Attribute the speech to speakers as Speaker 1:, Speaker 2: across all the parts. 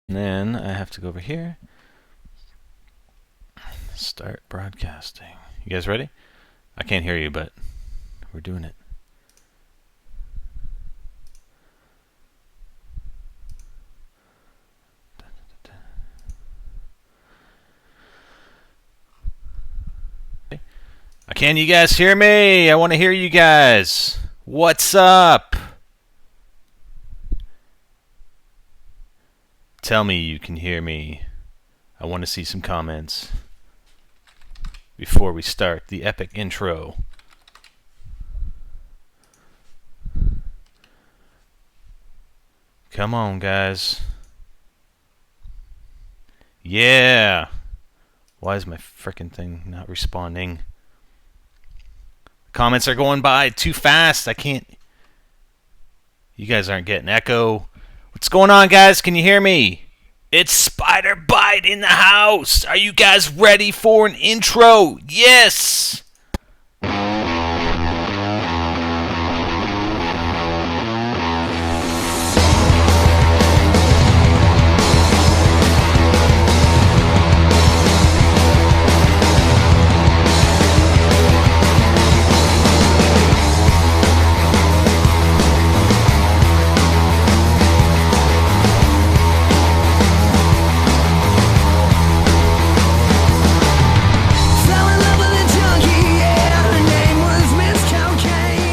Speaker 1: And then I have to go over here. Start broadcasting. You guys ready? I can't hear you, but we're doing it. Can you guys hear me? I want to hear you guys. What's up? Tell me you can hear me. I want to see some comments before we start the epic intro. Come on, guys. Yeah. Why is my frickin' thing not responding? Comments are going by too fast. I can't. You guys aren't getting echo. What's going on, guys? Can you hear me? It's Spider Bite in the house. Are you guys ready for an intro? Yes.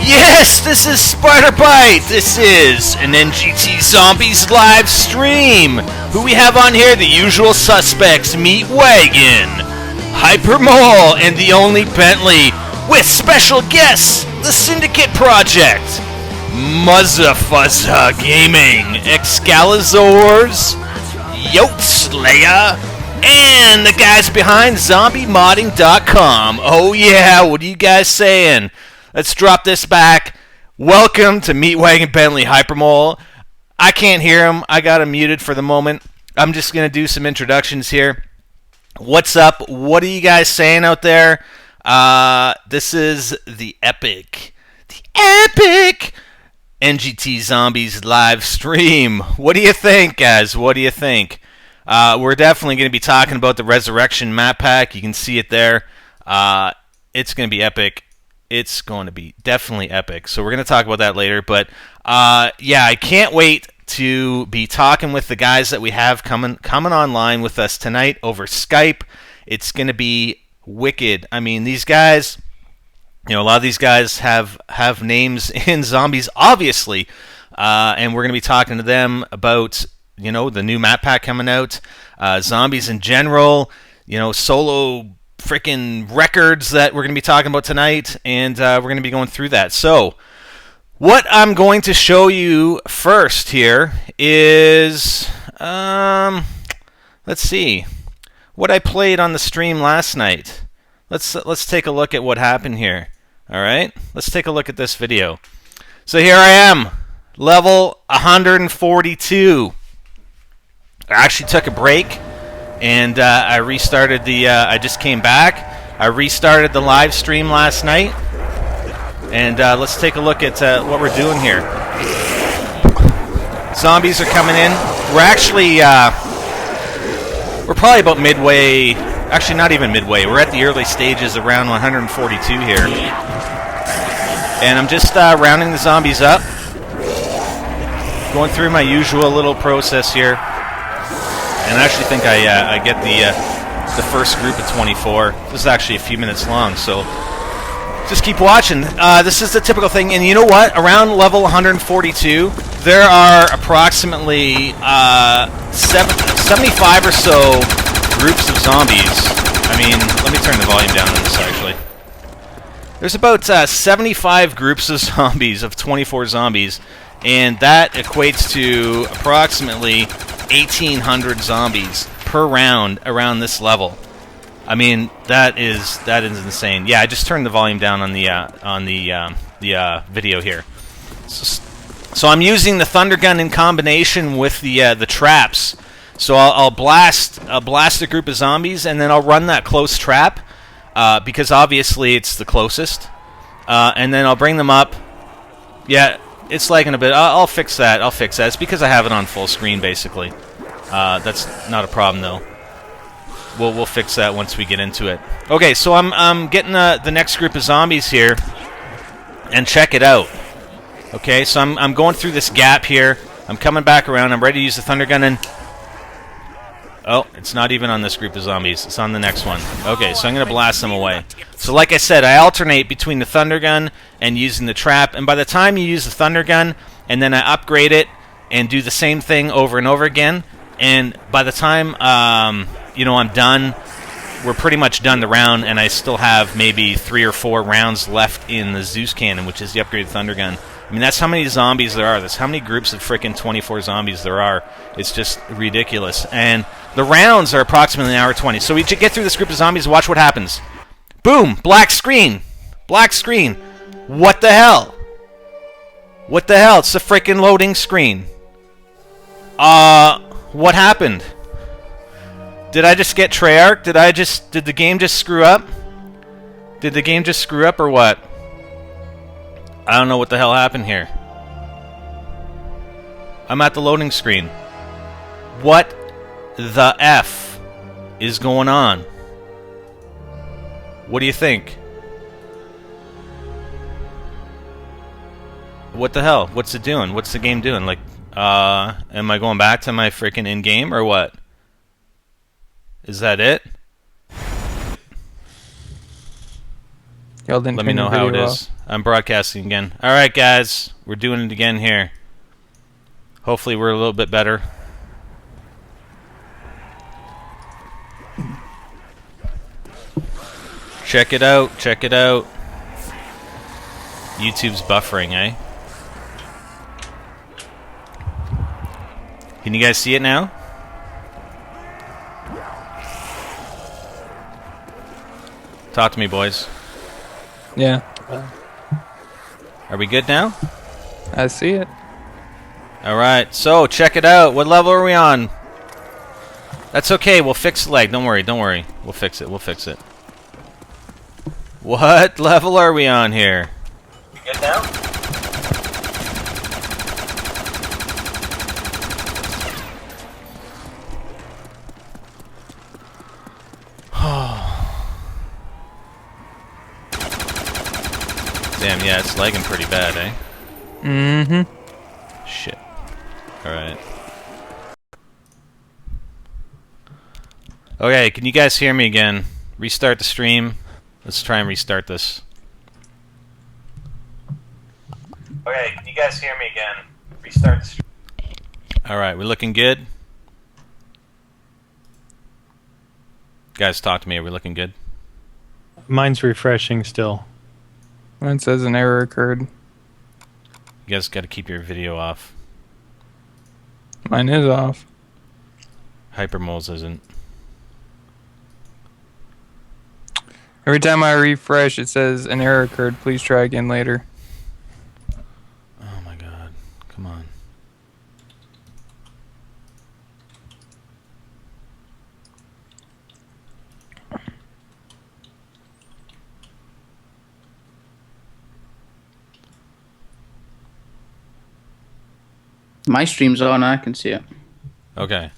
Speaker 1: Yes, this is Spider Bite. This is an NGT Zombies live stream. Who we have on here? The usual suspects: Meat Wagon, Hypermole, and the only Bentley, with special guests: the Syndicate Project, Muzza Fuzza Gaming, Excalizors, Yote Slayer, and the guys behind ZombieModding.com. Oh yeah, what are you guys saying? Let's drop this back. Welcome to Meat Wagon, Bentley, Hypermole. I can't hear him. I got him muted for the moment. I'm just going to do some introductions here. What's up? What are you guys saying out there? This is the epic NGT Zombies live stream. What do you think, guys? What do you think? We're definitely going to be talking about the Rezurrection map pack. You can see it there. It's going to be epic. It's going to be definitely epic. So we're going to talk about that later. But yeah, I can't wait to be talking with the guys that we have coming online with us tonight over Skype. It's going to be wicked. I mean, these guys, a lot of these guys have names in zombies, obviously. And we're going to be talking to them about, the new map pack coming out, zombies in general, solo freaking records that we're going to be talking about tonight, and we're going to be going through that. So, what I'm going to show you first here is, let's see, what I played on the stream last night. Let's take a look at what happened here. All right, let's take a look at this video. So here I am, level 142. I actually took a break. And I restarted I just came back. I restarted the live stream last night. And let's take a look at what we're doing here. Zombies are coming in. We're actually, we're probably about midway. Actually, not even midway. We're at the early stages around 142 here. And I'm just rounding the zombies up. Going through my usual little process here. And I actually think I get the first group of 24. This is actually a few minutes long, so just keep watching. This is the typical thing, and you know what? Around level 142, there are approximately 75 or so groups of zombies. I mean, let me turn the volume down on this, actually. There's about 75 groups of zombies, of 24 zombies, and that equates to approximately 1,800 zombies per round around this level. I mean, that is insane. Yeah, I just turned the volume down on the video here. So I'm using the thunder gun in combination with the traps. So I'll blast a group of zombies, and then I'll run that close trap because obviously it's the closest. And then I'll bring them up. Yeah. It's lagging a bit. I'll fix that. It's because I have it on full screen, basically. That's not a problem though. We'll fix that once we get into it. Okay, so I'm getting the next group of zombies here, and check it out. Okay, so I'm going through this gap here. I'm coming back around. I'm ready to use the thunder gun and... Oh, it's not even on this group of zombies. It's on the next one. Okay, so I'm going to blast them away. So like I said, I alternate between the thunder gun and using the trap. And by the time you use the thunder gun, and then I upgrade it and do the same thing over and over again, and by the time you know, I'm done, we're pretty much done the round, and I still have maybe 3 or 4 rounds left in the Zeus cannon, which is the upgraded thunder gun. I mean, that's how many zombies there are. That's how many groups of frickin' 24 zombies there are. It's just ridiculous. And the rounds are approximately an hour 20. So we get through this group of zombies, watch what happens. Boom! Black screen! Black screen! What the hell? What the hell? It's a frickin' loading screen. What happened? Did I just get Treyarch? Did the game just screw up? Did the game just screw up or what? I don't know what the hell happened here. I'm at the loading screen. What the F is going on? What do you think? What the hell? What's it doing? What's the game doing? Like, am I going back to my freaking in-game or what? Is that it?
Speaker 2: Y'all didn't
Speaker 1: Let me know how it is. I'm broadcasting again. Alright guys, we're doing it again here. Hopefully we're a little bit better. Check it out, check it out. YouTube's buffering, eh? Can you guys see it now? Talk to me, boys.
Speaker 2: Yeah.
Speaker 1: Are we good now?
Speaker 2: I see it.
Speaker 1: Alright, so check it out. What level are we on? That's okay, we'll fix the lag. Don't worry, don't worry. We'll fix it, we'll fix it. What level are we on here? You good now? Damn, yeah, it's lagging pretty bad, eh?
Speaker 2: Mm-hmm.
Speaker 1: Shit. Alright. Okay, can you guys hear me again? Restart the stream. Let's try and restart this. Okay, can you guys hear me again? Restart the stream. Alright, we looking good? Guys, talk to me. Are we looking good?
Speaker 3: Mine's refreshing still.
Speaker 2: Mine says an error occurred.
Speaker 1: You guys got to keep your video off.
Speaker 2: Mine is off.
Speaker 1: Hypermoles isn't.
Speaker 2: Every time I refresh, it says an error occurred. Please try again later.
Speaker 1: Oh my god. Come on.
Speaker 4: My stream's on, I can see it.
Speaker 1: Okay.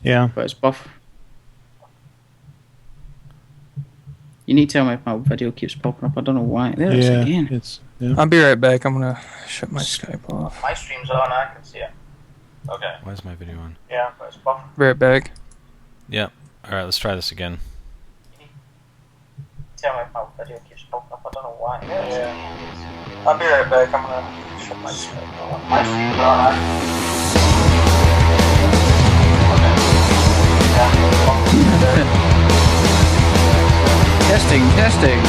Speaker 3: Yeah.
Speaker 4: But it's buff. You need to tell me if my video keeps popping up. I don't know why. There it is again.
Speaker 3: Yeah.
Speaker 2: I'll be right back. I'm gonna shut my Skype off.
Speaker 4: My stream's on, I can see it.
Speaker 1: Okay. Why is my video on?
Speaker 4: Yeah, but it's buff.
Speaker 2: Be right back.
Speaker 1: Yep. Alright, let's try this again.
Speaker 4: Tell me if my video keeps popping up. I don't know why. There it is again. I'll be right back. I'm gonna shut my Skype off. My stream's on, Testing, testing.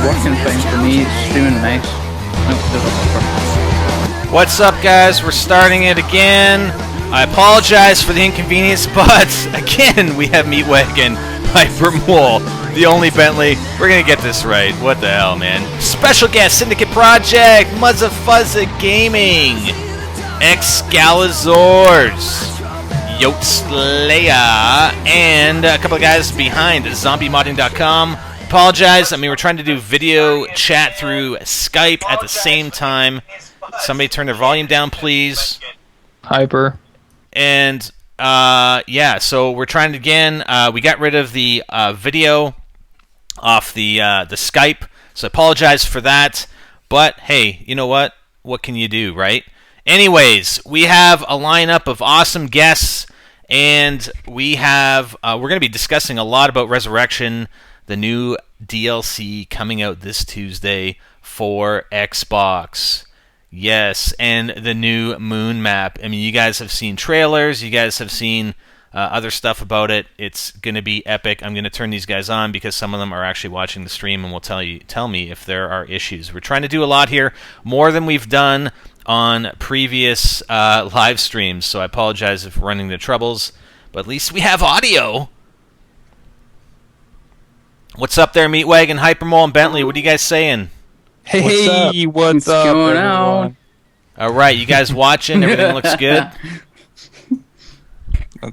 Speaker 4: Working fine for me, it's streaming nice. Nope, there's a buffer.
Speaker 1: What's up, guys? We're starting it again. I apologize for the inconvenience, but again, we have Meatwagon, Hypermole, the only Bentley. We're gonna get this right. What the hell, man? Special guest, Syndicate Project, Muzza Fuzza Gaming. Excalizors, Yote Slayer, and a couple of guys behind ZombieModding.com. Apologize. I mean, we're trying to do video chat through Skype at the same time. Somebody turn their volume down, please.
Speaker 2: Hyper.
Speaker 1: And yeah, so we're trying it again. We got rid of the video off the Skype, so I apologize for that. But hey, you know what? What can you do, right? Anyways, we have a lineup of awesome guests, and we're going to be discussing a lot about Rezurrection, the new DLC coming out this Tuesday for Xbox. Yes, and the new moon map. I mean, you guys have seen trailers. You guys have seen other stuff about it. It's going to be epic. I'm going to turn these guys on because some of them are actually watching the stream and will tell me if there are issues. We're trying to do a lot here, more than we've done on previous live streams, so I apologize if we're running into troubles, but at least we have audio. What's up there, Meatwagon, Hypermole, and Bentley? What are you guys saying?
Speaker 2: Hey, what's up,
Speaker 5: going
Speaker 2: everyone?
Speaker 5: on?
Speaker 1: All right, you guys watching? Everything looks good?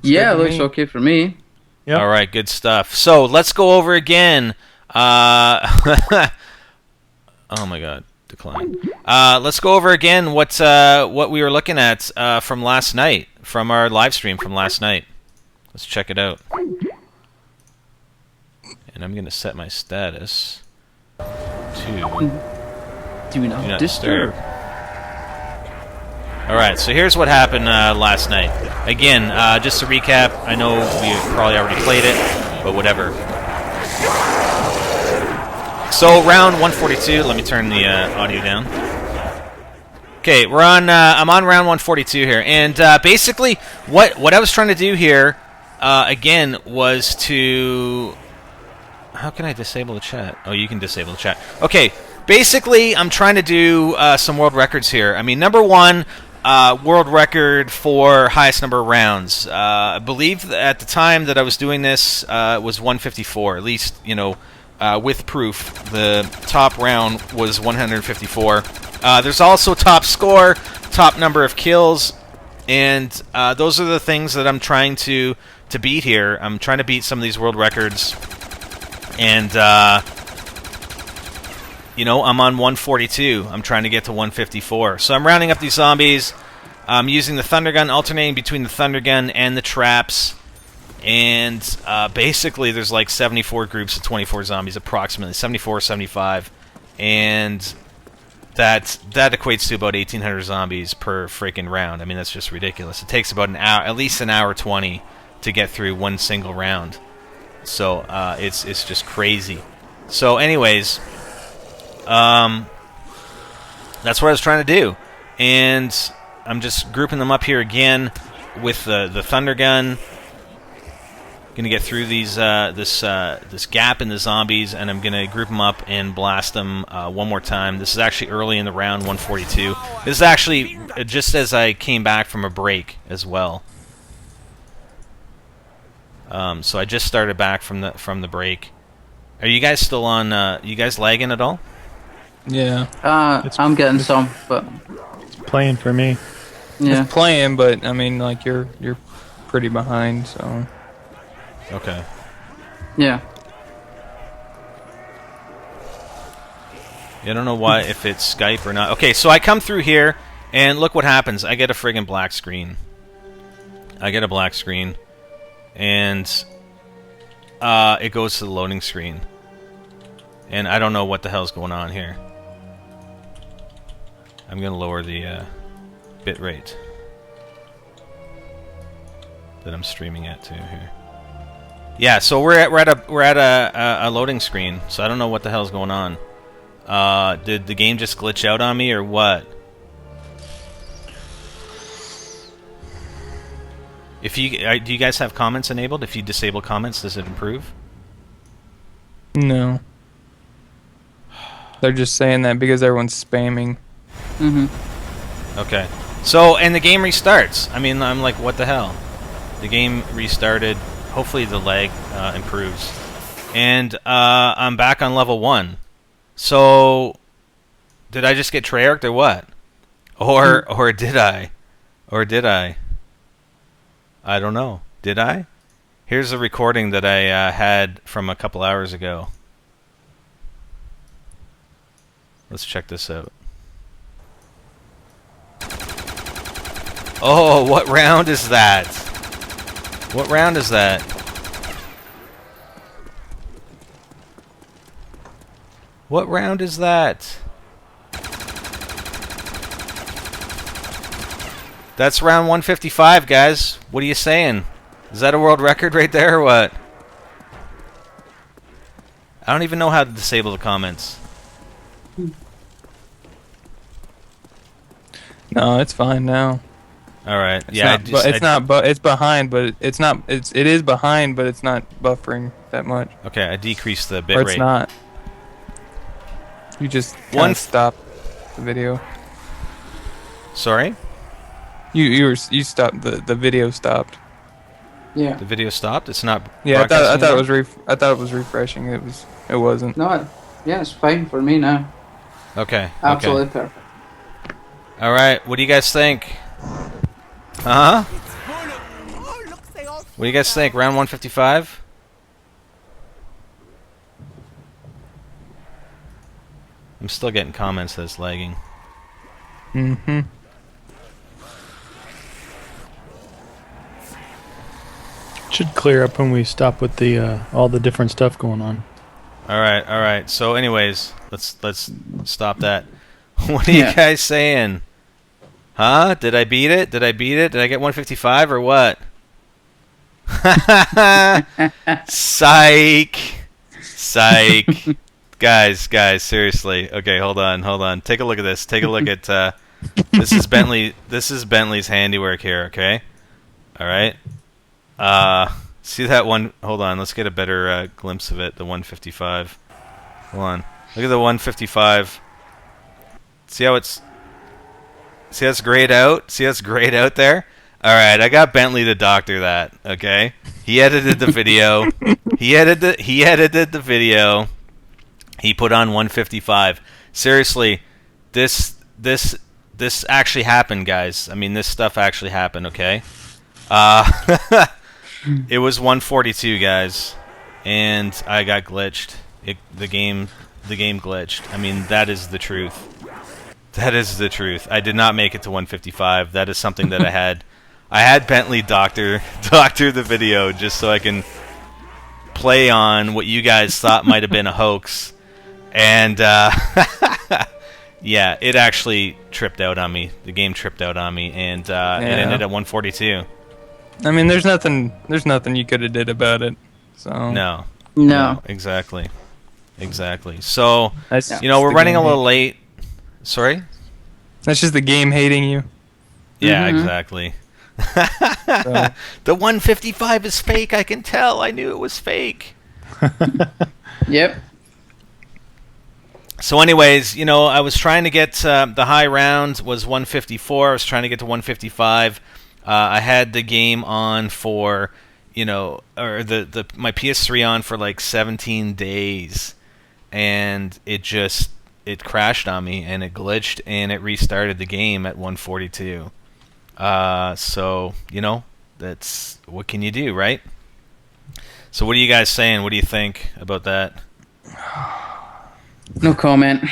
Speaker 5: Yeah, it looks okay for me.
Speaker 3: Yep.
Speaker 1: All right, good stuff. So let's go over again. Oh my God, decline. Let's go over again what we were looking at from last night, from our live stream from last night. Let's check it out. And I'm going to set my status to
Speaker 5: Do not disturb.
Speaker 1: All right, so here's what happened last night. Again, just to recap, I know we probably already played it, but whatever. So round 142. Let me turn the audio down. Okay, we're on. I'm on round 142 here, and basically, what I was trying to do here, again, was to. How can I disable the chat? Oh, you can disable the chat. Okay, basically, I'm trying to do some world records here. I mean, number one, world record for highest number of rounds. I believe at the time that I was doing this, it was 154. At least, you know, with proof, the top round was 154. There's also top score, top number of kills, and those are the things that I'm trying to beat here. I'm trying to beat some of these world records. And, you know, I'm on 142. I'm trying to get to 154. So I'm rounding up these zombies. I'm using the thunder gun, alternating between the thunder gun and the traps. And basically there's like 74 groups of 24 zombies, approximately. 74, 75. And that equates to about 1,800 zombies per freaking round. I mean, that's just ridiculous. It takes about an hour, at least an hour 20 to get through one single round. So it's just crazy. So anyways, that's what I was trying to do, and I'm just grouping them up here again with the thunder gun. Gonna get through these this gap in the zombies, and I'm gonna group them up and blast them one more time. This is actually early in the round, 142. This is actually just as I came back from a break as well. So I just started back from the break. Are you guys still on? You guys lagging at all?
Speaker 2: Yeah.
Speaker 5: I'm getting some, but
Speaker 3: It's playing for me.
Speaker 5: yeah.
Speaker 2: It's playing, but I mean, like you're pretty behind, so.
Speaker 1: Okay.
Speaker 5: Yeah.
Speaker 1: I don't know why, if it's Skype or not. Okay, so I come through here, and look what happens. I get a friggin' black screen. I get a black screen, and it goes to the loading screen. And I don't know what the hell's going on here. I'm gonna lower the bit rate that I'm streaming at too here. Yeah, so we're at a loading screen, so I don't know what the hell's going on. Did the game just glitch out on me or what? If you do you guys have comments enabled? If you disable comments, does it improve?
Speaker 2: No. They're just saying that because everyone's spamming.
Speaker 1: Okay. So, and the game restarts. I mean, I'm like, what the hell? The game restarted. Hopefully the lag improves. And I'm back on level 1. So, did I just get Treyarched or what? Or did I? Or did I? I don't know. Did I? Here's a recording that I had from a couple hours ago. Let's check this out. Oh, what round is that? What round is that? What round is that? That's round 155, guys. What are you saying? Is that a world record right there or what? I don't even know how to disable the comments.
Speaker 2: No, it's fine now.
Speaker 1: All right.
Speaker 2: It's not, it's behind, but it is behind, but it's not buffering that much.
Speaker 1: Okay, I decreased the
Speaker 2: Or
Speaker 1: bitrate.
Speaker 2: it's not. You just stop the video.
Speaker 1: Sorry?
Speaker 2: You stopped the video stopped.
Speaker 5: Yeah.
Speaker 1: The video stopped. It's not.
Speaker 2: Yeah, I thought
Speaker 1: broadcasting
Speaker 2: it was refreshing. It wasn't.
Speaker 5: No, yeah, it's fine for me now.
Speaker 1: Okay.
Speaker 5: Absolutely perfect.
Speaker 1: All right. What do you guys think? Huh? What do you guys think? Round 155? I'm still getting comments that's lagging.
Speaker 2: Mm-hmm.
Speaker 3: Should clear up when we stop with the all the different stuff going on.
Speaker 1: All right. So, anyways, let's stop that. What are you guys saying? Huh? Did I beat it? Did I get 155 or what? Psych. Guys, seriously. Okay, hold on. Take a look at this. Take a look at this is Bentley's handiwork here, okay? All right. See that one? Hold on. Let's get a better glimpse of it. The 155. Hold on. Look at the 155. See how it's... See that's grayed out? See that's grayed out there? Alright, I got Bentley to doctor that, okay? He edited the video. He edited the video. He put on 155. Seriously, this actually happened, guys. I mean, this stuff actually happened, okay? It was 142, guys, and I got glitched. The game glitched. I mean, that is the truth. That is the truth. I did not make it to 155. That is something that I had Bentley doctor the video just so I can play on what you guys thought might have been a hoax, and yeah, it actually tripped out on me. The game tripped out on me, and it ended at 142.
Speaker 2: I mean, there's nothing you could have did about it. So
Speaker 1: No, exactly. So,
Speaker 2: That's
Speaker 1: we're running a little late. Sorry?
Speaker 2: That's just the game hating you.
Speaker 1: Yeah, exactly.
Speaker 2: So.
Speaker 1: The 155 is fake, I can tell. I knew it was fake.
Speaker 5: Yep.
Speaker 1: So anyways, I was trying to get the high round was 154. I was trying to get to 155. I had the game on for, or my PS3 on for like 17 days, and it crashed on me, and it glitched, and it restarted the game at 142. So, that's, what can you do, right? So what are you guys saying? What do you think about that?
Speaker 5: No comment.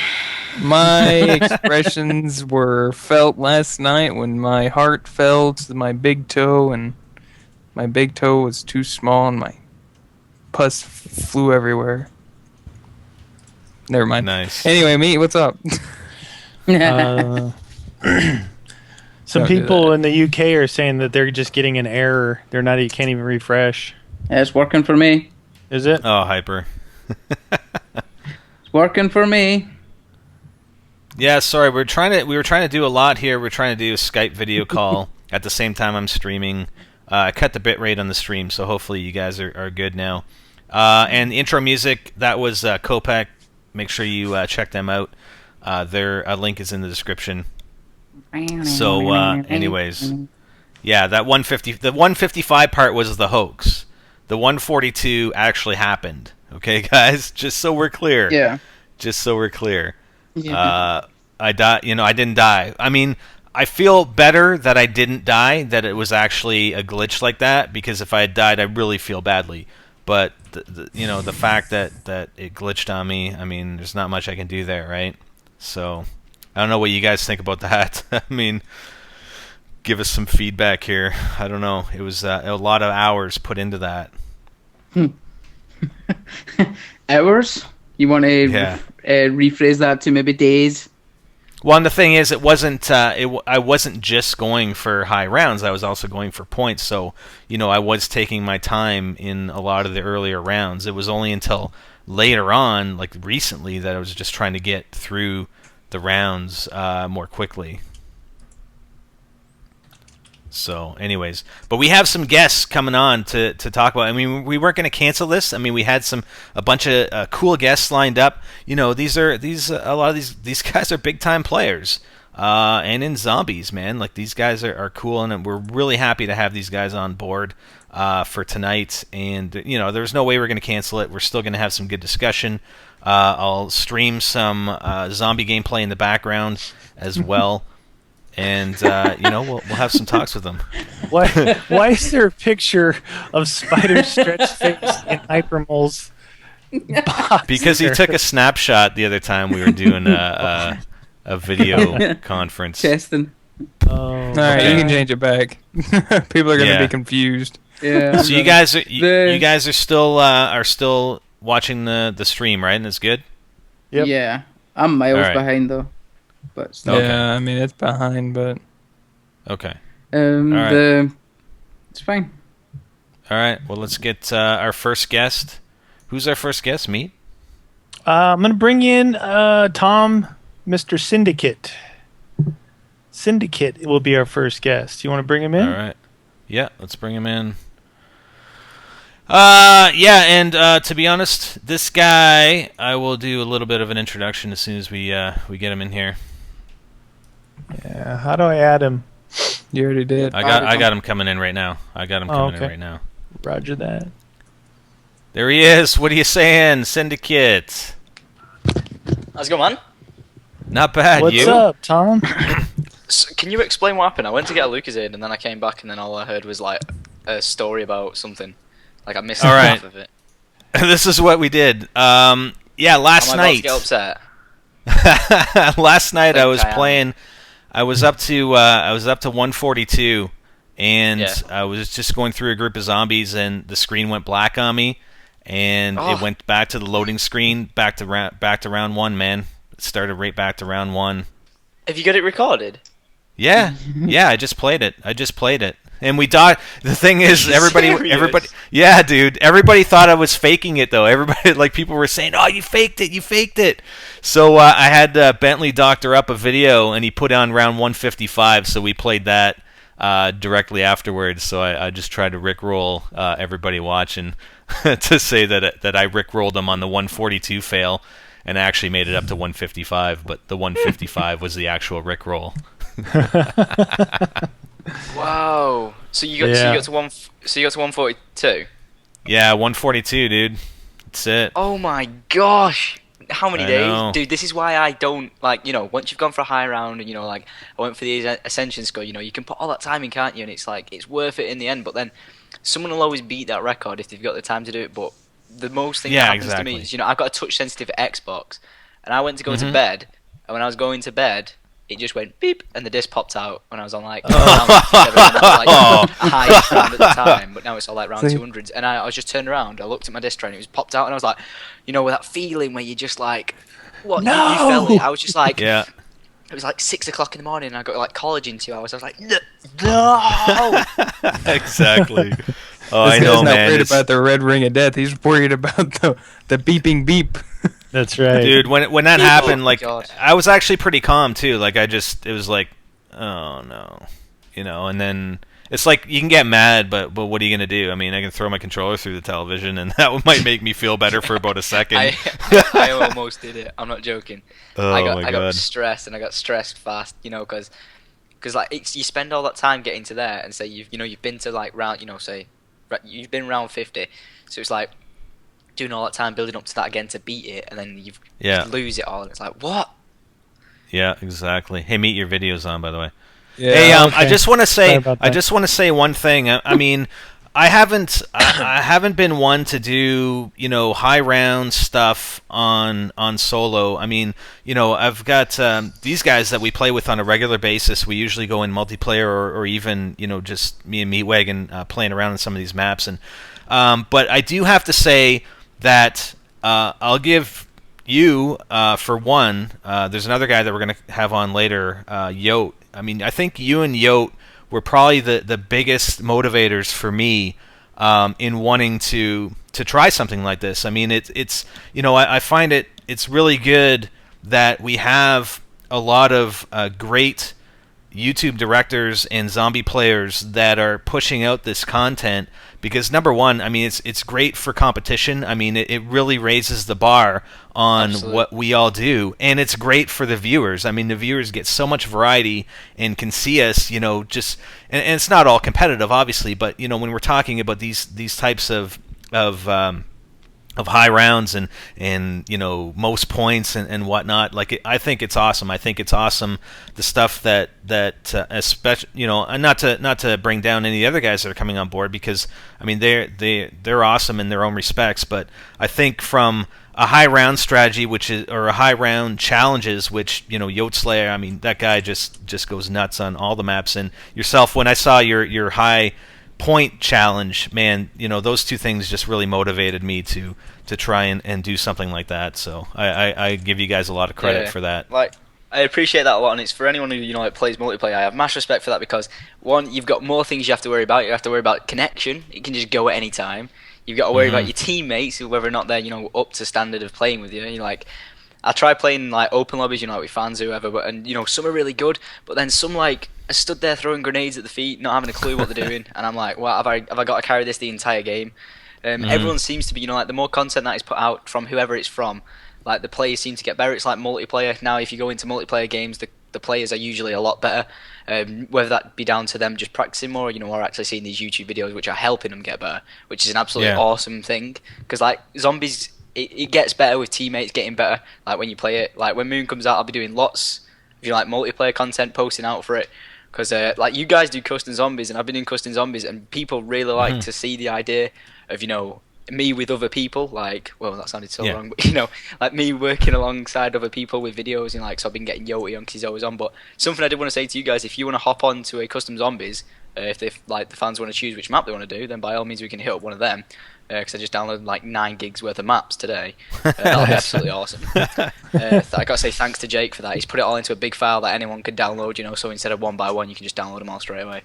Speaker 2: My expressions were felt last night when my heart fell to my big toe, and my big toe was too small, and my pus flew everywhere. Never mind.
Speaker 1: Nice.
Speaker 2: Anyway, me, what's up?
Speaker 3: Some
Speaker 2: Don't do
Speaker 3: people
Speaker 2: that.
Speaker 3: in the UK are saying that they're just getting an error. You can't even refresh.
Speaker 5: Yeah, it's working for me.
Speaker 3: Is it?
Speaker 1: Oh, hyper.
Speaker 5: It's working for me.
Speaker 1: Yeah, sorry. We were trying to do a lot here. We're trying to do a Skype video call at the same time I'm streaming. I cut the bitrate on the stream, so hopefully you guys are good now. And the intro music, that was Kopek. Make sure you check them out. Their link is in the description. So, anyways, yeah, that 150, the 155 part was the hoax. The 142 actually happened. Okay, guys, just so we're clear.
Speaker 5: Yeah.
Speaker 1: Just so we're clear.
Speaker 5: Yeah.
Speaker 1: I didn't die. I mean, I feel better that I didn't die, that it was actually a glitch like that, because if I had died, I really feel badly. But the fact that it glitched on me, I mean, there's not much I can do there, right? So I don't know what you guys think about that. I mean, give us some feedback here. I don't know. It was a lot of hours put into that.
Speaker 5: Hours? You want to
Speaker 1: Yeah.
Speaker 5: rephrase that to maybe days?
Speaker 1: Well, and the thing is, it wasn't. I wasn't just going for high rounds. I was also going for points. So, I was taking my time in a lot of the earlier rounds. It was only until later on, like recently, that I was just trying to get through the rounds more quickly. So, anyways, but we have some guests coming on to talk about. I mean, we weren't going to cancel this. I mean, we had a bunch of cool guests lined up. A lot of these guys are big time players, and in zombies, man. Like, these guys are cool, and we're really happy to have these guys on board for tonight. And there's no way we're going to cancel it. We're still going to have some good discussion. I'll stream some zombie gameplay in the background as well. And we'll have some talks with them.
Speaker 3: Why is there a picture of Spider's stretched face in Hypermole's box?
Speaker 1: Because he took a snapshot the other time we were doing a video conference.
Speaker 5: Testing.
Speaker 3: Oh,
Speaker 2: All right, you can change it back. People are going to be confused.
Speaker 5: Yeah.
Speaker 1: So you guys are still watching the stream, right? And it's good.
Speaker 3: Yep.
Speaker 5: Yeah. I'm miles
Speaker 1: All right.
Speaker 5: behind though. But still.
Speaker 1: Okay.
Speaker 2: Yeah, I mean, it's behind, but...
Speaker 1: Okay.
Speaker 5: It's fine.
Speaker 1: All right. Well, let's get our first guest. Who's our first guest? Me?
Speaker 3: I'm going to bring in Tom, Mr. Syndicate. Syndicate will be our first guest. You want to bring him in?
Speaker 1: All right. Yeah, let's bring him in. And to be honest, this guy, I will do a little bit of an introduction as soon as we get him in here.
Speaker 3: Yeah. How do I add him?
Speaker 2: You already did.
Speaker 1: I got him coming in right now. In right now.
Speaker 3: Roger that.
Speaker 1: There he is. What are you saying, Syndicate?
Speaker 6: How's it going, man?
Speaker 1: Not bad.
Speaker 3: What's
Speaker 1: you?
Speaker 3: up, Tom?
Speaker 6: So, can you explain what happened? I went to get a Lucasade and then I came back and then all I heard was like a story about something. Like I missed
Speaker 1: All right.
Speaker 6: half of it.
Speaker 1: This is what we did. Last
Speaker 6: Am I about
Speaker 1: night.
Speaker 6: to get upset?
Speaker 1: Last night I
Speaker 6: think
Speaker 1: was
Speaker 6: I am.
Speaker 1: playing. I was up to 142, and
Speaker 6: Yeah.
Speaker 1: I was just going through a group of zombies, and the screen went black on me, and
Speaker 6: Oh.
Speaker 1: it went back to the loading screen, back to round one. Man, it started right back to round one.
Speaker 6: Have you got it recorded?
Speaker 1: Yeah, I just played it. And we died. The thing is, everybody, yeah, dude, everybody thought I was faking it though. Everybody, like, people were saying, "Oh, you faked it." So I had Bentley doctor up a video, and he put on round 155. So we played that directly afterwards. So I just tried to rickroll everybody watching to say that I rickrolled them on the 142 fail, and I actually made it up to 155. But the 155 was the actual rickroll.
Speaker 6: Wow. So you got
Speaker 3: Yeah.
Speaker 6: to 142.
Speaker 1: Yeah, 142, dude. That's it.
Speaker 6: Oh my gosh. How many
Speaker 1: I
Speaker 6: days?
Speaker 1: know.
Speaker 6: Dude, this is why I don't, like, once you've gone for a high round and, like, I went for the Ascension score, you can put all that time in, can't you? And it's like, it's worth it in the end, but then someone will always beat that record if they've got the time to do it, but the most thing that happens to me is, I've got a touch-sensitive Xbox, and I went to go to bed, and when I was going to bed, it just went beep, and the disc popped out when I was on, like, round 67, and that was, like, a highest round at the time, but now it's all, like, round 200s, and I was just turned around, I looked at my disc tray, and it was popped out, and I was like, with that feeling where you're just like, what,
Speaker 3: No!
Speaker 6: you felt it, I was just like,
Speaker 1: Yeah.
Speaker 6: it was like 6 o'clock in the morning, and I got, like, college in 2 hours, I was like, no!
Speaker 1: Exactly. Oh,
Speaker 2: This
Speaker 1: I
Speaker 2: guy's
Speaker 1: know,
Speaker 2: not
Speaker 1: man.
Speaker 2: worried
Speaker 1: It's-
Speaker 2: about the red ring of death. He's worried about the beeping beep.
Speaker 3: That's right.
Speaker 1: Dude, when that
Speaker 6: Oh
Speaker 1: happened,
Speaker 6: my
Speaker 1: like,
Speaker 6: God.
Speaker 1: I was actually pretty calm too. Like, it was like, oh no, and then it's like you can get mad, but what are you gonna do? I mean, I can throw my controller through the television, and that might make me feel better for about a second.
Speaker 6: I almost did it. I'm not joking.
Speaker 1: Oh
Speaker 6: I
Speaker 1: my
Speaker 6: got
Speaker 1: God.
Speaker 6: stressed, and I got stressed fast. Because like you spend all that time getting to there, and say you've been to like round, say you've been round 50, so it's like doing all that time building up to that again to beat it, and then you
Speaker 1: Yeah.
Speaker 6: lose it all, and it's like what?
Speaker 1: Yeah, exactly. Hey, meet your videos on, by the way.
Speaker 2: Yeah.
Speaker 1: Hey, I
Speaker 3: Okay.
Speaker 1: just want to
Speaker 3: Sorry
Speaker 1: say,
Speaker 3: about
Speaker 1: I
Speaker 3: that.
Speaker 1: just want to say one thing. I mean, I haven't been one to do, high round stuff on solo. I mean, I've got these guys that we play with on a regular basis. We usually go in multiplayer or even, just me and Meatwagon playing around in some of these maps. And but I do have to say that I'll give you, for one, there's another guy that we're going to have on later, Yote. I mean, I think you and Yote were probably the biggest motivators for me in wanting to try something like this. I mean, it's I find it's really good that we have a lot of great YouTube directors and zombie players that are pushing out this content because number one, I mean, it's great for competition. I mean, it really raises the bar on
Speaker 6: Absolutely.
Speaker 1: what we all do, and it's great for the viewers. I mean, the viewers get so much variety and can see us, just and it's not all competitive, obviously, but when we're talking about these types of high rounds and most points and whatnot. Like I think it's awesome. I think it's awesome the stuff that especially and not to bring down any other guys that are coming on board because I mean they're awesome in their own respects. But I think from a high round strategy, or a high round challenges, which Yote Slayer. I mean that guy just goes nuts on all the maps. And yourself, when I saw your high point challenge, man, those two things just really motivated me to try and do something like that. So I give you guys a lot of credit for that.
Speaker 6: Like, I appreciate that a lot, and it's for anyone who plays multiplayer. I have mass respect for that because one, you've got more things you have to worry about. You have to worry about connection; it can just go at any time. You've got to worry about your teammates, whether or not they're up to standard of playing with you. I try playing like open lobbies, with fans, whoever, and some are really good, but then some like are stood there throwing grenades at the feet, not having a clue what they're doing, and I'm like, well, have I got to carry this the entire game? Everyone seems to be, like the more content that is put out from whoever it's from, like the players seem to get better. It's like multiplayer now. If you go into multiplayer games, the players are usually a lot better. Whether that be down to them just practicing more, or actually seeing these YouTube videos which are helping them get better, which is an absolutely awesome thing. Because like zombies. It gets better with teammates getting better. Like when you play it, like when Moon comes out, I'll be doing lots of multiplayer content, posting out for it. Because like you guys do custom zombies, and I've been doing custom zombies, and people really like to see the idea of me with other people. Like, well, that sounded so wrong, but like me working alongside other people with videos, and so I've been getting Yote on because he's always on. But something I did want to say to you guys, if you want to hop on to a custom zombies, if they like the fans want to choose which map they want to do, then by all means we can hit up one of them. Because I just downloaded like 9 gigs worth of maps today. That was absolutely awesome. I gotta say thanks to Jake for that. He's put it all into a big file that anyone could download. So instead of one by one, you can just download them all straight away.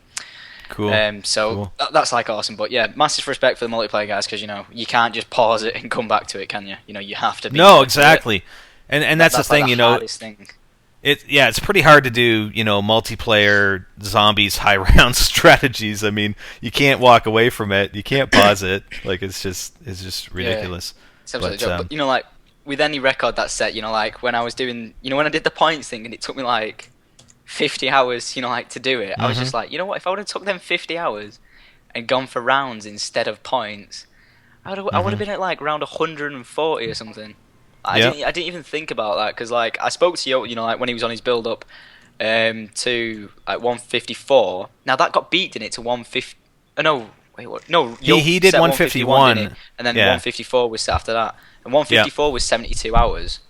Speaker 1: Cool.
Speaker 6: So that's like awesome. But yeah, massive respect for the multiplayer guys because you can't just pause it and come back to it, can you? You have to be.
Speaker 1: No, exactly. And that's the thing,
Speaker 6: like the hardest thing.
Speaker 1: It's pretty hard to do, multiplayer zombies high round strategies. I mean, you can't walk away from it. You can't pause it. Like it's just ridiculous.
Speaker 6: It's absolutely but like with any record that's set, like when I was doing, when I did the points thing and it took me like 50 hours, like to do it. I was just like, what, if I would have took them 50 hours and gone for rounds instead of points, I would have been at like round 140 or something. I didn't even think about that because like I spoke to Yote, like when he was on his build up to like 154. Now that got beat, didn't it, to 150? No, wait, what? No,
Speaker 1: he did 151,
Speaker 6: didn't he? And then 154 was set after that, and 154 was 72 hours,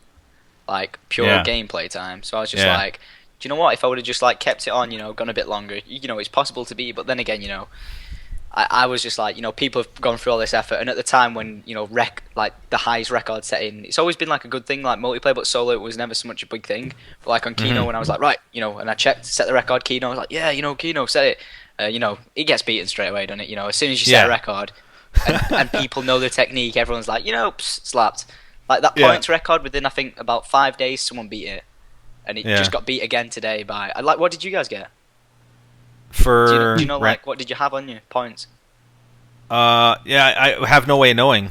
Speaker 6: like pure gameplay time. So I was just like, do you know what? If I would have just like kept it on, gone a bit longer, it's possible to beat. But then again, I was just like, people have gone through all this effort, and at the time when like the highest record setting, it's always been like a good thing, like multiplayer, but solo it was never so much a big thing. But like on Kino, when I was like, right, and I checked, set the record, Kino, I was like, yeah, Kino, set it. It gets beaten straight away, doesn't it? As soon as you set a record, and people know the technique, everyone's like, slapped. Like that points record within I think about 5 days, someone beat it, and it just got beat again today by. Like, what did you guys get?
Speaker 1: For
Speaker 6: do you know like what did you have on your points?
Speaker 1: I have no way of knowing.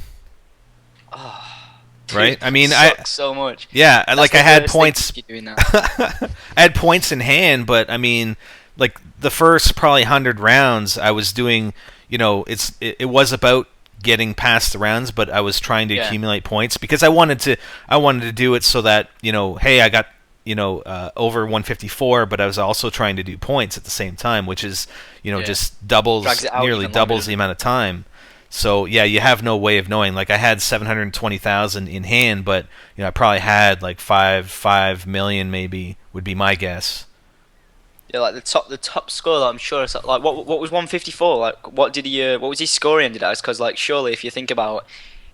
Speaker 6: Oh,
Speaker 1: right? I mean,
Speaker 6: so much.
Speaker 1: Yeah,
Speaker 6: That's
Speaker 1: I had points.
Speaker 6: Doing that.
Speaker 1: I had points in hand, but I mean, like the first probably 100 rounds, I was doing. It was about getting past the rounds, but I was trying to accumulate points because I wanted to do it so that hey, I got over 154, but I was also trying to do points at the same time, which is, just
Speaker 6: Drags it out
Speaker 1: nearly
Speaker 6: even
Speaker 1: doubles
Speaker 6: longer.
Speaker 1: the amount of time. So yeah, you have no way of knowing. Like I had 720,000 in hand, but I probably had like 5 million maybe would be my guess.
Speaker 6: Yeah, like the top score that I'm sure is like what was 154? Like what was his score he ended at? Because like surely if you think about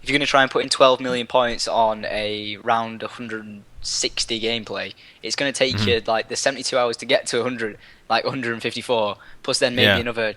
Speaker 6: if you're gonna try and put in 12 million points on a round 160 gameplay, it's gonna take you like the 72 hours to get to 154, plus then maybe another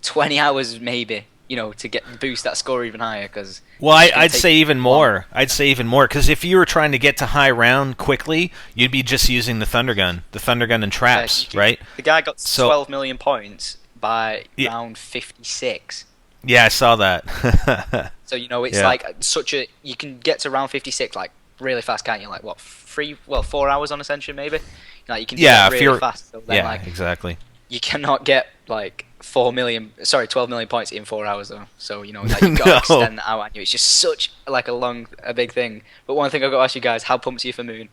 Speaker 6: 20 hours maybe. To boost that score even higher. Cause
Speaker 1: well, I'd say even more. I'd say even more because if you were trying to get to high round quickly, you'd be just using the thunder gun and traps, right?
Speaker 6: The guy got 12 million points by round 56.
Speaker 1: Yeah, I saw that.
Speaker 6: So it's like you can get to round 56 like really fast, can't you? Like what 4 hours on Ascension maybe. Like you can do that really fast. So then,
Speaker 1: exactly.
Speaker 6: You cannot get like 12 million points in 4 hours though. So like you got to extend that out. And it's just such like a big thing. But one thing I've got to ask you guys: how pumped are you for Moon?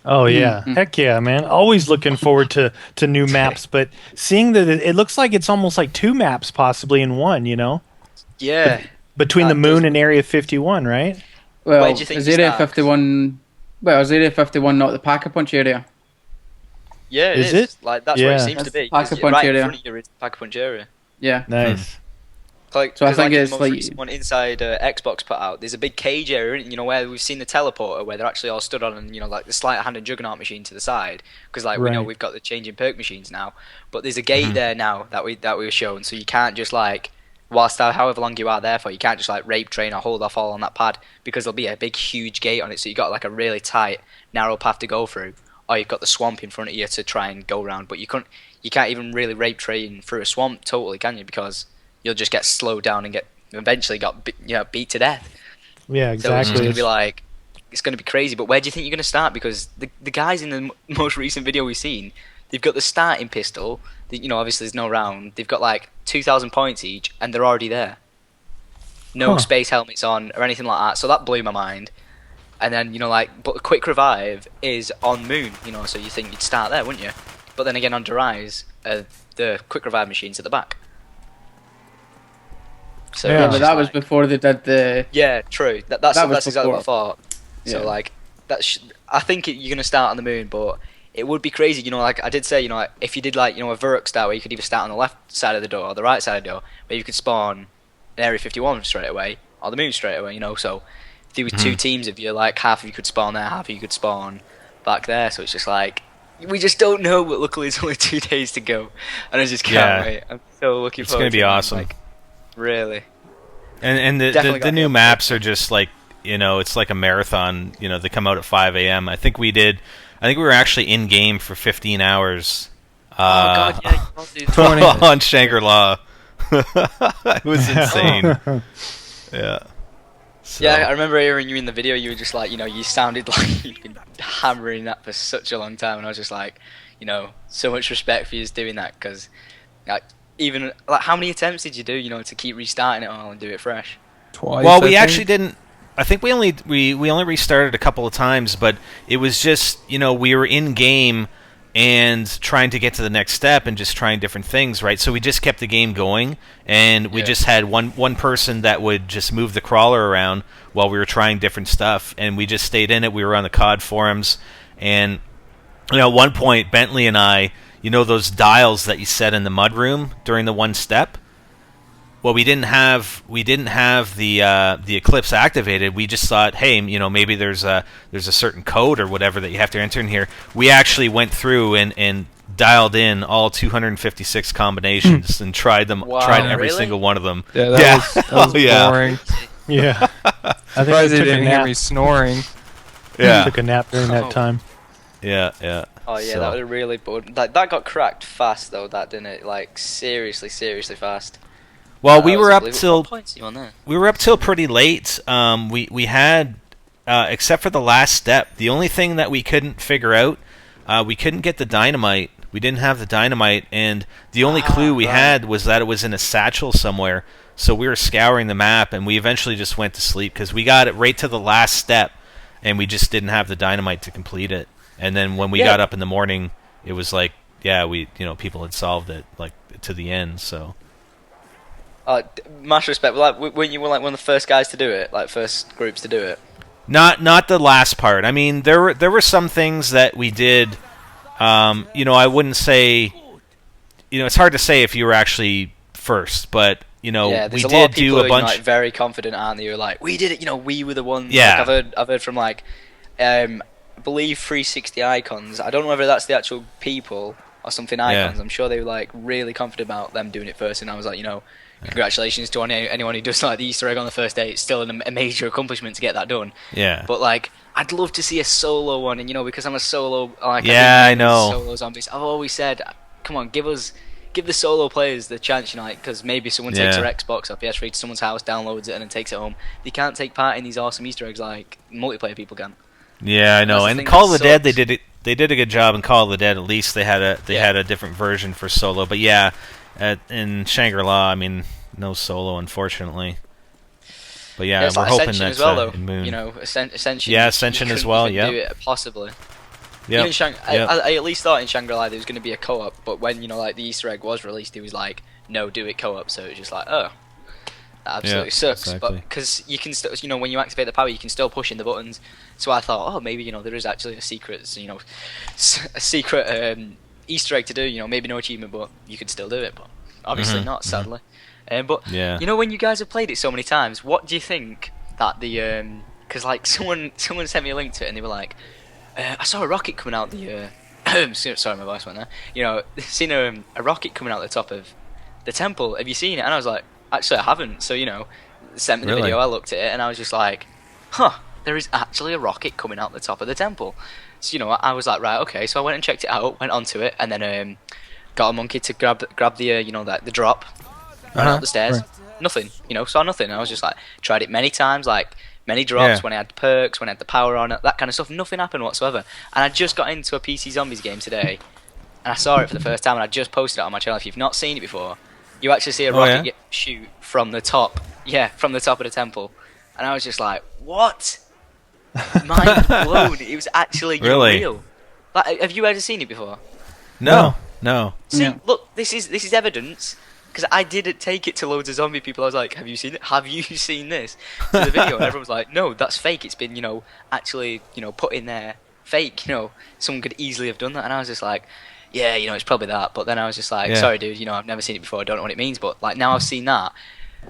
Speaker 3: Oh yeah, heck yeah, man! Always looking forward to new maps, but seeing that it looks like it's almost like 2 maps possibly in one.
Speaker 6: Yeah.
Speaker 3: Between the Moon and Area 51, right?
Speaker 5: Well,
Speaker 6: Where do you think
Speaker 5: is
Speaker 6: you
Speaker 5: Area
Speaker 6: start?
Speaker 5: 51? Well, is Area 51 not the Pack-a-Punch area?
Speaker 6: Yeah,
Speaker 3: Is
Speaker 6: it is.
Speaker 3: it?
Speaker 6: Like that's where it
Speaker 3: Yeah.
Speaker 6: seems to be.
Speaker 5: That's
Speaker 6: 'cause
Speaker 5: Pack-a-Punch
Speaker 6: right
Speaker 5: area.
Speaker 6: in front of you is Pack-a-Punch area.
Speaker 5: Yeah.
Speaker 3: Nice.
Speaker 6: Like,
Speaker 5: So I
Speaker 6: 'cause,
Speaker 5: think
Speaker 6: like,
Speaker 5: it's
Speaker 6: the most
Speaker 5: like-
Speaker 6: recent one inside Xbox put out. There's a big cage area, where we've seen the teleporter, where they're actually all stood on, and like the sleight-of-hand Juggernaut machine to the side, because like we know
Speaker 3: Right.
Speaker 6: we've got the changing perk machines now. But there's a gate there now that we were shown, so you can't just like whilst however long you are there for, you can't just like rape train or hold off all on that pad because there'll be a big huge gate on it. So you got like a really tight, narrow path to go through, or you've got the swamp in front of you to try and go around. But you can't even really rape train through a swamp totally, can you? Because you'll just get slowed down and eventually beat to death.
Speaker 3: Yeah,
Speaker 6: So it's
Speaker 3: exactly.
Speaker 6: going to be like, it's going to be crazy. But where do you think you're going to start? Because the guys in the most recent video we've seen, they've got the starting pistol. Obviously there's no round. They've got like 2,000 points each, and they're already there. No space helmets on or anything like that. So that blew my mind. And then but quick revive is on Moon. So you think you'd start there, wouldn't you? But then again on Derise, the quick revive machine's at the back. So
Speaker 3: Yeah,
Speaker 5: Yeah,
Speaker 6: it's
Speaker 5: but
Speaker 6: just
Speaker 5: that was
Speaker 6: like-
Speaker 5: before they did the.
Speaker 6: Yeah, true. That's
Speaker 5: That was
Speaker 6: exactly what I
Speaker 5: before.
Speaker 6: thought. So
Speaker 5: Yeah.
Speaker 6: like I think you're gonna start on the Moon, but it would be crazy. Like I did say, like, if you did like a Verk start where you could either start on the left side of the door or the right side of the door, where you could spawn an Area 51 straight away or the Moon straight away. So if there was two teams of you, like half of you could spawn there, half of you could spawn back there. So it's just like we just don't know. But luckily, it's only 2 days to go, and I just can't wait. I'm so looking
Speaker 1: It's
Speaker 6: forward.
Speaker 1: gonna be
Speaker 6: to it,
Speaker 1: awesome.
Speaker 6: Like, really.
Speaker 1: And
Speaker 6: Definitely
Speaker 1: the
Speaker 6: got
Speaker 1: new
Speaker 6: the
Speaker 1: maps are just like it's like a marathon. They come out at 5 a.m. I think we were actually in game for 15 hours.
Speaker 6: Oh god, yeah, you can't do that.
Speaker 2: 20.
Speaker 1: On Shangri-La. It was insane. Yeah. So,
Speaker 6: Yeah, I remember hearing you in the video. You were just like, you sounded like you'd been hammering that for such a long time, and I was just like, so much respect for you just doing that because, like, even like, how many attempts did you do, to keep restarting it all and do it fresh?
Speaker 2: Twice.
Speaker 1: well,
Speaker 2: I
Speaker 1: we
Speaker 2: think.
Speaker 1: actually didn't. I think we only restarted a couple of times, but it was just we were in game and trying to get to the next step and just trying different things, right? So we just kept the game going, and we just had one person that would just move the crawler around while we were trying different stuff, and we just stayed in it. We were on the COD forums, and at one point, Bentley and I, those dials that you set in the mudroom during the one step. Well, we didn't have the Eclipse activated. We just thought, hey, maybe there's a certain code or whatever that you have to enter in here. We actually went through and dialed in all 256 combinations and tried every
Speaker 6: really?
Speaker 1: single one of them.
Speaker 2: Yeah, that was
Speaker 1: yeah.
Speaker 2: boring.
Speaker 3: Yeah. I think I
Speaker 2: Surprised they
Speaker 3: took a
Speaker 2: didn't hear
Speaker 3: nap.
Speaker 2: me snoring.
Speaker 1: Yeah,
Speaker 3: Took a nap during that time.
Speaker 1: yeah.
Speaker 6: Oh yeah,
Speaker 1: So-
Speaker 6: that was really bored. That got cracked fast though. That didn't it? Like seriously fast.
Speaker 1: Well, we were up
Speaker 6: What
Speaker 1: till
Speaker 6: points are you on there?
Speaker 1: pretty late. We had except for the last step, the only thing that we couldn't figure out, we couldn't get the dynamite. We didn't have the dynamite, and the only clue we had was that it was in a satchel somewhere. So we were scouring the map, and we eventually just went to sleep because we got it right to the last step, and we just didn't have the dynamite to complete it. And then when we got up in the morning, it was like, yeah, people had solved it like to the end. So.
Speaker 6: Much respect. Like, when you were like one of the first guys to do it, like first groups to do it.
Speaker 1: Not the last part. I mean, there were some things that we did. I wouldn't say. It's hard to say if you were actually first, but we did do a bunch.
Speaker 6: Like, very confident, aren't they? You're like, we did it. We were the ones.
Speaker 1: Yeah.
Speaker 6: Like, I've heard from like, I believe 360 icons. I don't know whether that's the actual people or something icons. I'm sure they were like really confident about them doing it first, and I was like, congratulations to anyone who does like the Easter egg on the first day. It's still a major accomplishment to get that done.
Speaker 1: Yeah.
Speaker 6: But like, I'd love to see a solo one, and because I'm a solo. Like,
Speaker 1: I know.
Speaker 6: Solo zombies. I've always said, come on, give the solo players the chance, because maybe someone takes their Xbox or PS3 to someone's house, downloads it, and then takes it home. They can't take part in these awesome Easter eggs like multiplayer people can.
Speaker 1: Yeah, I know. And Call of the Dead, they did a good job in Call of the Dead. At least they had a different version for solo. But yeah, in Shangri-La, I mean, no solo, unfortunately. But yeah, we're hoping
Speaker 6: Ascension
Speaker 1: that
Speaker 6: as well, though.
Speaker 1: in Moon.
Speaker 6: Ascension.
Speaker 1: Yeah, Ascension as well.
Speaker 6: Yeah. Do it possibly.
Speaker 1: Yeah.
Speaker 6: I at least thought in Shangri-La there was going to be a co-op, but when like the Easter egg was released, it was like, no, do it co-op. So it was just like, oh, that absolutely sucks.
Speaker 1: Exactly.
Speaker 6: But because you can still, when you activate the power, you can still push in the buttons. So I thought, oh, maybe there is actually a secret, Easter egg to do. Maybe no achievement, but you can still do it. But obviously not, sadly. But when you guys have played it so many times, what do you think that the because like someone sent me a link to it and they were like, I saw a rocket coming out the sorry, my voice went there. Seen a rocket coming out the top of the temple. Have you seen it? And I was like, actually, I haven't. So sent me the video. I looked at it and I was just like, huh, there is actually a rocket coming out the top of the temple. So I was like, right, okay. So I went and checked it out, went onto it, and then got a monkey to grab the the drop. Ran up the stairs. Right. Nothing. Saw nothing. And I was just like, tried it many times, like many drops when I had perks, when I had the power on it, that kind of stuff. Nothing happened whatsoever. And I just got into a PC Zombies game today, and I saw it for the first time, and I just posted it on my channel. If you've not seen it before, you actually see a rocket shoot from the top. Yeah, from the top of the temple. And I was just like, what? Mind blown. It was actually real. Like, have you ever seen it before?
Speaker 1: No.
Speaker 6: See, look, this is evidence. Because I didn't take it to loads of zombie people. I was like, have you seen it? Have you seen this? To the video. And everyone was like, no, that's fake. It's been, actually, put in there. Fake, someone could easily have done that. And I was just like, yeah, it's probably that. But then I was just like, sorry, dude, I've never seen it before. I don't know what it means. But, like, now I've seen that,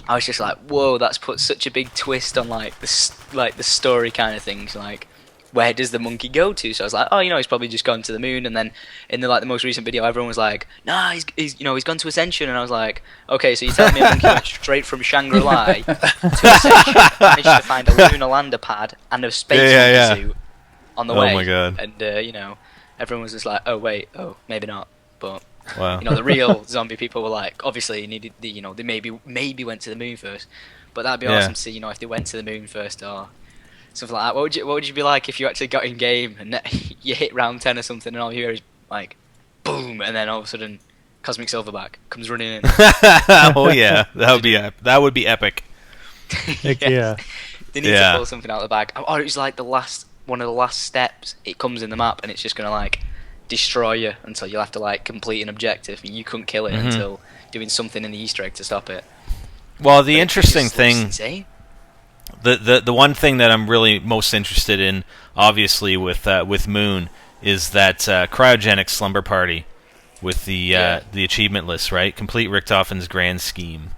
Speaker 6: I was just like, whoa, that's put such a big twist on, like, the story kind of things. Like, where does the monkey go to? So I was like, oh, he's probably just gone to the moon. And then in the most recent video, everyone was like, nah, he's gone to Ascension. And I was like, okay, so you're telling me a monkey went straight from Shangri-La to Ascension, managed to find a lunar lander pad and a space suit on the way.
Speaker 1: Oh my god!
Speaker 6: And everyone was just like, oh wait, maybe not. But
Speaker 1: wow.
Speaker 6: The real zombie people were like, obviously needed they maybe went to the moon first. But that'd be awesome to see, if they went to the moon first or something like that. What would you be like if you actually got in game and you hit round 10 or something and all you hear is like boom, and then all of a sudden Cosmic Silverback comes running in?
Speaker 1: Oh yeah, that would be epic.
Speaker 3: Heck yeah.
Speaker 6: They need to pull something out of the bag. Or it was like one of the last steps. It comes in the map and it's just gonna like destroy you until you'll have to like complete an objective. You couldn't kill it until doing something in the Easter egg to stop it.
Speaker 1: Well, the interesting thing.
Speaker 6: Insane.
Speaker 1: The one thing that I'm really most interested in, obviously, with Moon, is that cryogenic slumber party with the achievement list, right? Complete Richthofen's grand scheme.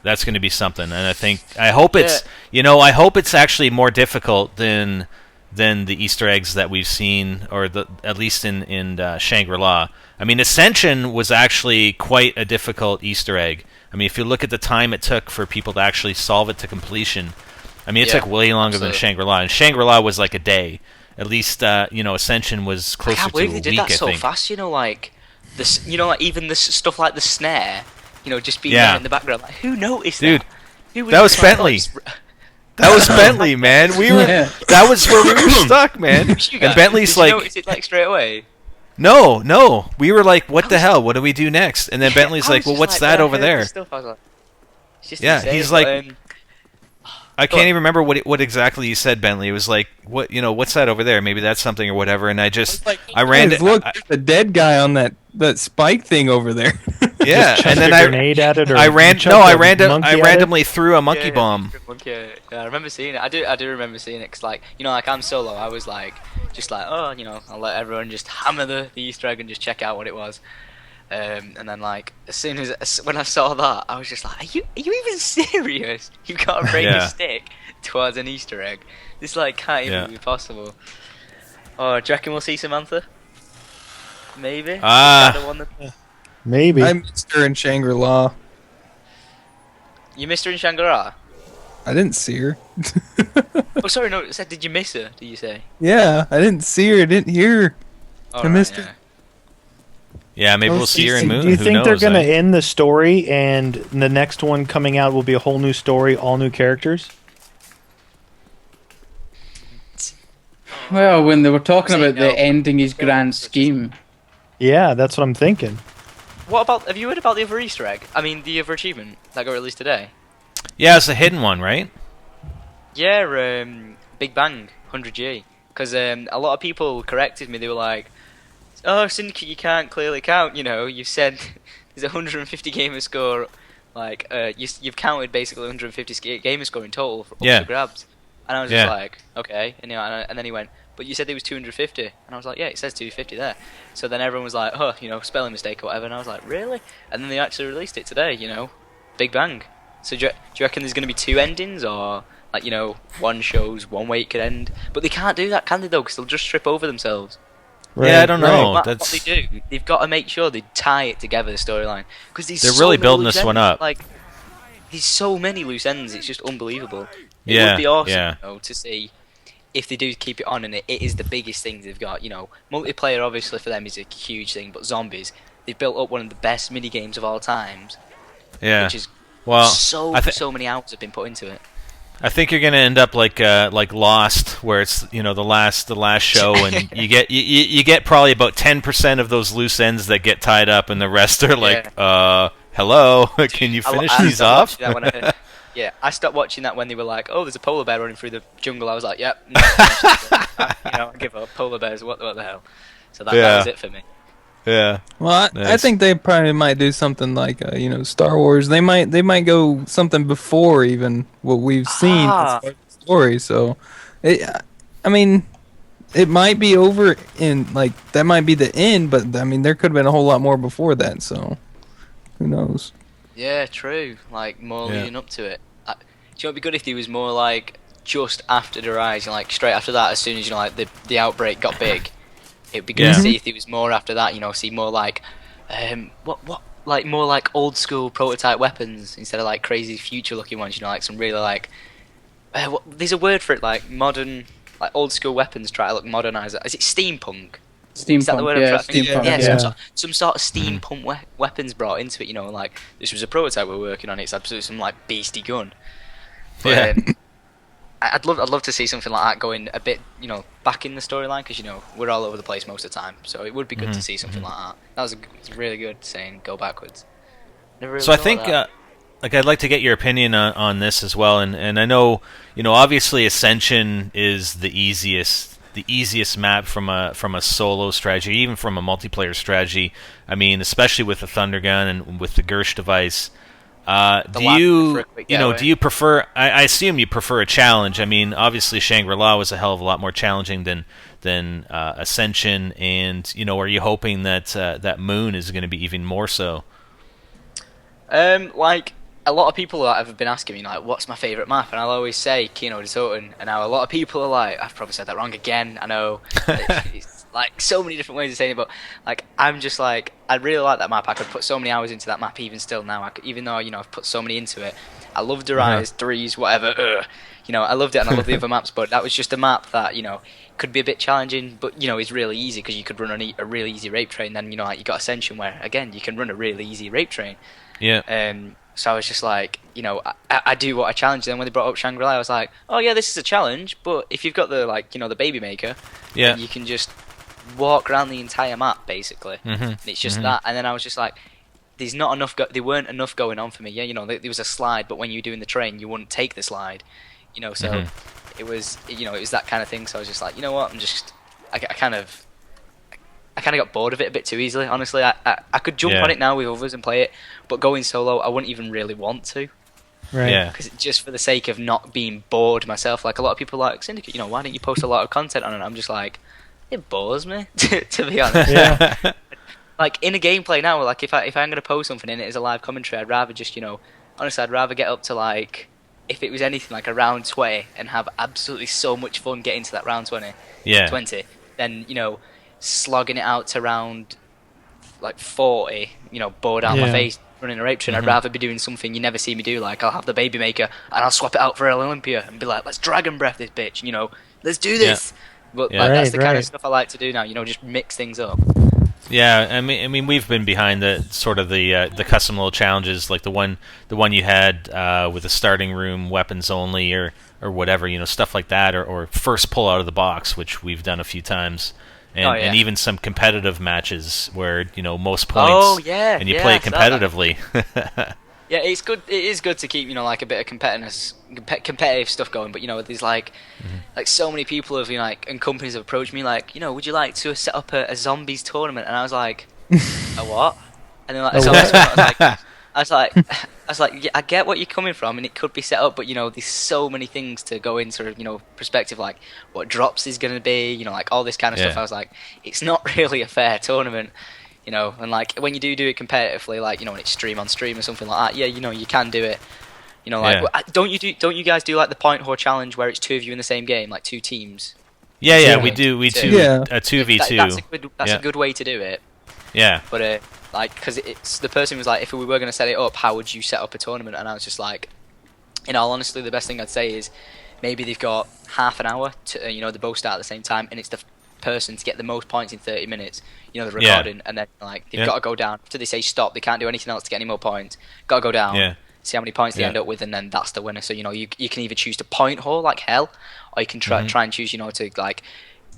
Speaker 1: That's going to be something, and I hope it's actually more difficult than the Easter eggs that we've seen, or at least in Shangri-La. I mean, Ascension was actually quite a difficult Easter egg. I mean, if you look at the time it took for people to actually solve it to completion, I mean, it took way longer than Shangri-La, and Shangri-La was like a day. At least, Ascension was closer to a week, I think.
Speaker 6: They did that so fast, like this, like even the stuff like the snare, just being there in the background. Like, who noticed that? Dude,
Speaker 1: that was Bentley. That was Bentley, man. We were. That was where we were stuck, man. And Bentley's
Speaker 6: like, notice it like straight away?
Speaker 1: No. We were like, what the hell? What do we do next? And then Bentley's like, well, what's that over there?
Speaker 6: Stuff. I was like, it's just
Speaker 1: insane,
Speaker 6: he's
Speaker 1: like. I can't even remember what exactly you said, Bentley. It was like, what's that over there? Maybe that's something or whatever. And I ran it.
Speaker 2: Look, there's a dead guy on that spike thing over there.
Speaker 1: Yeah,
Speaker 3: Just
Speaker 1: and then
Speaker 3: chuck a grenade at it, or
Speaker 1: I
Speaker 3: chuck a monkey at it?
Speaker 1: randomly threw a monkey bomb.
Speaker 6: Yeah, I remember seeing it. I do remember seeing it. Cause like, like I'm solo. I was like, just like, oh, I'll let everyone just hammer the Easter egg and just check out what it was. And then like as soon as when I saw that, I was just like, are you even serious? You've got to bring a stick towards an Easter egg. This like can't even be possible. Oh, do you reckon we'll see Samantha? Maybe.
Speaker 3: Maybe.
Speaker 2: I missed her in Shangri-La.
Speaker 6: You missed her in Shangri-La?
Speaker 2: I didn't see her.
Speaker 6: Oh, sorry, no. It said, did you miss her? Did you say?
Speaker 2: Yeah, I didn't see her. I didn't hear her. I missed her.
Speaker 1: Yeah, maybe we'll see her in Moon.
Speaker 3: Do you
Speaker 1: Who
Speaker 3: think
Speaker 1: knows,
Speaker 3: they're going to end the story and the next one coming out will be a whole new story, all new characters?
Speaker 5: Well, when they were talking about the ending his grand scheme.
Speaker 3: Yeah, that's what I'm thinking.
Speaker 6: What about? Have you heard about the other Easter egg? I mean, the other achievement that got released today.
Speaker 1: Yeah, it's a hidden one, right?
Speaker 6: Yeah, Big Bang 100G. Because a lot of people corrected me. They were like, "Oh, Syndicate, you can't clearly count. You said there's a 150 gamer score. Like, you've counted basically 150 gamer score in total for up to grabs." And I was just like, okay. And, and then he went, but you said there was 250. And I was like, yeah, it says 250 there. So then everyone was like, oh, spelling mistake or whatever. And I was like, really? And then they actually released it today, Big Bang. So do you reckon there's going to be two endings? Or, like, one shows one way it could end? But they can't do that, can they, though? Because they'll just trip over themselves.
Speaker 1: Right. Yeah, I don't know.
Speaker 6: What they do, they've got to make sure they tie it together, the storyline. Because
Speaker 1: they're really building this one up.
Speaker 6: Like, there's so many loose ends, it's just unbelievable. It would be awesome, to see if they do keep it on, and it is the biggest thing they've got. Multiplayer obviously for them is a huge thing, but zombies, they've built up one of the best mini games of all times.
Speaker 1: Yeah,
Speaker 6: which is so many hours have been put into it.
Speaker 1: I think you're gonna end up like Lost, where it's the last show, and you get probably about 10% of those loose ends that get tied up, and the rest are like, hello, can you finish these off?
Speaker 6: Yeah, I stopped watching that when they were like, oh, there's a polar bear running through the jungle. I was like, yep, I give up. Polar bears, what the hell? So that was it for me.
Speaker 1: Yeah.
Speaker 2: Well, I think they probably might do something like, Star Wars. They might go something before even what we've seen as far as the story. So, I mean, it might be over in like that might be the end, but I mean, there could have been a whole lot more before that. So, who knows?
Speaker 6: Yeah, true. Like more leading up to it. Do you know it'd be good if there was more like just after the rise, like straight after that, as soon as like the outbreak got big. It'd be good to see if there was more after that. See more like like more like old school prototype weapons instead of like crazy future looking ones. Like some really like there's a word for it, like modern, like old school weapons try to look modernized. Is it steampunk?
Speaker 5: Steampunk,
Speaker 6: is that the word
Speaker 5: steampunk.
Speaker 6: Yeah. Some sort of steampunk weapons brought into it. Like this was a prototype we're working on. It's absolutely some like beastie gun. But, I'd love to see something like that going a bit, back in the storyline, because we're all over the place most of the time. So it would be good to see something like that. That was it's really good saying go backwards. Really
Speaker 1: so I think, I'd like to get your opinion on this as well. And I know, obviously Ascension is the easiest map from a solo strategy, even from a multiplayer strategy. I mean, especially with the Thunder Gun and with the Gersh device. Do you prefer? I assume you prefer a challenge. I mean, obviously Shangri-La was a hell of a lot more challenging than Ascension, and are you hoping that that Moon is going to be even more so?
Speaker 6: Like a lot of people have been asking me, like, what's my favourite map, and I'll always say Kino de Toten, and now a lot of people are like, I've probably said that wrong again. I know. It's like so many different ways of saying it, but like I'm just like I really like that map. I could put so many hours into that map even still now. Even though I've put so many into it. I love the Rise, Threes, whatever. I loved it, and I love the other maps. But that was just a map that could be a bit challenging, but it's really easy because you could run a really easy rape train. Then like you got Ascension where again you can run a really easy rape train.
Speaker 1: Yeah.
Speaker 6: So I was just like, I do want a challenge. Then when they brought up Shangri-La, I was like, oh yeah, this is a challenge. But if you've got the the baby maker, you can just walk around the entire map basically. And it's just that. And then I was just like, there's not enough. There weren't enough going on for me. Yeah, there was a slide, but when you were doing the train, you wouldn't take the slide. You know, so it was that kind of thing. So I was just like, you know what, I kind of got bored of it a bit too easily. Honestly, I could jump on it now with others and play it, but going solo, I wouldn't even really want to.
Speaker 3: Right.
Speaker 1: Yeah.
Speaker 6: Because just for the sake of not being bored myself, like a lot of people like Syndicate, why don't you post a lot of content on it? I'm just like, it bores me, to be honest.
Speaker 3: Yeah.
Speaker 6: Like in a gameplay now, like if I'm gonna post something and it is a live commentary, I'd rather just honestly, I'd rather get up to like, if it was anything like a round 20 and have absolutely so much fun getting to that round 20, then slogging it out to round like 40, bored out of my face running a rape train. I'd rather be doing something you never see me do, like I'll have the baby maker and I'll swap it out for Olympia and be like, let's dragon breath this bitch, let's do this. But that's the kind of stuff I like to do now, just mix things up.
Speaker 1: Yeah, I mean, we've been behind the sort of the custom little challenges, like the one you had with the starting room weapons only, or whatever, stuff like that, or first pull out of the box, which we've done a few times, and even some competitive matches where most points, and you play it competitively.
Speaker 6: Yeah, it's good. It is good to keep like a bit of competitive stuff going. But there's like so many people have and companies have approached me like, would you like to set up a zombies tournament? And I was like, a what? And then I was like, yeah, I get what you're coming from, and it could be set up, but there's so many things to go into perspective, like what drops is going to be, like all this kind of stuff. I was like, it's not really a fair tournament. And like when you do it competitively, like when it's stream on stream or something like that, you can do it. Don't you guys do like the point whore challenge where it's two of you in the same game, like two teams?
Speaker 1: Yeah, we do. A 2v2.
Speaker 6: That's a good way to do it.
Speaker 1: Yeah.
Speaker 6: But because it's the person was like, if we were going to set it up, how would you set up a tournament? And I was just like, in all honesty, the best thing I'd say is maybe they've got half an hour to they both start at the same time, and it's the person to get the most points in 30 minutes, the recording, and then they've got to go down after they say stop. They can't do anything else to get any more points. Got to go down, see how many points they end up with, and then that's the winner. So you can either choose to point whore like hell, or you can try and choose to like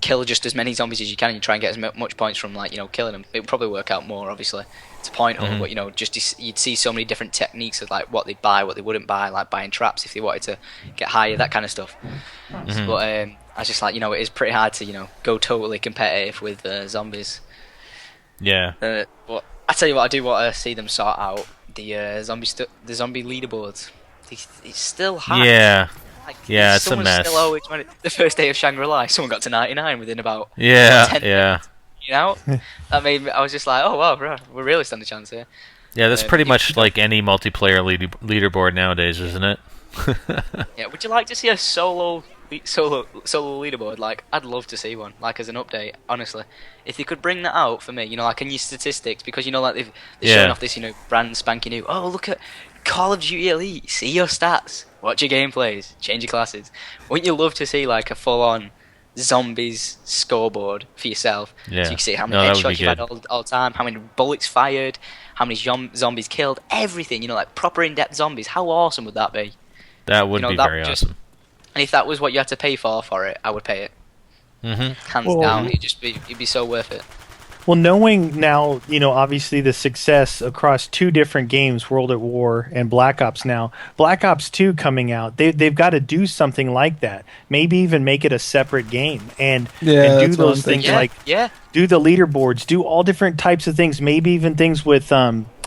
Speaker 6: kill just as many zombies as you can, and you try and get as much points from killing them. It would probably work out more obviously to point whore, but just you'd see so many different techniques of like what they'd buy, what they wouldn't buy, like buying traps if they wanted to get higher, that kind of stuff. But I was just like, it is pretty hard to go totally competitive with zombies.
Speaker 1: Yeah.
Speaker 6: But I tell you what, I do want to see them sort out the zombie leaderboards. It's still hard.
Speaker 1: Yeah. It's a mess.
Speaker 6: Still always, the first day of Shangri-La, someone got to 99 within about 10 minutes. That made me, I was just like, oh wow, bro, we're really standing a chance here.
Speaker 1: Yeah, that's pretty much like any multiplayer leaderboard nowadays, isn't it?
Speaker 6: Yeah, would you like to see a solo leaderboard? Like, I'd love to see one, like as an update. Honestly, if they could bring that out for me, like in your statistics, because like they're showing off this brand spanking new. Oh, look at Call of Duty Elite. See your stats, watch your gameplays, change your classes. Wouldn't you love to see like a full-on zombies scoreboard for yourself, so you can see how many headshots you've had all time, how many bullets fired, how many zombies killed, everything, like proper in-depth zombies. How awesome would that be?
Speaker 1: That would be very awesome.
Speaker 6: And if that was what you had to pay for it, I would pay it. Hands down, it'd be so worth it.
Speaker 3: Well, knowing now, obviously the success across two different games, World at War and Black Ops now, Black Ops 2 coming out, they've got to do something like that. Maybe even make it a separate game and do those things do the leaderboards, do all different types of things, maybe even things with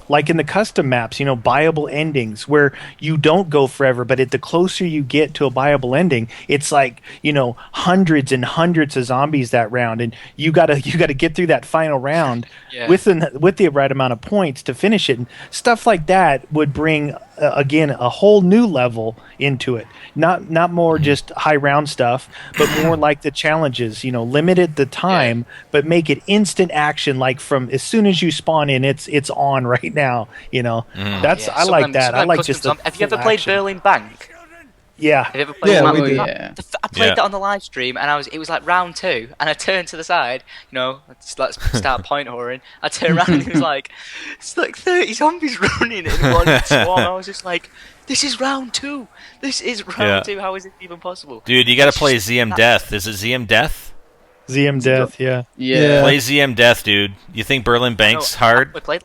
Speaker 3: like in the custom maps, buyable endings where you don't go forever, but the closer you get to a buyable ending, it's like, hundreds and hundreds of zombies that round, and you gotta get through that final round with the right amount of points to finish it. And stuff like that would bring again a whole new level into it. Not more just high round stuff, but more like the challenges. Limited the time, but make it instant action. Like from as soon as you spawn in, it's on right now. That's I like that. I like just the
Speaker 6: Have you ever played Berlin Bank?
Speaker 3: Yeah.
Speaker 6: Have you ever played
Speaker 5: I
Speaker 6: played that on the live stream, and it was like round 2, and I turned to the side, let's start point whoring. I turned around and it was like, it's like 30 zombies running in one swarm. I was just like, this is round 2. This is round 2. How is it even possible?
Speaker 1: Dude, you gotta play ZM Death. Is it ZM Death?
Speaker 3: ZM Death, yeah.
Speaker 1: Play ZM Death, dude. You think Berlin Bank's hard?
Speaker 6: I played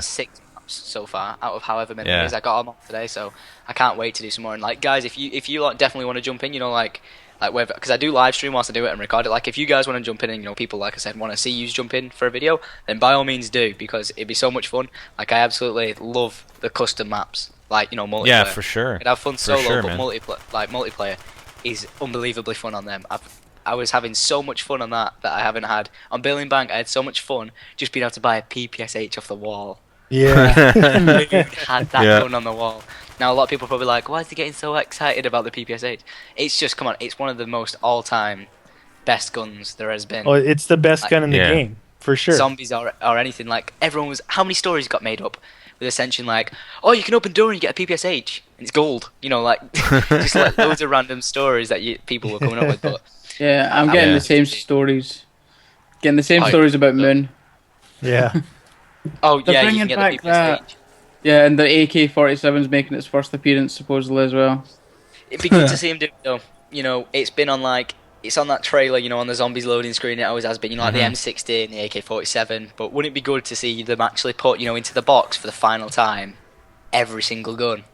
Speaker 1: 6
Speaker 6: maps so far out of however many
Speaker 1: Yeah.
Speaker 6: it is. I got them off today, so I can't wait to do some more. And like, guys, if you like definitely want to jump in, you know, like whether, because I do live stream whilst I do it and record it. Like, if you guys want to jump in and, you know, people, like I said, want to see you jump in for a video, then by all means do, because it'd be so much fun. Like, I absolutely love the custom maps, like, you know, multiplayer.
Speaker 1: Yeah, for sure.
Speaker 6: I'd have fun solo,
Speaker 1: sure,
Speaker 6: but
Speaker 1: man.
Speaker 6: multiplayer is unbelievably fun on them. I was having so much fun on that I haven't had on Billing Bank. I had so much fun just being able to buy a PPSH off the wall.
Speaker 3: Yeah.
Speaker 6: Had that
Speaker 1: Yeah.
Speaker 6: gun on the wall. Now a lot of people are probably like, why is he getting so excited about the PPSH? It's just, come on, it's one of the most all-time best guns there has been.
Speaker 3: Oh, it's the best gun in the
Speaker 1: Yeah.
Speaker 3: game for sure.
Speaker 6: Zombies or anything. Like, everyone was, how many stories got made up with Ascension, like, oh, you can open the door and you get a PPSH and it's gold, you know, like just like loads of random stories that people were coming up with. But
Speaker 5: Yeah, I'm getting
Speaker 1: Yeah.
Speaker 5: the same stories. Getting the same
Speaker 6: Oh,
Speaker 5: stories about Moon.
Speaker 3: Yeah.
Speaker 6: oh
Speaker 5: They're
Speaker 6: yeah, you
Speaker 5: bringing
Speaker 6: can get
Speaker 5: back
Speaker 6: the PPSH.
Speaker 5: that. Yeah, and the AK-47's making its first appearance supposedly as well.
Speaker 6: It'd be good to see him do it though. You know, it's been on like, it's on that trailer, you know, on the zombies loading screen. It always has been, you know, like the M60 and the AK-47. But wouldn't it be good to see them actually put, you know, into the box for the final time every single gun,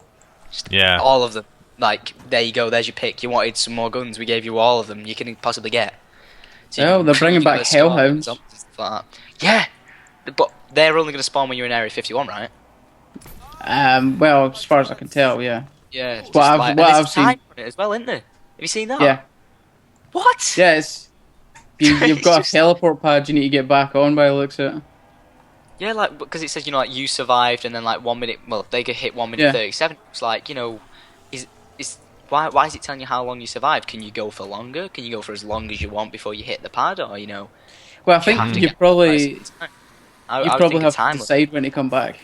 Speaker 1: Yeah.
Speaker 6: all of them? Like, there you go. There's your pick. You wanted some more guns. We gave you all of them. You can possibly get. So
Speaker 5: Oh,
Speaker 6: you
Speaker 5: they're
Speaker 6: can
Speaker 5: bringing
Speaker 6: keep
Speaker 5: back
Speaker 6: a squad and
Speaker 5: Hellhounds.
Speaker 6: zombies and stuff like that. Yeah, but they're only going to spawn when you're in Area 51, right?
Speaker 5: Well, as far as I can tell, yeah.
Speaker 6: Yeah. Just
Speaker 5: What I've-
Speaker 6: like,
Speaker 5: what
Speaker 6: and there's
Speaker 5: I've
Speaker 6: a
Speaker 5: seen-
Speaker 6: timer on it as well, isn't there? Have you seen that?
Speaker 5: Yeah,
Speaker 6: What?
Speaker 5: yeah. You've
Speaker 6: It's
Speaker 5: got
Speaker 6: just-
Speaker 5: a teleport pad you need to get back on by the looks of it.
Speaker 6: Yeah, like, because it says, you know, like, you survived, and then like 1 minute. Well, they could hit 1 minute
Speaker 5: Yeah.
Speaker 6: 37. It's like, you know, why is it telling you how long you survived? Can you go for longer? Can you go for as long as you want before you hit the pad, or, you know?
Speaker 5: Well, I
Speaker 6: you
Speaker 5: think
Speaker 6: have to
Speaker 5: you
Speaker 6: get
Speaker 5: probably
Speaker 6: precise time. I
Speaker 5: you
Speaker 6: would
Speaker 5: probably
Speaker 6: think a
Speaker 5: have to
Speaker 6: time limit.
Speaker 5: decide when to come back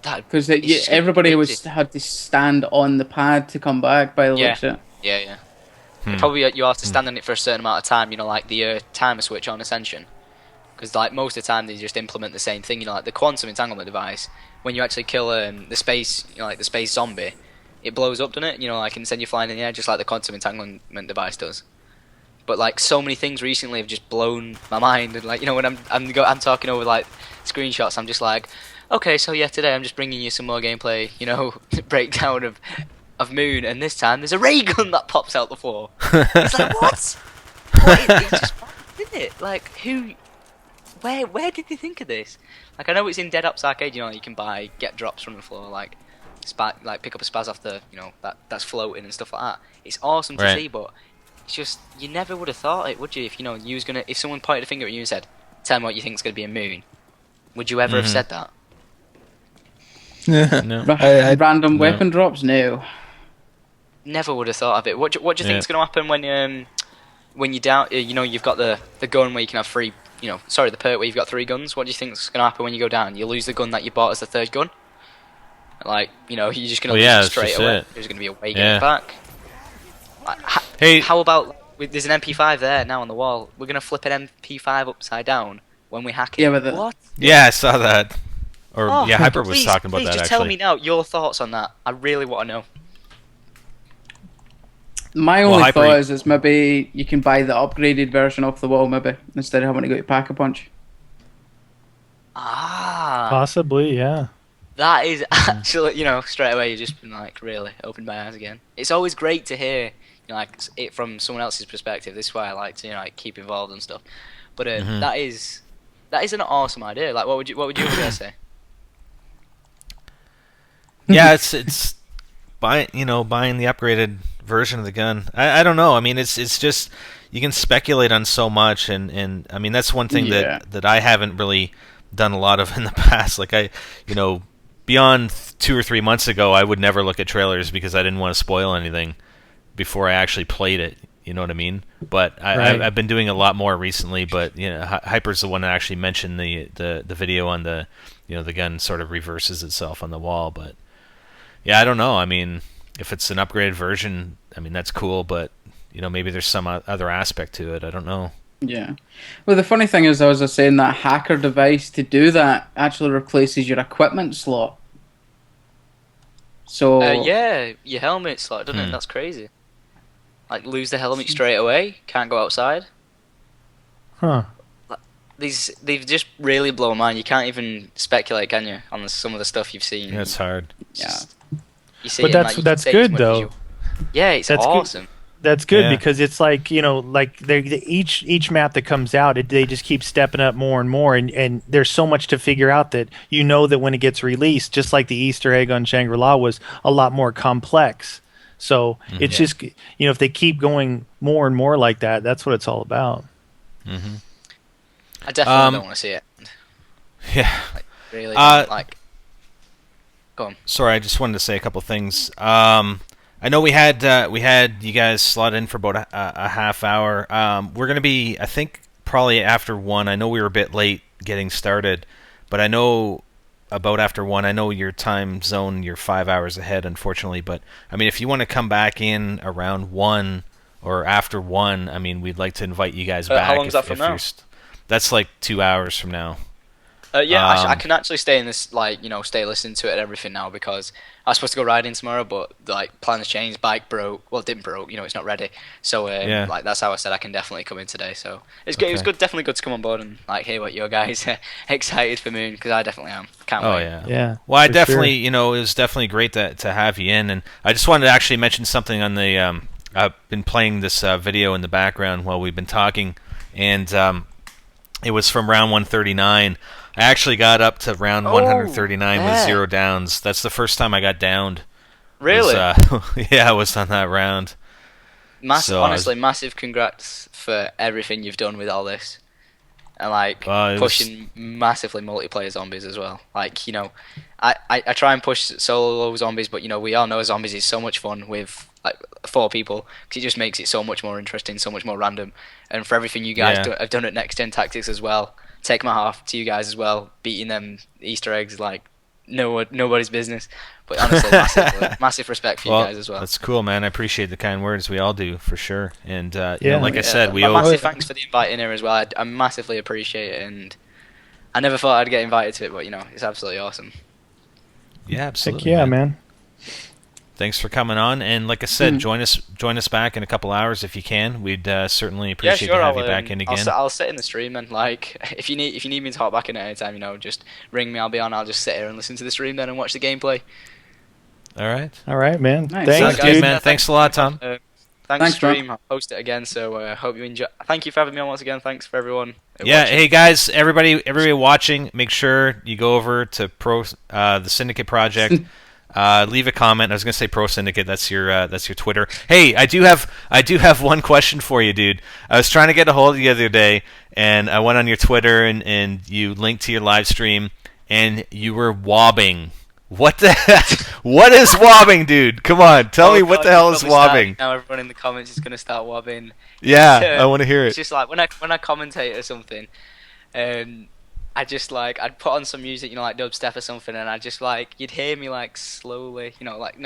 Speaker 6: That-
Speaker 5: because
Speaker 6: it's so
Speaker 5: everybody
Speaker 6: crazy.
Speaker 5: had to stand on the pad to come back by the
Speaker 6: Yeah.
Speaker 5: looks of it.
Speaker 6: Yeah.
Speaker 1: Hmm.
Speaker 6: Probably you have to stand on it for a certain amount of time, you know, like the timer switch on Ascension. Because like most of the time they just implement the same thing, you know, like the quantum entanglement device. When you actually kill the space, you know, like the space zombie, it blows up, doesn't it? You know, like, and send you flying in the air, just like the quantum entanglement device does. But like so many things recently have just blown my mind, and like, you know, when I'm talking over like screenshots, I'm just like, okay, so yeah, today I'm just bringing you some more gameplay, you know, breakdown of Moon, and this time there's a ray gun that pops out the floor. It's like, what? It's just, isn't it? Like, where did they think of this? Like, I know it's in Dead Ops Arcade, you know, you can get drops from the floor, like pick up a spaz off the, you know, that's floating and stuff like that. It's awesome to
Speaker 1: Right.
Speaker 6: see, but it's just, you never would have thought it, would you? If, you know, if someone pointed a finger at you and said, tell me what you think is going to be a Moon, would you ever have said that?
Speaker 1: No.
Speaker 5: Random
Speaker 1: No.
Speaker 5: weapon drops? No.
Speaker 6: Never would have thought of it. What do you think
Speaker 1: Yeah.
Speaker 6: is going to happen when you down? You know, you've got the gun where you can have three. You know, sorry, the perk where you've got 3 guns. What do you think is going to happen when you go down? You lose the gun that you bought as the 3rd gun. Like, you know, you're just going to
Speaker 1: Well, yeah,
Speaker 6: lose it
Speaker 1: that's
Speaker 6: straight
Speaker 1: just
Speaker 6: away.
Speaker 1: it.
Speaker 6: There's going to be a way
Speaker 1: Yeah.
Speaker 6: getting back. Like,
Speaker 1: Hey.
Speaker 6: how about there's an MP5 there now on the wall? We're going to flip an MP5 upside down when we hack it.
Speaker 5: Yeah, but
Speaker 6: What?
Speaker 1: Yeah, I saw that. Or
Speaker 6: Oh,
Speaker 1: yeah, Hyper was
Speaker 6: please,
Speaker 1: talking about
Speaker 6: please,
Speaker 1: that
Speaker 6: just
Speaker 1: actually.
Speaker 6: tell me now your thoughts on that. I really want to know.
Speaker 5: My
Speaker 1: Well,
Speaker 5: only
Speaker 1: Hyper-
Speaker 5: thought is maybe you can buy the upgraded version off the wall, maybe, instead of having to go to Pack-a-Punch.
Speaker 6: Ah.
Speaker 3: Possibly, yeah.
Speaker 6: That is actually, you know, straight away you've just been like, really, opened my eyes again. It's always great to hear, you know, like, it from someone else's perspective. This is why I like to, you know, like, keep involved and stuff. But that is an awesome idea. Like, what would you guys say?
Speaker 1: Yeah, it's buying the upgraded version of the gun. I don't know. I mean, it's just, you can speculate on so much, and I mean, that's one thing
Speaker 5: Yeah.
Speaker 1: that I haven't really done a lot of in the past. Like, beyond 2 or 3 months ago, I would never look at trailers because I didn't want to spoil anything before I actually played it. You know what I mean? But
Speaker 3: Right.
Speaker 1: I've been doing a lot more recently. But you know, Hyper's the one that actually mentioned the video on the, you know, the gun sort of reverses itself on the wall. But yeah, I don't know. I mean, if it's an upgraded version, I mean, that's cool. But you know, maybe there's some other aspect to it. I don't know.
Speaker 5: Yeah. Well, the funny thing is, I was saying that hacker device to do that actually replaces your equipment slot. So
Speaker 6: Yeah, your helmet slot, doesn't it? That's crazy. Like, lose the helmet straight away, can't go outside.
Speaker 3: Huh.
Speaker 6: they've just really blown my mind. You can't even speculate, can you, on some of the stuff you've seen?
Speaker 1: It's hard.
Speaker 5: Yeah.
Speaker 6: You see
Speaker 3: But
Speaker 6: it, and, like, you
Speaker 3: that's
Speaker 6: can say as
Speaker 3: good
Speaker 6: much as
Speaker 3: though.
Speaker 6: you- Yeah, it's
Speaker 3: That's good.
Speaker 6: awesome.
Speaker 3: That's good
Speaker 1: Yeah.
Speaker 3: because it's like, like each map that comes out, they just keep stepping up more and more, and there's so much to figure out that that when it gets released, just like the Easter egg on Shangri-La was a lot more complex. So it's just if they keep going more and more like that, that's what it's all about.
Speaker 6: I definitely don't want to see it.
Speaker 1: Yeah.
Speaker 6: Like, really,
Speaker 1: Uh,
Speaker 6: like. Go on.
Speaker 1: Sorry, I just wanted to say a couple things. I know we had you guys slot in for about a half hour. We're gonna be, I think, probably after 1. I know we were a bit late getting started, but I know about after 1. I know your time zone, you're 5 hours ahead, unfortunately. But I mean, if you want to come back in around 1 or after 1, I mean, we'd like to invite you guys back.
Speaker 6: How long is that from now?
Speaker 1: That's like 2 hours from now.
Speaker 6: Yeah, I can actually stay in this, like, stay listening to it and everything now, because I was supposed to go riding tomorrow, but like plans changed. Bike broke. Well, it didn't broke. It's not ready. So like that's how I said I can definitely come in today. So it's good. It was good. Definitely good to come on board and like hear what your guys are excited for Moon, because I definitely am. Can't wait.
Speaker 3: Yeah.
Speaker 1: Well, I
Speaker 3: for
Speaker 1: definitely, it was definitely great to have you in, and I just wanted to actually mention something on the. I've been playing this video in the background while we've been talking, and it was from round 139. I actually got up to round 139 with 0 downs. That's the first time I got downed.
Speaker 6: Really?
Speaker 1: Yeah, I was on that round.
Speaker 6: Honestly, massive congrats for everything you've done with all this. And like pushing massively multiplayer zombies as well. Like, I try and push solo zombies, but we all know zombies is so much fun with like 4 people, because it just makes it so much more interesting, so much more random. And for everything you guys have done at NextGenTactics as well, take my half to you guys as well, beating them Easter eggs like nobody's business. But honestly, massive respect for you guys as well.
Speaker 1: That's cool, man. I appreciate the kind words. We all do, for sure. And like I said,
Speaker 6: massive thanks for the invite in here as well. I massively appreciate it, and I never thought I'd get invited to it, but it's absolutely awesome.
Speaker 1: Yeah, absolutely.
Speaker 3: Heck yeah, man.
Speaker 1: Thanks for coming on, and like I said, join us back in a couple hours if you can. We'd certainly appreciate to have you back in again.
Speaker 6: I'll sit in the stream, and like if you need me to hop back in at any time, just ring me. I'll be on. I'll just sit here and listen to the stream then and watch the gameplay.
Speaker 1: All
Speaker 3: right, man.
Speaker 5: Nice.
Speaker 3: Thanks,
Speaker 1: Sounds good,
Speaker 3: dude.
Speaker 1: man. Thanks a lot, Tom.
Speaker 6: Thanks stream. I'll post it again. So hope you enjoy. Thank you for having me on once again. Thanks for everyone. Watching.
Speaker 1: Hey guys, everybody watching, make sure you go over to the Syndicate Project. Leave a comment. I was gonna say Pro Syndicate. That's your Twitter. Hey, I do have one question for you, dude. I was trying to get a hold of you the other day, and I went on your Twitter and you linked to your live stream, and you were wobbing. What the heck? What is wobbing, dude? Come on, tell me what the hell is wobbing.
Speaker 6: Now everyone in the comments is gonna start wobbing.
Speaker 1: Yeah, I want to hear it.
Speaker 6: It's just like when I commentate or something, I just I'd put on some music, like dubstep or something, and I just you'd hear me slowly,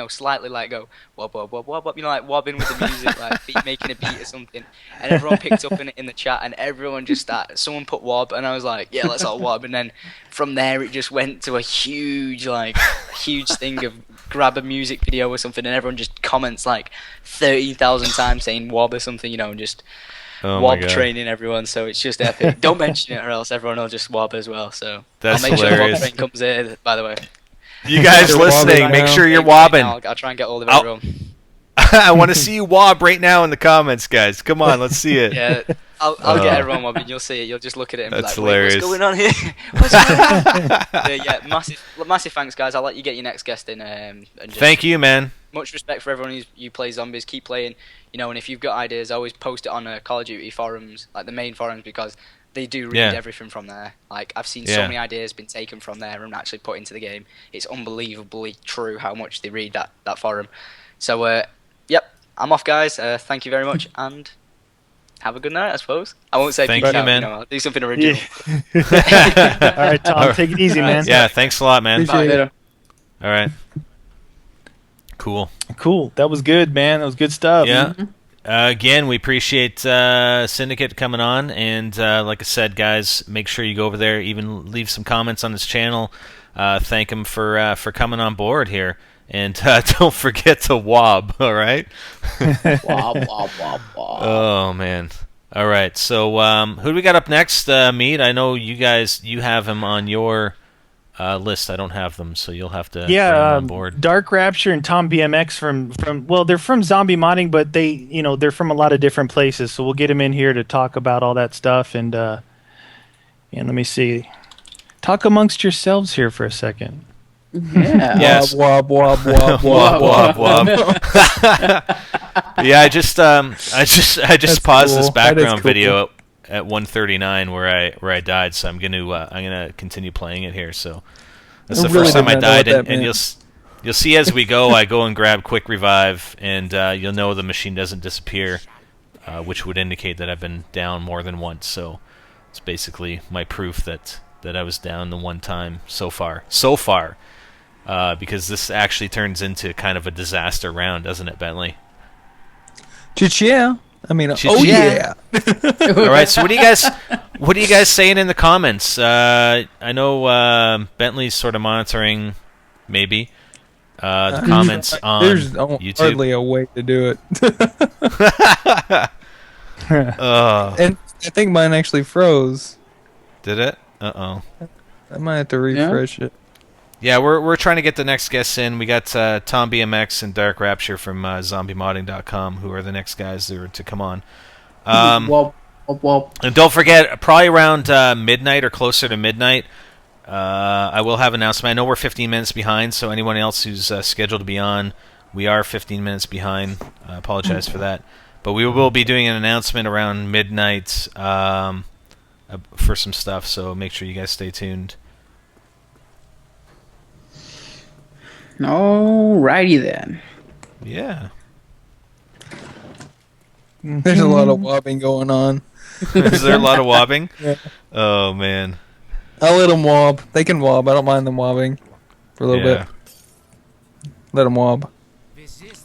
Speaker 6: slightly go wob wob wob wob wob, wobbing with the music, making a beat or something, and everyone picked up in the chat, and everyone just started. Someone put wob, and I was like, yeah, let's all wob, and then from there it just went to a huge thing of grab a music video or something, and everyone just comments 30,000 times saying wob or something, and just. Wob training everyone, so it's just epic. Don't mention it or else everyone will just wob as well. So
Speaker 1: that's
Speaker 6: I'll make
Speaker 1: hilarious.
Speaker 6: sure the wob train comes here, by the way.
Speaker 1: You guys listening, make sure you're wobbing.
Speaker 6: I'll try and get all of everyone.
Speaker 1: I want to see you wob right now in the comments, guys. Come on, let's see it.
Speaker 6: Yeah, I'll get everyone wobbing. You'll see it. You'll just look at it and be like,
Speaker 1: hilarious.
Speaker 6: Wait, what's going on here? What's going on? Yeah, massive thanks, guys. I'll let you get your next guest in. And just
Speaker 1: Thank you, man.
Speaker 6: Much respect for everyone who plays zombies. Keep playing. And if you've got ideas, always post it on Call of Duty forums, the main forums, because they do read everything from there. I've seen so many ideas been taken from there and actually put into the game. It's unbelievably true how much they read that forum. So, yep, I'm off, guys. Thank you very much, and have a good night, I suppose. I won't say
Speaker 1: thank
Speaker 6: peace
Speaker 1: you,
Speaker 6: out,
Speaker 1: man.
Speaker 6: I'll do something original.
Speaker 3: Yeah. All right, Tom, take it easy, man.
Speaker 1: Yeah, thanks a lot, man.
Speaker 5: Bye. Later.
Speaker 1: All right. Cool.
Speaker 3: That was good, man. That was good stuff.
Speaker 1: Yeah. Again, we appreciate Syndicate coming on, and like I said, guys, make sure you go over there, even leave some comments on his channel. Thank him for coming on board here, and don't forget to wob. All right.
Speaker 5: Wob wob wob wob.
Speaker 1: Oh man. All right. So who do we got up next? Mead. I know you have him on your list. I don't have them, so you'll have to bring him on board.
Speaker 3: Dark Rapture and Tom BMX from well, they're from Zombie Modding, but they're from a lot of different places. So we'll get him in here to talk about all that stuff and let me see. Talk amongst yourselves here for a second.
Speaker 5: Yeah.
Speaker 1: Yes.
Speaker 2: Wob, wob, wob, wob,
Speaker 1: Wob, wob, wob. Yeah, I just paused this
Speaker 2: cool.
Speaker 1: background
Speaker 2: Cool.
Speaker 1: video at 1:39 where I died, so I'm gonna continue playing it here. So that's the
Speaker 2: really
Speaker 1: first time I
Speaker 2: did not know
Speaker 1: died,
Speaker 2: what
Speaker 1: and
Speaker 2: that
Speaker 1: you'll see as we go. I go and grab quick revive, and you'll know the machine doesn't disappear, which would indicate that I've been down more than once. So it's basically my proof that I was down the one time so far. Because this actually turns into kind of a disaster round, doesn't it, Bentley?
Speaker 2: Yeah. I mean,
Speaker 1: Yeah.
Speaker 2: yeah.
Speaker 1: All right. So what are you guys saying in the comments? I know Bentley's sort of monitoring, maybe the comments on
Speaker 2: There's
Speaker 1: YouTube.
Speaker 2: hardly a way to do it. And I think mine actually froze.
Speaker 1: Did it? Uh-oh.
Speaker 2: I might have to refresh it.
Speaker 1: Yeah, we're trying to get the next guests in. We got Tom BMX and Dark Rapture from ZombieModding.com, who are the next guys that are to come on.
Speaker 5: Wop, wop, wop.
Speaker 1: And don't forget, probably around midnight or closer to midnight, I will have an announcement. I know we're 15 minutes behind, so anyone else who's scheduled to be on, we are 15 minutes behind. I apologize for that. But we will be doing an announcement around midnight for some stuff, so make sure you guys stay tuned.
Speaker 5: Alrighty then.
Speaker 1: Yeah.
Speaker 2: There's a lot of wobbing going on.
Speaker 1: Is there a lot of wobbing?
Speaker 2: Yeah.
Speaker 1: Oh, man.
Speaker 2: I'll let them wob. They can wob. I don't mind them wobbing for a little bit. Let them wob.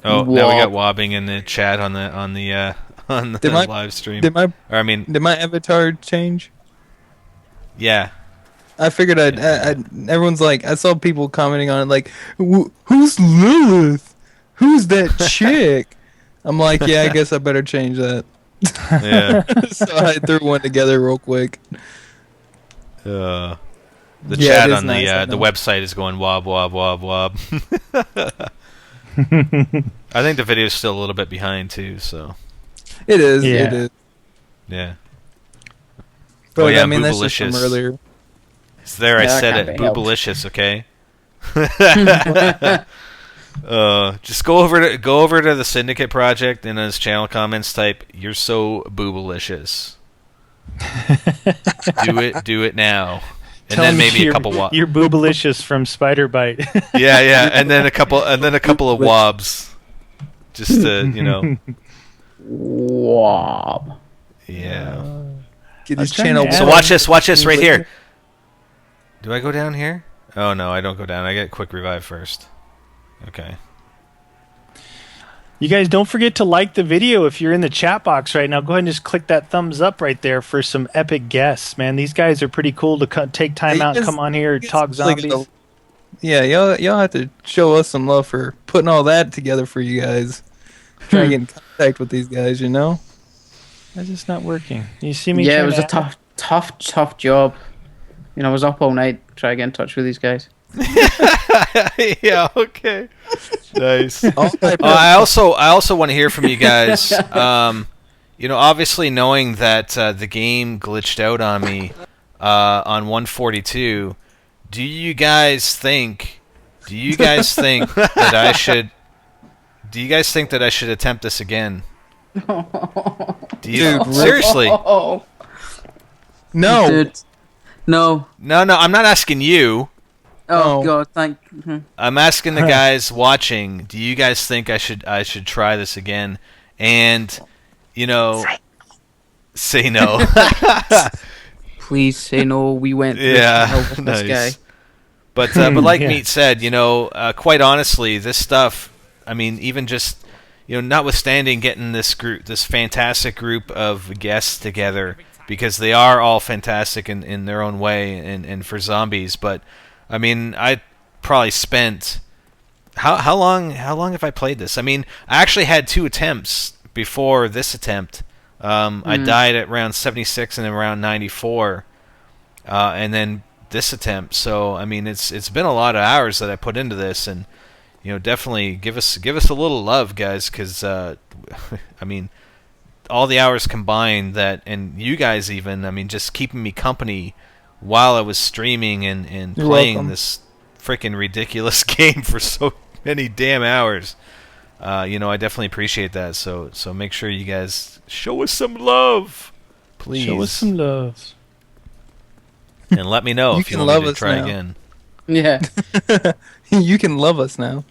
Speaker 1: Oh, now we got wobbing in the chat on the live stream.
Speaker 2: Did my
Speaker 1: Or, I mean,
Speaker 2: did my avatar change?
Speaker 1: yeah.
Speaker 2: I figured everyone's like, I saw people commenting on it like, who's Lilith? Who's that chick? I'm like, yeah, I guess I better change that.
Speaker 1: Yeah.
Speaker 2: So I threw one together real quick.
Speaker 1: The
Speaker 2: Yeah,
Speaker 1: chat
Speaker 2: it is
Speaker 1: on
Speaker 2: nice, I
Speaker 1: the
Speaker 2: know.
Speaker 1: website is going wob, wob, wob, wob. I think the video is still a little bit behind, too, so.
Speaker 2: It is.
Speaker 3: Yeah.
Speaker 2: It is.
Speaker 1: Yeah.
Speaker 2: But
Speaker 1: Oh, yeah,
Speaker 2: I mean, that's just from
Speaker 1: Boobalicious.
Speaker 2: earlier.
Speaker 1: It's there, I
Speaker 5: Yeah, that
Speaker 1: said
Speaker 5: can't
Speaker 1: it.
Speaker 5: be helped.
Speaker 1: Boobalicious, okay? Just go over to the Syndicate Project and in his channel comments type, "You're so boobalicious." do it now. And
Speaker 3: Tell
Speaker 1: then
Speaker 3: me
Speaker 1: maybe a couple
Speaker 3: You're boobalicious from Spider Bite.
Speaker 1: yeah, and then a couple of wobs. Just to,
Speaker 5: Wob.
Speaker 1: yeah.
Speaker 2: Get
Speaker 3: I
Speaker 2: his
Speaker 3: was trying
Speaker 2: channel.
Speaker 3: to add
Speaker 1: So
Speaker 3: Adam.
Speaker 1: watch this right here. Do I go down here? Oh no, I don't go down. I get quick revive first. Okay.
Speaker 3: You guys don't forget to like the video if you're in the chat box right now. Go ahead and just click that thumbs up right there for some epic guests, man. These guys are pretty cool to take time
Speaker 2: Hey,
Speaker 3: out and
Speaker 2: you
Speaker 3: come on here and
Speaker 2: guys
Speaker 3: talk
Speaker 2: really
Speaker 3: zombies.
Speaker 2: gotta- Yeah, y'all have to show us some love for putting all that together for you guys. Trying to get in contact with these guys, you know?
Speaker 3: It's just not working. You see me?
Speaker 5: Yeah, it
Speaker 3: trying
Speaker 5: was
Speaker 3: to
Speaker 5: a tough job. I was up all night trying to get in touch with these guys.
Speaker 1: Yeah, okay. Nice.
Speaker 2: All type of-
Speaker 1: I also want to hear from you guys. Obviously knowing that the game glitched out on me on 142. Do you guys think that I should? Do you guys think that I should attempt this again? Do you
Speaker 2: Dude,
Speaker 1: seriously?
Speaker 5: Oh,
Speaker 2: no.
Speaker 5: dude. No.
Speaker 1: No, I'm not asking you.
Speaker 5: Oh,
Speaker 2: No.
Speaker 5: God, thank.
Speaker 1: I'm asking the guys watching. Do you guys think I should try this again? And say no.
Speaker 5: Please say no. We went through
Speaker 1: Yeah,
Speaker 5: hell with
Speaker 1: nice.
Speaker 5: this guy.
Speaker 1: But like
Speaker 3: Yeah.
Speaker 1: Meat said, quite honestly, this stuff. I mean, even just notwithstanding getting this fantastic group of guests together, because they are all fantastic in their own way and for zombies. But I mean, I probably spent how long have I played this? I mean, I actually had 2 attempts before this attempt I died at round 76 and then round 94, and then this attempt. So I mean, it's been a lot of hours that I put into this, and definitely give us a little love, guys, because I mean, all the hours combined and you guys even, I mean, just keeping me company while I was streaming and
Speaker 2: You're
Speaker 1: playing
Speaker 2: welcome.
Speaker 1: this freaking ridiculous game for so many damn hours. I definitely appreciate that. So make sure you guys show us some love, please.
Speaker 3: Show us some love.
Speaker 1: And let me know
Speaker 2: You
Speaker 1: if you
Speaker 2: can
Speaker 1: want
Speaker 2: love
Speaker 1: me to
Speaker 2: us
Speaker 1: try
Speaker 2: now.
Speaker 1: again.
Speaker 5: Yeah.
Speaker 2: You can love us now.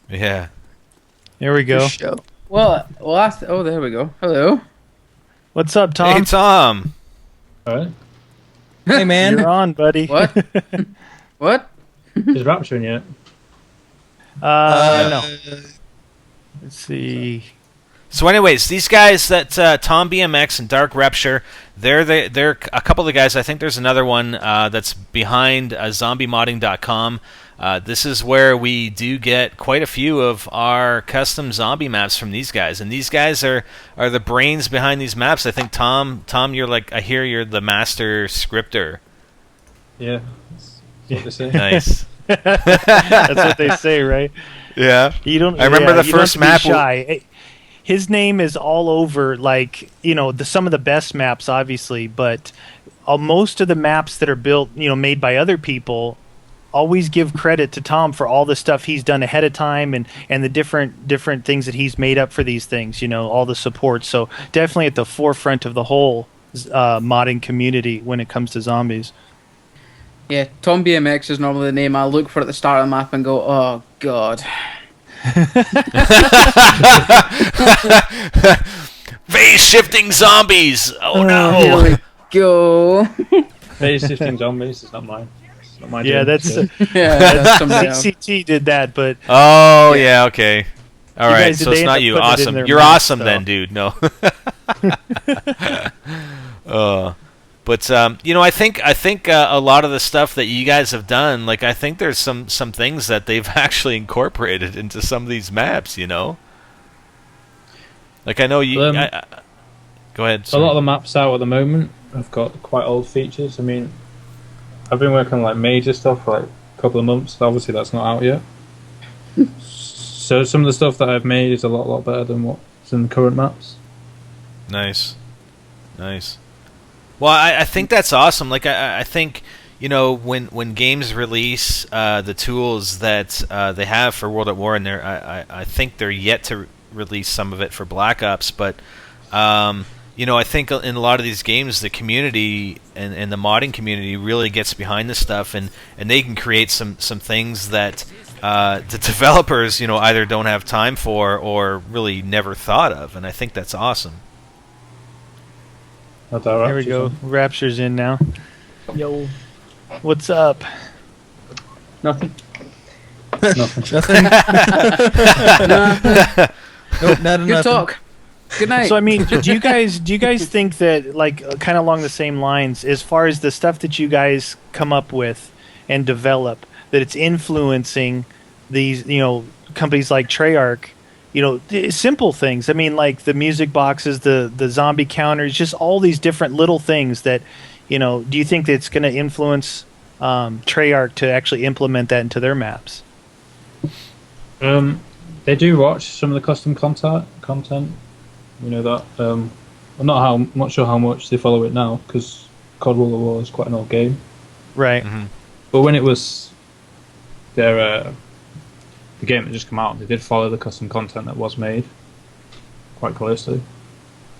Speaker 1: Yeah.
Speaker 3: There we go.
Speaker 2: Show.
Speaker 5: Well, oh, there we go. Hello.
Speaker 3: What's up, Tom?
Speaker 1: Hey, Tom.
Speaker 7: All right.
Speaker 2: Hey, man.
Speaker 3: You're on, buddy.
Speaker 5: What? What?
Speaker 7: Is Rapture in yet?
Speaker 3: No. Let's see.
Speaker 1: So, anyways, these guys that Tom BMX and Dark Rapture, they're a couple of the guys. I think there's another one that's behind zombiemodding.com. This is where we do get quite a few of our custom zombie maps from these guys, and these guys are the brains behind these maps. I think Tom, you're I hear you're the master scripter.
Speaker 7: Yeah. That's what they say.
Speaker 1: Nice.
Speaker 3: That's what they say, right?
Speaker 1: Yeah.
Speaker 3: You don't.
Speaker 1: I remember the
Speaker 3: you don't
Speaker 1: first
Speaker 3: have to be
Speaker 1: map
Speaker 3: Shy. His name is all over, some of the best maps, obviously, but most of the maps that are built, made by other people, always give credit to Tom for all the stuff he's done ahead of time and the different things that he's made up for these things. All the support. So definitely at the forefront of the whole modding community when it comes to zombies.
Speaker 5: Yeah, Tom BMX is normally the name I look for at the start of the map and go, oh god.
Speaker 1: Phase shifting zombies. Oh
Speaker 5: Here
Speaker 1: no.
Speaker 5: we go.
Speaker 7: Phase shifting zombies is not mine. It's not my
Speaker 3: Yeah,
Speaker 7: doing,
Speaker 3: that's
Speaker 7: so.
Speaker 5: Yeah, that's somebody else.
Speaker 3: CCT did that, but
Speaker 1: Oh yeah. Okay. All
Speaker 3: You
Speaker 1: right.
Speaker 3: guys,
Speaker 1: So
Speaker 3: they
Speaker 1: it's
Speaker 3: end
Speaker 1: not
Speaker 3: up
Speaker 1: you.
Speaker 3: putting it in
Speaker 1: Awesome.
Speaker 3: their
Speaker 1: You're
Speaker 3: map,
Speaker 1: awesome
Speaker 3: so.
Speaker 1: then, dude. No. But I think a lot of the stuff that you guys have done, I think there's some things that they've actually incorporated into some of these maps. I know you. Go ahead.
Speaker 7: A lot of the maps out at the moment have got quite old features. I mean, I've been working on major stuff for a couple of months. Obviously, that's not out yet. So some of the stuff that I've made is a lot better than what's in the current maps.
Speaker 1: Nice. Well, I think that's awesome. I think when games release the tools that they have for World at War, and I think they're yet to release some of it for Black Ops, but I think in a lot of these games, the community and the modding community really gets behind this stuff, and they can create some things that the developers either don't have time for or really never thought of, and I think that's awesome.
Speaker 7: Not that
Speaker 3: there we
Speaker 7: Rapture's
Speaker 3: go.
Speaker 7: on.
Speaker 3: Rapture's in now.
Speaker 7: Yo.
Speaker 3: What's up?
Speaker 7: Nothing.
Speaker 2: Nothing. Nope, not
Speaker 5: Good
Speaker 2: enough.
Speaker 5: talk. Good night.
Speaker 3: So I mean, do you guys think that kind of along the same lines, as far as the stuff that you guys come up with and develop, that it's influencing these companies like Treyarch? Simple things. I mean, like the music boxes, the zombie counters, just all these different little things that, do you think that it's going to influence Treyarch to actually implement that into their maps?
Speaker 7: They do watch some of the custom content. That. I'm not sure how much they follow it now because COD World at War is quite an old game.
Speaker 3: Right.
Speaker 1: Mm-hmm.
Speaker 7: But when it was the game that just came out, they did follow the custom content that was made quite closely.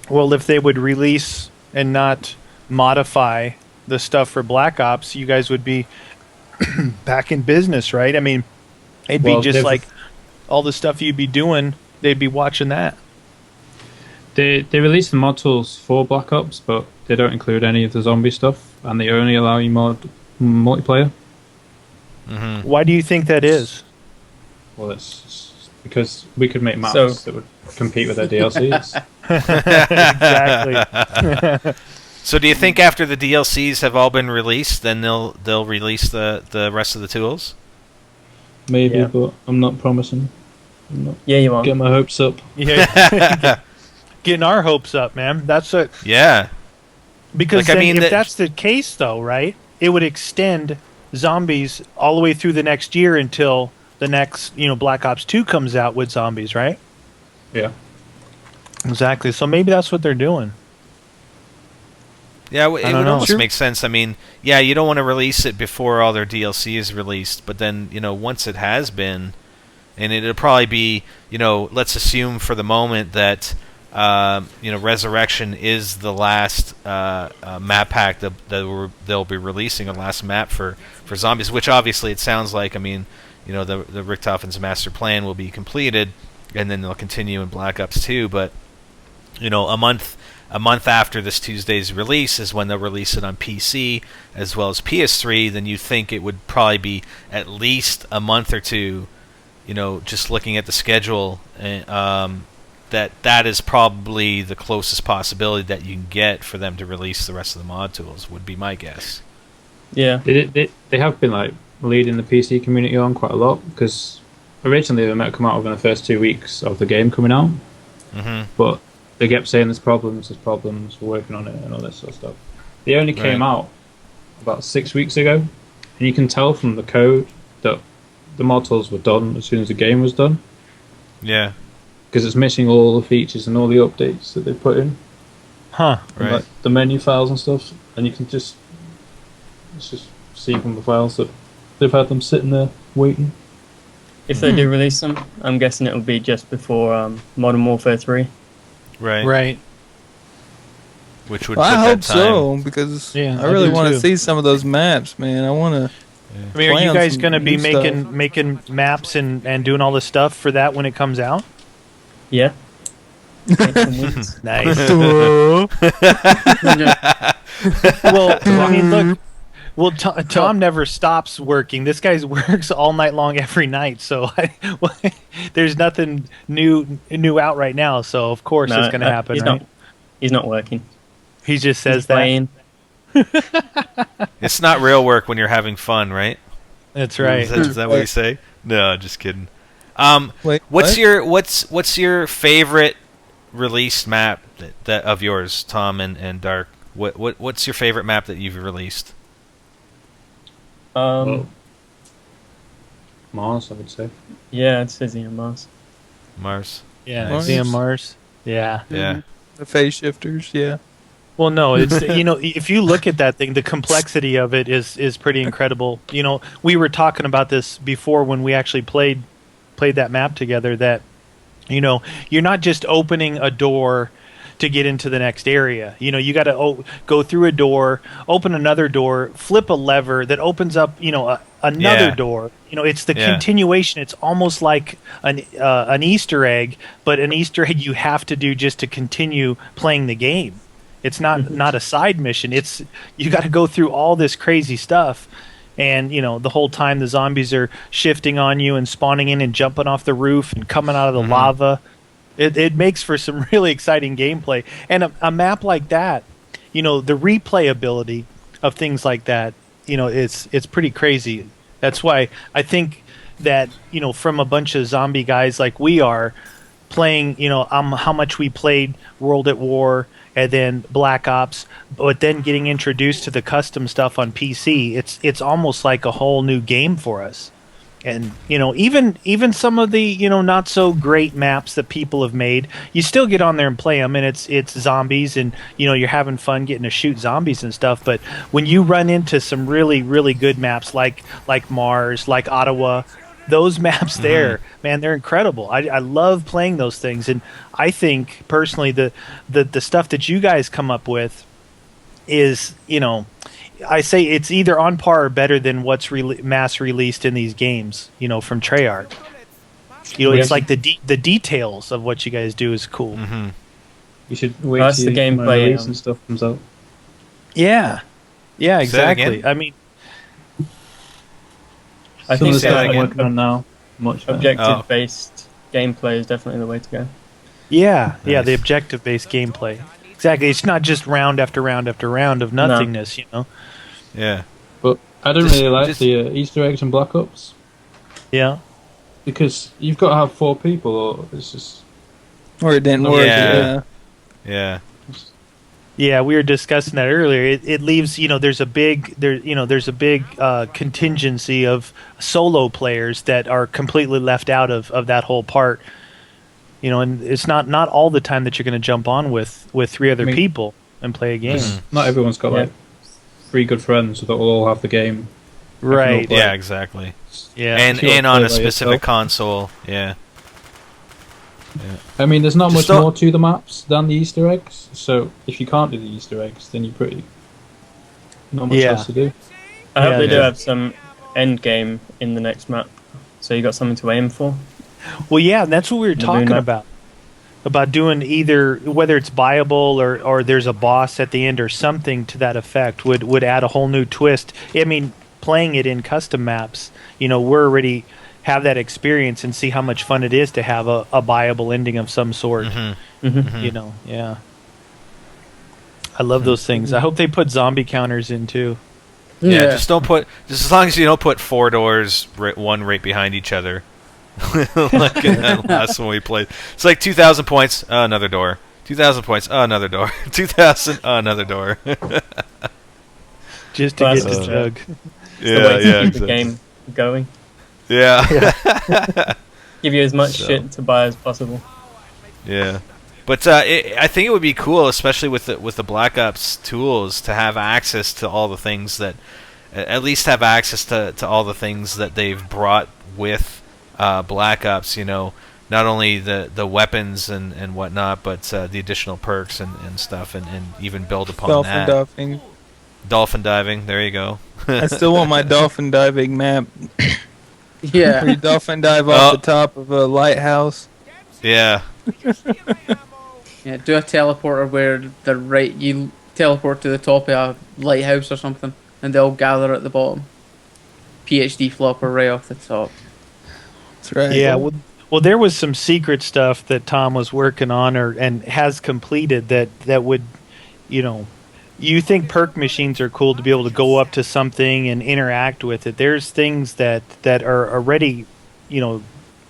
Speaker 3: Well, if they would release and not modify the stuff for Black Ops, you guys would be back in business, right? I mean, it'd be just like all the stuff you'd be doing, they'd be watching that.
Speaker 7: They released the mod tools for Black Ops, but they don't include any of the zombie stuff, and they only allow you multiplayer.
Speaker 1: Mm-hmm.
Speaker 3: Why do you think that is?
Speaker 7: Well, it's because we could make maps
Speaker 2: So-
Speaker 7: that would compete with their DLCs.
Speaker 3: Exactly.
Speaker 1: So do you think after the DLCs have all been released, then they'll release the rest of the tools?
Speaker 7: Maybe,
Speaker 2: Yeah.
Speaker 7: but I'm not promising. I'm not
Speaker 2: Yeah, you are.
Speaker 7: getting my hopes up.
Speaker 3: Yeah. getting our hopes up, man. That's what.
Speaker 1: Yeah.
Speaker 3: Because
Speaker 1: Like, I
Speaker 3: then
Speaker 1: mean,
Speaker 3: if that's the case, though, right? It would extend zombies all the way through the next year until the next, Black Ops 2 comes out with zombies, right?
Speaker 7: Yeah.
Speaker 3: Exactly. So maybe that's what they're doing.
Speaker 1: Yeah, it
Speaker 3: don't
Speaker 1: would
Speaker 3: know.
Speaker 1: almost
Speaker 3: Sure.
Speaker 1: make sense. I mean, yeah, you don't want to release it before all their DLC is released, but then, once it has been, and it'll probably be, let's assume for the moment that, Rezurrection is the last map pack that they'll be releasing, a last map for zombies, which obviously it sounds like, I mean, the Richthofen's master plan will be completed, and then they'll continue in Black Ops 2, but, a month after this Tuesday's release is when they'll release it on PC as well as PS3. Then you think it would probably be at least a month or two, just looking at the schedule, that is probably the closest possibility that you can get for them to release the rest of the mod tools, would be my guess.
Speaker 8: Yeah.
Speaker 7: They have been like leading the PC community on quite a lot, because originally they might come out within the first 2 weeks of the game coming out, but they kept saying there's problems, we're working on it, and all that sort of stuff. They only came out about 6 weeks ago, and you can tell from the code that the mod tools were done as soon as the game was done.
Speaker 1: Yeah.
Speaker 7: Because it's missing all the features and all the updates that they put in.
Speaker 3: Huh.
Speaker 7: And, like, the menu files and stuff, and you can just see from the files that they've had them sitting there waiting.
Speaker 8: If they do release them, I'm guessing it'll be just before Modern Warfare 3.
Speaker 1: Right. Which would
Speaker 2: Well,
Speaker 1: put
Speaker 2: I
Speaker 1: that
Speaker 2: hope
Speaker 1: time.
Speaker 2: so, because
Speaker 3: Yeah,
Speaker 2: I really
Speaker 3: do
Speaker 2: want
Speaker 3: too.
Speaker 2: to see some of those maps, man. I want to.
Speaker 3: I mean, are
Speaker 2: Play
Speaker 3: you
Speaker 2: on
Speaker 3: guys
Speaker 2: some
Speaker 3: going to be
Speaker 2: new stuff.
Speaker 3: making maps and doing all this stuff for that when it comes out?
Speaker 8: Yeah. Make some wins.
Speaker 3: Nice. Well, I mean, look. Well, Tom never stops working. This guy works all night long every night, so there's nothing new out right now. So of course it's going to happen.
Speaker 8: He's
Speaker 3: right?
Speaker 8: he's not working.
Speaker 3: He just says
Speaker 8: He's
Speaker 3: that.
Speaker 8: playing.
Speaker 1: It's not real work when you're having fun, right?
Speaker 3: That's right.
Speaker 1: Is that what you say? No, just kidding.
Speaker 2: Wait,
Speaker 1: What's
Speaker 2: what?
Speaker 1: what's your favorite released map that of yours, Tom and Dark? What's your favorite map that you've released?
Speaker 7: Mars, I would say.
Speaker 8: Yeah, it says here Mars.
Speaker 1: Mars.
Speaker 3: Yeah,
Speaker 2: Mars.
Speaker 3: Mars. Yeah.
Speaker 1: Yeah.
Speaker 2: The phase shifters, yeah.
Speaker 3: Well, no, it's if you look at that thing, the complexity of it is pretty incredible. We were talking about this before when we actually played that map together. That you're not just opening a door to get into the next area. You got to go through a door, open another door, flip a lever that opens up another door. It's the continuation. It's almost like an Easter egg, but an Easter egg you have to do just to continue playing the game. It's not a side mission. It's you got to go through all this crazy stuff, and the whole time the zombies are shifting on you and spawning in and jumping off the roof and coming out of the lava. It makes for some really exciting gameplay, and a map like that, the replayability of things like that, it's pretty crazy. That's why I think that from a bunch of zombie guys like we are playing, how much we played World at War and then Black Ops, but then getting introduced to the custom stuff on PC, it's almost like a whole new game for us. And even some of the not so great maps that people have made, you still get on there and play them, and it's zombies, and you're having fun getting to shoot zombies and stuff. But when you run into some really really good maps like Mars, like Ottawa, those maps there, man, they're incredible. I love playing those things, and I think personally the stuff that you guys come up with is I say it's either on par or better than what's mass released in these games, from Treyarch. It's like the details of what you guys do is cool.
Speaker 7: You should wait
Speaker 8: That's
Speaker 7: till
Speaker 8: the gameplay,
Speaker 7: release and stuff comes out.
Speaker 3: Yeah,
Speaker 1: Say that
Speaker 3: exactly.
Speaker 1: again?
Speaker 3: I mean,
Speaker 8: I
Speaker 7: Some of
Speaker 8: think
Speaker 7: the stuff
Speaker 1: that
Speaker 7: I'm
Speaker 1: again.
Speaker 7: working on now, much better.
Speaker 8: objective-based gameplay is definitely the way to go.
Speaker 3: yeah, the
Speaker 1: Nice.
Speaker 3: objective-based gameplay. Exactly. It's not just round after round after round of nothingness.
Speaker 1: Yeah.
Speaker 7: But I don't really like the Easter eggs and Black Ops,
Speaker 3: Yeah.
Speaker 7: because you've got to have 4 people, or it's just
Speaker 2: Or it didn't work.
Speaker 1: Yeah.
Speaker 2: Yeah.
Speaker 1: Yeah.
Speaker 3: Yeah, we were discussing that earlier. It leaves, there's a big contingency of solo players that are completely left out of that whole part. And it's not all the time that you're going to jump on with three other people and play a game.
Speaker 7: Not everyone's got like 3 good friends that will all have the game.
Speaker 3: Right.
Speaker 1: Yeah, exactly.
Speaker 3: Yeah.
Speaker 1: And on a specific console. Yeah.
Speaker 7: I mean, there's not
Speaker 1: Just
Speaker 7: much more to the maps than the Easter eggs. So if you can't do the Easter eggs, then you're pretty not much else to do.
Speaker 8: I hope they do have some end game in the next map, so you got something to aim for.
Speaker 3: Well, yeah, that's what we were talking about doing either whether it's buyable or there's a boss at the end or something to that effect would add a whole new twist. I mean, playing it in custom maps, we're already have that experience and see how much fun it is to have a buyable ending of some sort. Yeah. I love those things. I hope they put zombie counters in too.
Speaker 1: Yeah, just as long as you don't put 4 doors, one right behind each other. Like in that last one we played. It's like 2,000 points, another door. 2,000 points, another door. 2,000, another door.
Speaker 3: Just to get the jug.
Speaker 8: Yeah, keep the game going.
Speaker 1: Yeah.
Speaker 8: Give you as much shit to buy as possible.
Speaker 1: Yeah. But I think it would be cool, especially with the Black Ops tools, to have access to all the things that, at least have access to all the things that they've brought with Black Ops. Not only the weapons and whatnot, but the additional perks and stuff, and even build upon that. Dolphin diving. There you go.
Speaker 2: I still want my dolphin diving map.
Speaker 5: Yeah.
Speaker 2: Where you dolphin dive off the top of a lighthouse.
Speaker 1: Yeah.
Speaker 5: Yeah, do a teleporter where you teleport to the top of a lighthouse or something, and they'll gather at the bottom. PhD flopper right off the top.
Speaker 2: That's right.
Speaker 3: Yeah, well, there was some secret stuff that Tom was working on and has completed that would, you think perk machines are cool to be able to go up to something and interact with it. There's things that are already,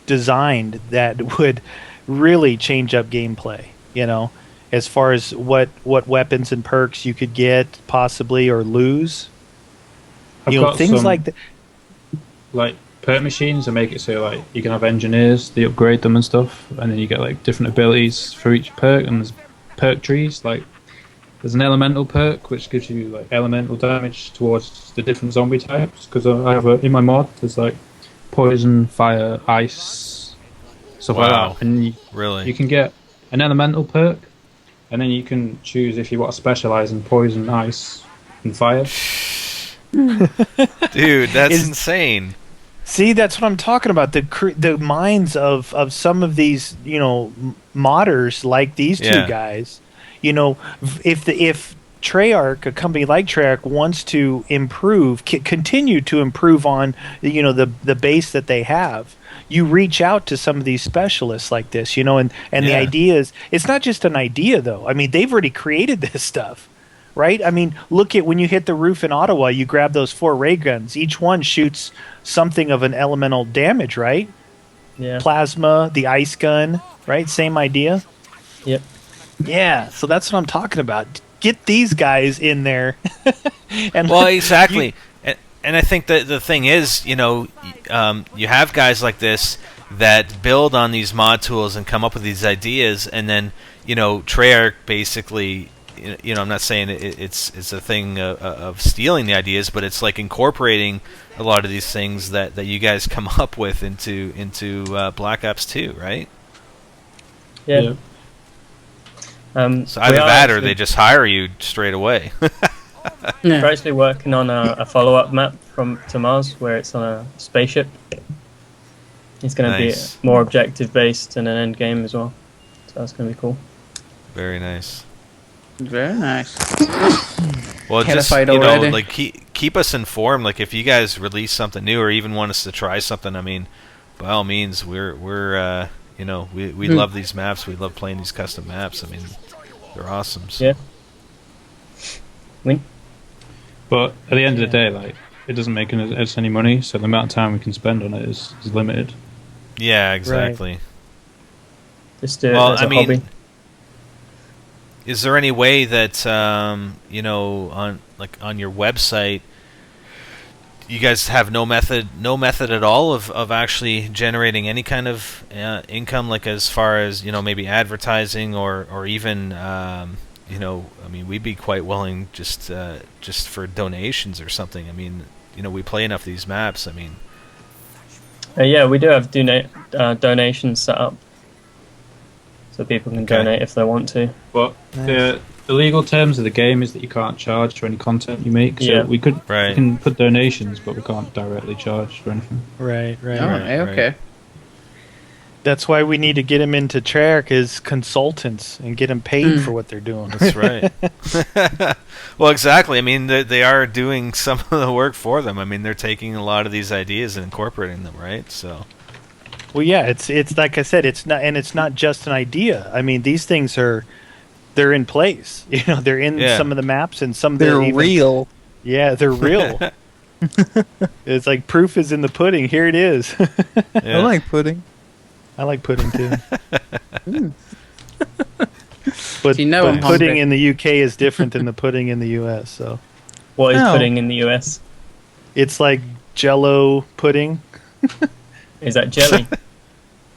Speaker 3: designed that would really change up gameplay, as far as what weapons and perks you could get possibly or lose. Things like that.
Speaker 7: Like perk machines that make it so like you can have engineers, they upgrade them and stuff, and then you get like different abilities for each perk, and there's perk trees. Like there's an elemental perk which gives you like elemental damage towards the different zombie types, because I have in my mod there's like poison, fire, ice, stuff like that, and you can get an elemental perk, and then you can choose if you want to specialize in poison, ice, and fire.
Speaker 1: Dude, that's insane.
Speaker 3: See, that's what I'm talking about. The minds of some of these, modders like these two guys. If Treyarch, a company like Treyarch, wants to improve, continue to improve on the base that they have, you reach out to some of these specialists like this, and the idea is, it's not just an idea though. I mean, they've already created this stuff. Right? I mean, look at when you hit the roof in Ottawa, you grab those 4 ray guns. Each one shoots something of an elemental damage, right?
Speaker 8: Yeah.
Speaker 3: Plasma, the ice gun, right? Same idea.
Speaker 8: Yep.
Speaker 3: Yeah, so that's what I'm talking about. Get these guys in there.
Speaker 1: Exactly. And I think that the thing is, you have guys like this that build on these mod tools and come up with these ideas, and then, Treyarch basically... I'm not saying it's a thing of stealing the ideas, but it's like incorporating a lot of these things that you guys come up with into Black Ops 2, right?
Speaker 8: Yeah.
Speaker 1: So either that or they just hire you straight away.
Speaker 8: We're actually working on a follow-up map to Mars where it's on a spaceship. It's going to be more objective-based and an end game as well. So that's going to be cool.
Speaker 1: Very nice.
Speaker 5: Very nice.
Speaker 1: Well, just like keep us informed. Like if you guys release something new or even want us to try something, I mean, by all means, we love these maps. We love playing these custom maps. I mean, they're awesome. So.
Speaker 8: Yeah. Wink.
Speaker 7: But at the end of the day, like it doesn't make us any money, so the amount of time we can spend on it is limited.
Speaker 1: Yeah, exactly.
Speaker 8: Right. Just do it as a hobby.
Speaker 1: is there any way that on your website, you guys have no method at all of actually generating any kind of income, like as far as maybe advertising or even I mean, we'd be quite willing just for donations or something. I mean, we play enough of these maps. I mean,
Speaker 8: yeah, we do have donations set up, so people can donate if they want to.
Speaker 7: But the legal terms of the game is that you can't charge for any content you make. So we can put donations, but we can't directly charge for anything.
Speaker 3: Right.
Speaker 5: Okay.
Speaker 3: That's why we need to get them into Treyarch as consultants and get them paid for what they're doing.
Speaker 1: That's right. Well, exactly. I mean, they are doing some of the work for them. I mean, they're taking a lot of these ideas and incorporating them, right? So.
Speaker 3: Well, yeah, it's like I said, it's not just an idea. I mean, these things they're in place. They're in some of the maps and some
Speaker 2: they're real.
Speaker 3: Yeah, they're real. It's like proof is in the pudding. Here it is.
Speaker 2: I like pudding.
Speaker 3: I like pudding too. But
Speaker 5: I'm
Speaker 3: pudding
Speaker 5: hungry.
Speaker 3: in the UK is different than the pudding in the US. So,
Speaker 8: What is pudding in the US?
Speaker 3: it's like Jello pudding.
Speaker 8: Is that jelly?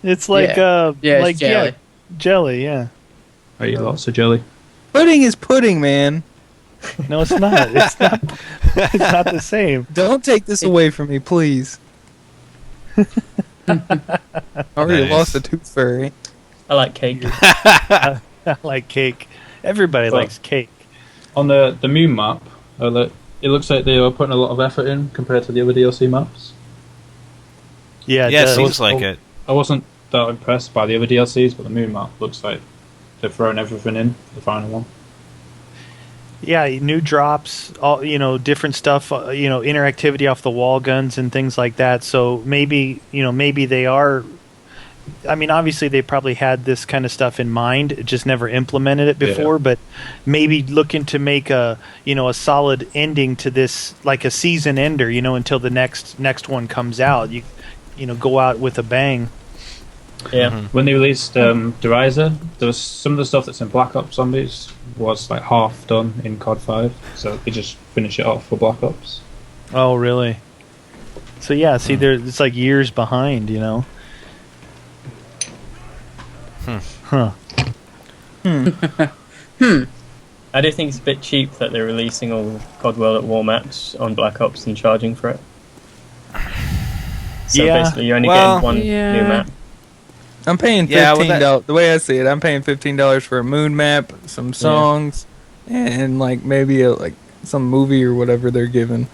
Speaker 3: It's like
Speaker 5: it's jelly.
Speaker 3: jelly. Yeah.
Speaker 7: I eat lots of jelly.
Speaker 2: Pudding is pudding, man.
Speaker 3: No, it's not. It's not. It's not the same.
Speaker 2: Don't take this away from me, please. I already lost a tooth fairy.
Speaker 8: I like cake.
Speaker 3: I like cake. Everybody likes cake.
Speaker 7: On the Moon map, it looks like they are putting a lot of effort in compared to the other DLC maps.
Speaker 3: Yeah,
Speaker 1: it seems like it.
Speaker 7: I wasn't that impressed by the other DLCs, but the Moon map looks like they've thrown everything in for the final one.
Speaker 3: Yeah, new drops, all different stuff, interactivity off the wall guns and things like that. So maybe they are. I mean, obviously they probably had this kind of stuff in mind, just never implemented it before. But maybe looking to make a solid ending to this, like a season ender, until the next one comes out. You go out with a bang.
Speaker 7: Yeah, when they released Derizer, there was some of the stuff that's in Black Ops Zombies was like half done in COD 5, so they just finish it off for Black Ops.
Speaker 3: Oh, really? So yeah, see, it's like years behind, Huh.
Speaker 8: I do think it's a bit cheap that they're releasing all the COD World at War maps on Black Ops and charging for it. So basically, you're only getting one new map.
Speaker 2: I'm paying $15. The way I see it, I'm paying $15 for a moon map, some songs, and like maybe some movie or whatever they're giving.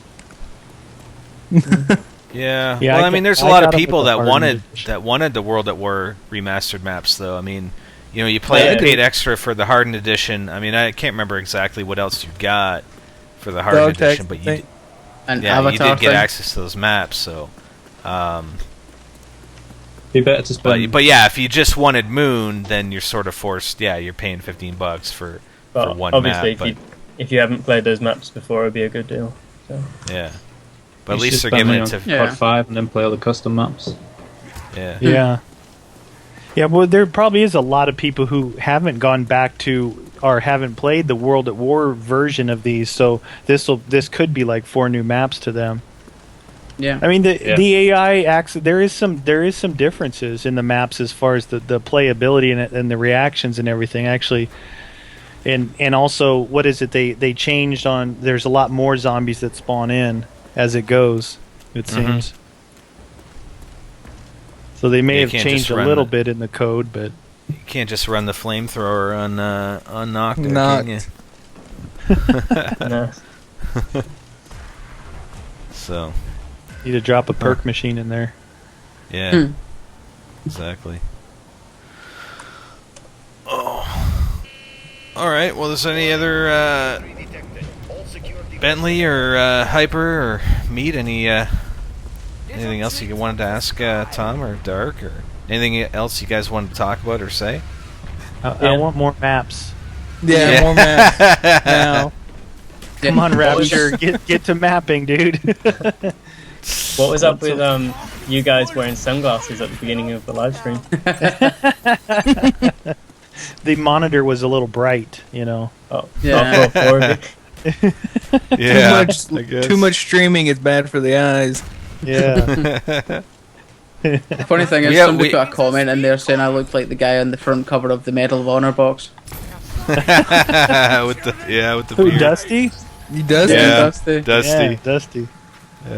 Speaker 1: Yeah. Well, I mean, there's a lot of people that wanted the World at War remastered maps, though. I mean, you paid extra for the hardened edition. I mean, I can't remember exactly what else you got for the hardened edition, but you did get access to those maps. So,
Speaker 7: be better to spend.
Speaker 1: But yeah, if you just wanted Moon, then you're sort of forced. Yeah, you're paying $15 for one
Speaker 8: obviously,
Speaker 1: map.
Speaker 8: If you haven't played those maps before, it'd be a good deal. So.
Speaker 1: Yeah. But at least they're giving it to
Speaker 7: COD 5 and then play all the custom maps.
Speaker 3: Yeah. Well, there probably is a lot of people who haven't gone back to or haven't played the World at War version of these, so this could be like 4 new maps to them.
Speaker 5: Yeah.
Speaker 3: I mean, the AI acts. There is some differences in the maps as far as the playability and the reactions and everything. Actually. And also, what is it? They changed on. There's a lot more zombies that spawn in as it goes. It seems. So they may have changed a little bit in the code, but
Speaker 1: you can't just run the flamethrower on Knock.
Speaker 8: No.
Speaker 1: So.
Speaker 3: Need to drop a perk machine in there.
Speaker 1: Yeah. Exactly. Oh. All right. Well, is there any other Bentley or Hyper or Meat? Anything else you wanted to ask Tom or Dark, or anything else you guys wanted to talk about or say?
Speaker 3: I want more maps.
Speaker 2: Yeah, more maps. Now.
Speaker 3: Come on, Rapture, get to mapping, dude.
Speaker 8: What was up with you guys wearing sunglasses at the beginning of the live stream?
Speaker 3: the monitor was a little bright, you know.
Speaker 8: Oh,
Speaker 5: Yeah.
Speaker 1: Yeah,
Speaker 2: Too much streaming is bad for the eyes.
Speaker 3: Yeah.
Speaker 5: The funny thing is, somebody put a comment in there saying I look like the guy on the front cover of the Medal of Honor box.
Speaker 1: with the
Speaker 3: Who,
Speaker 1: beard.
Speaker 3: Dusty?
Speaker 2: He does.
Speaker 1: Yeah,
Speaker 5: Dusty.
Speaker 3: Yeah, Dusty.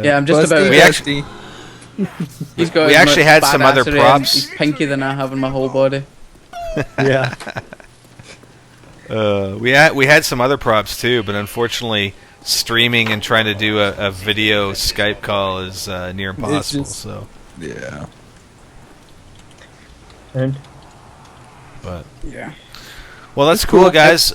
Speaker 5: Yeah, I'm just about.
Speaker 2: Dusty.
Speaker 5: He's got.
Speaker 1: We
Speaker 5: as
Speaker 1: actually
Speaker 5: much
Speaker 1: had some other
Speaker 5: badassery and
Speaker 1: props.
Speaker 5: He's pinky than I have in my whole body.
Speaker 3: Yeah.
Speaker 1: We had some other props too, but unfortunately, streaming and trying to do a video Skype call is near impossible. So
Speaker 2: Yeah.
Speaker 8: And
Speaker 1: but
Speaker 5: Yeah.
Speaker 1: well, that's cool, guys.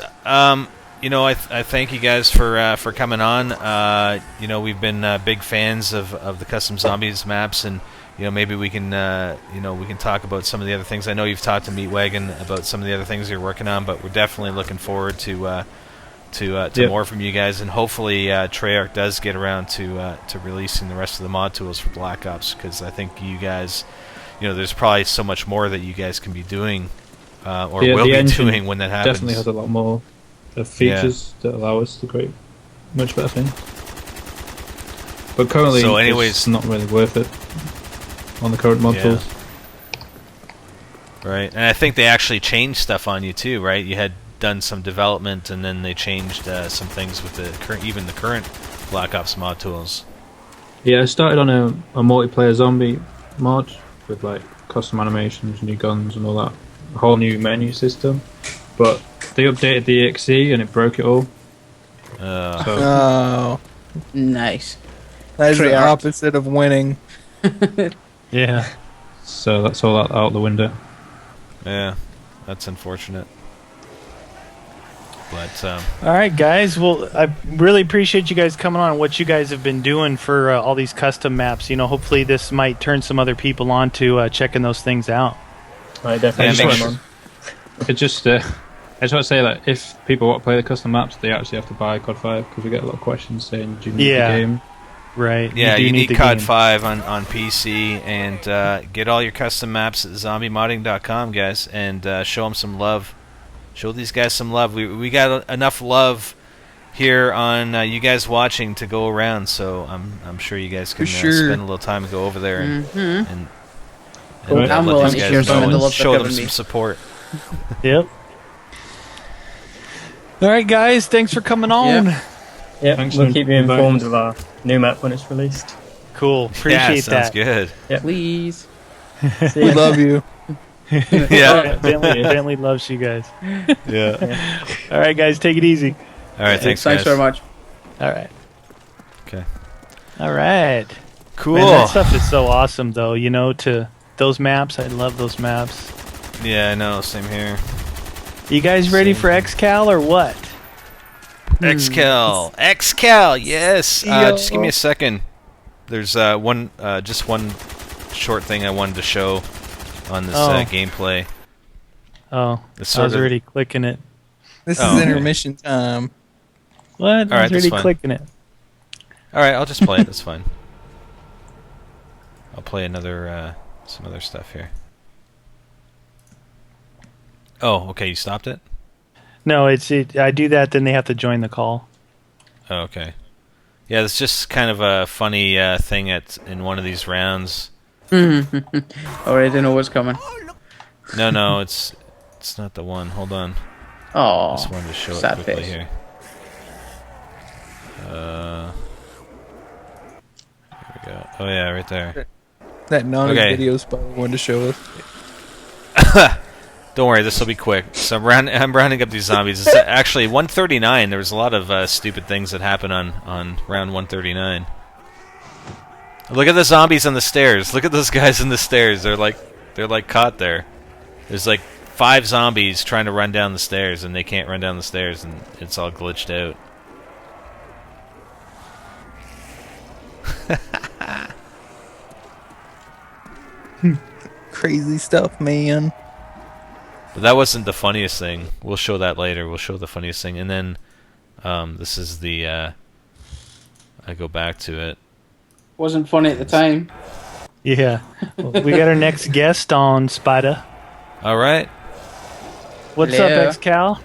Speaker 1: You know, I thank you guys for coming on. You know, we've been big fans of the Custom Zombies maps, and you know, maybe we can we can talk about some of the other things. I know you've talked to Meatwagon about some of the other things you're working on, but we're definitely looking forward to more from you guys, and hopefully Treyarch does get around to releasing the rest of the mod tools for Black Ops, because I think you guys, you know, there's probably so much more that you guys can be doing or will be doing when that happens.
Speaker 7: Definitely has a lot more features that allow us to create much better things. But currently,
Speaker 1: So anyways-
Speaker 7: it's not really worth it on the current mod tools.
Speaker 1: Right, and I think they actually changed stuff on you too, right? You had done some development, and then they changed some things with the current Black Ops mod tools.
Speaker 7: Yeah, I started on a multiplayer zombie mod with like custom animations, new guns, and all that. A whole new menu system, but they updated the EXE and it broke it all. So
Speaker 2: Oh,
Speaker 5: Nice.
Speaker 2: that's the
Speaker 5: Treyarch.
Speaker 2: opposite of winning.
Speaker 3: Yeah.
Speaker 7: so that's all out the window.
Speaker 1: Yeah, that's unfortunate. But
Speaker 3: All right, guys. Well, I really appreciate you guys coming on and what you guys have been doing for all these custom maps. You know, hopefully this might turn some other people on to checking those things out.
Speaker 8: I definitely
Speaker 1: Yeah, make
Speaker 8: swim
Speaker 1: sure-
Speaker 8: on.
Speaker 7: It just I just want to say that if people want to play the custom maps, they actually have to buy COD 5 because we get a lot of questions saying, "Do you need
Speaker 3: Yeah.
Speaker 7: the game?"
Speaker 3: Right.
Speaker 1: yeah,
Speaker 3: do
Speaker 1: you need
Speaker 3: the
Speaker 1: COD
Speaker 3: game.
Speaker 1: 5 on PC, and get all your custom maps at zombiemodding.com, guys, and show them some love. Show these guys some love. We got enough love here on you guys watching to go around, so I'm sure you guys can
Speaker 2: sure.
Speaker 1: spend a little time and go over there and
Speaker 7: Right.
Speaker 5: I'm
Speaker 1: let
Speaker 5: willing
Speaker 1: these
Speaker 5: to
Speaker 1: guys
Speaker 5: share some
Speaker 1: know
Speaker 5: of the
Speaker 1: and
Speaker 5: love
Speaker 1: show
Speaker 5: they're
Speaker 1: them
Speaker 5: giving
Speaker 1: some
Speaker 5: me.
Speaker 1: support.
Speaker 3: Yep. All right, guys. Thanks for coming on.
Speaker 5: Yeah.
Speaker 8: Yeah,
Speaker 7: Thanks
Speaker 8: we'll
Speaker 7: for
Speaker 8: keep you
Speaker 7: inviting
Speaker 8: informed
Speaker 7: us.
Speaker 8: of our new map when it's released.
Speaker 3: Cool. Appreciate
Speaker 1: Yeah, sounds
Speaker 3: that.
Speaker 1: good.
Speaker 5: Please.
Speaker 8: See
Speaker 2: We
Speaker 8: ya.
Speaker 2: love you.
Speaker 1: Yeah.
Speaker 3: Bentley loves you guys.
Speaker 1: Yeah.
Speaker 3: All right, guys. Take it easy.
Speaker 1: All right, thanks
Speaker 5: Thanks
Speaker 1: guys.
Speaker 5: very much.
Speaker 3: All right.
Speaker 1: Okay.
Speaker 3: All right.
Speaker 1: Cool.
Speaker 3: Man, that stuff is so awesome, though. You know, to those maps. I love those maps.
Speaker 1: Yeah, I know. Same here.
Speaker 3: You guys ready for XCal or what?
Speaker 1: XCal. XCal. Yes. Just give me a second. There's just one short thing I wanted to show on this gameplay.
Speaker 3: Oh,
Speaker 1: It's
Speaker 3: I was
Speaker 1: sort of-
Speaker 3: already clicking it.
Speaker 2: This
Speaker 1: Oh,
Speaker 2: is
Speaker 1: okay.
Speaker 2: intermission time.
Speaker 3: What?
Speaker 1: All
Speaker 3: I
Speaker 1: right,
Speaker 3: was
Speaker 1: that's
Speaker 3: already
Speaker 1: fine.
Speaker 3: clicking it.
Speaker 1: All right, I'll just play it. That's fine. I'll play another some other stuff here. Oh, okay. You stopped it.
Speaker 3: No, I do that, then they have to join the call.
Speaker 1: Oh, okay. Yeah, it's just kind of a funny thing in one of these rounds.
Speaker 5: Already know what's coming.
Speaker 1: No, it's not the one. Hold on.
Speaker 5: Oh,
Speaker 1: Just wanted to show it
Speaker 5: sad
Speaker 1: quickly
Speaker 5: face.
Speaker 1: here. Here we go. Oh yeah, right there.
Speaker 2: That non
Speaker 1: Okay.
Speaker 2: video spot we wanted to show us.
Speaker 1: Don't worry, this will be quick. So I'm rounding up these zombies. It's actually 139. There was a lot of stupid things that happened on round 139. Look at the zombies on the stairs. Look at those guys on the stairs. They're like caught there. There's like 5 zombies trying to run down the stairs, and they can't run down the stairs, and it's all glitched out.
Speaker 2: Crazy stuff, man.
Speaker 1: But that wasn't the funniest thing. We'll show that later. We'll show the funniest thing, and then this is the. I go back to it.
Speaker 5: Wasn't funny at the time.
Speaker 3: Yeah. Well, we got our next guest on, Spider.
Speaker 1: All right.
Speaker 3: What's
Speaker 5: Hello.
Speaker 3: up, XCal?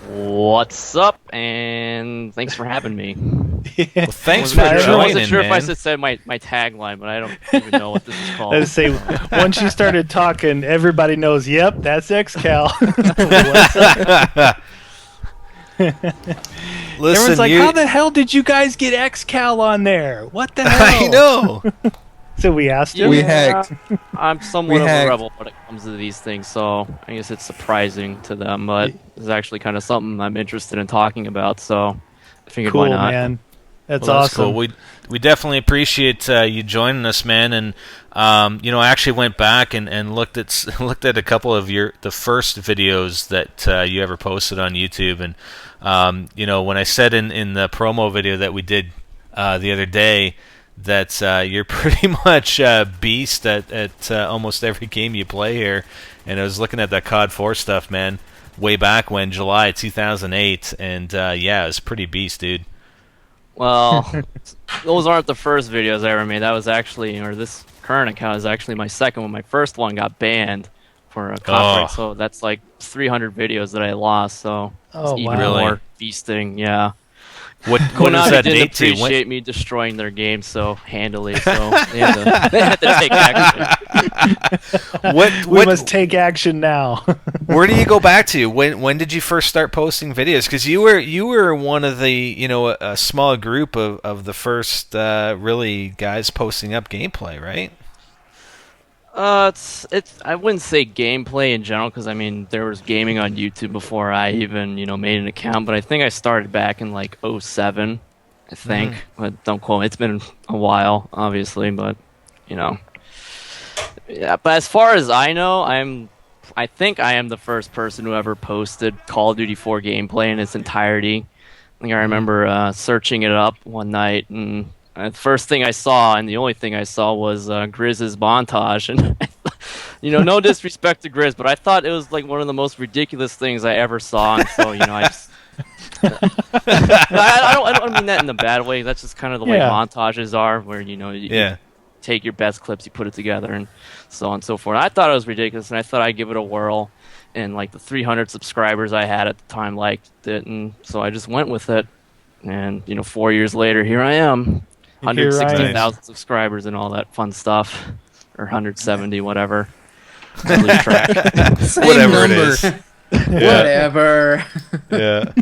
Speaker 9: What's up? And thanks for having me.
Speaker 1: Well, thanks
Speaker 3: I
Speaker 1: for
Speaker 9: I
Speaker 1: joining,
Speaker 9: wasn't sure if I
Speaker 1: man.
Speaker 9: should say my tagline, but I don't even know what this is called.
Speaker 3: Let's say once you started talking, everybody knows. Yep, that's XCal.
Speaker 1: Listen,
Speaker 3: Everyone's like,
Speaker 1: you...
Speaker 3: "How the hell did you guys get XCal on there? What the hell?"
Speaker 1: I know.
Speaker 3: So we asked him.
Speaker 2: We hacked.
Speaker 9: I'm somewhat
Speaker 2: We
Speaker 9: of
Speaker 2: hacked.
Speaker 9: a rebel when it comes to these things, so I guess it's surprising to them, but it's actually kind of something I'm interested in talking about, so I figured
Speaker 3: Cool,
Speaker 9: why not.
Speaker 3: man. That's
Speaker 1: Well,
Speaker 3: awesome.
Speaker 1: Cool. We definitely appreciate you joining us, man. And I actually went back and looked at a couple of the first videos that you ever posted on YouTube. And when I said in the promo video that we did the other day that you're pretty much a beast at almost every game you play here. And I was looking at that COD 4 stuff, man, way back when, July 2008, and it was pretty beast, dude.
Speaker 9: Well, those aren't the first videos I ever made. That was actually, or this current account is actually my second one. My first one got banned for a copyright, so that's like 300 videos that I lost. So
Speaker 3: Oh,
Speaker 9: it's even
Speaker 3: wow.
Speaker 9: more feasting, yeah.
Speaker 1: What is
Speaker 9: Konami
Speaker 1: that
Speaker 9: didn't
Speaker 1: date to?
Speaker 9: appreciate me destroying their game so handily, so they had to take action.
Speaker 3: We must take action now.
Speaker 1: Where do you go back to? When did you first start posting videos? Because you were one of the a small group of the first really guys posting up gameplay, right?
Speaker 9: It's I wouldn't say gameplay in general, because I mean there was gaming on YouTube before I even made an account, but I think I started back in like 07, I think. But don't quote me. It's been a while, obviously, but yeah. But as far as I know, I think I am the first person who ever posted Call of Duty 4 gameplay in its entirety. I think I remember searching it up one night, and the first thing I saw, and the only thing I saw, was Grizz's montage. And no disrespect to Grizz, but I thought it was like one of the most ridiculous things I ever saw. And so I just I don't mean that in a bad way. That's just kind of the way montages are, where you take your best clips, you put it together, and so on and so forth. I thought it was ridiculous, and I thought I'd give it a whirl. And like the 300 subscribers I had at the time liked it, and so I just went with it. And 4 years later, here I am. 160,000 subscribers and all that fun stuff, or 170, whatever. I lose track.
Speaker 1: Whatever it is.
Speaker 5: Whatever.
Speaker 1: Yeah.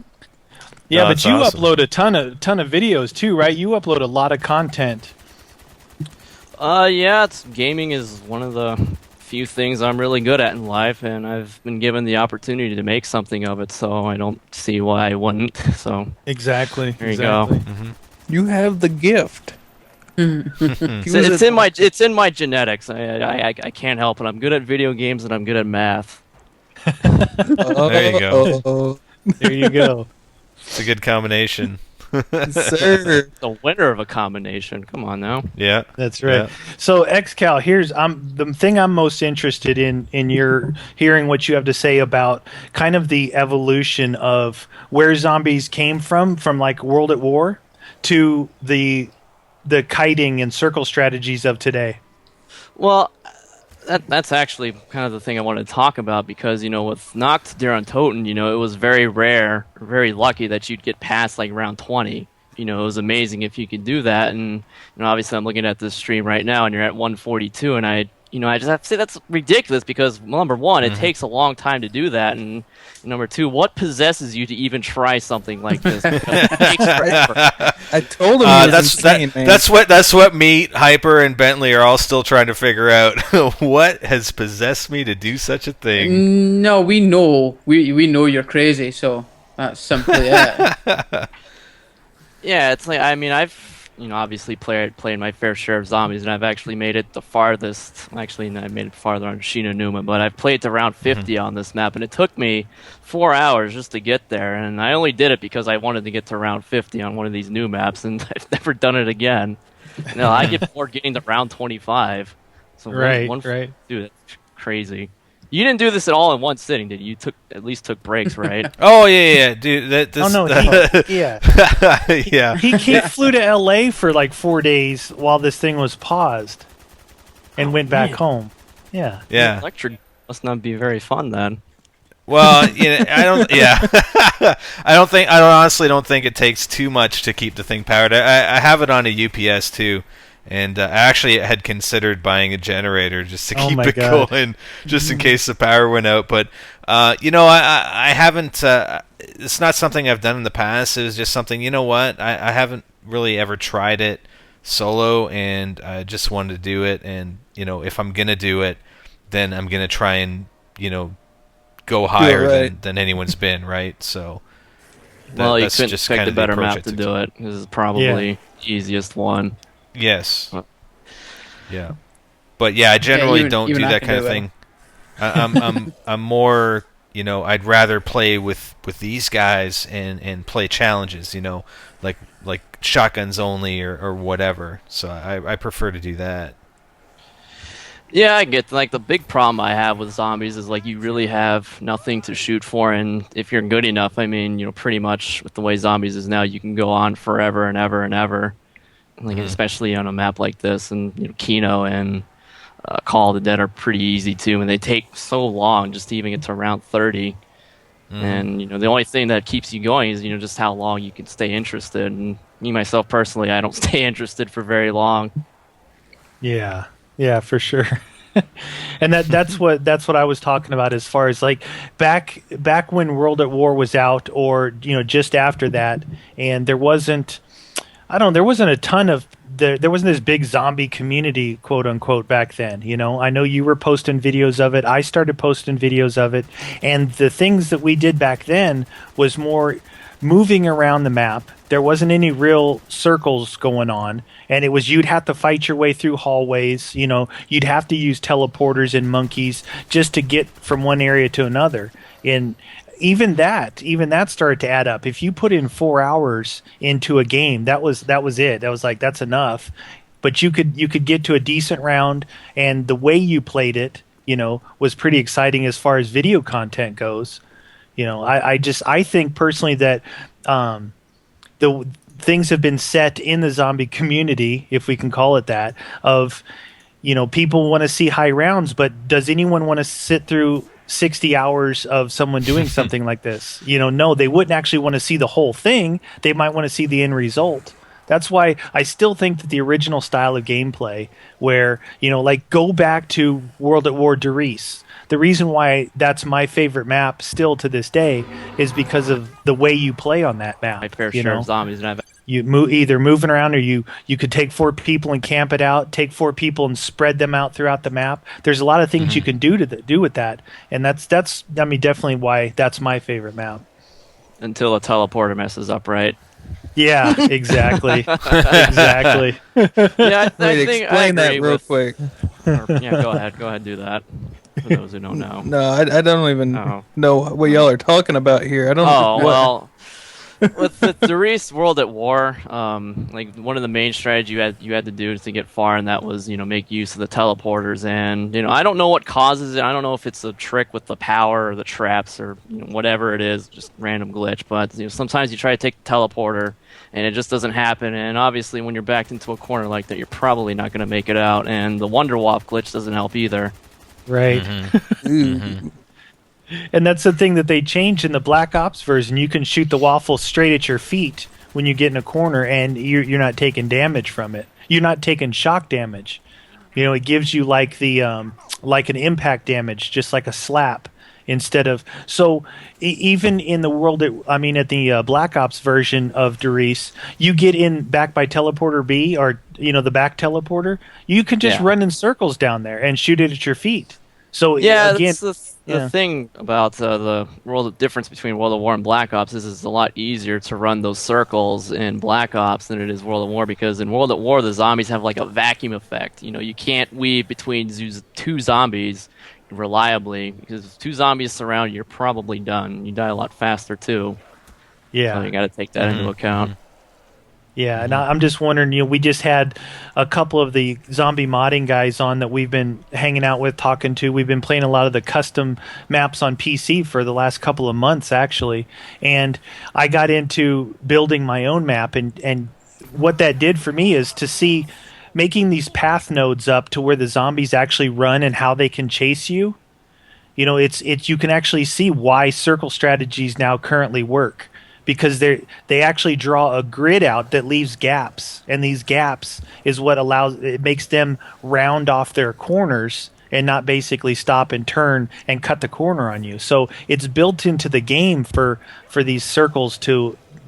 Speaker 3: Yeah,
Speaker 1: No,
Speaker 3: but
Speaker 1: that's
Speaker 3: you
Speaker 1: awesome.
Speaker 3: upload a ton of videos too, right? You upload a lot of content.
Speaker 9: Gaming is one of the few things I'm really good at in life, and I've been given the opportunity to make something of it, so I don't see why I wouldn't. So
Speaker 3: Exactly.
Speaker 9: there you go.
Speaker 2: You have the gift.
Speaker 9: It's in my genetics. I can't help it. I'm good at video games and I'm good at math.
Speaker 1: There you go.
Speaker 3: There you go.
Speaker 1: It's a good combination.
Speaker 2: Sir.
Speaker 9: The winner of a combination. Come on now.
Speaker 1: Yeah.
Speaker 3: That's right.
Speaker 1: Yeah.
Speaker 3: So XCal, here's the thing I'm most interested in your hearing what you have to say about kind of the evolution of where zombies came from like World at War to the kiting and circle strategies of today.
Speaker 9: Well, that's actually kind of the thing I wanted to talk about, because with Nacht der Untoten, it was very rare, very lucky that you'd get past like round 20. It was amazing if you could do that, and obviously I'm looking at this stream right now, and you're at 142, and I just have to say that's ridiculous, because number one, it takes a long time to do that, and number two, what possesses you to even try something like this? Because it takes forever.
Speaker 2: I told him he was insane, man.
Speaker 1: That's what Meat, Hyper, and Bentley are all still trying to figure out. What has possessed me to do such a thing?
Speaker 5: No, we know. We know you're crazy, so that's simply it.
Speaker 9: Yeah, it's like, I mean, I've obviously played my fair share of zombies, and I've actually made it the farthest. Actually, I made it farther on Shina Numa, but I've played to round 50 on this map, and it took me 4 hours just to get there, and I only did it because I wanted to get to round 50 on one of these new maps, and I've never done it again. I get bored getting to round 25. So
Speaker 3: Right.
Speaker 9: Dude, that's crazy. You didn't do this at all in one sitting, did you? You at least took breaks, right?
Speaker 1: Oh yeah, dude. Yeah.
Speaker 3: He flew to LA for like 4 days while this thing was paused, and went back home. Yeah.
Speaker 1: Yeah.
Speaker 9: Electric must not be very fun then.
Speaker 1: Well, I don't. Yeah, I honestly don't think it takes too much to keep the thing powered. I have it on a UPS too, and I actually had considered buying a generator just to keep it going, just in case the power went out. But I haven't. It's not something I've done in the past. It was just something. You know what? I haven't really ever tried it solo, and I just wanted to do it. And if I'm gonna do it, then I'm gonna try and go higher than anyone's been, right? So
Speaker 9: you couldn't just pick a better map to do it. This is probably the easiest one.
Speaker 1: Yes. Yeah. But yeah, I generally don't do that kind of thing. I'm more, I'd rather play with these guys and play challenges, like shotguns only or whatever. So I prefer to do that.
Speaker 9: Yeah, I get the big problem I have with zombies is you really have nothing to shoot for, and if you're good enough, pretty much with the way zombies is now, you can go on forever and ever and ever. Especially on a map like this, and Kino and Call of the Dead are pretty easy too, and they take so long just to even get to round 30. And the only thing that keeps you going is just how long you can stay interested. And me myself personally, I don't stay interested for very long.
Speaker 3: Yeah, for sure. And that's what I was talking about as far as back when World at War was out, or just after that, and there wasn't a ton of there wasn't this big zombie community, quote unquote, back then. I know you were posting videos of it. I started posting videos of it, and the things that we did back then was more moving around the map. There wasn't any real circles going on, and it was you'd have to fight your way through hallways. You'd have to use teleporters and monkeys just to get from one area to another. And even that started to add up. If you put in 4 hours into a game, that was it. That was that's enough. But you could get to a decent round, and the way you played it, was pretty exciting as far as video content goes. I think personally that the things have been set in the zombie community, if we can call it that, of people want to see high rounds, but does anyone want to sit through 60 hours of someone doing something like this? No, they wouldn't actually want to see the whole thing. They might want to see the end result. That's why I still think that the original style of gameplay, where go back to World at War Derice. The reason why that's my favorite map still to this day is because of the way you play on that map.
Speaker 9: My fair share of zombies, and I've
Speaker 3: either moving around, or you could take 4 people and camp it out, take 4 people and spread them out throughout the map. There's a lot of things you can do with that, and that's definitely why that's my favorite map.
Speaker 9: Until a teleporter messes up, right?
Speaker 3: Yeah, exactly. Exactly.
Speaker 9: Yeah, I think
Speaker 2: explain that real quick.
Speaker 9: Go ahead, do that. For those who don't know.
Speaker 2: No, I don't even know what y'all are talking about here. I don't.
Speaker 9: Well, with the Derice World at War, one of the main strategies you had to do to get far, and that was make use of the teleporters. And I don't know what causes it. I don't know if it's a trick with the power or the traps or whatever it is, just random glitch. But sometimes you try to take the teleporter and it just doesn't happen. And obviously, when you're backed into a corner like that, you're probably not going to make it out. And the Wonder Wop glitch doesn't help either.
Speaker 3: Right. And that's the thing that they changed in the Black Ops version. You can shoot the waffle straight at your feet when you get in a corner, and you're not taking damage from it. You're not taking shock damage. It gives you like an impact damage, just like a slap, instead of. So even in the world, at the Black Ops version of Derice, you get in back by teleporter B, or the back teleporter. You can just run in circles down there and shoot it at your feet. So again,
Speaker 9: that's the thing about the difference between World of War and Black Ops is it's a lot easier to run those circles in Black Ops than it is World of War, because in World of War the zombies have a vacuum effect. You can't weave between 2 zombies reliably, because if 2 zombies surround you, you're probably done. You die a lot faster too.
Speaker 3: Yeah,
Speaker 9: so you got to take that into account.
Speaker 3: Yeah, and I'm just wondering, we just had a couple of the zombie modding guys on that we've been hanging out with, talking to. We've been playing a lot of the custom maps on PC for the last couple of months, actually. And I got into building my own map, and what that did for me is to see making these path nodes up to where the zombies actually run and how they can chase you. it's you can actually see why circle strategies now currently work, because they actually draw a grid out that leaves gaps, and these gaps is what makes them round off their corners and not basically stop and turn and cut the corner on you. So it's built into the game for these circles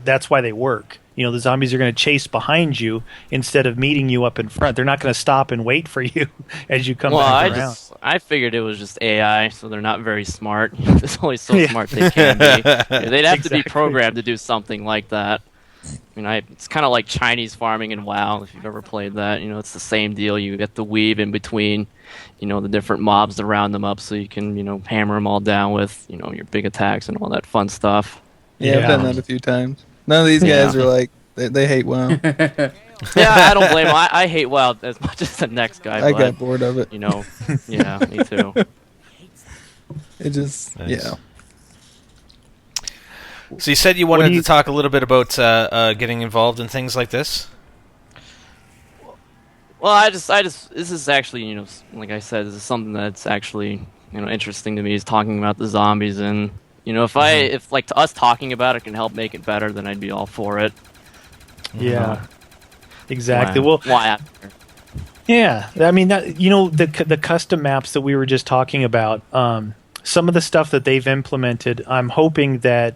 Speaker 3: that's why they work. The zombies are going to chase behind you instead of meeting you up in front. They're not going to stop and wait for you as you come back around.
Speaker 9: I figured it was just AI, so they're not very smart. It's only so smart they can be. They'd have to be programmed to do something like that. It's kind of like Chinese farming in WoW, if you've ever played that. It's the same deal. You get to weave in between, the different mobs to round them up so you can, hammer them all down with, your big attacks and all that fun stuff.
Speaker 2: Yeah, I've done that a few times. None of these guys are like, they hate WoW.
Speaker 9: Yeah, I don't blame them. I hate WoW as much as the next guy.
Speaker 2: I got bored of it.
Speaker 9: Yeah, me too.
Speaker 2: It just,
Speaker 1: nice. So you said you wanted to talk a little bit about getting involved in things like this?
Speaker 9: Well, I just, this is actually, like I said, this is something that's actually, interesting to me, is talking about the zombies. And, if like to us talking about it can help make it better, then I'd be all for it.
Speaker 3: Yeah, exactly.
Speaker 9: Why?
Speaker 3: Yeah, I mean, the custom maps that we were just talking about, some of the stuff that they've implemented, I'm hoping that,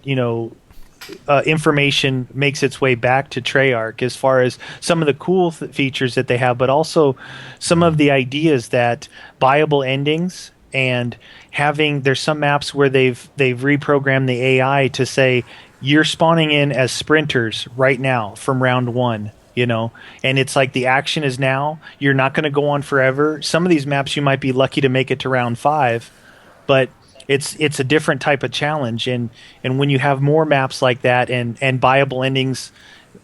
Speaker 3: information makes its way back to Treyarch as far as some of the cool features that they have, but also some of the ideas that buyable endings, and there's some maps where they've reprogrammed the AI to say you're spawning in as sprinters right now from round 1. And it's like the action is now. You're not going to go on forever. Some of these maps you might be lucky to make it to round 5, but it's a different type of challenge. And when you have more maps like that and buyable endings,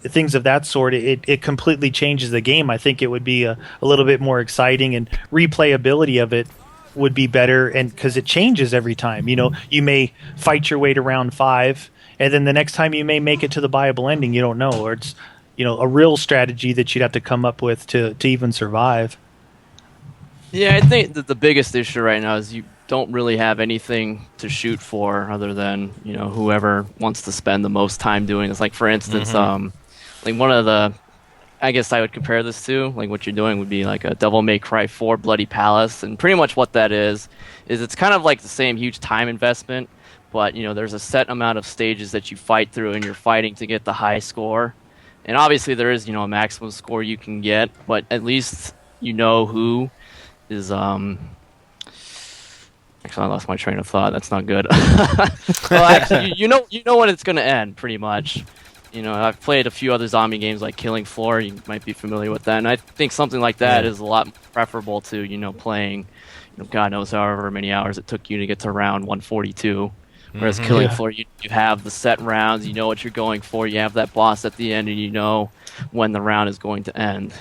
Speaker 3: things of that sort, it completely changes the game. I think it would be a little bit more exciting, and replayability of it would be better, and because it changes every time. You may fight your way to round 5, and then the next time you may make it to the buyable ending. You don't know, or it's a real strategy that you'd have to come up with to even survive.
Speaker 9: Yeah, I think that the biggest issue right now is you don't really have anything to shoot for other than whoever wants to spend the most time doing this. Like for instance, like one of the, I guess I would compare this to, like what you're doing would be like a Devil May Cry 4 Bloody Palace, and pretty much what that is it's kind of like the same huge time investment, but there's a set amount of stages that you fight through, and you're fighting to get the high score. And obviously there is, a maximum score you can get, but at least who is actually I lost my train of thought. That's not good. Well, actually, you know when it's going to end, pretty much. I've played a few other zombie games like Killing Floor. You might be familiar with that, and I think something like that is a lot preferable to playing, God knows however many hours it took you to get to round 142. Whereas Killing Floor, you have the set rounds, you know what you're going for, you have that boss at the end, and you know when the round is going to end.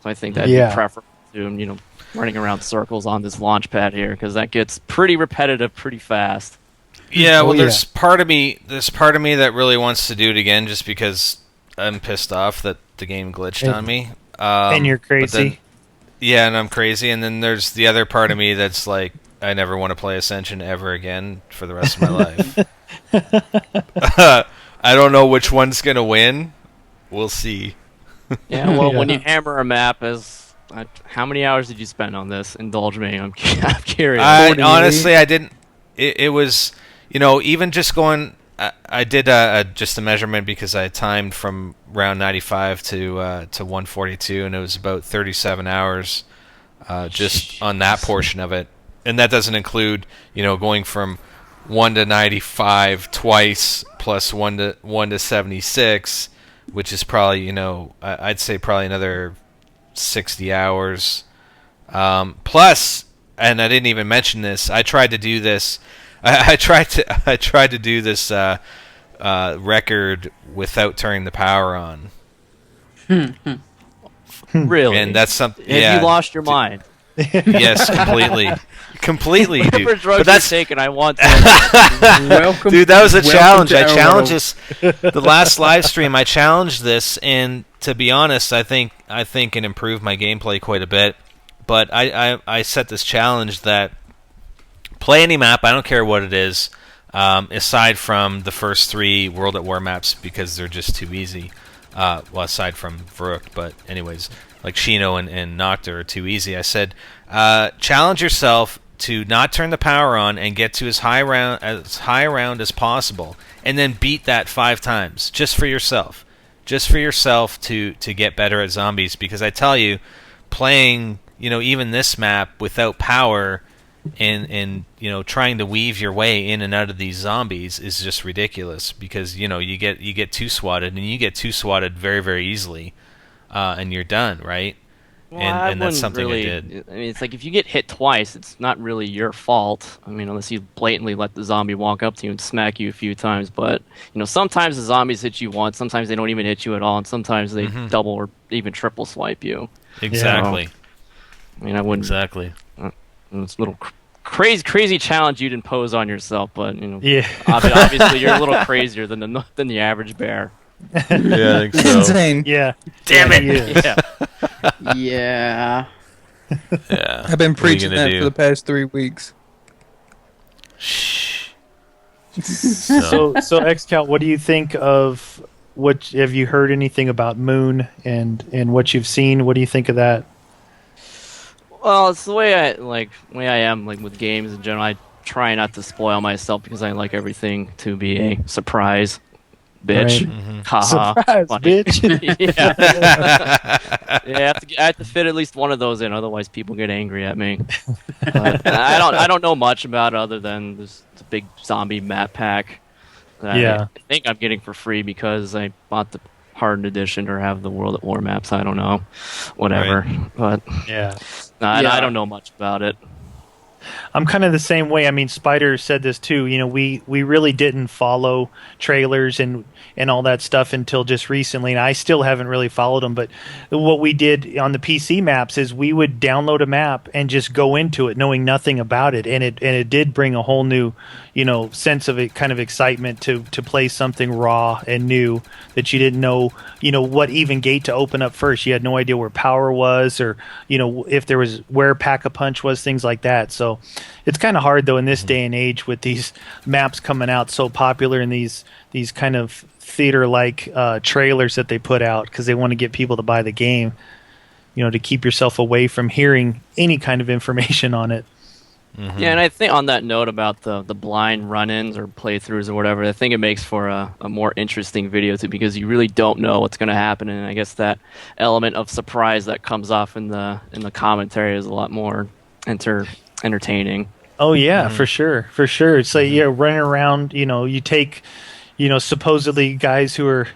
Speaker 9: So I think that'd be preferable to running around circles on this launch pad here, because that gets pretty repetitive pretty fast.
Speaker 1: Yeah, well, there's part of me that really wants to do it again, just because I'm pissed off that the game glitched on me.
Speaker 3: And you're crazy.
Speaker 1: And I'm crazy. And then there's the other part of me that's like, I never want to play Ascension ever again for the rest of my life. I don't know which one's gonna win. We'll see.
Speaker 9: Yeah, well, when you hammer a map, how many hours did you spend on this? Indulge me. I'm curious.
Speaker 1: Honestly, I didn't. It was, even just going. I did just a measurement because I timed from round 95 to 142, and it was about 37 hours, just on that portion of it. And that doesn't include, going from 1 to 95 twice, plus 1 to 76, which is probably, I'd say probably another 60 hours. Plus, and I didn't even mention this, I tried to do this. I tried to do this record without turning the power on.
Speaker 9: Really?
Speaker 1: And that's something.
Speaker 9: Have you lost your mind?
Speaker 1: Yes, completely, dude.
Speaker 9: Whatever drugs
Speaker 1: but that's
Speaker 9: taken. I want.
Speaker 2: Welcome,
Speaker 1: dude. That was a challenge. I challenged
Speaker 2: world.
Speaker 1: this. The last live stream, I challenged this, and to be honest, I think it improved my gameplay quite a bit. But I set this challenge that Play any map. I don't care what it is. Aside from the first 3 World at War maps because they're just too easy. Well, aside from Vrook, but anyways, like Shino and Nocta are too easy. I said, challenge yourself to not turn the power on and get to as high round as possible, and then beat that 5 times just for yourself, to get better at zombies. Because I tell you, playing even this map without power and trying to weave your way in and out of these zombies is just ridiculous, because you get 2-swatted, and you get 2-swatted very, very easily, and you're done, right?
Speaker 9: Well,
Speaker 1: and that's something
Speaker 9: really,
Speaker 1: I did.
Speaker 9: I mean, it's like if you get hit twice, it's not really your fault. I mean, unless you blatantly let the zombie walk up to you and smack you a few times. But sometimes the zombies hit you once, sometimes they don't even hit you at all, and sometimes they double or even triple swipe you.
Speaker 1: Exactly.
Speaker 9: So, I mean, I wouldn't
Speaker 1: exactly.
Speaker 9: It's a little crazy challenge you'd impose on yourself, but
Speaker 1: obviously
Speaker 9: you're a little crazier than the average bear.
Speaker 1: Yeah, I think so.
Speaker 2: Insane.
Speaker 3: Yeah.
Speaker 1: Damn it.
Speaker 5: Yeah.
Speaker 1: Yeah.
Speaker 2: I've been
Speaker 1: What are you
Speaker 2: preaching
Speaker 1: gonna
Speaker 2: that
Speaker 1: do?
Speaker 2: for the past 3 weeks.
Speaker 1: Shh.
Speaker 3: So XCal, what do you think of have you heard anything about Moon and what you've seen? What do you think of that?
Speaker 9: Well, it's the way I am with games in general. I try not to spoil myself because I like everything to be a surprise. Bitch.
Speaker 3: Right.
Speaker 9: Haha.
Speaker 3: Surprise,
Speaker 9: Funny.
Speaker 3: bitch.
Speaker 9: Yeah, I have to fit at least one of those in, otherwise people get angry at me. But I don't know much about it other than this big zombie map pack that I think I'm getting for free because I bought the hardened edition or have the World at War maps. I don't know, whatever.
Speaker 1: Right.
Speaker 9: But I don't know much about it.
Speaker 3: I'm kind of the same way. I mean, Spider said this too. We really didn't follow trailers and all that stuff until just recently, and I still haven't really followed them. But what we did on the PC maps is we would download a map and just go into it knowing nothing about it, and it did bring a whole new, sense of kind of excitement to play something raw and new that you didn't know, what even gate to open up first. You had no idea where power was, or if there was where Pack-a-Punch was, things like that. So it's kind of hard though in this day and age with these maps coming out so popular and these kind of theater-like trailers that they put out because they want to get people to buy the game, to keep yourself away from hearing any kind of information on it.
Speaker 9: Mm-hmm. Yeah, and I think on that note about the blind run-ins or playthroughs or whatever, I think it makes for a more interesting video too, because you really don't know what's going to happen, and I guess that element of surprise that comes off in the commentary is a lot more entertaining.
Speaker 3: Oh yeah, for sure. It's like running around. You take, supposedly guys who are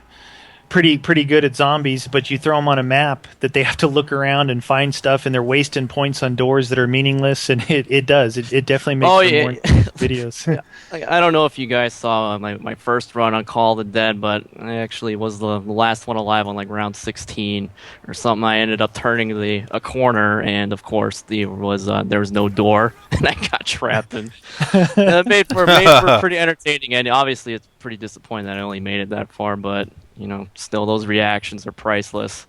Speaker 3: pretty good at zombies, but you throw them on a map that they have to look around and find stuff, and they're wasting points on doors that are meaningless, and it definitely makes for more videos.
Speaker 9: I don't know if you guys saw my first run on Call of the Dead, but I actually was the last one alive on round 16 or something. I ended up turning a corner, and of course there was no door, and I got trapped, and that made for pretty entertaining. And obviously it's pretty disappointing that I only made it that far, but still those reactions are priceless.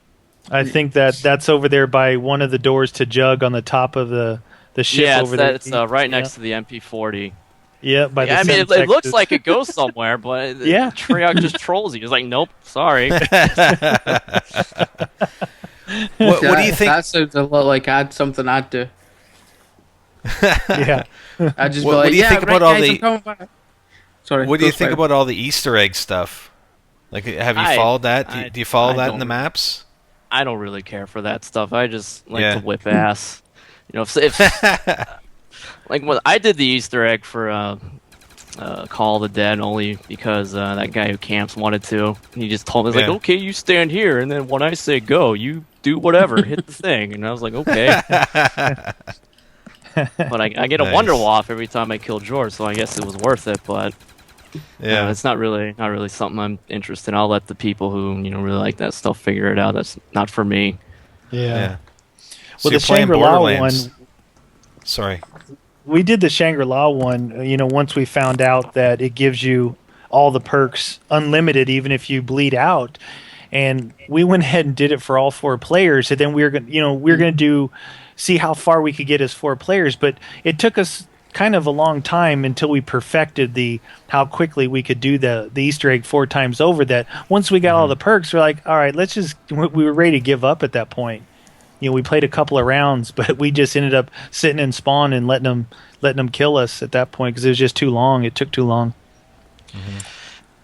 Speaker 3: I think that's over there by one of the doors to Jug on the top of the ship over there.
Speaker 9: It's right next to the MP40.
Speaker 3: Yeah,
Speaker 9: I mean, it looks like it goes somewhere, but Treyarch just trolls you. It's like, nope, sorry.
Speaker 1: What do you think?
Speaker 5: That sounds a lot like something I'd do.
Speaker 3: Yeah.
Speaker 5: I'd just
Speaker 1: what do you think about all
Speaker 5: the... Sorry.
Speaker 1: What do you think about all the Easter egg stuff? Have you followed that? Do you follow that in the maps?
Speaker 9: I don't really care for that stuff. I just like to whip ass. If when I did the Easter egg for Call of the Dead only because that guy who camps wanted to. He just told me, okay, you stand here, and then when I say go, you do whatever, hit the thing. And I was like, okay. But I get a wonder waff every time I kill George, so I guess it was worth it. But it's not really something I'm interested in. I'll let the people who really like that stuff figure it out. That's not for me.
Speaker 3: Yeah.
Speaker 1: So
Speaker 3: well, the Shangri-La one.
Speaker 1: Sorry.
Speaker 3: We did the Shangri-La one. Once we found out that it gives you all the perks unlimited, even if you bleed out, and we went ahead and did it for all 4 players. And then we were going to see how far we could get as 4 players, but it took us kind of a long time until we perfected how quickly we could do the Easter egg 4 times over. That once we got all the perks, we're like, all right, we were ready to give up at that point. We played a couple of rounds, but we just ended up sitting in spawn and letting them kill us at that point because it was just too long. It took too long.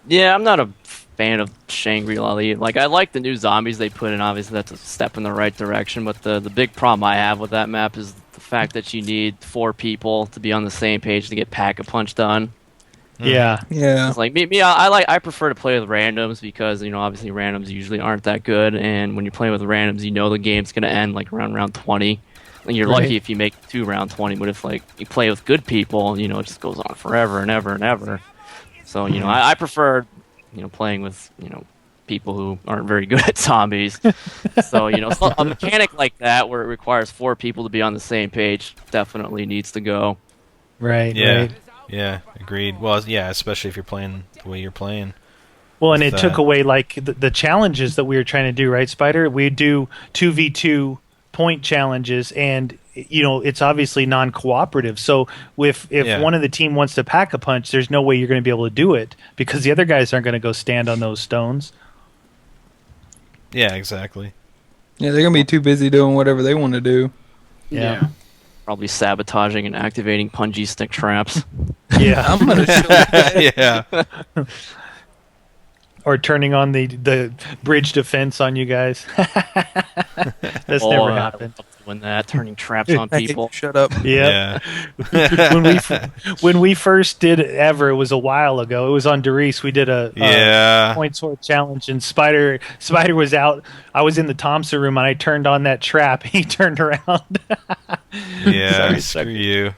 Speaker 9: Yeah, I'm not a fan of Shangri-La. Like, I like the new zombies they put in. Obviously, that's a step in the right direction. But the big problem I have with that map is the fact that you need 4 people to be on the same page to get Pack-a-Punch done.
Speaker 3: Yeah.
Speaker 9: It's like me. I prefer to play with randoms because obviously randoms usually aren't that good, and when you're playing with randoms, the game's gonna end like around round 20. And you're lucky if you make it to round 20. But if like you play with good people, it just goes on forever and ever and ever. So I prefer playing with people who aren't very good at zombies. So a mechanic like that where it requires 4 people to be on the same page definitely needs to go.
Speaker 3: Right.
Speaker 1: Yeah.
Speaker 3: Right.
Speaker 1: Yeah, agreed. Well, yeah, especially if you're playing the way you're playing.
Speaker 3: Well, and it took away like the challenges that we were trying to do, right, Spider? We do 2v2 point challenges, and it's obviously non-cooperative. So if one of the team wants to pack a punch, there's no way you're going to be able to do it because the other guys aren't going to go stand on those stones.
Speaker 1: Yeah, exactly.
Speaker 2: Yeah, they're going to be too busy doing whatever they want to do.
Speaker 3: Yeah.
Speaker 9: Probably sabotaging and activating punji stick traps.
Speaker 3: Yeah,
Speaker 2: I'm going to show that.
Speaker 1: Yeah.
Speaker 3: Or turning on the bridge defense on you guys. That's never happened.
Speaker 9: When that turning traps on people.
Speaker 2: Shut up.
Speaker 3: Yeah. when we first did it ever, it was a while ago. It was on Derice. We did a point sword challenge, and Spider was out. I was in the Thompson room, and I turned on that trap. He turned around.
Speaker 1: Yeah, screw you.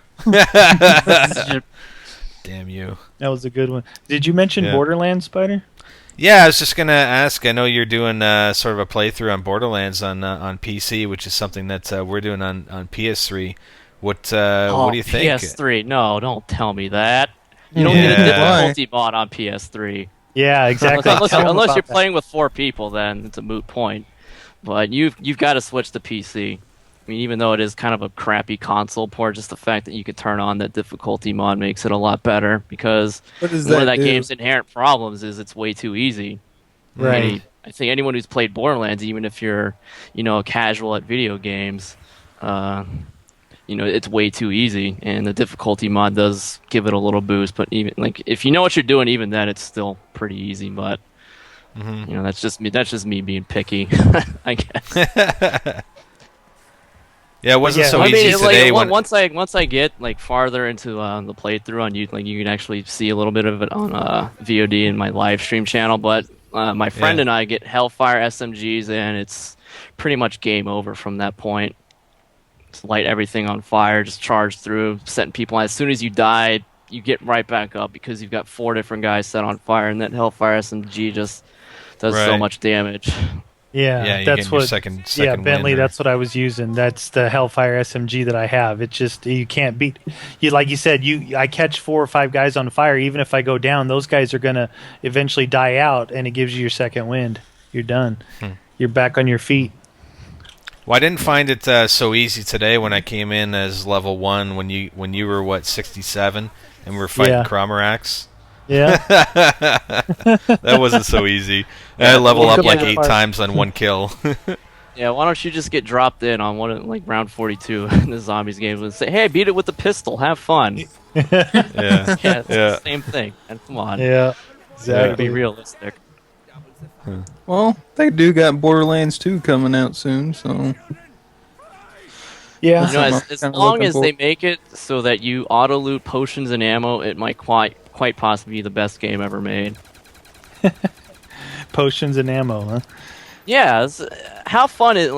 Speaker 1: Damn you.
Speaker 3: That was a good one. Did you mention Borderlands, Spider?
Speaker 1: Yeah, I was just gonna ask. I know you're doing sort of a playthrough on Borderlands on PC, which is something that we're doing on PS3. What do you think?
Speaker 9: PS3? No, don't tell me that. You don't get a difficulty mod on PS3.
Speaker 3: Yeah, exactly.
Speaker 9: unless you're playing with 4 people, then it's a moot point. But you've got to switch to PC. I mean, even though it is kind of a crappy console port, just the fact that you can turn on that difficulty mod makes it a lot better because one of that game's inherent problems is it's way too easy.
Speaker 3: Right.
Speaker 9: I think anyone who's played Borderlands, even if you're, a casual at video games, it's way too easy, and the difficulty mod does give it a little boost. But even like if you know what you're doing, even then it's still pretty easy. But that's just me. That's just me being picky, I guess.
Speaker 1: Yeah, it wasn't so easy today.
Speaker 9: Once I get like farther into the playthrough on YouTube, like you can actually see a little bit of it on VOD in my live stream channel. But my friend and I get Hellfire SMGs, and it's pretty much game over from that point. Just light everything on fire, just charge through, setting people on. As soon as you die, you get right back up because you've got 4 different guys set on fire, and that Hellfire SMG just does so much damage.
Speaker 3: Yeah, that's what.
Speaker 1: Second
Speaker 3: Bentley. That's what I was using. That's the Hellfire SMG that I have. It's just you can't beat. Like you said, I catch 4 or 5 guys on fire. Even if I go down, those guys are gonna eventually die out, and it gives you your second wind. You're done. You're back on your feet.
Speaker 1: Well, I didn't find it so easy today when I came in as level 1 when you were 67 and we were fighting Cromarax.
Speaker 3: Yeah.
Speaker 1: That wasn't so easy. I level up like 8 times on 1 kill.
Speaker 9: Yeah, why don't you just get dropped in on round 42 in the zombies game and say, "Hey, beat it with the pistol, have fun." It's the same thing. And come on.
Speaker 3: Yeah, exactly.
Speaker 9: Be realistic.
Speaker 2: Well, they do got Borderlands 2 coming out soon, so
Speaker 3: yeah.
Speaker 9: As long as they make it so that you auto loot potions and ammo, it might quite possibly be the best game ever made.
Speaker 3: Potions and ammo, huh?
Speaker 9: Yeah, how fun is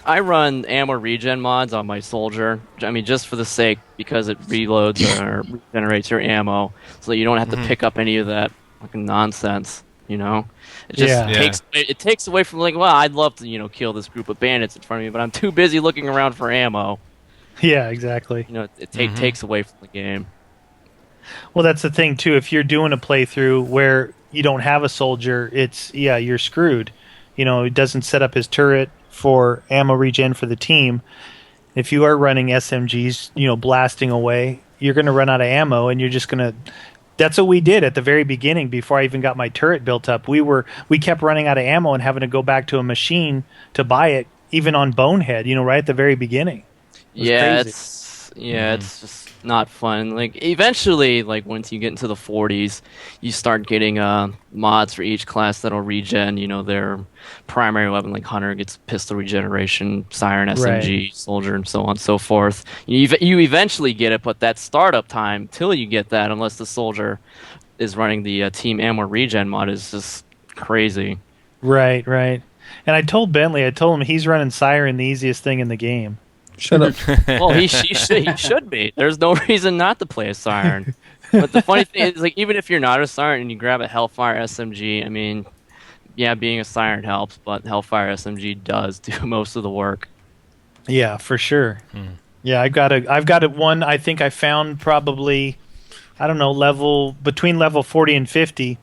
Speaker 9: I run ammo regen mods on my soldier. I mean, just for the sake because it reloads or regenerates your ammo, so that you don't have to pick up any of that fucking nonsense. It just takes away from I'd love to kill this group of bandits in front of me, but I'm too busy looking around for ammo.
Speaker 3: Yeah, exactly.
Speaker 9: It takes away from the game.
Speaker 3: Well, that's the thing too. If you're doing a playthrough where you don't have a soldier, you're screwed. It doesn't set up his turret for ammo regen for the team. If you are running SMGs, blasting away, you're gonna run out of ammo, and you're just gonna. That's what we did at the very beginning before I even got my turret built up. We kept running out of ammo and having to go back to a machine to buy it, even on Bonehead. Right at the very beginning.
Speaker 9: Yeah,
Speaker 3: crazy.
Speaker 9: it's just not fun. Like eventually, like once you get into the 40s, you start getting mods for each class that'll regen. Their primary weapon, like Hunter gets pistol regeneration, Siren, SMG, Soldier, and so on and so forth. You eventually get it, but that startup time till you get that, unless the Soldier is running the Team Ammo regen mod, is just crazy.
Speaker 3: Right. And I told Bentley, him he's running Siren, the easiest thing in the game.
Speaker 2: Shut up.
Speaker 9: Well, he should be. There's no reason not to play a Siren. But the funny thing is, like, even if you're not a Siren and you grab a Hellfire SMG, I mean, yeah, being a Siren helps, but Hellfire SMG does do most of the work.
Speaker 3: Yeah, for sure. Yeah, I've got it one. I think I found probably, I don't know, between level 40 and 50,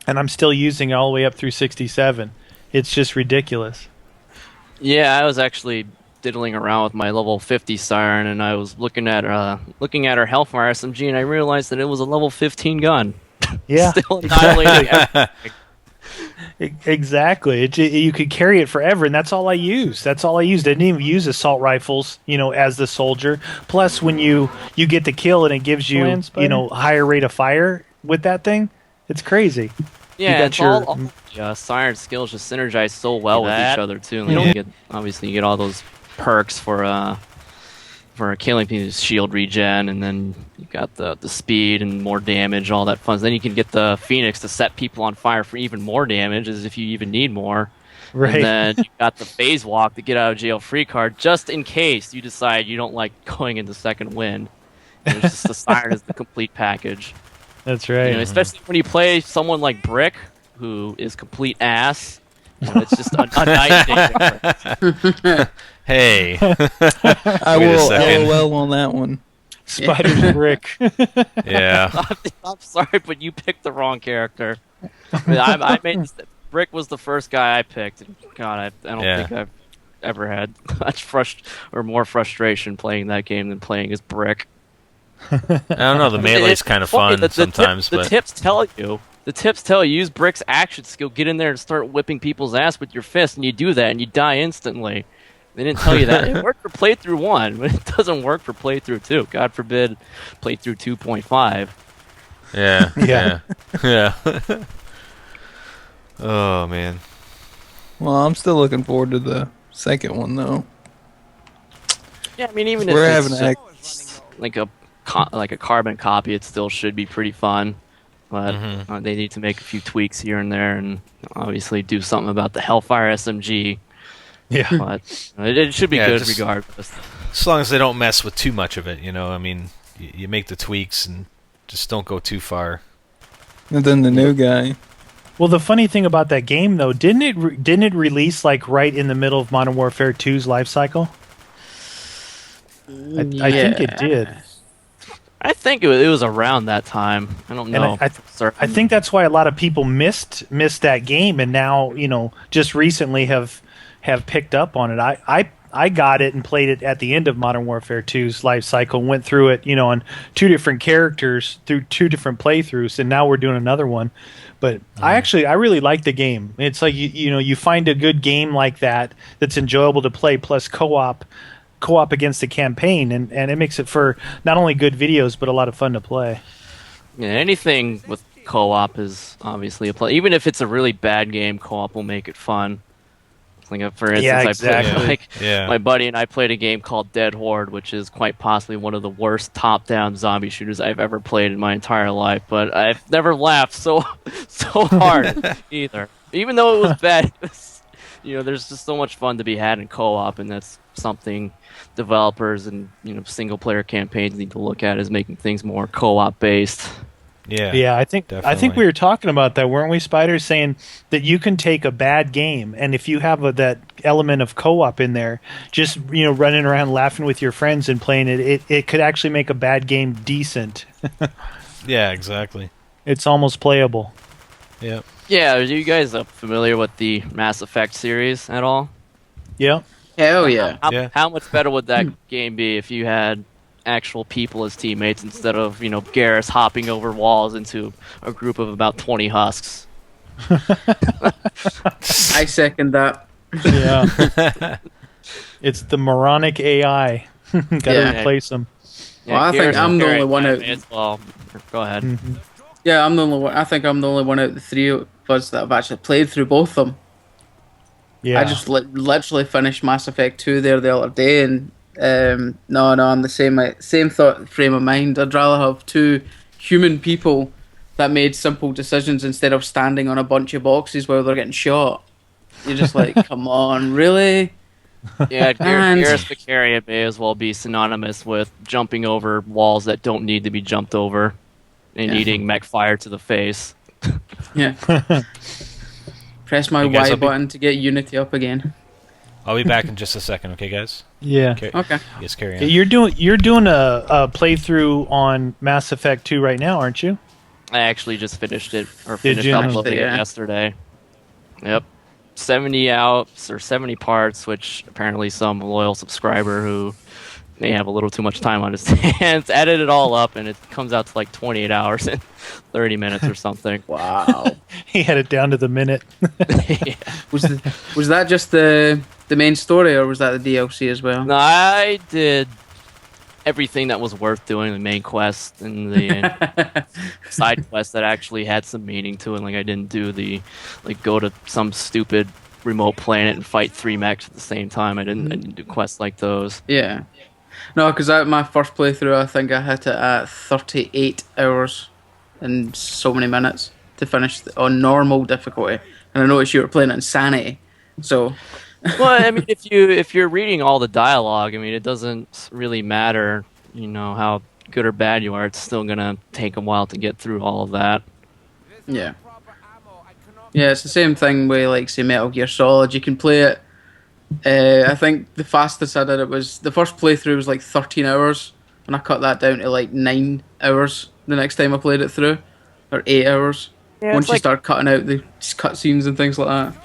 Speaker 3: and I'm still using it all the way up through 67. It's just ridiculous.
Speaker 9: Yeah, I was actually diddling around with my level 50 Siren, and I was looking at her Hellfire SMG, and I realized that it was a level 15 gun.
Speaker 3: Yeah,
Speaker 9: still annihilating everything.
Speaker 3: Exactly. You could carry it forever, and that's all I used. Didn't even use assault rifles, as the Soldier. Plus, when you get the kill and it gives you, higher rate of fire with that thing, it's crazy.
Speaker 9: Yeah, all Siren skills just synergize so well with each other too. Like, you get all those perks for killing people, shield regen, and then you got the speed and more damage, all that fun. Then you can get the Phoenix to set people on fire for even more damage, as if you even need more.
Speaker 3: Right.
Speaker 9: And then you got the phase walk, the get out of jail free card, just in case you decide you don't like going into second wind. It's just the Siren is the complete package.
Speaker 3: That's right.
Speaker 9: Especially when you play someone like Brick, who is complete ass. It's just a night and day difference.
Speaker 1: Hey.
Speaker 2: I will LOL on that one.
Speaker 3: Spider's Brick.
Speaker 1: Yeah.
Speaker 9: I'm sorry, but you picked the wrong character. I made Brick was the first guy I picked. God, I don't think I've ever had much more frustration playing that game than playing as Brick.
Speaker 1: I don't know. The melee's kind of fun sometimes,
Speaker 9: but the tips tell you. The tips tell you use Brick's action skill, get in there and start whipping people's ass with your fist, and you do that, and you die instantly. They didn't tell you that. It worked for playthrough 1, but it doesn't work for playthrough 2. God forbid, playthrough 2.5.
Speaker 1: Yeah. Oh man.
Speaker 2: Well, I'm still looking forward to the second one, though.
Speaker 9: Yeah, I mean, even if it's like a carbon copy, it still should be pretty fun. But they need to make a few tweaks here and there, and obviously do something about the Hellfire SMG.
Speaker 3: Yeah,
Speaker 9: but it should be good regardless.
Speaker 1: As long as they don't mess with too much of it, I mean, you make the tweaks and just don't go too far.
Speaker 2: And then the new guy.
Speaker 3: Well, the funny thing about that game, though, didn't it release like right in the middle of Modern Warfare 2's life cycle? I think it did.
Speaker 9: I think it was around that time. I don't know.
Speaker 3: I think that's why a lot of people missed that game, and now just recently have picked up on it. I got it and played it at the end of Modern Warfare 2's life cycle. Went through it, on 2 different characters through 2 different playthroughs, and now we're doing another one. But I really like the game. It's like you find a good game like that's enjoyable to play, plus co-op against the campaign, and it makes it for not only good videos but a lot of fun to play.
Speaker 9: Yeah, anything with co-op is obviously a play. Even if it's a really bad game, co-op will make it fun. Like for instance, my buddy and I played a game called Dead Horde, which is quite possibly one of the worst top-down zombie shooters I've ever played in my entire life. But I've never laughed so hard either. Even though it was bad, there's just so much fun to be had in co-op, and that's something developers and single player campaigns need to look at, is making things more co-op based.
Speaker 3: Yeah, I think we were talking about that, weren't we, Spider? Saying that you can take a bad game, and if you have that element of co-op in there, just running around laughing with your friends and playing it could actually make a bad game decent.
Speaker 1: Yeah, exactly.
Speaker 3: It's almost playable.
Speaker 1: Yeah.
Speaker 9: Yeah, are you guys familiar with the Mass Effect series at all?
Speaker 3: Yeah.
Speaker 5: Hell yeah.
Speaker 9: How much better would that game be if you had actual people as teammates instead of, you know, Garrus hopping over walls into a group of about 20 husks.
Speaker 5: I second that.
Speaker 3: Yeah. It's the moronic AI. Gotta replace them.
Speaker 5: Well, I think I'm the only one out.
Speaker 9: Well, go ahead.
Speaker 3: Mm-hmm.
Speaker 5: Yeah, I'm the only one. I think I'm the only one out of the three of us that have actually played through both of them.
Speaker 3: Yeah.
Speaker 5: I just literally finished Mass Effect 2 there the other day, and no, I'm the same thought frame of mind. I'd rather have two human people that made simple decisions instead of standing on a bunch of boxes while they're getting shot. You're just like, come on, really?
Speaker 9: Yeah, Garrus Vicarian may as well be synonymous with jumping over walls that don't need to be jumped over and eating mech fire to the face.
Speaker 5: Yeah. Press my Y button to get Unity up again.
Speaker 1: I'll be back in just a second, okay, guys?
Speaker 3: Yeah.
Speaker 5: Okay.
Speaker 1: Yes, carry on.
Speaker 3: Okay, you're doing a playthrough on Mass Effect 2 right now, aren't you?
Speaker 9: I actually just finished it, or
Speaker 3: Did
Speaker 9: finished
Speaker 3: you?
Speaker 9: uploading it yesterday. Yep. 70 outs, or 70 parts, which apparently some loyal subscriber who may have a little too much time on his hands edited it all up, and it comes out to like 28 hours and 30 minutes or something.
Speaker 5: Wow.
Speaker 3: He had it down to the minute.
Speaker 9: Yeah.
Speaker 5: Was that just the main story, or was that the DLC as well?
Speaker 9: No, I did everything that was worth doing, the main quest and the side quest that actually had some meaning to it. Like, I didn't do the, like, go to some stupid remote planet and fight 3 mechs at the same time. I didn't do quests like those.
Speaker 5: Yeah. No, because my first playthrough, I think I hit it at 38 hours and so many minutes to finish on normal difficulty. And I noticed you were playing Insanity, so...
Speaker 9: Well, I mean, if you're reading all the dialogue, I mean, it doesn't really matter, you know, how good or bad you are. It's still gonna take a while to get through all of that.
Speaker 5: Yeah. Yeah, it's the same thing with, like, say, Metal Gear Solid. You can play it. I think the fastest I did it was the first playthrough was like 13 hours, and I cut that down to like 9 hours the next time I played it through, or 8 hours.
Speaker 9: Yeah,
Speaker 5: once you start cutting out the cutscenes and things like that.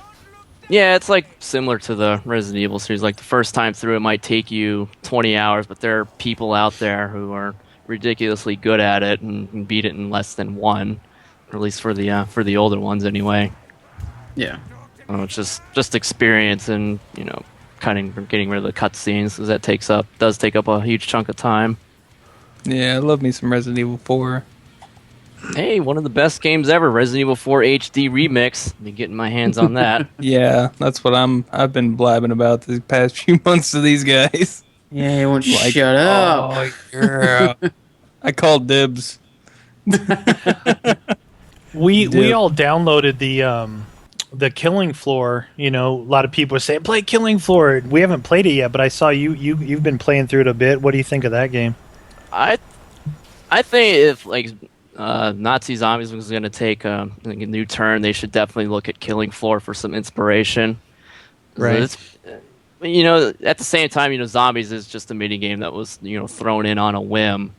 Speaker 9: Yeah, it's like similar to the Resident Evil series. Like, the first time through, it might take you 20 hours, but there are people out there who are ridiculously good at it and can beat it in less than 1, or at least for the older ones anyway.
Speaker 5: Yeah.
Speaker 9: It's just experience and, you know, getting rid of the cutscenes, because that does take up a huge chunk of time.
Speaker 2: Yeah, I love me some Resident Evil 4.
Speaker 9: Hey, one of the best games ever, Resident Evil 4 HD Remix. Been getting my hands on that.
Speaker 2: Yeah, that's what I've been blabbing about the past few months to these guys.
Speaker 5: Yeah, you won't shut up.
Speaker 2: Oh, girl. I called dibs.
Speaker 3: We all downloaded the Killing Floor. You know, a lot of people are saying play Killing Floor. We haven't played it yet, but I saw you've been playing through it a bit. What do you think of that game?
Speaker 9: I think if, like, Nazi Zombies was going to take a new turn, they should definitely look at Killing Floor for some inspiration.
Speaker 3: Right.
Speaker 9: You know, at the same time, you know, Zombies is just a mini game that was, you know, thrown in on a whim,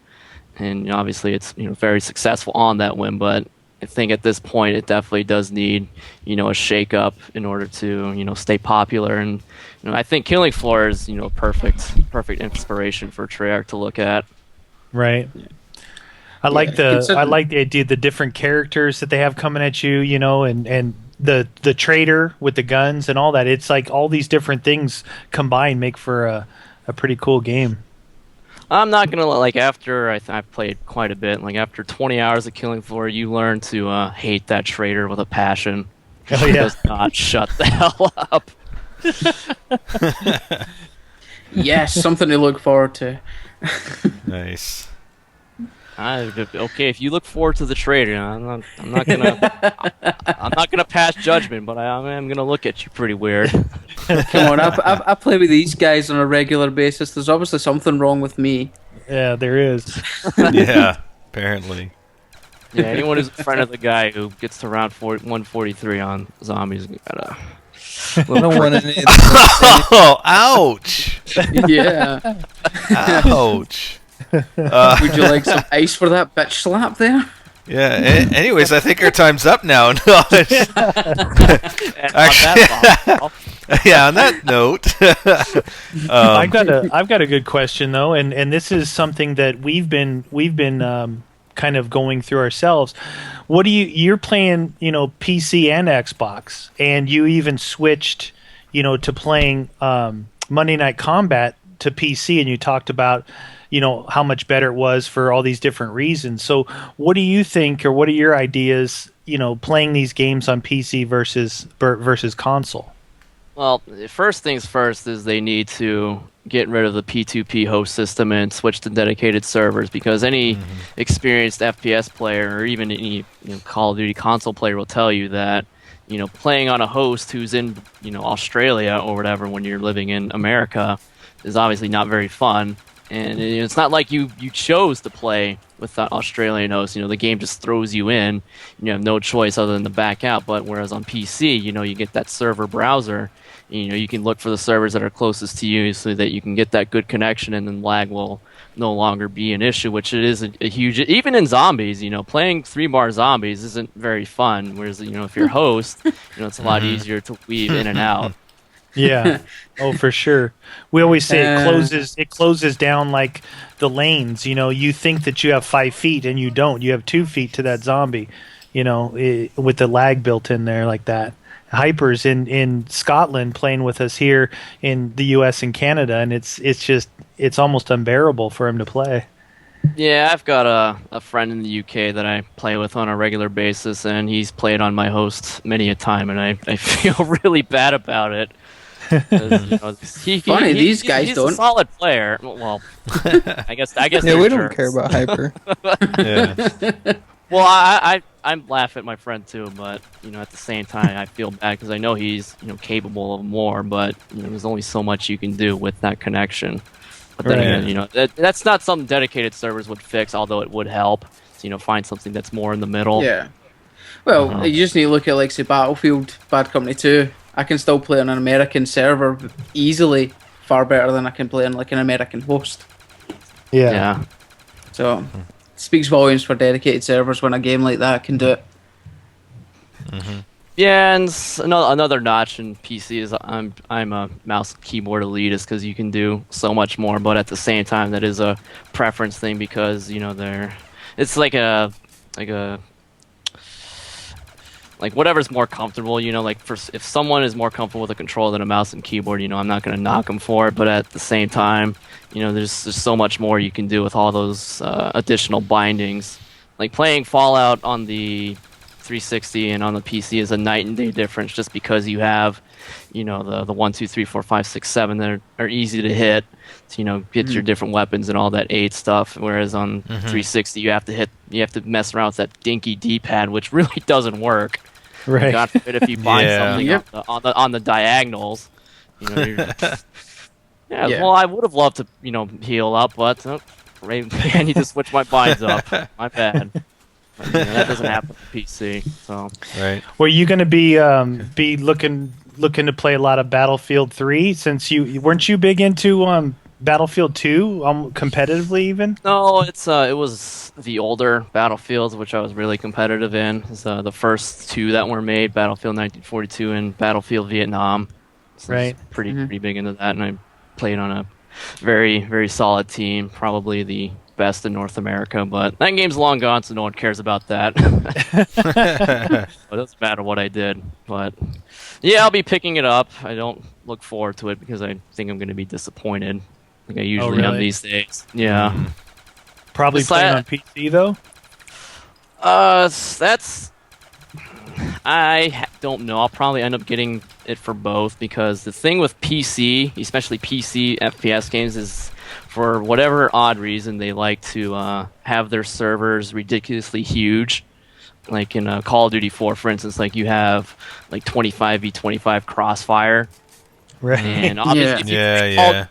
Speaker 9: and, you know, obviously it's, you know, very successful on that whim. But I think at this point it definitely does need, you know, a shake up in order to, you know, stay popular. And, you know, I think Killing Floor is, you know, perfect inspiration for Treyarch to look at.
Speaker 3: Right. I like the idea, the different characters that they have coming at you, you know, and the trader with the guns and all that. It's like all these different things combined make for a pretty cool game.
Speaker 9: I'm not gonna, like, after I've played quite a bit. Like, after 20 hours of Killing Floor, you learn to hate that trader with a passion.
Speaker 3: Oh,
Speaker 9: He
Speaker 3: yeah.
Speaker 9: does not shut the hell up.
Speaker 5: Yes, something to look forward to.
Speaker 1: Nice.
Speaker 9: Okay, if you look forward to the trader, I'm not gonna pass judgment, but I'm gonna look at you pretty weird.
Speaker 5: Come on, I play with these guys on a regular basis. There's obviously something wrong with me.
Speaker 3: Yeah, there is.
Speaker 1: Yeah, apparently.
Speaker 9: Yeah, anyone who's a friend of the guy who gets to round 143 on Zombies gotta.
Speaker 2: I don't want any.
Speaker 1: Oh, ouch!
Speaker 5: Yeah.
Speaker 1: Ouch!
Speaker 5: Would you like some ice for that bitch slap there?
Speaker 1: Yeah. Anyways, I think our time's up now. No,
Speaker 9: And on that
Speaker 1: Yeah. On that note,
Speaker 3: I've got a good question though, and this is something that we've been kind of going through ourselves. What do you're playing, PC and Xbox, and you even switched, to playing Monday Night Combat to PC, and you talked about, how much better it was for all these different reasons. So what do you think, or what are your ideas, playing these games on PC versus console?
Speaker 9: Well, first things first is they need to get rid of the P2P host system and switch to dedicated servers, because any experienced FPS player or even any Call of Duty console player will tell you that playing on a host who's in Australia or whatever when you're living in America is obviously not very fun. And it's not like you chose to play with that Australian host. The game just throws you in. You have no choice other than to back out. But whereas on PC, you get that server browser. You can look for the servers that are closest to you so that you can get that good connection, and then lag will no longer be an issue, which it is a huge... Even in zombies, playing 3-bar zombies isn't very fun. Whereas, if you're a host, it's a lot easier to weave in and out.
Speaker 3: Yeah. Oh, for sure. We always say it closes down like the lanes. You think that you have 5 feet and you don't. You have 2 feet to that zombie, with the lag built in there like that. Hyper's in Scotland playing with us here in the US and Canada, and it's almost unbearable for him to play.
Speaker 9: Yeah, I've got a friend in the UK that I play with on a regular basis, and he's played on my host many a time, and I feel really bad about it.
Speaker 5: Funny, these guys
Speaker 9: he's
Speaker 5: don't.
Speaker 9: a solid player. Well, I guess.
Speaker 2: Yeah, we don't care about Hyper.
Speaker 1: yeah.
Speaker 9: Well, I'm laughing at my friend too, but at the same time, I feel bad because I know he's capable of more, but there's only so much you can do with that connection. But then again, that's not something dedicated servers would fix, although it would help. To, find something that's more in the middle.
Speaker 5: Yeah. Well, you just need to look at say Battlefield, Bad Company 2. I can still play on an American server easily, far better than I can play on an American host.
Speaker 3: Yeah.
Speaker 5: So, it speaks volumes for dedicated servers when a game like that can do it.
Speaker 9: Yeah, and another notch in PC is I'm a mouse and keyboard elitist because you can do so much more, but at the same time that is a preference thing because it's like whatever's more comfortable, if someone is more comfortable with a controller than a mouse and keyboard, I'm not going to knock them for it, but at the same time, there's so much more you can do with all those additional bindings. Like playing Fallout on the 360 and on the PC is a night and day difference just because you have, the 1, 2, 3, 4, 5, 6, 7 that are easy to hit, to, get your different weapons and all that 8 stuff. Whereas on 360 you have to mess around with that dinky D-pad, which really doesn't work.
Speaker 3: Right.
Speaker 9: God forbid if you bind something on the diagonals. Well, I would have loved to, heal up, but I need to switch my binds up. My bad. But, that doesn't happen on PC. So.
Speaker 1: Right.
Speaker 3: Were you going to be looking to play a lot of Battlefield 3 since weren't you big into Battlefield 2 competitively even?
Speaker 9: No, it was the older Battlefields which I was really competitive in. It's the first 2 that were made, Battlefield 1942 and Battlefield Vietnam. So
Speaker 3: right.
Speaker 9: Pretty big into that, and I played on a very, very solid team, probably the best in North America, but that game's long gone, so no one cares about that. It doesn't matter what I did, but yeah, I'll be picking it up. I don't look forward to it because I think I'm going to be disappointed, like I usually am these days. Yeah.
Speaker 3: Probably playing on PC though.
Speaker 9: I don't know. I'll probably end up getting it for both because the thing with PC, especially PC FPS games, is for whatever odd reason they like to have their servers ridiculously huge. Like in Call of Duty 4, for instance, like you have like 25v25 crossfire.
Speaker 3: Right.
Speaker 9: And obviously, that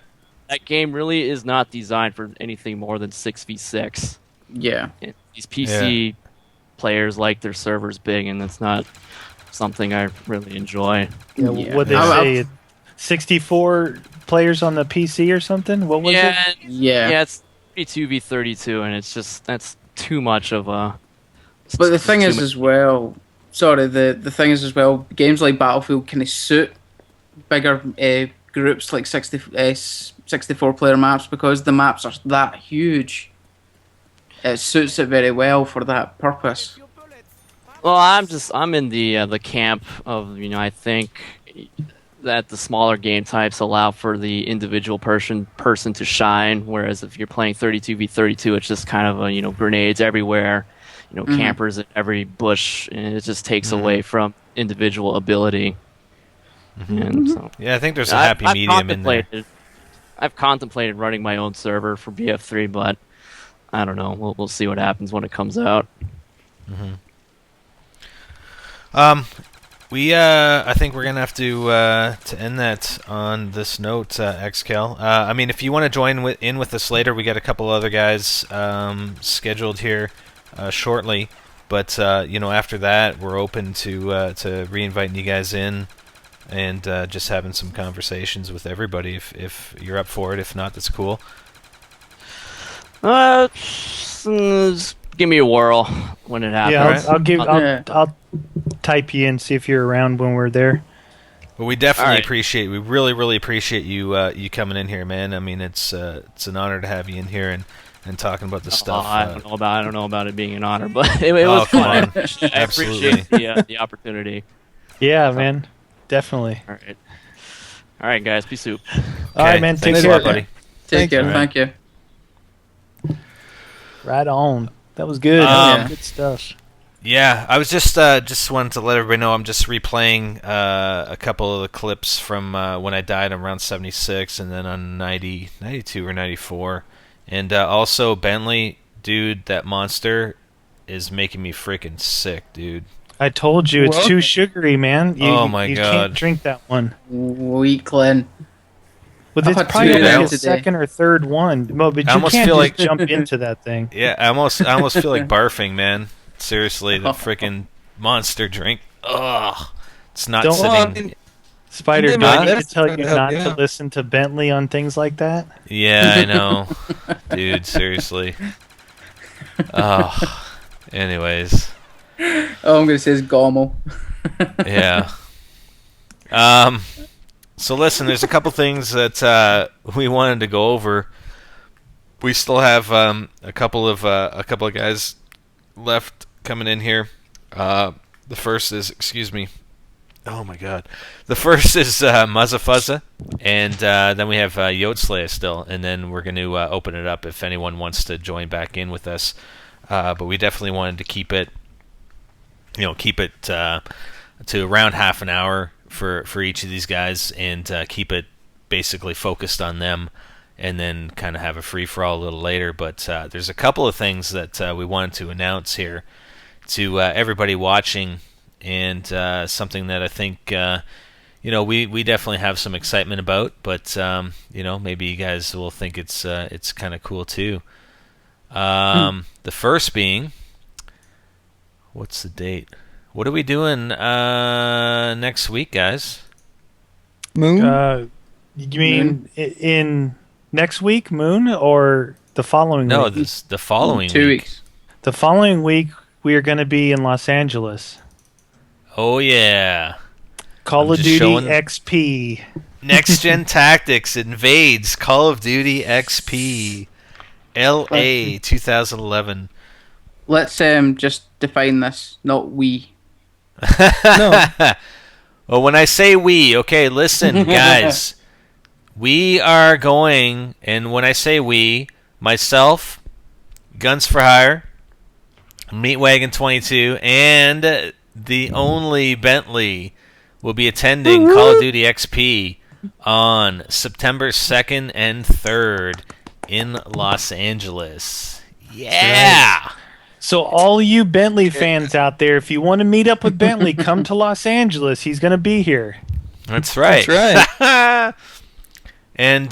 Speaker 9: game really is not designed for anything more than 6v6.
Speaker 5: Yeah.
Speaker 9: And these PC players like their servers big, and that's not something I really enjoy.
Speaker 3: Yeah. What they say, 64 players on the PC or something? What was it?
Speaker 5: Yeah,
Speaker 9: it's 32v32, and it's just that's too much of a.
Speaker 5: But the thing is, as well, games like Battlefield kind of suit bigger groups like 64-player maps, because the maps are that huge. It suits it very well for that purpose.
Speaker 9: Well, I'm in the camp of, I think that the smaller game types allow for the individual person to shine, whereas if you're playing 32v32, it's just kind of grenades everywhere, campers in every bush, and it just takes away from individual ability. And so,
Speaker 1: Yeah, I think there's a happy medium in there.
Speaker 9: I've contemplated running my own server for BF3, but I don't know. We'll see what happens when it comes out.
Speaker 1: I think we're gonna have to end that on this note, XCal. I mean, if you want to join in with us later, we got a couple other guys scheduled here shortly. But after that, we're open to re-inviting you guys in and just having some conversations with everybody. If you're up for it, if not, that's cool.
Speaker 9: Just give me a whirl when it happens.
Speaker 3: Yeah, I'll type you in, see if you're around when we're there.
Speaker 1: Well, we definitely appreciate. We really appreciate you coming in here, man. I mean, it's an honor to have you in here and talking about this stuff.
Speaker 9: I don't know about it being an honor, but it was fun. I appreciate the opportunity.
Speaker 3: Yeah, man, definitely.
Speaker 9: All right, guys, peace out.
Speaker 3: All right, man, take care,
Speaker 1: buddy.
Speaker 5: Take care. Thank you.
Speaker 3: Right on. That was good. Good stuff.
Speaker 1: Yeah, I was just wanted to let everybody know I'm just replaying a couple of the clips from when I died on round 76 and then on 92 or 94. And also, Bentley, dude, that monster is making me freaking sick, dude.
Speaker 3: I told you, it's too sugary, man.
Speaker 1: You
Speaker 3: can't drink that one.
Speaker 5: Weakling.
Speaker 3: But it's probably like a second or third one. But you can't just jump into that thing.
Speaker 1: Yeah, I almost feel like barfing, man. Seriously, the freaking monster drink. Ugh. It's not sitting...
Speaker 3: Spider, do I need to tell you not to listen to Bentley on things like that?
Speaker 1: Yeah, I know. Dude, seriously. Oh. Anyways.
Speaker 5: All I'm going to say is Gommel.
Speaker 1: Yeah. So listen, there's a couple things that we wanted to go over. We still have a couple of guys left coming in here. The first is, excuse me. Oh my God. The first is Muzzafuzza, and then we have Yodslayer still, and then we're going to open it up if anyone wants to join back in with us. But we definitely wanted to keep it to around half an hour for each of these guys, and keep it basically focused on them, and then kind of have a free-for-all a little later. But there's a couple of things that we wanted to announce here to everybody watching, and something that I think we definitely have some excitement about, but maybe you guys will think it's kind of cool too. The first being, what's the date? What are we doing next week, guys?
Speaker 3: Moon? You mean in next week, Moon, or the following week?
Speaker 1: No, the following week.
Speaker 5: 2 weeks.
Speaker 3: The following week, we are going to be in Los Angeles.
Speaker 1: Oh, yeah.
Speaker 3: Call of Duty XP.
Speaker 1: NextGenTactics invades Call of Duty XP. LA 2011.
Speaker 5: Let's just define this, not we.
Speaker 3: No.
Speaker 1: Well, when I say we, okay, listen, guys. We are going, and when I say we, myself, Guns for Hire, Meatwagon 22, and the only Bentley will be attending Call of Duty XP on September 2nd and 3rd in Los Angeles. Yeah!
Speaker 3: Right. So all you Bentley fans out there, if you want to meet up with Bentley, come to Los Angeles. He's going to be here.
Speaker 1: That's right.
Speaker 2: That's right.
Speaker 1: And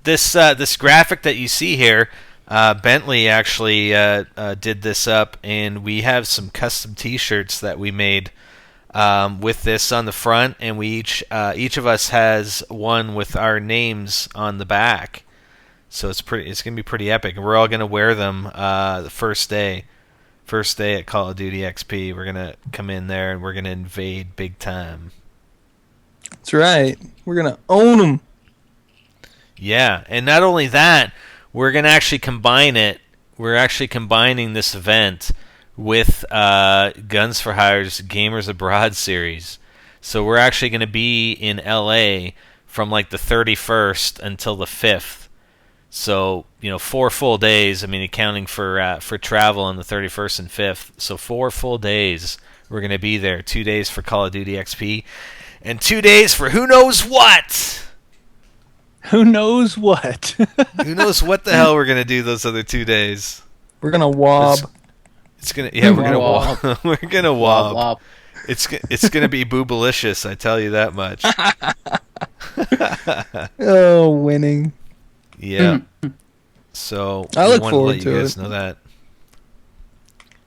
Speaker 1: this graphic that you see here, Bentley actually did this up, and we have some custom T-shirts that we made with this on the front, and we each of us has one with our names on the back. So it's gonna be pretty epic, and we're all gonna wear them the first day at Call of Duty XP. We're gonna come in there and we're gonna invade big time.
Speaker 2: That's right. We're gonna own them.
Speaker 1: Yeah, and not only that, we're gonna actually combine it. We're actually combining this event with Guns for Hire's Gamers Abroad series. So we're actually going to be in LA from like the 31st until the 5th. So 4 full days. I mean, accounting for travel on the 31st and 5th. So 4 full days we're going to be there. 2 days for Call of Duty XP, and 2 days for who knows what.
Speaker 3: Who knows what?
Speaker 1: Who knows what the hell we're going to do those other 2 days.
Speaker 2: We're gonna wob.
Speaker 1: It's gonna we're gonna
Speaker 5: Wob.
Speaker 1: wob. We're gonna wob.
Speaker 5: Wob.
Speaker 1: It's gonna be boobalicious, I tell you that much.
Speaker 2: Oh, winning.
Speaker 1: Yeah. So
Speaker 2: I look
Speaker 1: wanted
Speaker 2: forward
Speaker 1: let
Speaker 2: to
Speaker 1: you guys
Speaker 2: it.
Speaker 1: know that.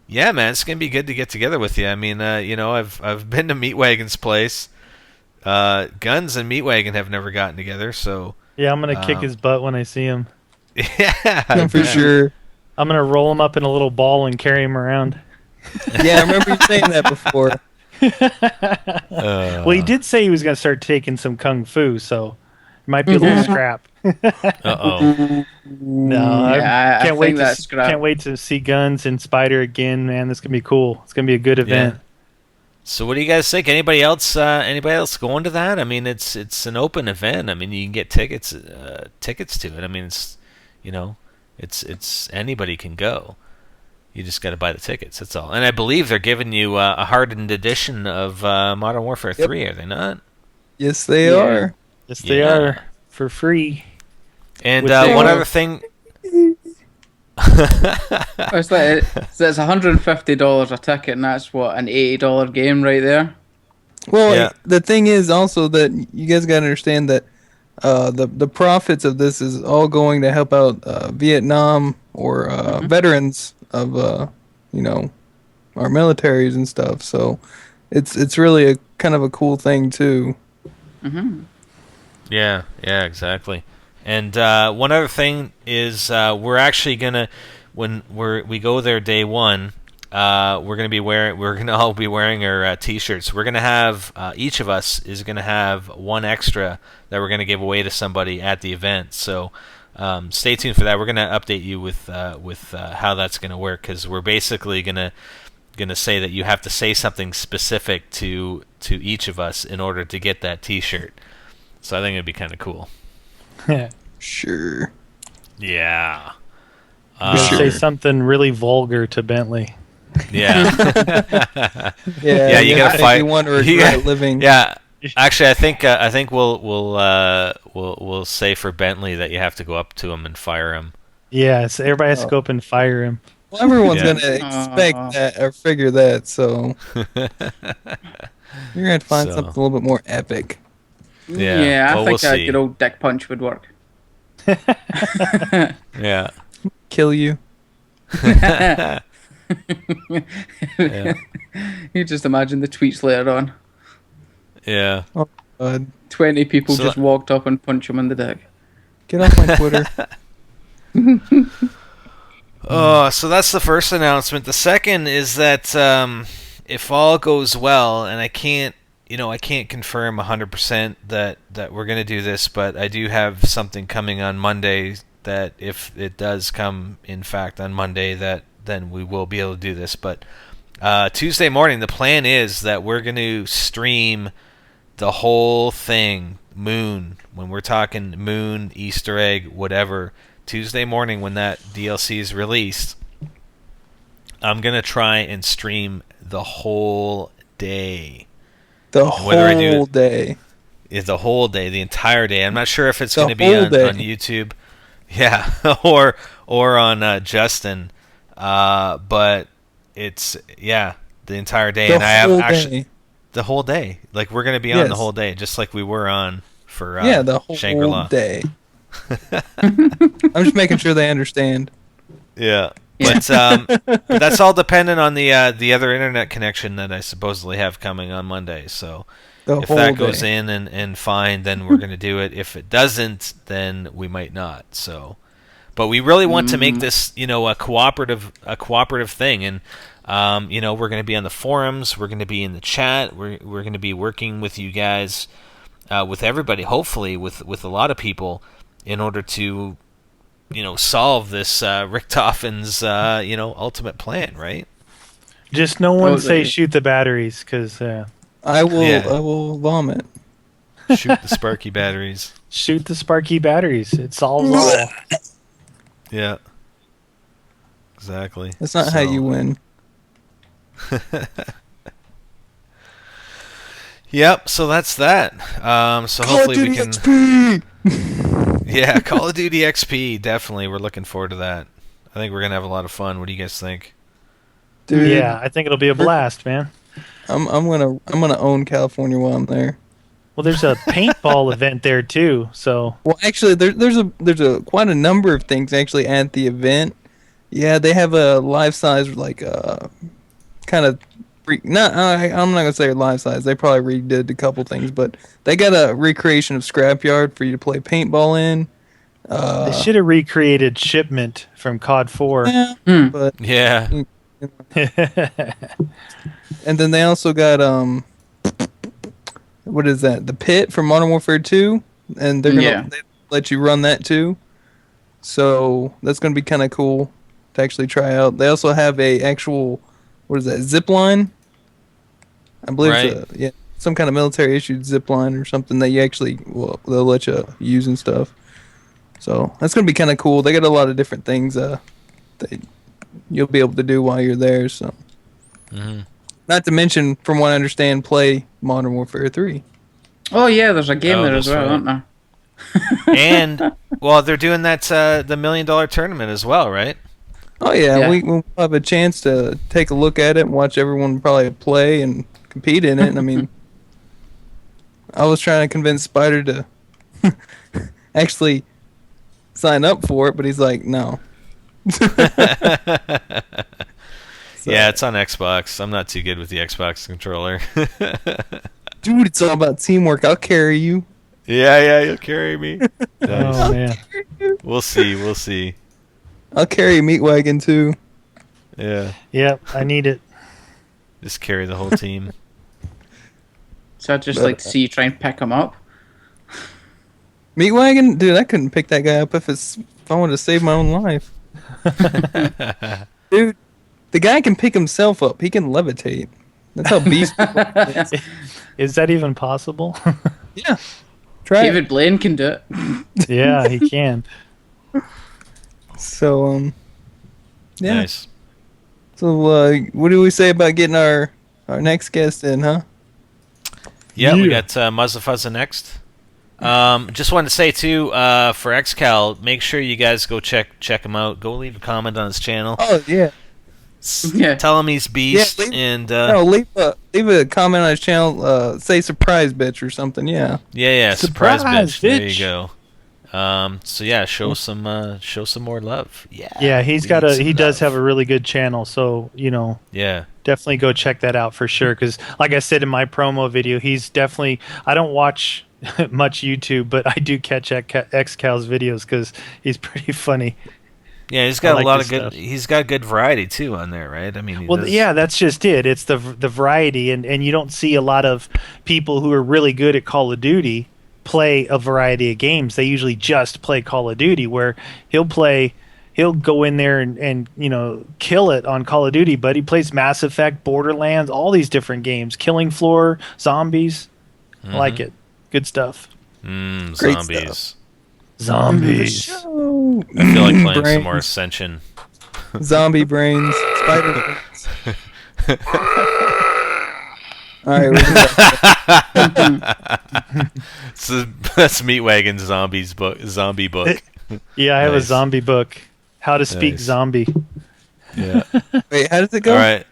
Speaker 1: Yeah, man, it's gonna be good to get together with you. I mean, I've been to Meatwagon's place. Guns and Meatwagon have never gotten together, so
Speaker 3: Yeah, I'm gonna kick his butt when I see him.
Speaker 1: yeah,
Speaker 2: For sure.
Speaker 3: I'm gonna roll him up in a little ball and carry him around.
Speaker 2: Yeah, I remember you saying that before.
Speaker 3: Well, he did say he was gonna start taking some kung fu, so it might be a little scrap.
Speaker 1: Uh-oh.
Speaker 3: No,
Speaker 5: Yeah, I
Speaker 3: can't wait
Speaker 5: think
Speaker 3: to
Speaker 5: that's scrap.
Speaker 3: can't wait to see Guns and Spider again, man. This gonna be cool. It's gonna be a good event.
Speaker 1: So what do you guys think? Anybody else going to that? I mean, it's an open event. I mean, you can get tickets to it. I mean, it's anybody can go. You just got to buy the tickets. That's all. And I believe they're giving you a hardened edition of Modern Warfare 3. Are they not?
Speaker 2: Yes, they are.
Speaker 3: Yes, they
Speaker 1: Yeah.
Speaker 3: are for free.
Speaker 1: And
Speaker 3: Which they
Speaker 1: one
Speaker 3: are.
Speaker 1: other thing.
Speaker 5: It's like so it's $150 a ticket, and that's what, an $80 game right there.
Speaker 2: Well,
Speaker 1: Yeah.
Speaker 2: the thing is also that you guys got to understand that the profits of this is all going to help out Vietnam or veterans of our militaries and stuff. So it's really a kind of a cool thing too.
Speaker 1: Yeah, exactly. And one other thing is we're actually gonna when we go there day one, we're gonna all be wearing our T-shirts. We're gonna have each of us is gonna have one extra that we're gonna give away to somebody at the event. So stay tuned for that. We're gonna update you with how that's gonna work, because we're basically gonna say that you have to say something specific to each of us in order to get that T-shirt. So I think it'd be kind of cool.
Speaker 2: Sure.
Speaker 1: Yeah.
Speaker 3: You gotta say something really vulgar to Bentley.
Speaker 1: Yeah.
Speaker 2: Yeah,
Speaker 1: you gotta fight.
Speaker 2: You want to
Speaker 1: you
Speaker 2: regret
Speaker 1: gotta-
Speaker 2: living.
Speaker 1: Yeah. Actually, I think we'll say for Bentley that you have to go up to him and fire him.
Speaker 3: Yeah, so everybody has to go up and fire him.
Speaker 2: Well, everyone's
Speaker 1: Yeah.
Speaker 2: gonna expect that or figure that. So you're gonna have to find
Speaker 1: So.
Speaker 2: something a little bit more epic.
Speaker 1: Yeah.
Speaker 5: I
Speaker 1: Well,
Speaker 5: think
Speaker 1: we'll
Speaker 5: a
Speaker 1: see.
Speaker 5: good old dick punch would work.
Speaker 1: Yeah.
Speaker 2: Kill you.
Speaker 1: Yeah.
Speaker 5: You just imagine the tweets later on.
Speaker 1: Yeah.
Speaker 5: 20 people
Speaker 1: So
Speaker 5: just walked up and punched him in the dick.
Speaker 2: Get off my Twitter.
Speaker 1: So that's the first announcement. The second is that if all goes well, and I can't confirm 100% that we're going to do this, but I do have something coming on Monday that if it does come, in fact, on Monday, that then we will be able to do this. But Tuesday morning, the plan is that we're going to stream the whole thing, Moon, when we're talking Moon, Easter egg, whatever, Tuesday morning when that DLC is released, I'm going to try and stream the whole day.
Speaker 2: The
Speaker 1: whether I do
Speaker 2: whole
Speaker 1: it-
Speaker 2: day.
Speaker 1: Is the whole day, the entire day. I'm not sure if it's
Speaker 2: The
Speaker 1: going to be
Speaker 2: whole
Speaker 1: on
Speaker 2: day.
Speaker 1: YouTube. Yeah, or on Justin. But it's, the entire day.
Speaker 2: The
Speaker 1: and I have
Speaker 2: whole
Speaker 1: actually
Speaker 2: day.
Speaker 1: the whole day. Like, we're going to be on the
Speaker 2: Yes.
Speaker 1: whole day, just like we were on for
Speaker 2: The whole
Speaker 1: Shangri-La.
Speaker 2: day. I'm just making sure they understand.
Speaker 1: Yeah. But that's all dependent on the other internet connection that I supposedly have coming on Monday. So
Speaker 2: The
Speaker 1: if
Speaker 2: whole
Speaker 1: that goes
Speaker 2: day.
Speaker 1: in and fine, then we're going to do it. If it doesn't, then we might not. So, but we really want to make this, a cooperative thing, and we're going to be on the forums, we're going to be in the chat, we're going to be working with you guys with everybody. Hopefully, with a lot of people, in order to solve this Richtofen's ultimate plan, right?
Speaker 3: Just no one say shoot the batteries, because
Speaker 2: I will vomit.
Speaker 1: Shoot the sparky batteries.
Speaker 3: Shoot the sparky batteries. It solves all.
Speaker 1: Yeah. Exactly.
Speaker 2: That's not how you win.
Speaker 1: Yep. So that's that. So
Speaker 2: Call
Speaker 1: hopefully
Speaker 2: of Duty
Speaker 1: we can.
Speaker 2: XP!
Speaker 1: Yeah, Call of Duty XP. Definitely, we're looking forward to that. I think we're gonna have a lot of fun. What do you guys think?
Speaker 2: Dude,
Speaker 3: yeah, I think it'll be a blast, man.
Speaker 2: I'm gonna own California while I'm there.
Speaker 3: Well, there's a paintball event there too. So
Speaker 2: well, actually, there's a quite a number of things actually at the event. Yeah, they have a life size kind of. I'm not gonna say life size. They probably redid a couple things, but they got a recreation of Scrapyard for you to play paintball in.
Speaker 3: They should have recreated Shipment from COD 4.
Speaker 2: Yeah, but
Speaker 1: yeah.
Speaker 2: And then they also got what is that? The Pit from Modern Warfare 2, and they're gonna they let you run that too. So that's gonna be kind of cool to actually try out. They also have a actual what is that, zip line? I believe it's some kind of military issued zip line or something that you actually they'll let you use and stuff. So that's gonna be kind of cool. They got a lot of different things that you'll be able to do while you're there. So, not to mention, from what I understand, play Modern Warfare 3.
Speaker 5: Oh yeah, there's a game there as well, aren't there?
Speaker 1: And well, they're doing that the $1 million tournament as well, right?
Speaker 2: Oh yeah, we'll have a chance to take a look at it and watch everyone probably play and compete in it. And I mean, I was trying to convince Spider to actually sign up for it, but he's like, no.
Speaker 1: Yeah, it's on Xbox. I'm not too good with the Xbox controller.
Speaker 2: Dude, it's all about teamwork. I'll carry you.
Speaker 1: Yeah, you'll carry me. Nice.
Speaker 3: Oh man,
Speaker 1: we'll see.
Speaker 2: I'll carry a meat wagon too.
Speaker 1: Yeah.
Speaker 3: Yep, I need it.
Speaker 1: Just carry the whole team.
Speaker 5: So I'd just like to see you try and pick him up.
Speaker 2: Meat wagon? Dude, I couldn't pick that guy up if I wanted to save my own life. Dude, the guy can pick himself up. He can levitate. That's how beast
Speaker 3: is that even possible?
Speaker 2: Yeah. Try
Speaker 5: David Blaine can do it.
Speaker 3: Yeah, he can.
Speaker 2: So, yeah.
Speaker 1: Nice.
Speaker 2: So, what do we say about getting our next guest in, huh?
Speaker 1: Yeah, we got Muzzafuzza next. Just wanted to say too, for XCal, make sure you guys go check him out. Go leave a comment on his channel.
Speaker 2: Oh yeah.
Speaker 1: Tell him he's beast.
Speaker 2: Leave a comment on his channel. Say surprise bitch or something. Yeah.
Speaker 1: Yeah. Surprise bitch. There you go. So yeah, show some more love.
Speaker 3: Yeah, he does have a really good channel, so definitely go check that out for sure, because like I said in my promo video, he's definitely, I don't watch much YouTube, but I do catch XCal's videos because he's pretty funny.
Speaker 1: Yeah, he's got a lot of good. He's got good variety too on there, right? I mean,
Speaker 3: yeah, that's just it. It's the variety, and you don't see a lot of people who are really good at Call of Duty play a variety of games. They usually just play Call of Duty, where he'll go in there and kill it on Call of Duty, but he plays Mass Effect, Borderlands, all these different games, Killing Floor, Zombies. I like it. Good stuff.
Speaker 1: Zombies.
Speaker 3: Stuff. Zombies.
Speaker 1: I feel like playing some more Ascension.
Speaker 2: Zombie brains. Spider brains. Alright,
Speaker 1: So that's Meat Wagon's zombie book.
Speaker 3: Yeah, I have a zombie book. How to Speak Zombie.
Speaker 2: Yeah. Wait, how does it go?
Speaker 1: All right.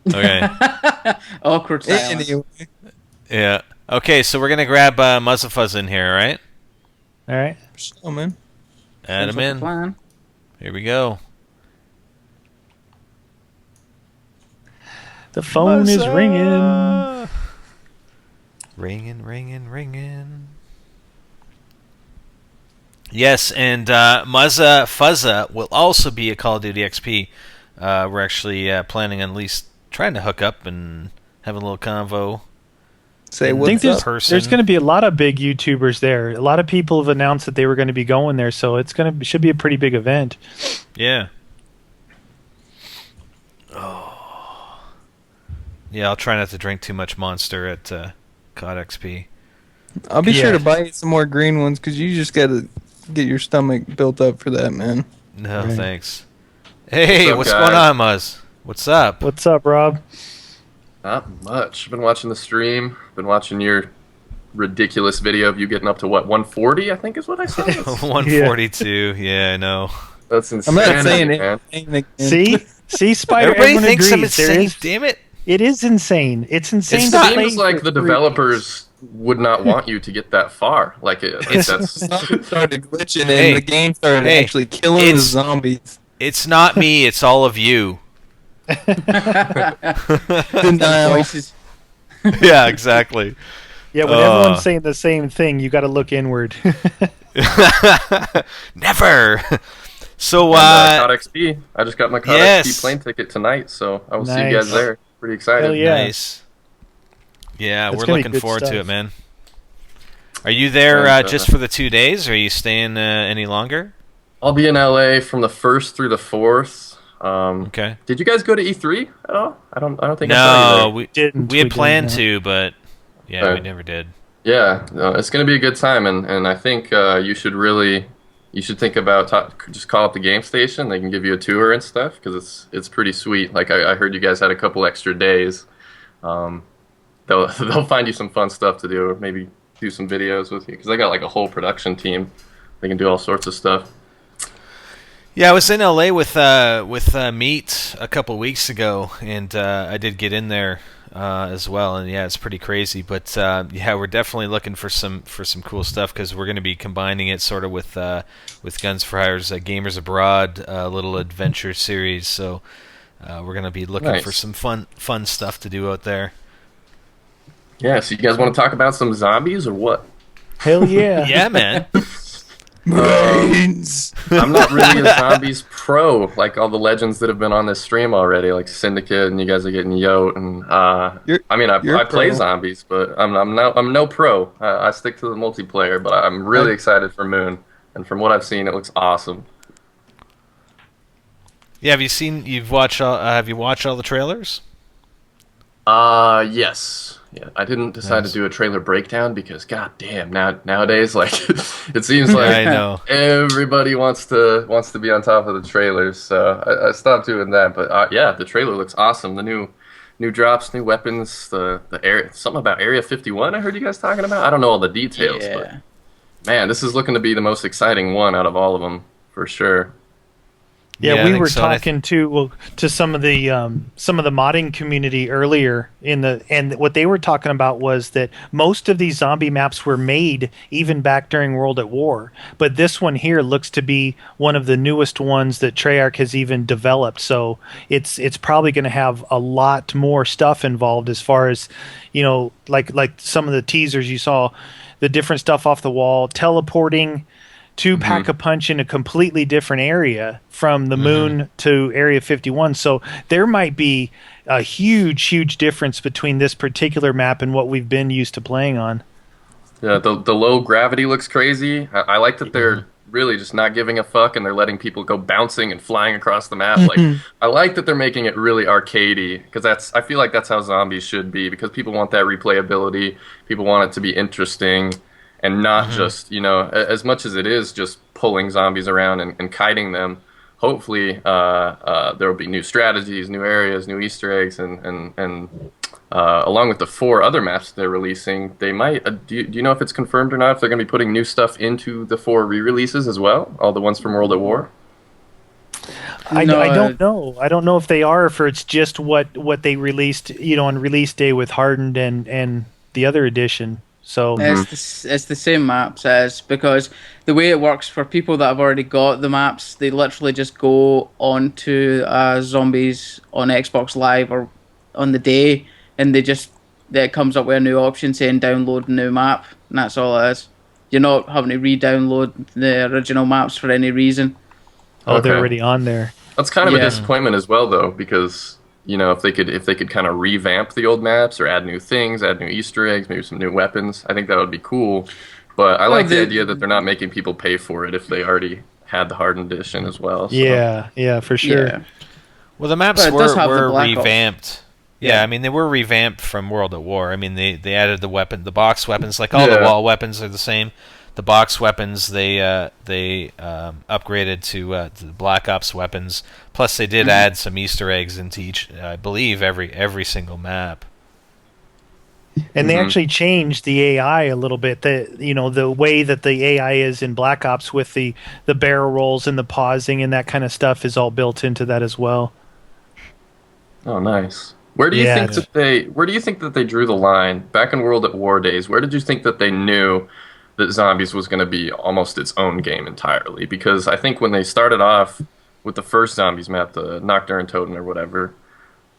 Speaker 1: Okay.
Speaker 5: Awkward silence.
Speaker 2: Anyway.
Speaker 1: Yeah. Okay, so we're gonna grab Muzzafuzz in here, all right?
Speaker 3: All right.
Speaker 2: Oh man.
Speaker 1: Add him in.
Speaker 5: Plan.
Speaker 1: Here we go.
Speaker 3: The phone is ringing.
Speaker 1: Ringing. Yes, and Muzzafuzza will also be a Call of Duty XP. We're actually planning on at least trying to hook up and having a little convo.
Speaker 2: Say
Speaker 3: I
Speaker 2: what's
Speaker 3: think there's,
Speaker 2: up.
Speaker 1: Person.
Speaker 3: there's going to be a lot of big YouTubers there. A lot of people have announced that they were going to be going there, so should be a pretty big event.
Speaker 1: Yeah. Oh. Yeah, I'll try not to drink too much Monster at COD XP.
Speaker 2: I'll be sure
Speaker 3: Yeah.
Speaker 2: to buy you some more green ones because you just gotta get your stomach built up for that, man.
Speaker 1: No,
Speaker 3: Right.
Speaker 1: thanks. Hey, what's
Speaker 10: guys?
Speaker 1: going on, Muzz? What's up?
Speaker 3: What's up, Rob?
Speaker 10: Not much. Been watching the stream. Been watching your ridiculous video of you getting up to what 140. I think is what I saw.
Speaker 1: 142. Yeah, I know.
Speaker 10: That's
Speaker 2: I'm
Speaker 10: insane.
Speaker 2: not saying it.
Speaker 10: man.
Speaker 3: See, Spider.
Speaker 1: Everybody
Speaker 3: everyone
Speaker 1: thinks I'm
Speaker 3: agrees. There
Speaker 1: insane.
Speaker 3: is-
Speaker 1: Damn it.
Speaker 3: It is insane. It's insane.
Speaker 10: It
Speaker 3: to play
Speaker 10: seems like
Speaker 3: for
Speaker 10: the
Speaker 3: 3
Speaker 10: developers would not want you to get that far. Like
Speaker 1: It's-
Speaker 10: that's
Speaker 2: Started glitching
Speaker 1: Hey.
Speaker 2: and the game started
Speaker 1: Hey.
Speaker 2: actually killing the
Speaker 1: It's-
Speaker 2: zombies.
Speaker 1: It's not me. It's all of you.
Speaker 2: Denial.
Speaker 5: Voices.
Speaker 1: Yeah, exactly.
Speaker 3: Yeah, when everyone's saying the same thing, you got to look inward.
Speaker 1: Never. So,
Speaker 10: COD XP. I just got my COD
Speaker 1: yes.
Speaker 10: XP plane ticket tonight, so I will see you
Speaker 3: Nice.
Speaker 10: guys there. Pretty excited.
Speaker 3: Hell yeah.
Speaker 1: nice. Yeah,
Speaker 3: That's
Speaker 1: we're
Speaker 3: gonna be
Speaker 1: looking
Speaker 3: good
Speaker 1: forward to
Speaker 3: stuff.
Speaker 1: it, man. Are you there
Speaker 10: And,
Speaker 1: just for the 2 days, or are you staying any longer?
Speaker 10: I'll be in LA from the 1st through the 4th.
Speaker 1: Okay.
Speaker 10: Did you guys go to E3 at all? I don't think I saw you
Speaker 1: No,
Speaker 10: there.
Speaker 1: we
Speaker 3: Didn't.
Speaker 1: we had
Speaker 3: didn't,
Speaker 1: planned
Speaker 3: no.
Speaker 1: to, but yeah,
Speaker 10: Okay.
Speaker 1: we never did.
Speaker 10: Yeah, no, it's going to be a good time, and I think you should think about just call up the game station. They can give you a tour and stuff because it's pretty sweet. Like I heard you guys had a couple extra days. They'll find you some fun stuff to do, or maybe do some videos with you because they got like a whole production team. They can do all sorts of stuff.
Speaker 1: Yeah, I was in LA with Meat a couple weeks ago, and I did get in there as well, and yeah, it's pretty crazy. But yeah, we're definitely looking for some cool stuff because we're going to be combining it sort of with Guns for Hire's Gamers Abroad little adventure series. So we're going to be looking
Speaker 10: Nice.
Speaker 1: for some fun stuff to do out there.
Speaker 10: Yeah, so you guys want to talk about some zombies or what?
Speaker 3: Hell yeah.
Speaker 1: Yeah, man.
Speaker 2: Brains.
Speaker 10: I'm not really a zombies pro like all the legends that have been on this stream already, like Syndicate, and you guys are getting Yote, and
Speaker 2: You're
Speaker 10: I play
Speaker 2: pro.
Speaker 10: zombies, but I'm no pro. I stick to the multiplayer, but I'm really excited for Moon, and from what I've seen, it looks awesome.
Speaker 1: Yeah, have you watched all the trailers?
Speaker 10: Yes. Yeah, I didn't decide to do a trailer breakdown because goddamn, nowadays like it seems like
Speaker 1: I know.
Speaker 10: everybody wants to be on top of the trailers, so I stopped doing that. But yeah, the trailer looks awesome. The new drops, new weapons, the area, something about Area 51. I heard you guys talking about. I don't know all the details, but man, this is looking to be the most exciting one out of all of them for sure.
Speaker 3: Yeah,
Speaker 1: I
Speaker 3: we
Speaker 1: think
Speaker 3: were
Speaker 1: so.
Speaker 3: talking to some of the modding community earlier and what they were talking about was that most of these zombie maps were made even back during World at War, but this one here looks to be one of the newest ones that Treyarch has even developed. So it's probably going to have a lot more stuff involved as far as, you know, like some of the teasers you saw, the different stuff off the wall, teleporting to pack a punch in a completely different area from the moon to Area 51. So there might be a huge difference between this particular map and what we've been used to playing on.
Speaker 10: Yeah, the low gravity looks crazy. I like that they're really just not giving a fuck and they're letting people go bouncing and flying across the map. Like I like that they're making it really arcadey because I feel like that's how zombies should be because people want that replayability. People want it to be interesting. And not just, you know, as much as it is just pulling zombies around and kiting them, hopefully there will be new strategies, new areas, new Easter eggs, and along with the 4 other maps they're releasing, they might, do you know if it's confirmed or not, if they're going to be putting new stuff into the 4 re-releases as well, all the ones from World at War?
Speaker 3: I don't know. I don't know if they are or if it's just what they released, you know, on release day with Hardened and the other edition. So
Speaker 5: It's the same maps as because the way it works for people that have already got the maps, they literally just go onto Zombies on Xbox Live or on the day, and it comes up with a new option saying download new map, and that's all it is. You're not having to re-download the original maps for any reason.
Speaker 3: they're
Speaker 10: Okay.
Speaker 3: already on there.
Speaker 10: That's kind of a disappointment as well, though, because if they could kind of revamp the old maps or add new things, add new Easter eggs, maybe some new weapons. I think that would be cool. But I like the idea that they're not making people pay for it if they already had the hardened edition as well. So.
Speaker 3: Yeah, for sure.
Speaker 5: Yeah.
Speaker 1: Well, the maps
Speaker 5: But it does have the
Speaker 1: were
Speaker 5: Black Ops.
Speaker 1: revamped. Yeah, I mean they were revamped from World at War. I mean they added the box weapons, like all the wall weapons are the same. The box weapons they upgraded to the Black Ops weapons. Plus they did add some Easter eggs into each, I believe, every single map.
Speaker 3: And they actually changed the AI a little bit. The way that the AI is in Black Ops with the barrel rolls and the pausing and that kind of stuff is all built into that as well.
Speaker 10: Oh, nice. Where do you think that they drew the line back in World at War days? Where did you think that they knew that Zombies was going to be almost its own game entirely? Because I think when they started off with the first Zombies map, the Nocturne Totem or whatever,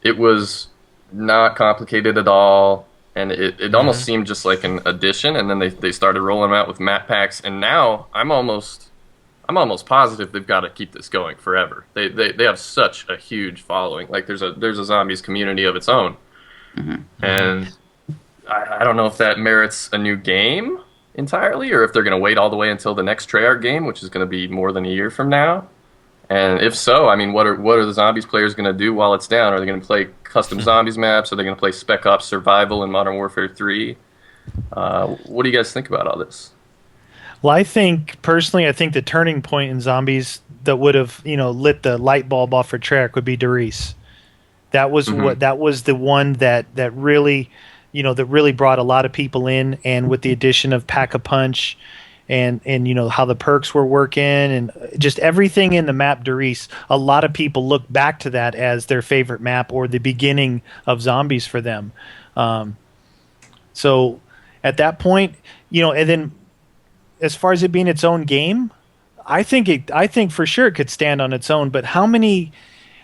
Speaker 10: it was not complicated at all, and it almost seemed just like an addition. And then they started rolling them out with map packs, and now I'm almost positive they've got to keep this going forever. They have such a huge following. Like there's a Zombies community of its own, and I don't know if that merits a new game entirely, or if they're going to wait all the way until the next Treyarch game, which is going to be more than a year from now. And if so, I mean, what are the Zombies players going to do while it's down? Are they going to play custom Zombies maps? Are they going to play Spec Ops Survival in Modern Warfare 3? What do you guys think about all this?
Speaker 3: Well, I think the turning point in Zombies that would have lit the light bulb off for Treyarch would be Derice. That was that was the one that really brought a lot of people in, and with the addition of Pack-a-Punch and how the perks were working and just everything in the map Derice, a lot of people look back to that as their favorite map or the beginning of Zombies for them. So at that point, and then as far as it being its own game, I think for sure it could stand on its own, but how many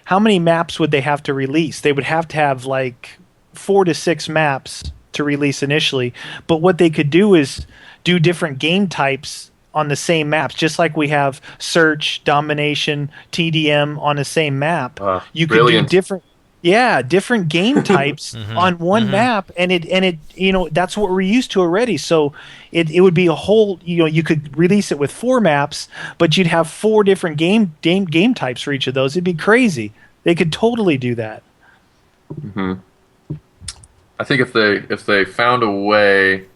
Speaker 3: maps would they have to release? They would have to have like 4 to 6 maps to release initially, but what they could do is do different game types on the same maps, just like we have search, domination, TDM on the same map. You could do different game types on one map, and it that's what we're used to already. So it would be a whole, you could release it with 4 maps, but you'd have 4 different game types for each of those. It'd be crazy. They could totally do that.
Speaker 10: I think if they found a way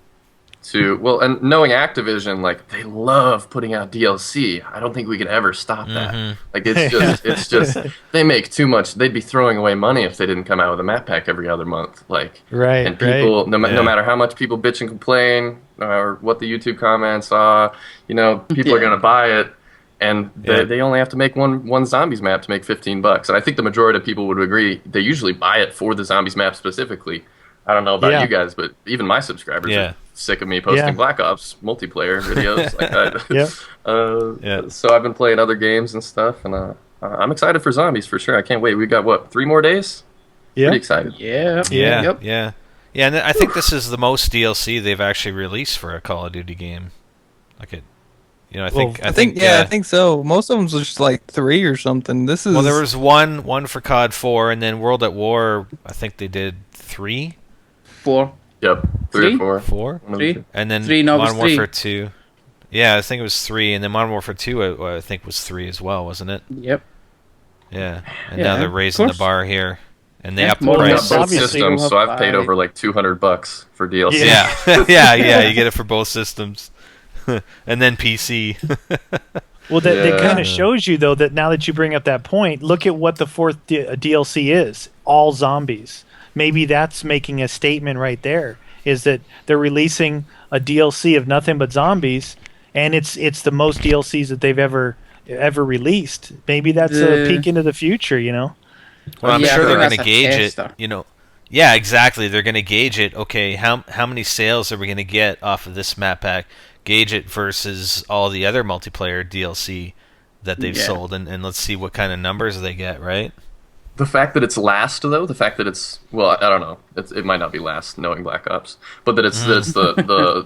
Speaker 10: to, well, and knowing Activision, like, they love putting out DLC. I don't think we could ever stop that. Like, it's just they make too much. They'd be throwing away money if they didn't come out with a map pack every other month. Like, and people, no matter how much people bitch and complain or what the YouTube comments are, people are gonna buy it. And they only have to make one Zombies map to make $15. And I think the majority of people would agree they usually buy it for the Zombies map specifically. I don't know about you guys, but even my subscribers are sick of me posting Black Ops multiplayer videos like that. So I've been playing other games and stuff, and I'm excited for Zombies for sure. I can't wait. We've got 3 more days? Pretty excited.
Speaker 1: Yeah. And I think this is the most DLC they've actually released for a Call of Duty game. Like it. I think
Speaker 2: so. Most of them was just like 3 or something. This is
Speaker 1: there was one for COD 4, and then World at War. I think they did 3.
Speaker 5: 4.
Speaker 10: Yep, 3 or 4.
Speaker 1: 4?
Speaker 5: 3.
Speaker 1: And then
Speaker 5: 3,
Speaker 1: Modern Warfare 2. Yeah, I think it was 3, and then Modern Warfare 2 I think was 3 as well, wasn't it?
Speaker 5: Yep.
Speaker 1: Yeah, and now they're raising the bar here, and they upped the
Speaker 10: I've
Speaker 1: price.
Speaker 10: got both systems, so I've paid over like $200 for DLC.
Speaker 1: Yeah, you get it for both systems, and then PC.
Speaker 3: Well, that kind of shows you, though, that now that you bring up that point, look at what the 4th DLC is. All zombies. Maybe that's making a statement right there, is that they're releasing a DLC of nothing but zombies, and it's the most DLCs that they've ever released. Maybe that's a peek into the future,
Speaker 1: Well, I'm sure they're going to gauge it, Yeah, exactly. They're going to gauge it. Okay, how many sales are we going to get off of this map pack? Gauge it versus all the other multiplayer DLC that they've sold, and let's see what kind of numbers they get, right?
Speaker 10: The fact that it's last, though, the fact that it's, well, I don't know, it might not be last, knowing Black Ops, but that it's the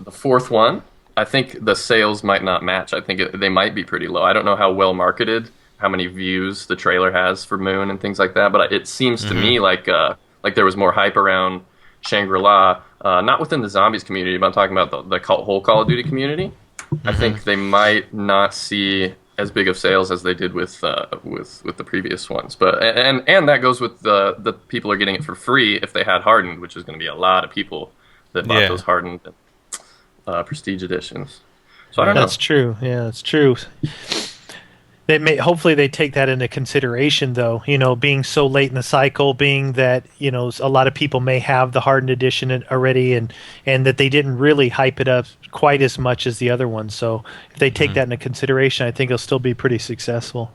Speaker 10: 4th one, I think the sales might not match. I think they might be pretty low. I don't know how well marketed, how many views the trailer has for Moon and things like that. But it seems to me like there was more hype around Shangri-La, not within the zombies community, but I'm talking about the whole Call of Duty community. I think they might not see as big of sales as they did with the previous ones. But and that goes with the people are getting it for free if they had Hardened, which is going to be a lot of people that bought those Hardened Prestige editions. So I don't know.
Speaker 3: That's true. Yeah, that's true. Hopefully they take that into consideration, though. Being so late in the cycle, being that a lot of people may have the Hardened Edition already, and that they didn't really hype it up quite as much as the other ones. So if they take that into consideration, I think it'll still be pretty successful.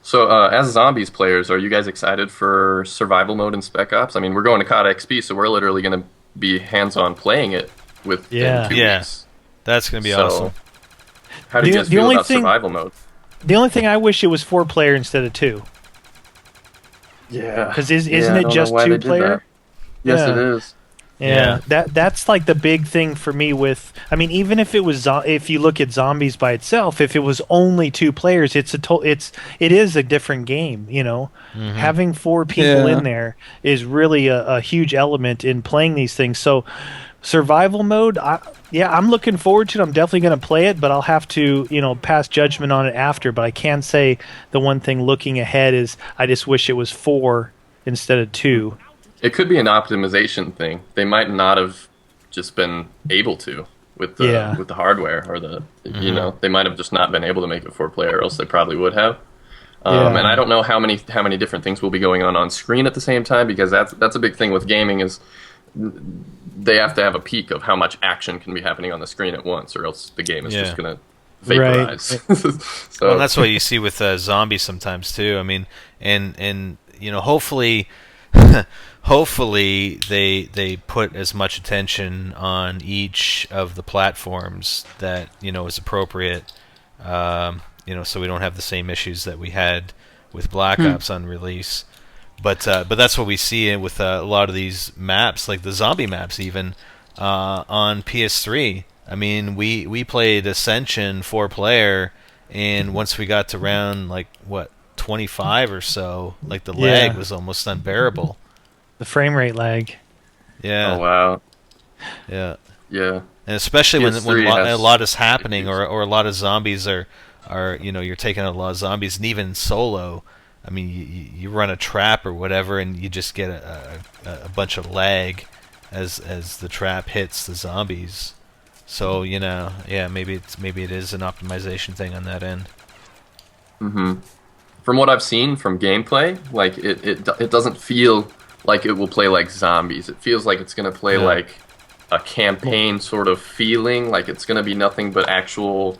Speaker 10: So as zombies players, are you guys excited for survival mode in Spec Ops? I mean, we're going to COD XP, so we're literally going to be hands-on playing it within 2 weeks.
Speaker 1: That's going to be awesome.
Speaker 10: How do you guys feel about survival mode?
Speaker 3: The only thing I wish it was 4-player instead of 2.
Speaker 10: Yeah.
Speaker 3: Because isn't it just 2-player?
Speaker 10: Yes, it is.
Speaker 3: Yeah. That's like the big thing for me with. I mean, even if it was, if you look at zombies by itself, if it was only 2 players, it is a different game. Having 4 people in there is really a huge element in playing these things. So. Survival mode, I'm looking forward to it. I'm definitely going to play it, but I'll have to, pass judgment on it after. But I can say the one thing looking ahead is I just wish it was 4 instead of 2.
Speaker 10: It could be an optimization thing. They might not have just been able to with the hardware or they might have just not been able to make it 4-player, or else they probably would have. And I don't know how many different things will be going on screen at the same time, because that's a big thing with gaming is. They have to have a peak of how much action can be happening on the screen at once, or else the game is just going to vaporize.
Speaker 3: Right.
Speaker 1: Well, that's what you see with zombies sometimes too. I mean, and hopefully, hopefully they put as much attention on each of the platforms that is appropriate. So we don't have the same issues that we had with Black Ops on release. But that's what we see with a lot of these maps, like the zombie maps, even on PS3. I mean, we played Ascension 4-player, and once we got to round 25 or so, the lag was almost unbearable.
Speaker 3: The frame rate lag.
Speaker 1: Yeah.
Speaker 10: Oh wow.
Speaker 1: Yeah.
Speaker 10: Yeah.
Speaker 1: And especially when a lot is happening, or a lot of zombies are you're taking out a lot of zombies, and even solo. I mean, you run a trap or whatever, and you just get a bunch of lag as the trap hits the zombies. So maybe it is an optimization thing on that end.
Speaker 10: From what I've seen from gameplay, it doesn't feel like it will play like zombies. It feels like it's gonna play like a campaign sort of feeling. Like it's gonna be nothing but actual.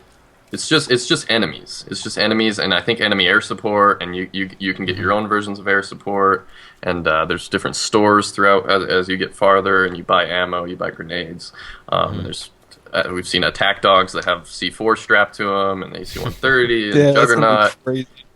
Speaker 10: It's just enemies. It's just enemies, and I think enemy air support, and you can get your own versions of air support, and there's different stores throughout as you get farther, and you buy ammo, you buy grenades. There's we've seen attack dogs that have C4 strapped to them, and AC-130, and Juggernaut.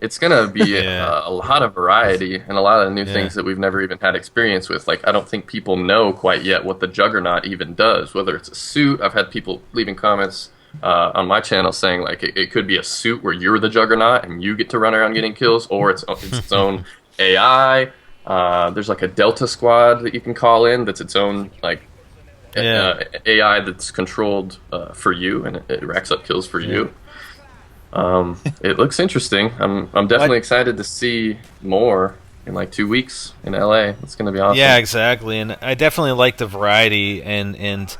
Speaker 10: It's gonna be a lot of variety and a lot of new things that we've never even had experience with. I don't think people know quite yet what the Juggernaut even does. Whether it's a suit, I've had people leaving comments. On my channel saying it could be a suit where you're the Juggernaut and you get to run around getting kills, or it's its own AI. There's a Delta Squad that you can call in that's its own AI that's controlled for you, and it racks up kills for you. It looks interesting. I'm definitely excited to see more in 2 weeks in LA. It's going to be awesome.
Speaker 1: Yeah, exactly. And I definitely like the variety, and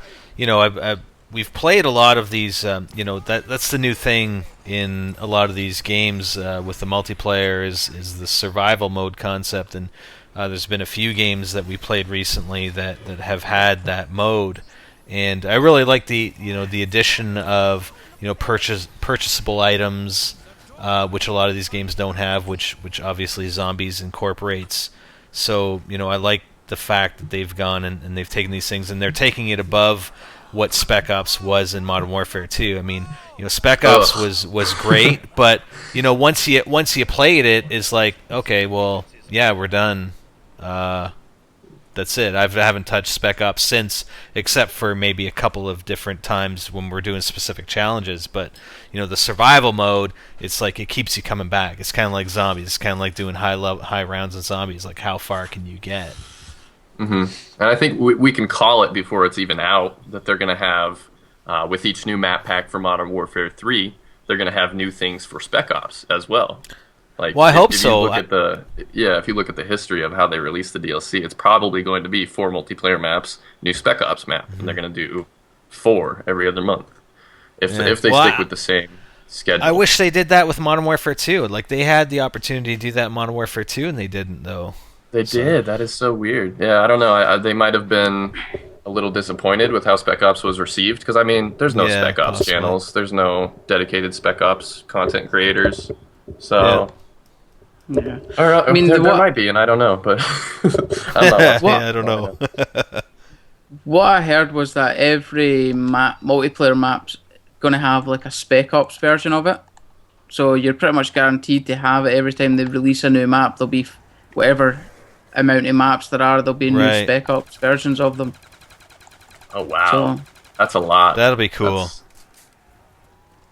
Speaker 1: we've played a lot of these, that's the new thing in a lot of these games with the multiplayer is the survival mode concept, and there's been a few games that we played recently that have had that mode, and I really like the addition of purchasable items, which a lot of these games don't have, which obviously Zombies incorporates. So I like the fact that they've gone and they've taken these things and they're taking it above what Spec Ops was in Modern Warfare 2. I mean, Spec Ops was great, but once you played it, it's like, okay, well, yeah, we're done. That's That's it. I haven't touched Spec Ops since, except for maybe a couple of different times when we're doing specific challenges. But the survival mode, it's like it keeps you coming back. It's kind of like zombies. It's kind of like doing high rounds of zombies. Like, how far can you get?
Speaker 10: And I think we can call it before it's even out that they're going to have, with each new map pack for Modern Warfare 3, they're going to have new things for Spec Ops as well. Like,
Speaker 1: well, I hope
Speaker 10: if
Speaker 1: so.
Speaker 10: You look if you look at the history of how they released the DLC, it's probably going to be 4 multiplayer maps, new Spec Ops map, and they're going to do 4 every other month if they stick with the same schedule.
Speaker 1: I wish they did that with Modern Warfare 2. Like, they had the opportunity to do that in Modern Warfare 2, and they didn't, though.
Speaker 10: They did. That is so weird. Yeah, I don't know. They might have been a little disappointed with how Spec Ops was received, because, I mean, there's no Spec Ops channels. There's no dedicated Spec Ops content creators. So...
Speaker 5: Yeah.
Speaker 10: Or, I mean, there might be, and I don't know, but
Speaker 1: I don't know.
Speaker 5: What I heard was that every multiplayer map's going to have like a Spec Ops version of it. So you're pretty much guaranteed to have it every time they release a new map. There'll be whatever amount of maps there are, there'll be new Spec Ops versions of them.
Speaker 10: Oh, wow. That's a lot.
Speaker 1: That'll be cool.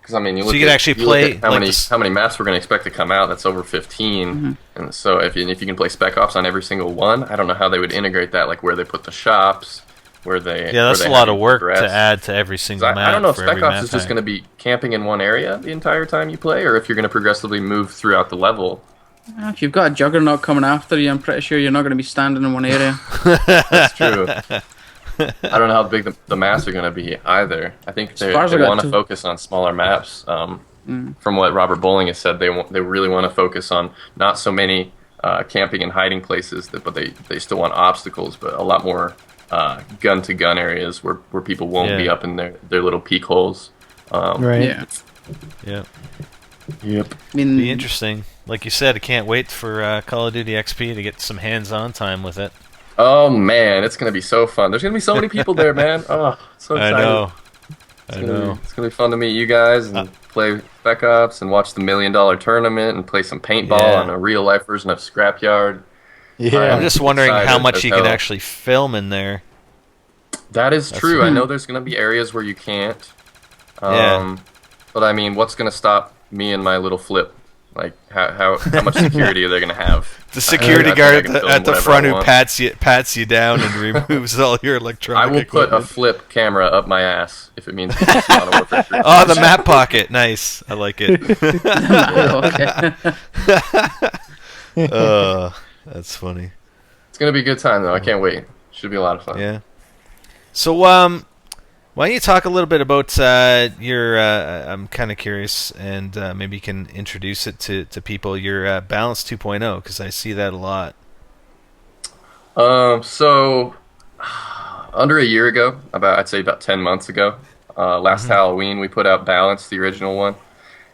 Speaker 10: Because, I mean, you
Speaker 1: could actually play
Speaker 10: how many maps we're going to expect to come out. That's over 15. And so if you can play Spec Ops on every single one, I don't know how they would integrate that, like where they put the shops, where they...
Speaker 1: Yeah, that's a lot of work to add to every single map.
Speaker 10: I don't know if Spec Ops is just going to be camping in one area the entire time you play, or if you're going to progressively move throughout the level.
Speaker 5: If you've got a Juggernaut coming after you, I'm pretty sure you're not going to be standing in one area.
Speaker 10: That's true. I don't know how big the maps are going to be either. I think they want to focus on smaller maps. From what Robert Bowling has said, they really want to focus on not so many camping and hiding places, but they still want obstacles, but a lot more gun-to-gun areas where people won't be up in their little peek holes.
Speaker 3: Right.
Speaker 1: Yeah.
Speaker 10: Yep.
Speaker 5: I mean,
Speaker 1: be interesting. Like you said, I can't wait for Call of Duty XP to get some hands-on time with it.
Speaker 10: Oh man, it's gonna be so fun. There's gonna be so many people there, man. Oh, so excited.
Speaker 1: I know.
Speaker 10: It's gonna be fun to meet you guys and play Spec Ops and watch the $1 Million tournament and play some paintball on a real life version of Scrapyard.
Speaker 3: Yeah,
Speaker 1: I'm just wondering how much you can actually film in there.
Speaker 10: That is true. I know there's gonna be areas where you can't. But I mean, what's gonna stop me and my little flip? Like, how much security are they going to have?
Speaker 1: The security guard at the front who pats you down and removes all your electronic
Speaker 10: I will
Speaker 1: equipment.
Speaker 10: put a flip camera up my ass if it means Modern Warfare 3.
Speaker 1: Oh, the map pocket. Nice. I like it. That's funny.
Speaker 10: It's going to be a good time, though. I can't wait. Should be a lot of fun.
Speaker 1: Yeah. So, why don't you talk a little bit about your, I'm kind of curious, and maybe you can introduce it to people, your Balance 2.0, because I see that a lot.
Speaker 10: So, under a year ago, I'd say about 10 months ago, last Halloween, we put out Balance, the original one,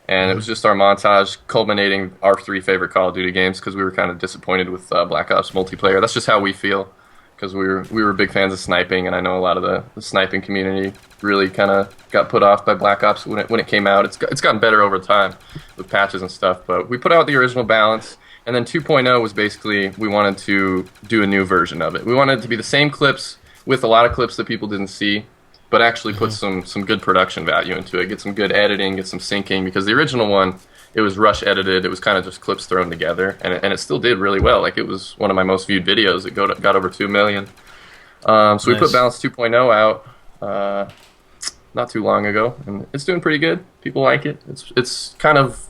Speaker 10: and it was just our montage culminating our 3 favorite Call of Duty games, because we were kind of disappointed with Black Ops multiplayer. That's just how we feel. Because we were big fans of sniping, and I know a lot of the sniping community really kind of got put off by Black Ops when it came out. It's gotten better over time with patches and stuff, but we put out the original Balance, and then 2.0 was basically we wanted to do a new version of it. We wanted it to be the same clips with a lot of clips that people didn't see, but actually put some good production value into it, get some good editing, get some syncing, because the original one, it was rush edited. It was kind of just clips thrown together, and it still did really well. Like, it was one of my most viewed videos. It got over 2 million. So we put Balance 2.0 out not too long ago, and it's doing pretty good. People like it. It's kind of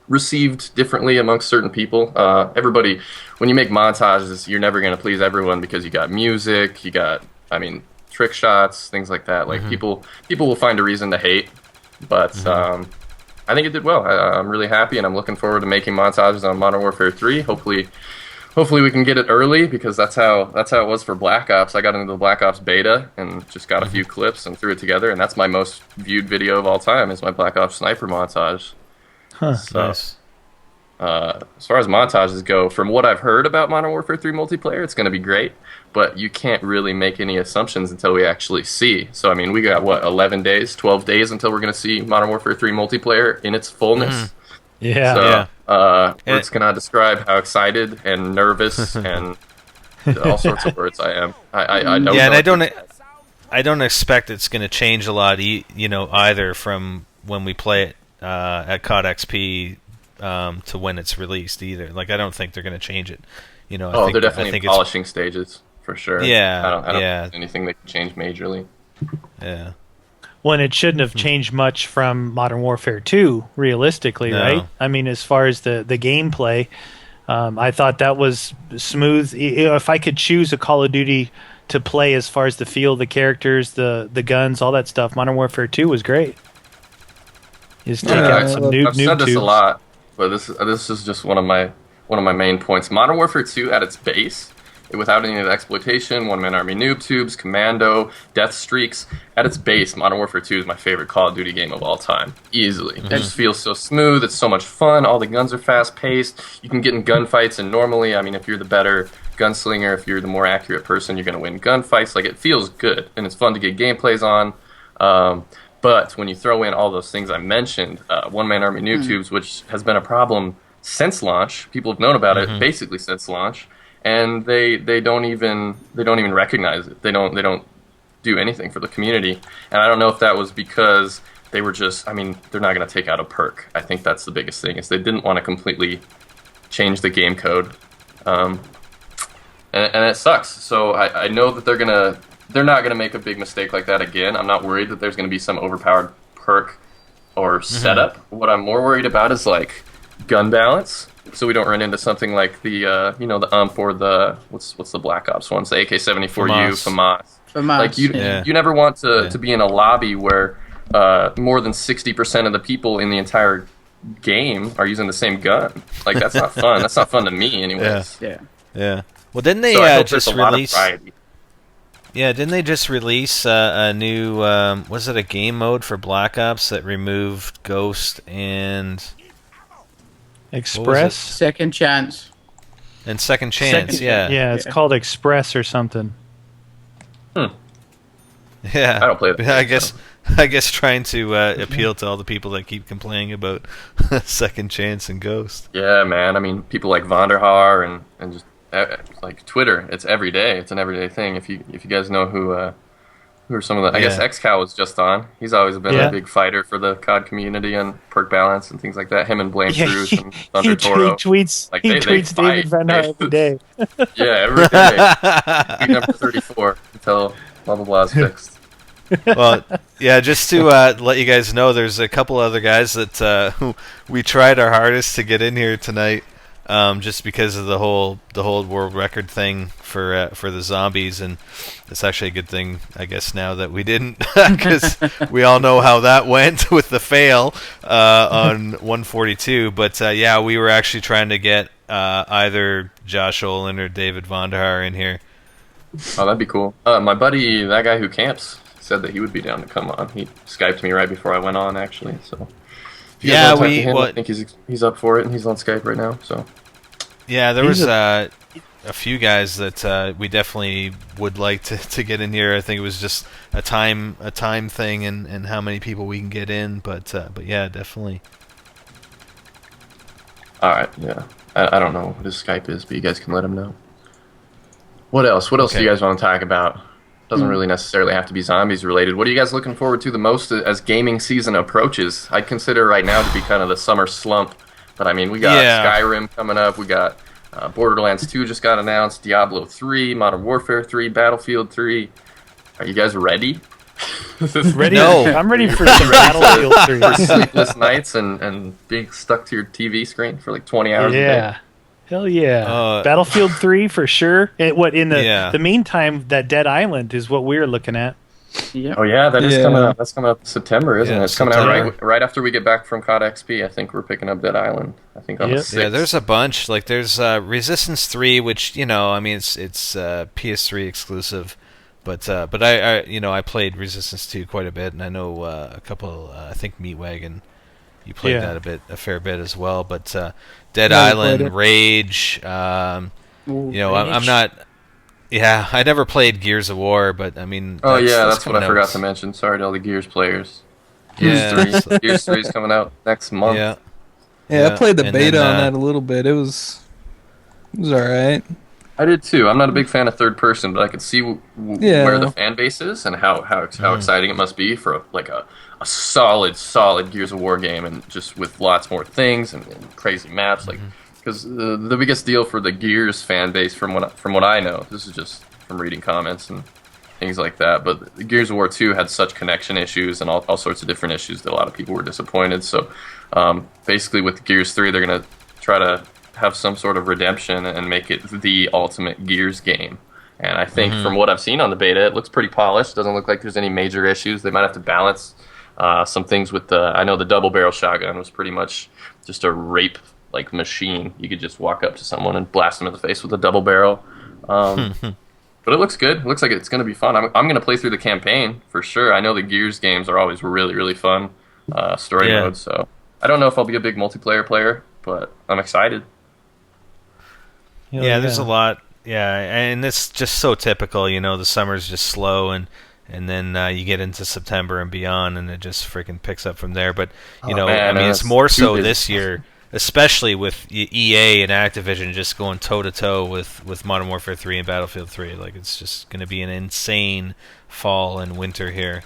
Speaker 10: received differently amongst certain people. Everybody, when you make montages, you're never going to please everyone because you got music, you got, trick shots, things like that. Like, people will find a reason to hate, but I think it did well. I'm really happy, and I'm looking forward to making montages on Modern Warfare 3. Hopefully we can get it early, because that's how it was for Black Ops. I got into the Black Ops beta and just got a few clips and threw it together, and that's my most viewed video of all time, is my Black Ops sniper montage.
Speaker 1: Nice.
Speaker 10: As far as montages go, from what I've heard about Modern Warfare 3 multiplayer, it's going to be great, but you can't really make any assumptions until we actually see. So, we got, 11 days, 12 days until we're going to see Modern Warfare 3 multiplayer in its fullness.
Speaker 3: Yeah.
Speaker 10: So, words cannot describe how excited and nervous and all sorts of words. I am. I don't.
Speaker 1: Yeah,
Speaker 10: know
Speaker 1: and I don't expect it's going to change a lot, either from when we play it at COD XP to when it's released either. Like, I don't think they're going to change it.
Speaker 10: They're definitely in polishing stages for sure.
Speaker 1: Yeah,
Speaker 10: I don't think anything they can change majorly.
Speaker 1: Yeah.
Speaker 3: When it shouldn't have changed much from Modern Warfare 2, realistically,
Speaker 1: No.
Speaker 3: right? I mean, as far as the gameplay, I thought that was smooth. If I could choose a Call of Duty to play as far as the feel, the characters, the guns, all that stuff, Modern Warfare 2 was great. Just take out some
Speaker 10: I've said this
Speaker 3: tubes.
Speaker 10: a lot, but this is just one of my main points. Modern Warfare 2 at its base, without any of the exploitation, one-man army noob tubes, commando, death streaks, at its base, Modern Warfare 2 is my favorite Call of Duty game of all time, easily. It just feels so smooth, it's so much fun, all the guns are fast-paced, you can get in gunfights, and normally, I mean, if you're the better gunslinger, if you're the more accurate person, you're going to win gunfights. Like, it feels good, and it's fun to get gameplays on. But when you throw in all those things I mentioned, one-man army noob tubes, which has been a problem since launch, people have known about it basically since launch, and they don't even recognize it. They don't do anything for the community. And I don't know if that was because they were just, I mean, they're not going to take out a perk. I think that's the biggest thing, is they didn't want to completely change the game code. And it sucks. So I know that they're not gonna make a big mistake like that again. I'm not worried that there's gonna be some overpowered perk or setup. What I'm more worried about is like gun balance, so we don't run into something like the the UMP or the what's the Black Ops ones, the AK-74U, FAMAS. Like you never want to be in a lobby where more than 60% of the people in the entire game are using the same gun. Like, that's not fun. That's not fun to me, anyways.
Speaker 1: Yeah. Well, didn't they just release? Yeah, didn't they just release a new? Was it a game mode for Black Ops that removed Ghost and
Speaker 3: Express?
Speaker 5: Second Chance.
Speaker 1: And Second Chance,
Speaker 3: Yeah, it's called Express or something.
Speaker 1: Yeah,
Speaker 10: I don't play that.
Speaker 1: I guess trying to appeal to all the people that keep complaining about Second Chance and Ghost.
Speaker 10: Yeah, man. I mean, people like Vonderhaar and just like Twitter. It's every day. It's an everyday thing. If you guys know who are some of the, I guess XCal was just on. He's always been a big fighter for the COD community and perk balance and things like that. Him and Blame Cruz and Thunder Toro.
Speaker 3: He tweets David Vonderhaar every day.
Speaker 10: Yeah, every day. Tweet number 34 until blah blah blah is fixed.
Speaker 1: Well, yeah, just to let you guys know, there's a couple other guys that who we tried our hardest to get in here tonight, just because of the whole world record thing for the zombies, and it's actually a good thing, I guess, now that we didn't, because we all know how that went with the fail on 142. But yeah, we were actually trying to get either Josh Olin or David Vonderhaar in here.
Speaker 10: Oh, that'd be cool. My buddy, that guy who camps, said that he would be down to come on. He Skyped me right before I went on, actually. So I think he's up for it, and he's on Skype right now. So
Speaker 1: yeah, there was a few guys that we definitely would like to get in here. I think it was just a time thing and how many people we can get in. But yeah, definitely.
Speaker 10: All right, yeah. I don't know what his Skype is, but you guys can let him know. What else? What else do you guys want to talk about? Doesn't really necessarily have to be zombies related. What are you guys looking forward to the most as gaming season approaches? I'd consider right now to be kind of the summer slump. But I mean, we got Skyrim coming up. We got Borderlands 2 just got announced. Diablo 3, Modern Warfare 3, Battlefield 3. Are you guys ready?
Speaker 3: Ready? No. I'm ready for some Battlefield 3.
Speaker 10: For sleepless nights and being stuck to your TV screen for like 20 hours a day.
Speaker 3: Hell yeah. Battlefield 3 for sure. In the meantime, that Dead Island is what we're looking at.
Speaker 5: Yeah.
Speaker 10: Oh yeah, that is coming up. That's coming up in September, isn't it? It's coming out right after we get back from COD XP. I think we're picking up Dead Island. I think on the 6th.
Speaker 1: Yeah, there's a bunch. Like there's Resistance 3, which I mean it's PS3 exclusive, but I played Resistance 2 quite a bit, and I know a couple. I think Meatwagon, you played that a fair bit as well, but. Dead Island, Rage. I'm not. Yeah, I never played Gears of War, but I mean.
Speaker 10: That's what I forgot to mention. Sorry to all the Gears players. Gears 3 is coming out next month.
Speaker 2: Yeah, I played the beta on that a little bit. It was all right.
Speaker 10: I did too. I'm not a big fan of third person, but I could see where the fan base is and how exciting it must be for a solid Gears of War game, and just with lots more things and crazy maps. Like, because the biggest deal for the Gears fan base, from what I know, this is just from reading comments and things like that, but the Gears of War 2 had such connection issues and all sorts of different issues that a lot of people were disappointed. So basically with Gears 3, they're going to try to have some sort of redemption and make it the ultimate Gears game. And I think from what I've seen on the beta, it looks pretty polished. Doesn't look like there's any major issues. They might have to balance some things with I know the double barrel shotgun was pretty much just a rape like machine. You could just walk up to someone and blast them in the face with a double barrel. But it looks good. It looks like it's going to be fun. I'm going to play through the campaign for sure. I know the Gears games are always really, really fun story mode. So I don't know if I'll be a big multiplayer player, but I'm excited.
Speaker 1: Yeah, there's a lot. Yeah, and it's just so typical. You know, the summer's just slow, and then you get into September and beyond, and it just freaking picks up from there. But you know,
Speaker 10: man,
Speaker 1: I mean, it's more so this year, especially with EA and Activision just going toe to toe with Modern Warfare 3 and Battlefield 3. Like, it's just going to be an insane fall and winter here.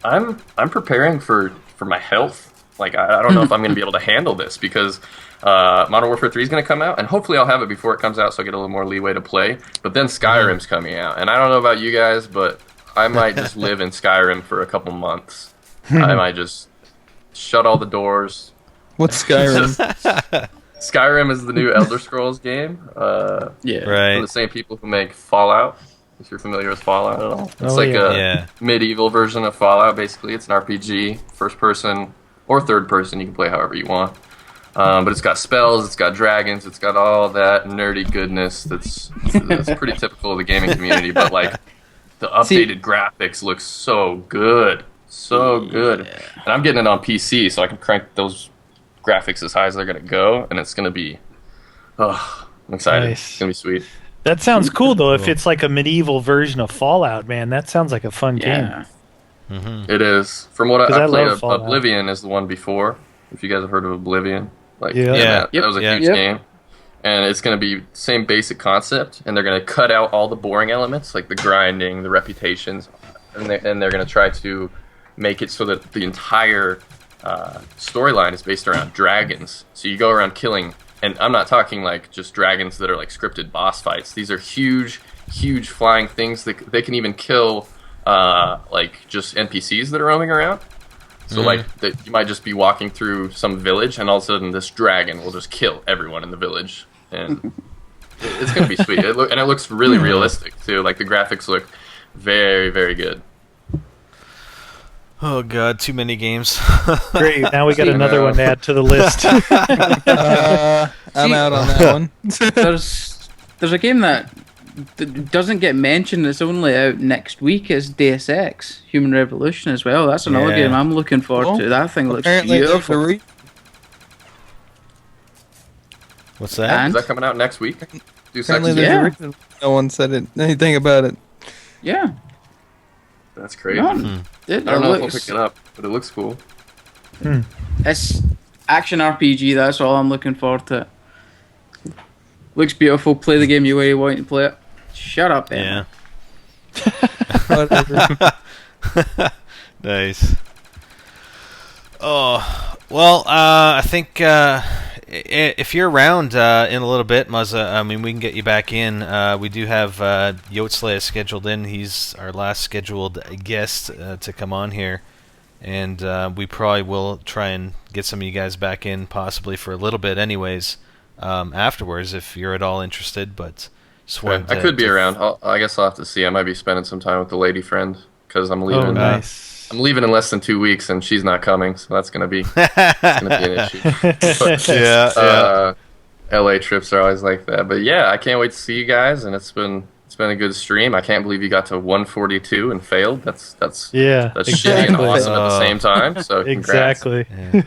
Speaker 10: I'm preparing for my health. Like, I don't know if I'm going to be able to handle this, because Modern Warfare 3 is going to come out, and hopefully I'll have it before it comes out so I get a little more leeway to play. But then Skyrim's coming out, and I don't know about you guys, but I might just live in Skyrim for a couple months. I might just shut all the doors.
Speaker 2: What's Skyrim?
Speaker 10: Skyrim is the new Elder Scrolls game.
Speaker 1: Right.
Speaker 10: From the same people who make Fallout. If you're familiar with Fallout at all, it's a medieval version of Fallout. Basically, it's an RPG, first person or third person. You can play however you want. But it's got spells, it's got dragons, it's got all that nerdy goodness that's pretty typical of the gaming community. But like, the updated graphics look so good, and I'm getting it on PC, so I can crank those graphics as high as they're gonna go, and it's gonna be, I'm excited. Nice. It's gonna be sweet.
Speaker 3: That sounds cool though. If it's like a medieval version of Fallout, man, that sounds like a fun game.
Speaker 10: It is. From what I played, Oblivion is the one before. If you guys have heard of Oblivion, that was a huge game. And it's going to be same basic concept, and they're going to cut out all the boring elements, like the grinding, the reputations, and they're going to try to make it so that the entire storyline is based around dragons. So you go around killing, and I'm not talking like just dragons that are like scripted boss fights. These are huge flying things that they can even kill like just NPCs that are roaming around. So like you might just be walking through some village, and all of a sudden this dragon will just kill everyone in the village, and it's gonna be sweet. It looks really realistic too. Like, the graphics look very, very good.
Speaker 1: Oh god, too many games.
Speaker 3: Great, now we got another one to add to the list.
Speaker 2: I'm out on that one.
Speaker 5: There's a game that doesn't get mentioned. It's only out next week. Is Deus Ex Human Revolution as well. That's another game I'm looking forward to. That thing looks beautiful.
Speaker 1: What's that?
Speaker 10: Is that coming out next week?
Speaker 2: No one said anything about it.
Speaker 5: Yeah.
Speaker 10: That's crazy.
Speaker 5: I
Speaker 10: don't know if I'll pick it up, but it looks cool.
Speaker 5: It's action RPG. That's all I'm looking forward to. Looks beautiful. Play the game the way you want to play it. Shut up, Emma.
Speaker 2: Whatever.
Speaker 1: Nice. Oh, well, I think if you're around in a little bit, Muzza, I mean, we can get you back in. We do have Yotzley scheduled in. He's our last scheduled guest to come on here. And we probably will try and get some of you guys back in, possibly for a little bit anyways, afterwards, if you're at all interested. But just
Speaker 10: I could be around. I guess I'll have to see. I might be spending some time with the lady friend, because I'm leaving.
Speaker 3: Oh, nice.
Speaker 10: I'm leaving in less than 2 weeks, and she's not coming, so that's gonna be an issue. But, LA trips are always like that. But yeah, I can't wait to see you guys, and it's been a good stream. I can't believe you got to 142 and failed. That's shitty and awesome at the same time. So
Speaker 3: exactly.
Speaker 1: Yeah.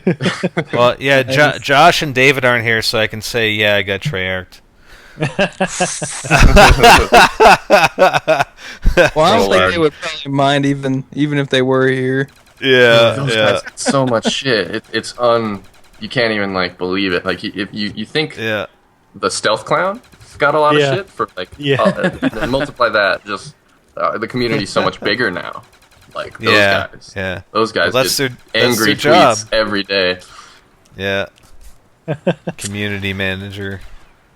Speaker 1: Well, yeah, Josh and David aren't here, so I can say, yeah, I got Treyarched.
Speaker 2: Well, I don't think they would probably mind even if they were here.
Speaker 1: Yeah,
Speaker 10: those guys got so much shit. You can't even like believe it. Like, if you think the Stealth Clown It's got a lot of
Speaker 3: Yeah.
Speaker 10: shit for like.
Speaker 3: Yeah.
Speaker 10: And multiply that. Just the community's so much bigger now. Like those guys.
Speaker 1: Yeah.
Speaker 10: Those guys
Speaker 1: Well, that's
Speaker 10: get
Speaker 1: their
Speaker 10: angry
Speaker 1: job.
Speaker 10: tweets every day.
Speaker 1: Yeah. Community manager.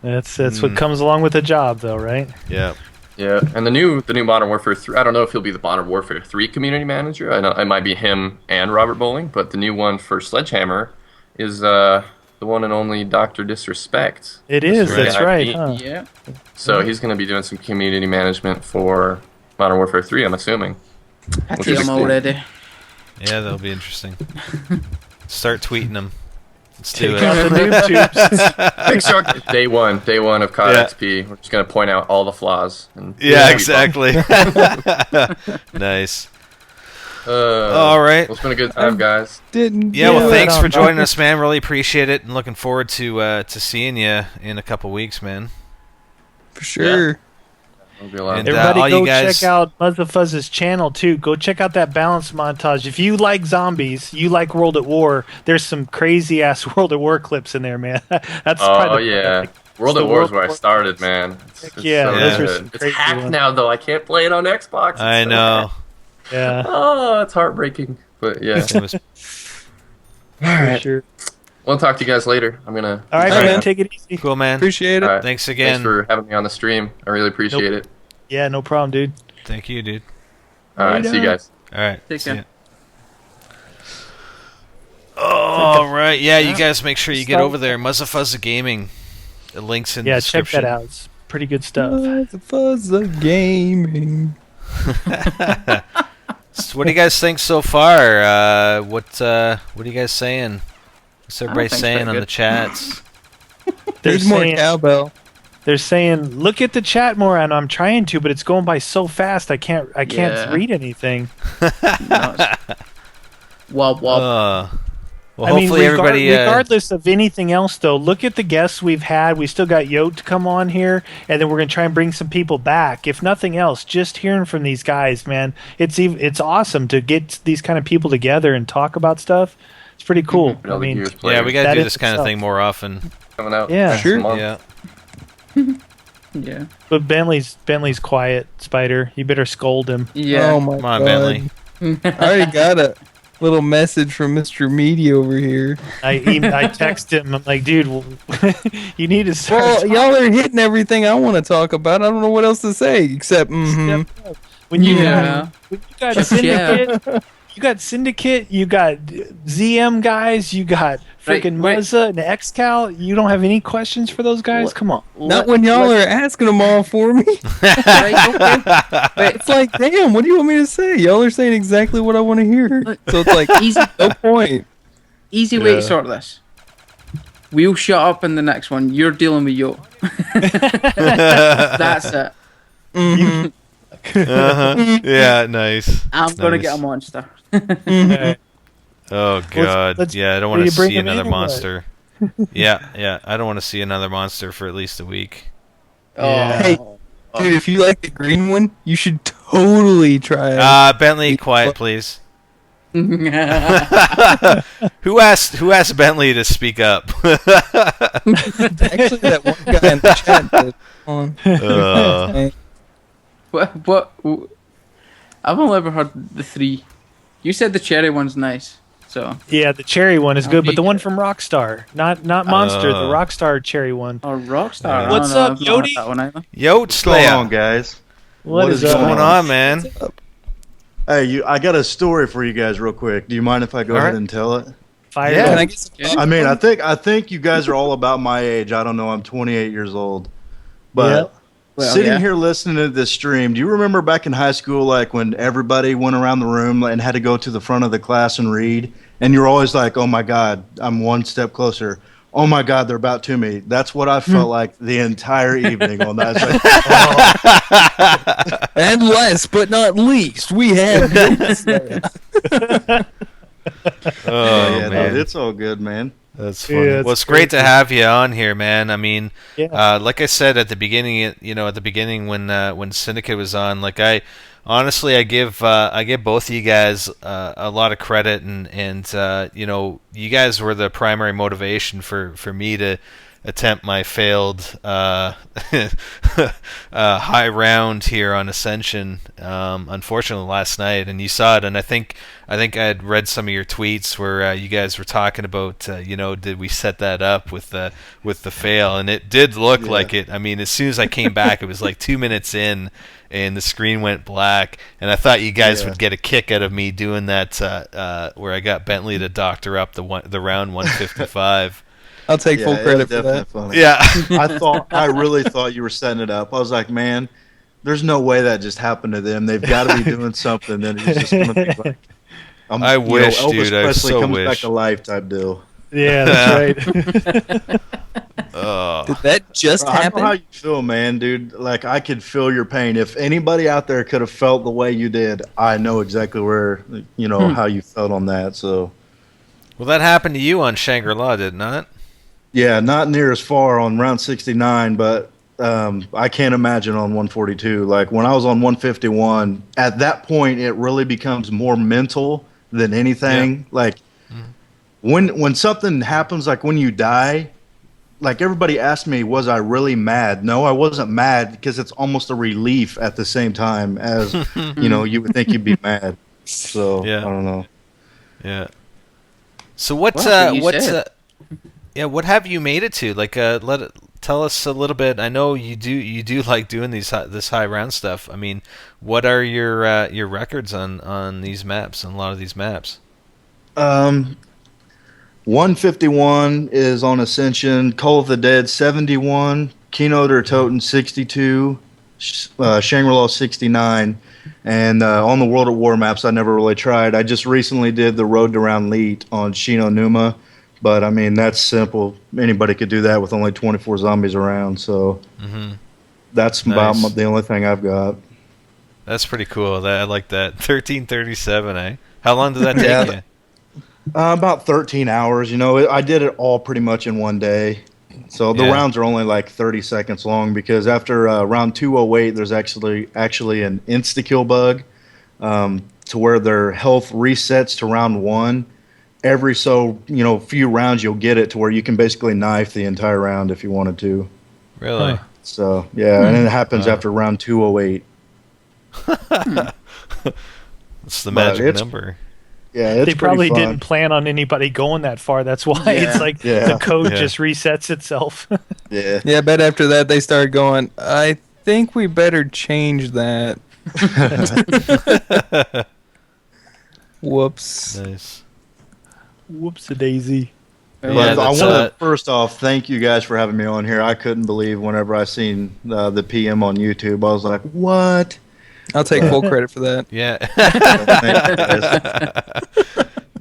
Speaker 3: That's what comes along with the job, though, right?
Speaker 1: Yeah.
Speaker 10: Yeah, and the new Modern Warfare 3. I don't know if he'll be the Modern Warfare 3 community manager. I know it might be him and Robert Bowling, but the new one for Sledgehammer is the one and only Dr. Disrespect.
Speaker 3: It is. That's right.
Speaker 10: IP.
Speaker 3: Huh?
Speaker 5: Yeah.
Speaker 10: So he's going to be doing some community management for Modern Warfare 3, I'm assuming.
Speaker 5: I
Speaker 10: Which
Speaker 5: see
Speaker 10: is
Speaker 5: him
Speaker 10: cool.
Speaker 5: already.
Speaker 1: Yeah, that'll be interesting. Start tweeting them. Let's
Speaker 3: Take
Speaker 1: do
Speaker 3: out
Speaker 1: it.
Speaker 3: the noob tubes.
Speaker 10: Big sure day one of COD
Speaker 1: Yeah.
Speaker 10: XP. We're just going to point out all the flaws. And
Speaker 1: Yeah,
Speaker 10: it'll be fun.
Speaker 1: exactly. Nice.
Speaker 10: All
Speaker 1: All right.
Speaker 10: Well, it's been a good time, guys.
Speaker 2: Didn't.
Speaker 1: Yeah, well,
Speaker 3: Yeah,
Speaker 1: thanks
Speaker 3: no,
Speaker 1: for
Speaker 3: no.
Speaker 1: joining us, man. Really appreciate it, and looking forward to seeing you in a couple weeks, man.
Speaker 2: For sure.
Speaker 10: It'll be a lot of
Speaker 1: And,
Speaker 10: fun.
Speaker 3: Everybody
Speaker 1: all
Speaker 3: go
Speaker 1: you guys-
Speaker 3: check out Muzzafuzz's channel, too. Go check out that balance montage. If you like zombies, you like World at War, there's some crazy-ass World at War clips in there, man. That's
Speaker 10: Oh
Speaker 3: probably
Speaker 10: yeah, World
Speaker 3: the
Speaker 10: at War is
Speaker 3: World
Speaker 10: where I
Speaker 3: War
Speaker 10: started, man.
Speaker 3: yeah,
Speaker 10: so
Speaker 1: those
Speaker 3: are
Speaker 10: good.
Speaker 3: some
Speaker 10: It's
Speaker 3: crazy
Speaker 10: hacked
Speaker 3: ones.
Speaker 10: now though. I can't play it on Xbox. It's
Speaker 1: I
Speaker 10: so
Speaker 1: know.
Speaker 10: hacked.
Speaker 3: Yeah,
Speaker 10: Oh, it's heartbreaking. But yeah.
Speaker 1: It was-
Speaker 10: All
Speaker 3: for
Speaker 10: right.
Speaker 3: sure.
Speaker 10: We'll talk to you guys later. I'm gonna.
Speaker 3: All right,
Speaker 2: All right,
Speaker 3: man,
Speaker 2: man.
Speaker 3: take it easy.
Speaker 1: cool, man.
Speaker 2: Appreciate it.
Speaker 10: All right.
Speaker 1: Thanks again.
Speaker 10: Thanks for having me on the stream. I really appreciate it.
Speaker 3: Yeah, no problem, dude.
Speaker 1: Thank you, dude.
Speaker 10: All right, see you guys.
Speaker 1: All right.
Speaker 5: Take
Speaker 1: see
Speaker 5: care.
Speaker 1: ya. All right. Yeah, you guys make sure you get over there. Muzzafuzza Gaming. The link's in the
Speaker 3: Yeah, check
Speaker 1: description.
Speaker 3: that out. It's pretty good stuff.
Speaker 2: The fuzz of gaming.
Speaker 1: So what do you guys think so far? What are you guys saying? What's everybody
Speaker 5: think it's
Speaker 1: saying
Speaker 5: pretty
Speaker 1: on
Speaker 5: good.
Speaker 1: the chats?
Speaker 3: They're
Speaker 2: Need more
Speaker 3: saying,
Speaker 2: cowbell.
Speaker 3: they're saying, look at the chat more, and I'm trying to, but it's going by so fast. I can't
Speaker 5: Yeah.
Speaker 3: read anything.
Speaker 5: Wob wob.
Speaker 1: Well,
Speaker 3: I mean,
Speaker 1: hopefully everybody.
Speaker 3: regardless of anything else, though, look at the guests we've had. We still got Yote to come on here, and then we're going to try and bring some people back. If nothing else, just hearing from these guys, man, it's awesome to get these kind of people together and talk about stuff. It's pretty cool.
Speaker 10: All
Speaker 3: I
Speaker 10: the
Speaker 3: mean,
Speaker 10: Gears
Speaker 1: yeah,
Speaker 10: players
Speaker 1: we got to
Speaker 3: that
Speaker 1: do
Speaker 3: in
Speaker 1: this kind of
Speaker 3: itself.
Speaker 1: thing more often.
Speaker 10: coming out.
Speaker 3: Yeah.
Speaker 10: next
Speaker 2: Sure.
Speaker 10: month.
Speaker 1: Yeah.
Speaker 5: Yeah.
Speaker 3: but Bentley's quiet, Spider. You better scold him.
Speaker 5: Yeah.
Speaker 2: Oh my
Speaker 1: Come on,
Speaker 2: God.
Speaker 1: Bentley.
Speaker 2: I already got a little message from Mr. Meaty over here.
Speaker 3: I text him. I'm like, dude, you need to start.
Speaker 2: Well, y'all are hitting everything I want to talk about. I don't know what else to say except
Speaker 3: When you
Speaker 5: Yeah.
Speaker 3: when you got
Speaker 5: Yeah.
Speaker 3: Syndicate, you got Syndicate, you got ZM guys, you got freaking
Speaker 5: wait.
Speaker 3: Muzza and XCal. You don't have any questions for those guys?
Speaker 5: What?
Speaker 3: Come on.
Speaker 2: Not when y'all are asking them all for me.
Speaker 5: Right, okay. Wait,
Speaker 2: It's like, damn, what do you want me to say? Y'all are saying exactly what I want to hear. So it's like,
Speaker 5: easy,
Speaker 2: no point.
Speaker 5: easy way
Speaker 1: Yeah.
Speaker 5: to sort this. We'll shut up in the next one. You're dealing with Yo. That's it.
Speaker 2: Mhm.
Speaker 1: Yeah, nice.
Speaker 5: I'm gonna
Speaker 1: Nice.
Speaker 5: get a monster.
Speaker 1: Oh God,
Speaker 3: let's-
Speaker 1: yeah, I don't
Speaker 3: will
Speaker 1: want
Speaker 3: you
Speaker 1: to
Speaker 3: bring
Speaker 1: see
Speaker 3: him in
Speaker 1: another
Speaker 3: or what?
Speaker 1: monster. Yeah, I don't want to see another monster for at least a week.
Speaker 3: Yeah.
Speaker 2: Hey, dude, if you like the green one, you should totally try it.
Speaker 1: Bentley, quiet, please.
Speaker 5: Oh.
Speaker 1: Who asked Bentley to speak up?
Speaker 2: Actually, that one guy in the chat did. On.
Speaker 5: What? I've only ever heard the 3. You said the cherry one's nice, so.
Speaker 3: Yeah, the cherry one is
Speaker 5: I'll
Speaker 3: good, but
Speaker 5: be
Speaker 3: the one
Speaker 5: good.
Speaker 3: from Rockstar, not Monster, the Rockstar cherry one.
Speaker 5: Or Rockstar.
Speaker 3: What's
Speaker 5: I
Speaker 3: up,
Speaker 5: don't know, I've not
Speaker 3: Yodi?
Speaker 5: heard that one either.
Speaker 1: Yo,
Speaker 11: What's going on,
Speaker 1: Slayer.
Speaker 11: guys?
Speaker 3: What is
Speaker 1: What's
Speaker 3: up?
Speaker 1: going on, man?
Speaker 11: Hey, I got a story for you guys, real quick. Do you mind if I go
Speaker 1: All
Speaker 11: ahead
Speaker 1: right.
Speaker 11: and tell it?
Speaker 3: Fire
Speaker 1: Yeah.
Speaker 3: up.
Speaker 2: Can I get some
Speaker 11: I mean, I think you guys are all about my age. I don't know. I'm 28 years old, but
Speaker 5: Well,
Speaker 11: sitting
Speaker 5: yeah.
Speaker 11: here listening to this stream, do you remember back in high school, like when everybody went around the room and had to go to the front of the class and read, and you're always like, "Oh my God, I'm one step closer." Oh my God, they're about to me. That's what I felt like the entire evening on that. It's like,
Speaker 2: And last but not least, we have.
Speaker 1: Oh
Speaker 11: yeah,
Speaker 1: man,
Speaker 11: dude, it's all good, man.
Speaker 1: that's
Speaker 3: Yeah,
Speaker 1: funny.
Speaker 3: it's
Speaker 1: Well, it's great to have you on here, man. I mean,
Speaker 3: Yeah.
Speaker 1: like I said at the beginning, when Syndicate was on, like I give both of you guys a lot of credit, and you guys were the primary motivation for me to attempt my failed high round here on Ascension. Unfortunately, last night, and you saw it. And I think I had read some of your tweets where you guys were talking about, did we set that up with the fail? And it did look like it. I mean, as soon as I came back, it was like 2 minutes in, and the screen went black. And I thought you guys would get a kick out of me doing that, where I got Bentley to doctor up the round 155.
Speaker 2: I'll take full credit for that.
Speaker 11: Funny.
Speaker 1: Yeah.
Speaker 11: I really thought you were setting it up. I was like, man, there's no way that just happened to them. They've got to be doing something. Then it's just going to be like,
Speaker 1: I wish,
Speaker 11: Elvis
Speaker 1: dude. I
Speaker 11: Presley
Speaker 1: so
Speaker 11: comes
Speaker 1: wish.
Speaker 11: back to life type deal.
Speaker 3: Yeah, that's right.
Speaker 2: Did that just
Speaker 11: I
Speaker 2: happen?
Speaker 11: know how you feel, man, dude. Like, I could feel your pain. If anybody out there could have felt the way you did, I know exactly where, how you felt on that. So,
Speaker 1: Well, that happened to you on Shangri-La, did it not?
Speaker 11: yeah, not near as far on round 69, but I can't imagine on 142. Like, when I was on 151, at that point, it really becomes more mental than anything. Like, when something happens, like when you die, like everybody asked me, was I really mad? No, I wasn't mad, because it's almost a relief at the same time as, you would think you'd be mad. So, I don't know.
Speaker 1: Yeah. So what have you made it to? Like, tell us a little bit. I know you do like doing this high round stuff. I mean, what are your records on these maps, on a lot of these maps?
Speaker 11: 151 is on Ascension, Call of the Dead 71, Kino der Toten 62, Shangri-La 69, and on the World at War maps I never really tried. I just recently did the Road to Round Leet on Shino Numa, but I mean, that's simple. Anybody could do that with only 24 zombies around, so that's about the only thing I've got.
Speaker 1: That's pretty cool. I like that. 1337, eh? How long did that take you?
Speaker 11: About 13 hours. I did it all pretty much in one day. So the rounds are only like 30 seconds long, because after round 208, there's actually an insta-kill bug to where their health resets to round 1. Every few rounds you'll get it to where you can basically knife the entire round if you wanted to.
Speaker 1: Really?
Speaker 11: So, and it happens after round 208.
Speaker 1: It's the magic number.
Speaker 11: Yeah, it's
Speaker 3: they probably
Speaker 11: fun.
Speaker 3: didn't plan on anybody going that far. That's why it's like the code just resets itself.
Speaker 11: Yeah.
Speaker 2: Yeah, but after that they started going, I think we better change that. Whoops.
Speaker 1: Nice.
Speaker 3: Whoops-a-daisy.
Speaker 11: But I want to first off thank you guys for having me on here. I couldn't believe whenever I seen the PM on YouTube. I was like, what?
Speaker 2: I'll take full credit for that.
Speaker 1: Yeah.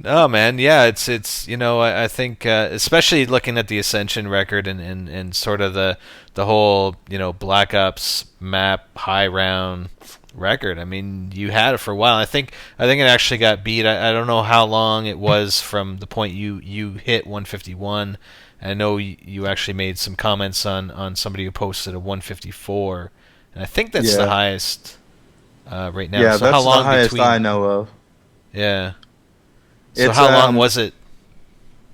Speaker 1: No, man. Yeah, it's I think especially looking at the Ascension record and sort of the whole Black Ops map high round record. I mean, you had it for a while. I think it actually got beat. I don't know how long it was from the point you hit 151. I know you actually made some comments on somebody who posted a 154, and I think that's the highest. Right now.
Speaker 11: Yeah,
Speaker 1: so
Speaker 11: that's
Speaker 1: how long
Speaker 11: the highest
Speaker 1: between...
Speaker 11: I know of.
Speaker 1: Yeah. So how long was it?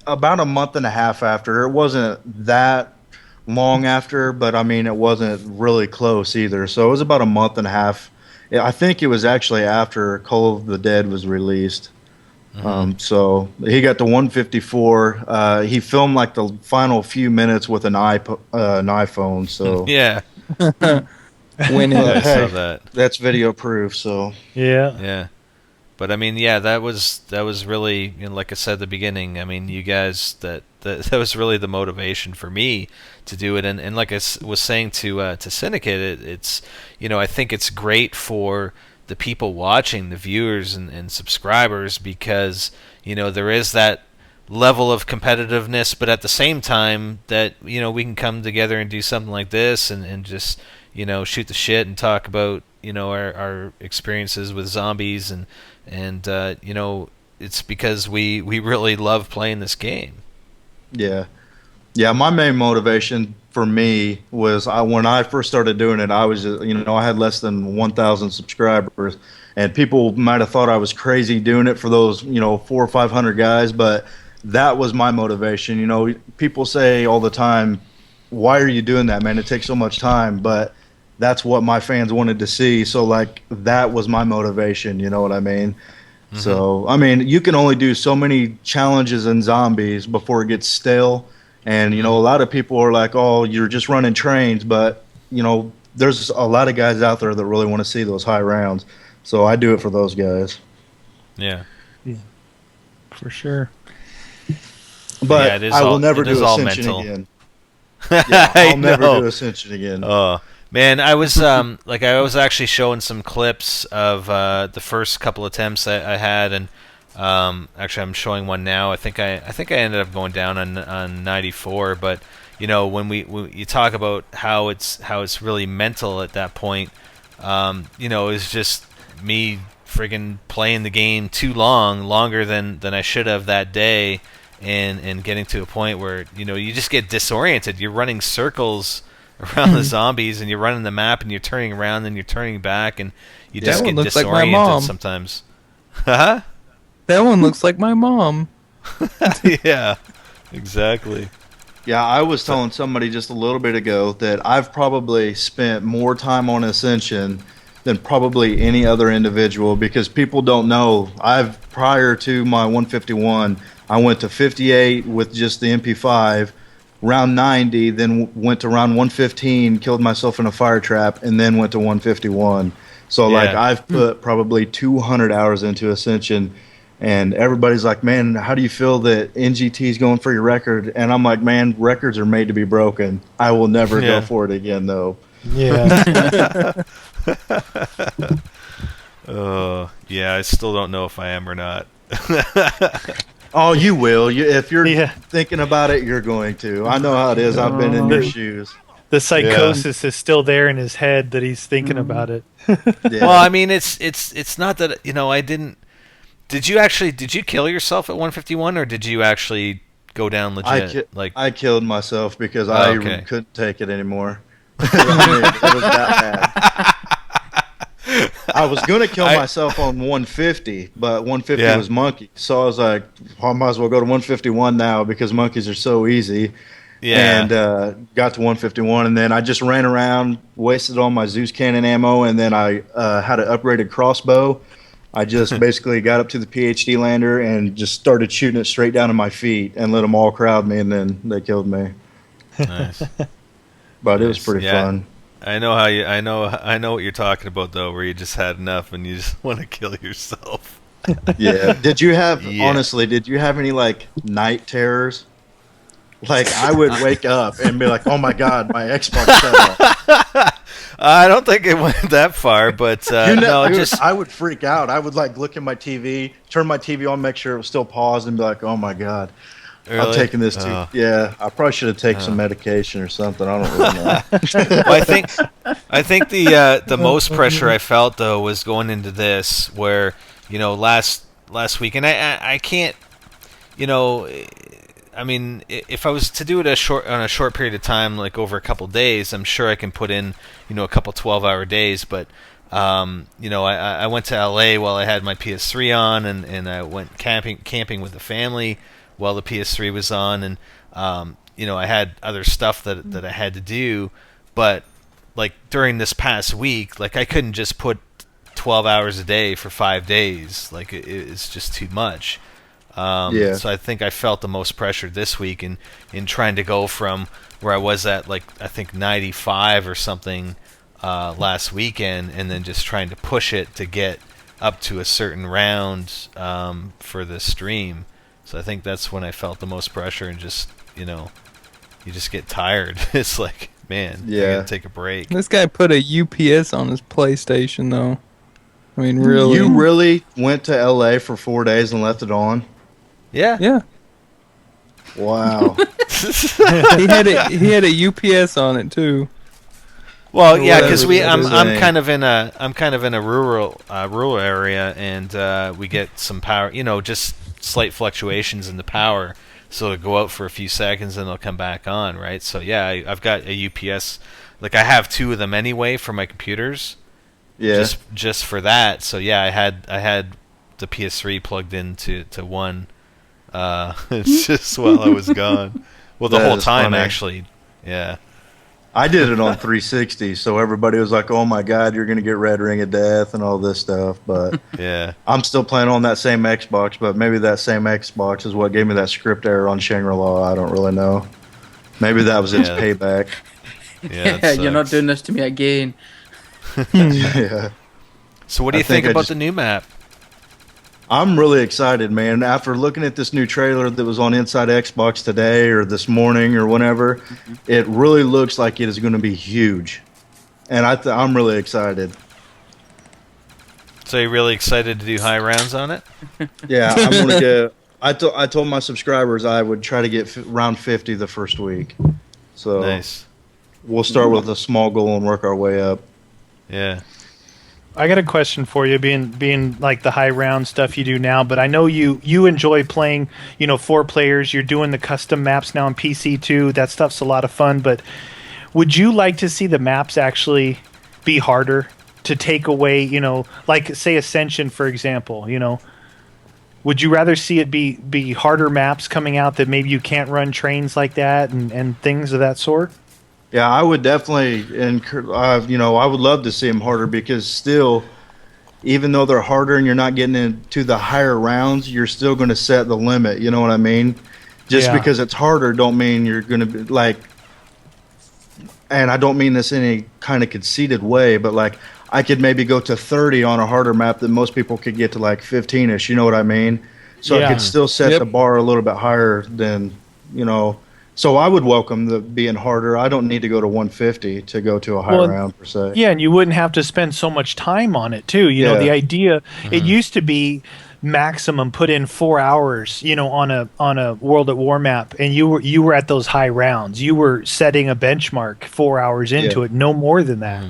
Speaker 11: About a month and a half after. It wasn't that long after, but I mean, it wasn't really close either. So it was about a month and a half. I think it was actually after Call of the Dead was released. So he got to 154. He filmed like the final few minutes with an iPhone. So
Speaker 1: yeah.
Speaker 2: Winning.
Speaker 1: I saw that.
Speaker 11: That's video proof. So
Speaker 1: yeah. But I mean, yeah, that was really, like I said at the beginning. I mean, you guys, that was really the motivation for me to do it. And like I was saying to Syndicate, it's I think it's great for the people watching, the viewers and subscribers, because there is that level of competitiveness, but at the same time that we can come together and do something like this and just shoot the shit and talk about our experiences with zombies and it's because we really love playing this game.
Speaker 11: Yeah. My main motivation for me was when I first started doing it, I was I had less than 1,000 subscribers, and people might have thought I was crazy doing it for those 400 or 500 guys, but that was my motivation. People say all the time, why are you doing that, man? It takes so much time, but that's what my fans wanted to see. So like that was my motivation. You know what I mean?
Speaker 1: Mm-hmm.
Speaker 11: So I mean, you can only do so many challenges in zombies before it gets stale. And you know, a lot of people are like, "Oh, you're just running trains," but you know, there's a lot of guys out there that really want to see those high rounds. So I do it for those guys.
Speaker 1: Yeah.
Speaker 3: For sure.
Speaker 11: But
Speaker 1: yeah, it is
Speaker 11: I will
Speaker 1: all,
Speaker 11: never
Speaker 1: it is
Speaker 11: do
Speaker 1: all
Speaker 11: Ascension
Speaker 1: mental.
Speaker 11: again. Yeah, I'll never
Speaker 1: know.
Speaker 11: do Ascension again.
Speaker 1: Oh man, I was I was actually showing some clips of the first couple attempts I had, and actually I'm showing one now. I think I ended up going down on 94, but you know when you talk about how it's really mental at that point, you know, it's just me friggin' playing the game too longer than I should have that day. And getting to a point where, you know, you just get disoriented. You're running circles around the zombies, and you're running the map, and you're turning around, and you're turning back, and you just get disoriented sometimes. Huh?
Speaker 2: That one looks like my mom.
Speaker 1: Yeah, exactly.
Speaker 11: Yeah, I was telling somebody just a little bit ago that I've probably spent more time on Ascension than probably any other individual, because people don't know. Prior to my 151, I went to 58 with just the MP5, round 90, then went to round 115, killed myself in a fire trap, and then went to 151. So like I've put probably 200 hours into Ascension, and everybody's like, "Man, how do you feel that NGT is going for your record?" And I'm like, "Man, records are made to be broken. I will never go for it again, though."
Speaker 3: Yeah.
Speaker 1: Yeah, I still don't know if I am or not.
Speaker 11: Oh, you will. If you're thinking about it, you're going to. I know how it is. I've been in your shoes.
Speaker 3: The psychosis is still there in his head that he's thinking about it.
Speaker 1: Well, I mean, it's not that, you know, I didn't. Did you kill yourself at 151, or did you actually go down legit?
Speaker 11: I killed myself because I couldn't take it anymore. I mean, it was that bad. I was going to kill myself on 150, but 150 was monkey. So I was like, I might as well go to 151 now because monkeys are so easy. Yeah. And got to 151, and then I just ran around, wasted all my Zeus cannon ammo, and then I had an upgraded crossbow. I just basically got up to the PhD lander and just started shooting it straight down to my feet and let them all crowd me, and then they killed me.
Speaker 1: Nice.
Speaker 11: But it was pretty fun.
Speaker 1: I know how you. I know what you're talking about, though, where you just had enough and you just want to kill yourself.
Speaker 11: Yeah. Did you have honestly? Did you have any like night terrors? Like I would wake up and be like, "Oh my god, my Xbox fell off."
Speaker 1: I don't think it went that far, but
Speaker 11: I would freak out. I would like look at my TV, turn my TV on, make sure it was still paused, and be like, "Oh my god." Really? I'm taking this too. Yeah, I probably should have taken some medication or something. I don't really know.
Speaker 1: Well, I think the most pressure I felt though was going into this, where you know last week, and I can't, you know, I mean, if I was to do it on a short period of time, like over a couple days, I'm sure I can put in, you know, a couple 12-hour days, but. You know, I went to LA while I had my PS3 on, and I went camping with the family while the PS3 was on, and you know, I had other stuff that I had to do, but like during this past week, like I couldn't just put 12 hours a day for 5 days. Like it's just too much. So I think I felt the most pressure this week in trying to go from where I was at, like I think 95 or something last weekend, and then just trying to push it to get up to a certain round for the stream. So I think that's when I felt the most pressure, and just, you know, you just get tired. It's like, man, I gotta take a break.
Speaker 2: This guy put a UPS on his PlayStation, though. I mean, really?
Speaker 11: You really went to LA for 4 days and left it on?
Speaker 1: Yeah.
Speaker 2: Yeah.
Speaker 11: Wow.
Speaker 2: He had a UPS on it too.
Speaker 1: Well, yeah, because I'm kind of in a rural area, and we get some power. You know, just slight fluctuations in the power, so it'll go out for a few seconds and it'll come back on, right? So yeah, I've got a UPS. Like I have 2 of them anyway for my computers.
Speaker 11: Yeah.
Speaker 1: Just for that. So yeah, I had the PS3 plugged into one. It's just while I was gone. Well, the whole time funny. Actually. Yeah.
Speaker 11: I did it on 360, so everybody was like, "Oh my God, you're gonna get Red Ring of Death and all this stuff." But
Speaker 1: Yeah.
Speaker 11: I'm still playing on that same Xbox. But maybe that same Xbox is what gave me that script error on Shangri-La. I don't really know. Maybe that was its
Speaker 1: Yeah.
Speaker 11: payback.
Speaker 1: Yeah, that
Speaker 5: You're not
Speaker 1: sucks.
Speaker 5: doing this to me again.
Speaker 11: Yeah.
Speaker 1: So what do
Speaker 11: I
Speaker 1: you think
Speaker 11: think I
Speaker 1: about
Speaker 11: just-
Speaker 1: the new map?
Speaker 11: I'm really excited, man. After looking at this new trailer that was on Inside Xbox today or this morning or whenever, it really looks like it is going to be huge, and I'm really excited.
Speaker 1: So you're really excited to do high rounds on it?
Speaker 11: Yeah, I'm going to get. I told my subscribers I would try to get round 50 the first week, so
Speaker 1: Nice.
Speaker 11: we'll start with a small goal and work our way up.
Speaker 1: Yeah.
Speaker 3: I got a question for you, being like the high round stuff you do now, but I know you enjoy playing, 4 players. You're doing the custom maps now on PC too. That stuff's a lot of fun, but would you like to see the maps actually be harder to take away, like say Ascension, for example, would you rather see it be harder maps coming out that maybe you can't run trains like that and things of that sort?
Speaker 11: Yeah, I would definitely, I would love to see them harder because still, even though they're harder and you're not getting into the higher rounds, you're still going to set the limit. You know what I mean? Just
Speaker 3: Yeah.
Speaker 11: because it's harder, don't mean you're going to be like. And I don't mean this in any kind of conceited way, but like I could maybe go to 30 on a harder map that most people could get to like 15ish. You know what I mean? So
Speaker 3: Yeah.
Speaker 11: I could still set the bar a little bit higher than So I would welcome the being harder. I don't need to go to 150 to go to a high
Speaker 3: Well,
Speaker 11: round per se.
Speaker 3: Yeah, and you wouldn't have to spend so much time on it too.
Speaker 11: Yeah.
Speaker 3: The idea it used to be maximum put in 4 hours, on a World at War map, and you were at those high rounds. You were setting a benchmark 4 hours into it, no more than that.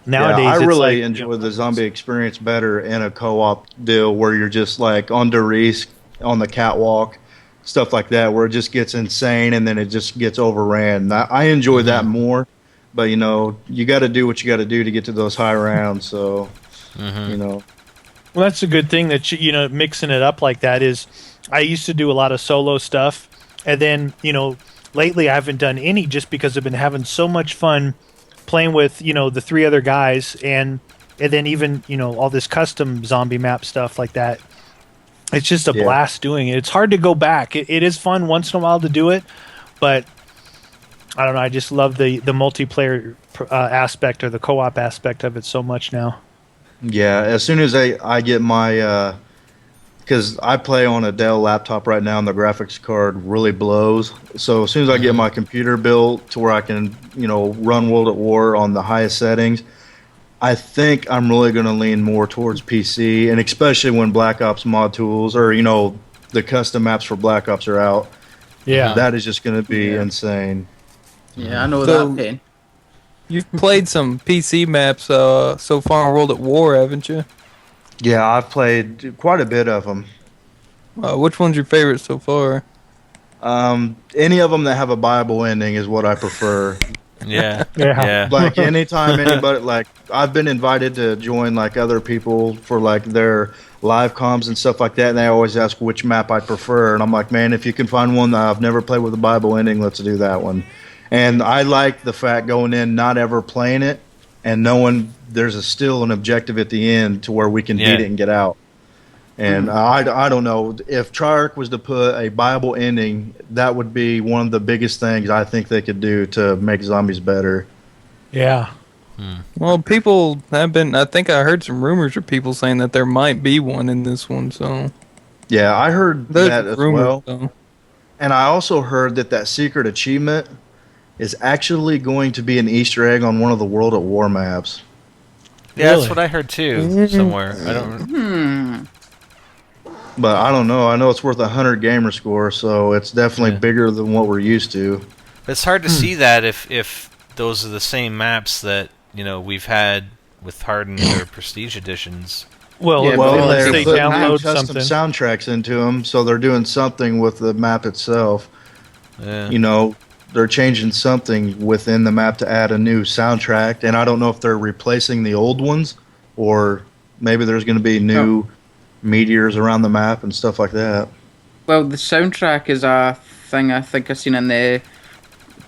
Speaker 3: Nowadays,
Speaker 11: I
Speaker 3: it's
Speaker 11: really
Speaker 3: like,
Speaker 11: enjoy the zombie experience better in a co-op deal where you're just like on the risk on the catwalk, stuff like that, where it just gets insane and then it just gets overran. I enjoy that more, but you got to do what you got to do to get to those high rounds. So,
Speaker 3: Well, that's a good thing that mixing it up like that is. I used to do a lot of solo stuff, and then lately I haven't done any just because I've been having so much fun playing with the 3 other guys, and then even all this custom zombie map stuff like that. It's just a blast doing it. It's hard to go back. It is fun once in a while to do it, but I don't know. I just love the multiplayer aspect or the co-op aspect of it so much now.
Speaker 11: yeah, as soon as I get my, because I play on a Dell laptop right now and the graphics card really blows. So as soon as I get my computer built to where I can, run World at War on the highest settings, I think I'm really going to lean more towards PC, and especially when Black Ops mod tools or the custom maps for Black Ops are out.
Speaker 3: Yeah,
Speaker 11: that is just going to be insane.
Speaker 5: Yeah, I know
Speaker 2: So-
Speaker 5: that pain.
Speaker 2: You've played some PC maps so far in World at War, haven't you?
Speaker 11: Yeah, I've played quite a bit of them.
Speaker 2: Which one's your favorite so far?
Speaker 11: Any of them that have a Bible ending is what I prefer.
Speaker 1: Yeah.
Speaker 3: Yeah.
Speaker 1: Yeah.
Speaker 11: Like anytime anybody, like I've been invited to join like other people for like their live comms and stuff like that, and they always ask which map I prefer, and I'm like, man, if you can find one that I've never played with a Bible ending, let's do that one. And I like the fact going in, not ever playing it, and knowing there's still an objective at the end to where we can beat it and get out. And I don't know, if Treyarch was to put a Bible ending, that would be one of the biggest things I think they could do to make zombies better.
Speaker 3: Yeah.
Speaker 2: Well, people have been. I think I heard some rumors of people saying that there might be one in this one. So
Speaker 11: Yeah, I heard
Speaker 2: there's
Speaker 11: that as
Speaker 2: rumors,
Speaker 11: well.
Speaker 2: though.
Speaker 11: And I also heard that secret achievement is actually going to be an Easter egg on one of the World at War maps.
Speaker 1: Yeah,
Speaker 3: Really?
Speaker 1: that's what I heard too somewhere. I don't.
Speaker 11: But I don't know. I know it's worth 100 gamer score, so it's definitely
Speaker 1: Yeah.
Speaker 11: bigger than what we're used to.
Speaker 1: It's hard to see that if those are the same maps that we've had with Hardened or Prestige editions.
Speaker 3: Well,
Speaker 5: Yeah,
Speaker 11: Well,
Speaker 5: but
Speaker 3: let's
Speaker 11: they're
Speaker 3: say
Speaker 11: putting
Speaker 3: download
Speaker 11: custom
Speaker 3: something.
Speaker 11: soundtracks into them, so they're doing something with the map itself.
Speaker 1: Yeah.
Speaker 11: They're changing something within the map to add a new soundtrack, and I don't know if they're replacing the old ones, or maybe there's going to be new meteors around the map and stuff like that.
Speaker 5: Well, the soundtrack is a thing I think I've seen in the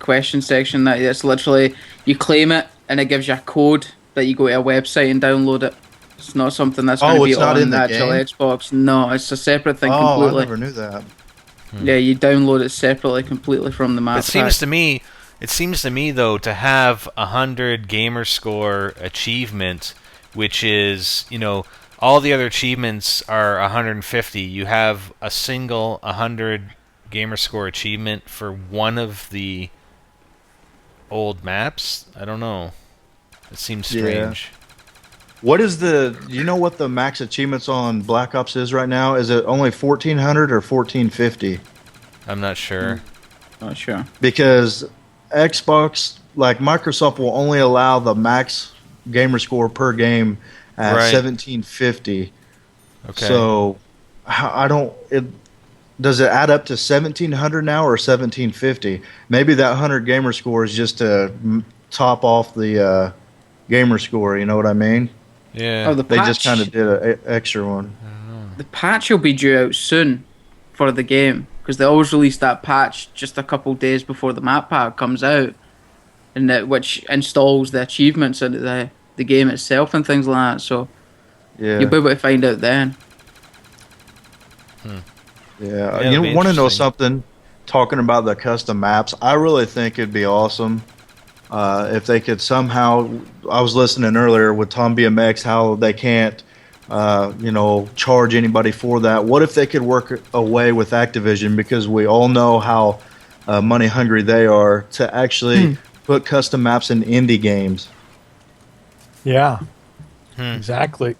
Speaker 5: question section. That's literally, you claim it and it gives you a code that you go to a website and download it. It's not something that's going to be
Speaker 11: it's not
Speaker 5: on
Speaker 11: in
Speaker 5: the
Speaker 11: the
Speaker 5: actual
Speaker 11: game?
Speaker 5: Xbox. No, it's a separate thing
Speaker 11: I
Speaker 5: completely.
Speaker 11: never knew that.
Speaker 5: Yeah, you download it separately, completely from the map.
Speaker 1: It seems to me though, to have 100 gamer score achievement, which is, all the other achievements are 150. You have a single 100 gamer score achievement for one of the old maps. I don't know. It seems strange.
Speaker 11: What is you know what the max achievements on Black Ops is right now? Is it only 1400 or 1450?
Speaker 1: I'm not sure.
Speaker 5: Not sure.
Speaker 11: Because Xbox, like Microsoft, will only allow the max gamer score per game at 1750.
Speaker 1: Okay.
Speaker 11: So does it add up to 1700 now or 1750? Maybe that 100 gamer score is just to top off the gamer score. You know what I mean?
Speaker 1: Yeah.
Speaker 5: Oh,
Speaker 11: they just kind of did an extra one.
Speaker 5: The patch will be due out soon for the game, because they always release that patch just a couple days before the map pack comes out, and which installs the achievements into the game itself and things like that. So you'll be able to find out then.
Speaker 11: Yeah, you want to know something? Talking about the custom maps, I really think it'd be awesome if they could somehow. I was listening earlier with Tom BMX how they can't, charge anybody for that. What if they could work away with Activision, because we all know how money hungry they are, to actually put custom maps in indie games.
Speaker 3: Yeah. Exactly.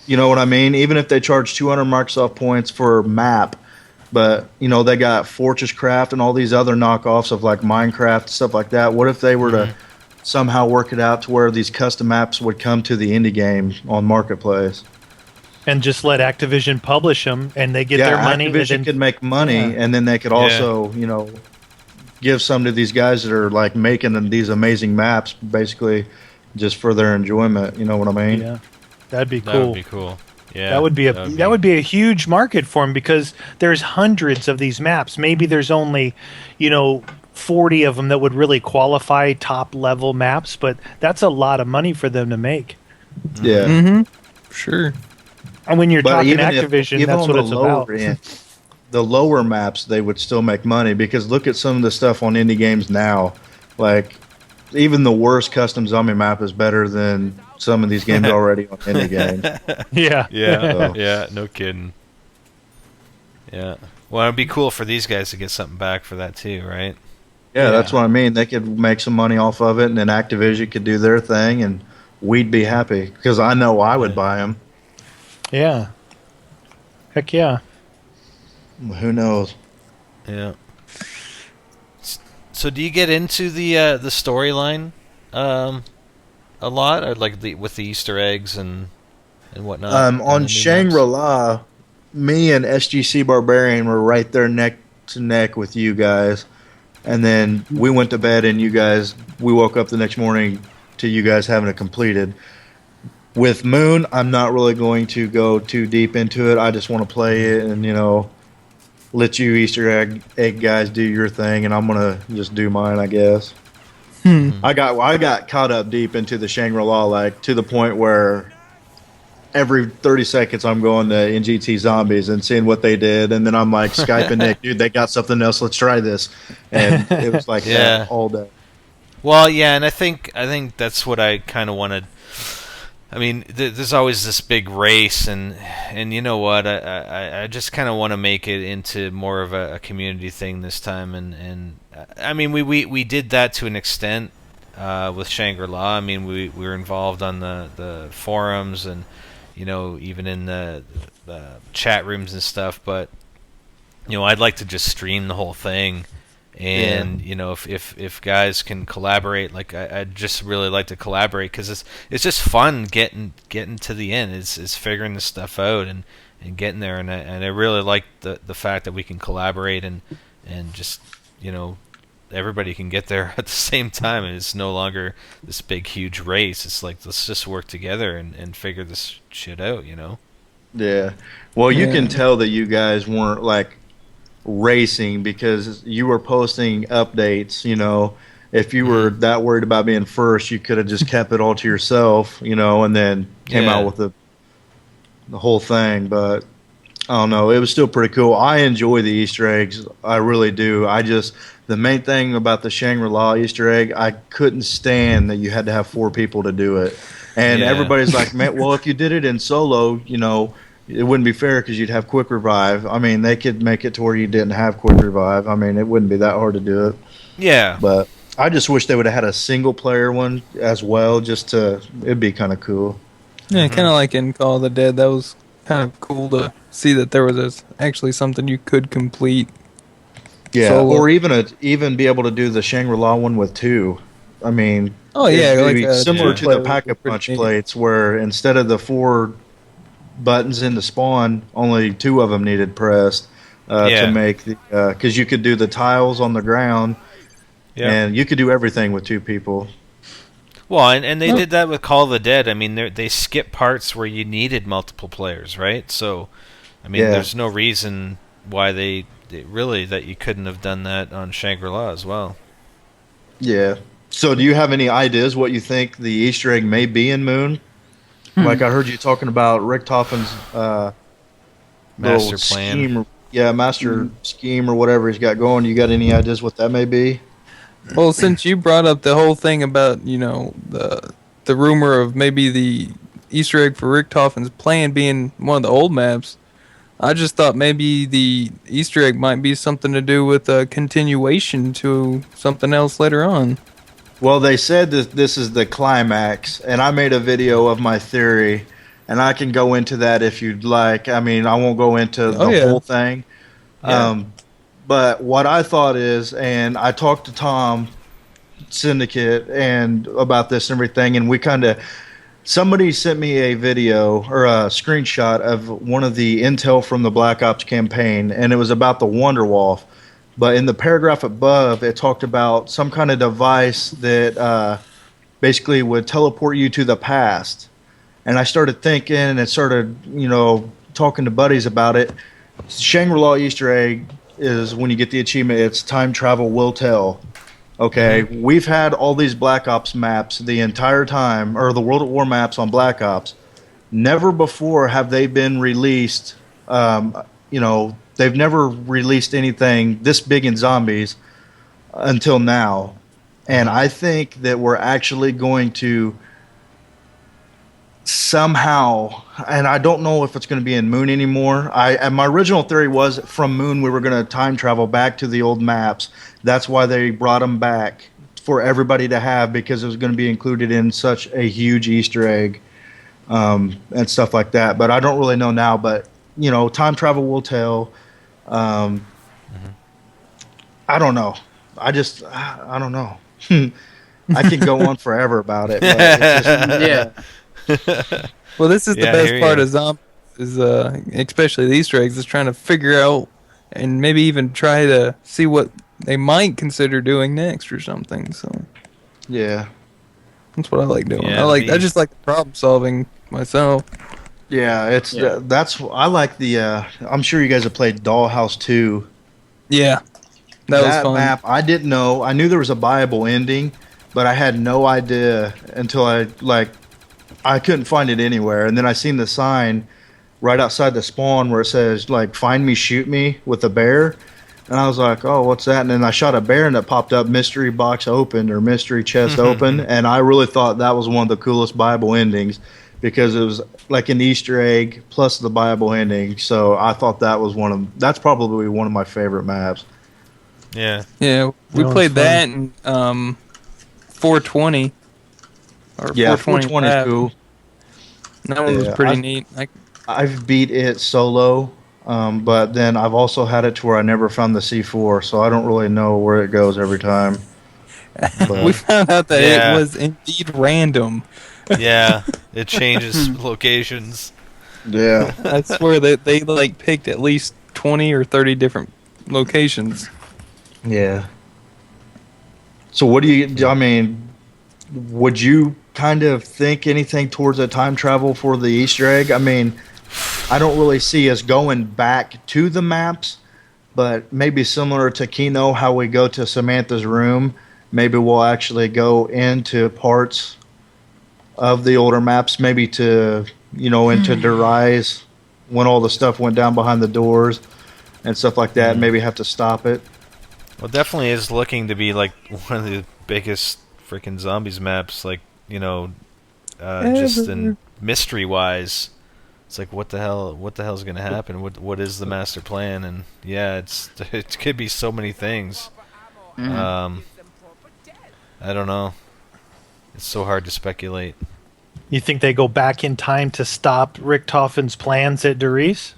Speaker 11: You know what I mean? Even if they charge 200 Microsoft points for map, but they got Fortress Craft and all these other knockoffs of like Minecraft stuff like that. What if they were to somehow work it out to where these custom maps would come to the indie game on Marketplace?
Speaker 3: And just let Activision publish them, and they get their money.
Speaker 11: Activision could make money, and then they could also, give some to these guys that are like making these amazing maps, basically, just for their enjoyment. You know what I mean?
Speaker 3: Yeah, that'd be cool.
Speaker 1: That would be cool. Yeah,
Speaker 3: that would be a huge market for them, because there's hundreds of these maps. Maybe there's only, 40 of them that would really qualify top level maps, but that's a lot of money for them to make.
Speaker 11: Yeah.
Speaker 2: Mm-hmm. Sure.
Speaker 3: And when you're talking Activision, that's what it's about.
Speaker 11: The lower maps, they would still make money, because look at some of the stuff on indie games now. Like, even the worst custom zombie map is better than some of these games already on indie games.
Speaker 3: Yeah.
Speaker 1: Yeah, no kidding. Yeah. Well, it'd be cool for these guys to get something back for that too, right?
Speaker 11: Yeah, that's what I mean. They could make some money off of it, and then Activision could do their thing, and we'd be happy, because I know I would buy them.
Speaker 3: Yeah. Heck yeah.
Speaker 11: Who knows?
Speaker 1: Yeah. So, do you get into the storyline a lot, or like with the Easter eggs and whatnot?
Speaker 11: On Shangri-La, me and SGC Barbarian were right there neck to neck with you guys, and then we went to bed, and we woke up the next morning to you guys having it completed. With Moon, I'm not really going to go too deep into it. I just want to play it and let you Easter egg guys do your thing, and I'm gonna just do mine, I guess. I got caught up deep into the Shangri-La, like to the point where every 30 seconds I'm going to NGT Zombies and seeing what they did, and then I'm like Skyping Nick, dude, they got something else, let's try this. And it was like that all day.
Speaker 1: Well, yeah, and I think that's what I kind of wanted. I mean, there's always this big race, and you know what? I just kind of want to make it into more of a community thing this time, and I mean, we did that to an extent with Shangri-La. I mean, we were involved on the forums, and even in the chat rooms and stuff. But I'd like to just stream the whole thing. And if guys can collaborate, like I'd just really like to collaborate, because it's just fun getting to the end. It's figuring this stuff out and getting there, and I really like the fact that we can collaborate and just everybody can get there at the same time, and it's no longer this big huge race. It's like, let's just work together and figure this shit out.
Speaker 11: Yeah. Well, you can tell that you guys weren't like racing because you were posting updates. You know, if you were that worried about being first, you could have just kept it all to yourself. You know, and then came out with the whole thing. But I don't know. It was still pretty cool. I enjoy the Easter eggs. I really do. The main thing about the Shangri-La Easter egg, I couldn't stand that you had to have 4 people to do it. And everybody's like, man, well, if you did it in solo, you know, it wouldn't be fair because you'd have quick revive. I mean, they could make it to where you didn't have quick revive. I mean, it wouldn't be that hard to do it.
Speaker 1: Yeah.
Speaker 11: But I just wish they would have had a single player one as well, it'd be kind of cool.
Speaker 2: Yeah, kind of like in Call of the Dead. That was kind of cool to see that there was actually something you could complete.
Speaker 11: Yeah,
Speaker 2: solo.
Speaker 11: or even be able to do the Shangri-La one with 2. I mean,
Speaker 2: it'd be
Speaker 11: similar to the Pack-a-Punch plates, where instead of the 4 buttons in the spawn, only 2 of them needed pressed to make the because you could do the tiles on the ground, and you could do everything with 2 people.
Speaker 1: Well, and they did that with Call of the Dead. I mean, they skipped parts where you needed multiple players, right? So, I mean, there's no reason why they really that you couldn't have done that on Shangri-La as well.
Speaker 11: Yeah. So, do you have any ideas what you think the Easter egg may be in Moon? Like I heard you talking about Richtofen's
Speaker 1: master plan.
Speaker 11: Scheme, master scheme or whatever he's got going. You got any ideas what that may be?
Speaker 2: Well, since you brought up the whole thing about, you know, the rumor of maybe the Easter egg for Richtofen's plan being one of the old maps, I just thought maybe the Easter egg might be something to do with a continuation to something else later on.
Speaker 11: Well, they said that this is the climax, and I made a video of my theory, and I can go into that if you'd like. I mean, I won't go into the whole thing. Yeah. But what I thought is, and I talked to Tom Syndicate and about this and everything, and somebody sent me a video or a screenshot of one of the intel from the Black Ops campaign, and it was about the Wonderwolf. But in the paragraph above, it talked about some kind of device that basically would teleport you to the past. And I started thinking and started, you know, talking to buddies about it. Shangri-La Easter egg is when you get the achievement, it's time travel will tell. Okay, we've had all these Black Ops maps the entire time, or the World at War maps on Black Ops. Never before have they been released, you know, they've never released anything this big in zombies until now. And I think that we're actually going to somehow, and I don't know if it's going to be in Moon anymore. And my original theory was from Moon we were going to time travel back to the old maps. That's why they brought them back for everybody to have, because it was going to be included in such a huge Easter egg and stuff like that. But I don't really know now. But, you know, time travel will tell. I don't know. I don't know. I could go on forever about it. But it's just,
Speaker 2: Well, this is the best part of zombies, is especially the Easter eggs, is trying to figure out and maybe even try to see what they might consider doing next or something. So
Speaker 11: yeah,
Speaker 2: that's what I like doing. I just like the problem solving myself.
Speaker 11: Yeah, I like the. I'm sure you guys have played Dollhouse 2.
Speaker 2: Yeah, that was fun.
Speaker 11: Map, I didn't know. I knew there was a viable ending, but I had no idea until I couldn't find it anywhere. And then I seen the sign right outside the spawn where it says, like, find me, shoot me with a bear. And I was like, oh, what's that? And then I shot a bear and it popped up mystery box open or mystery chest open. And I really thought that was one of the coolest Bible endings because it was like an Easter egg plus the Bible ending. So I thought that's probably one of my favorite maps.
Speaker 1: Yeah.
Speaker 2: Yeah, we played that in 420.
Speaker 11: Yeah, 420 is cool.
Speaker 2: That one was pretty neat.
Speaker 11: I've beat it solo, but then I've also had it to where I never found the C4, so I don't really know where it goes every time.
Speaker 2: We found out that it was indeed random.
Speaker 1: Yeah, it changes locations.
Speaker 11: Yeah.
Speaker 2: I swear that they like picked at least 20 or 30 different locations.
Speaker 11: Yeah. So what do you, I mean, would you kind of think anything towards a time travel for the Easter egg? I mean, I don't really see us going back to the maps, but maybe similar to Kino, how we go to Samantha's room. Maybe we'll actually go into parts of the older maps, maybe to into Derise when all the stuff went down behind the doors and stuff like that. Maybe have to stop it.
Speaker 1: Well, definitely is looking to be like one of the biggest freaking zombies maps. Like just in mystery wise, it's like what the hell is going to happen? What is the master plan? And yeah, it could be so many things. I don't know. It's so hard to speculate.
Speaker 3: You think they go back in time to stop Richtofen's plans at Derice?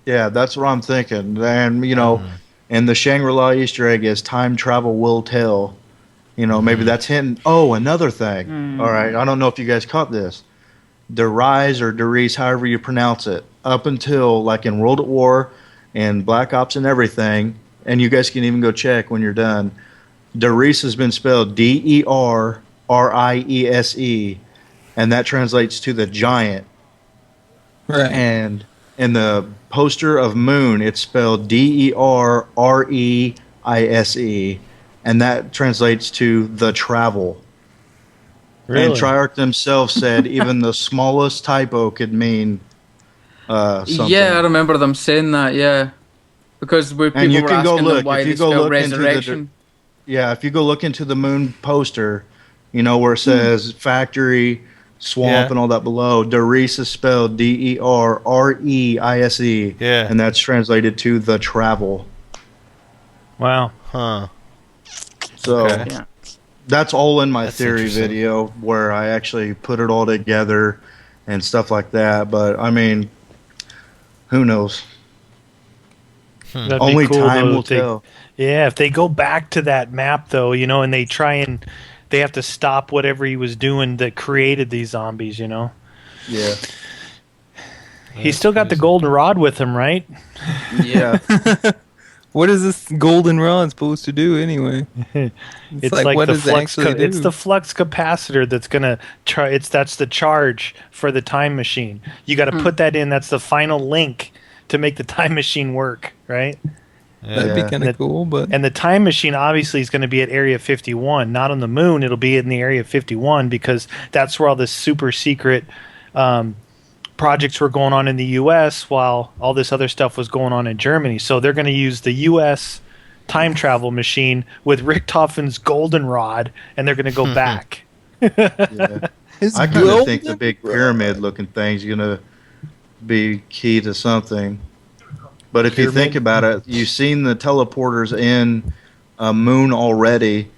Speaker 11: Yeah, that's what I'm thinking. And and the Shangri-La Easter egg is time travel will tell. Maybe that's hinting. Oh, another thing. All right, I don't know if you guys caught this. Derise or Derice, however you pronounce it, up until like in World at War and Black Ops and everything, and you guys can even go check when you're done. Derice has been spelled Derriese, and that translates to the giant.
Speaker 2: Right.
Speaker 11: And in the poster of Moon, it's spelled Derreise, and that translates to the travel.
Speaker 3: Really?
Speaker 11: And Treyarch themselves said even the smallest typo could mean something.
Speaker 5: Yeah, I remember them saying that. Yeah, because people
Speaker 11: And you
Speaker 5: were
Speaker 11: can go
Speaker 5: asking
Speaker 11: look
Speaker 5: them why
Speaker 11: if
Speaker 5: they
Speaker 11: you go
Speaker 5: spelled
Speaker 11: look into
Speaker 5: Resurrection.
Speaker 11: if you go look into the Moon poster, where it says factory, swamp, and all that below. Derice is spelled Derreise, and that's translated to the travel.
Speaker 3: Wow.
Speaker 1: Huh.
Speaker 11: So
Speaker 5: Yeah.
Speaker 11: that's all in my
Speaker 1: That's
Speaker 11: theory
Speaker 1: interesting.
Speaker 11: video where I actually put it all together and stuff like that. But I mean, who knows?
Speaker 3: That'd be
Speaker 11: Only
Speaker 3: cool,
Speaker 11: time
Speaker 3: though,
Speaker 11: will
Speaker 3: if they-
Speaker 11: tell.
Speaker 3: Yeah, if they go back to that map, though, and they try and they have to stop whatever he was doing that created these zombies,
Speaker 11: Yeah.
Speaker 3: He's still got the golden rod with him, right?
Speaker 11: Yeah.
Speaker 2: What is this golden rod supposed to do anyway?
Speaker 3: It's like
Speaker 2: what
Speaker 3: the
Speaker 2: does it
Speaker 3: flux.
Speaker 2: actually do?
Speaker 3: It's the flux capacitor that's gonna. That's the charge for the time machine. You got to put that in. That's the final link to make the time machine work, right?
Speaker 2: That'd be kind of cool, but
Speaker 3: And the time machine obviously is going to be at Area 51, not on the moon. It'll be in the Area 51 because that's where all the super secret projects were going on in the U.S. while all this other stuff was going on in Germany. So they're going to use the U.S. time travel machine with Richthofen's goldenrod, and they're going to go back.
Speaker 11: Yeah. I kind of think the big pyramid-looking thing's gonna be key to something. But if you think about it, you've seen the teleporters in Moon already.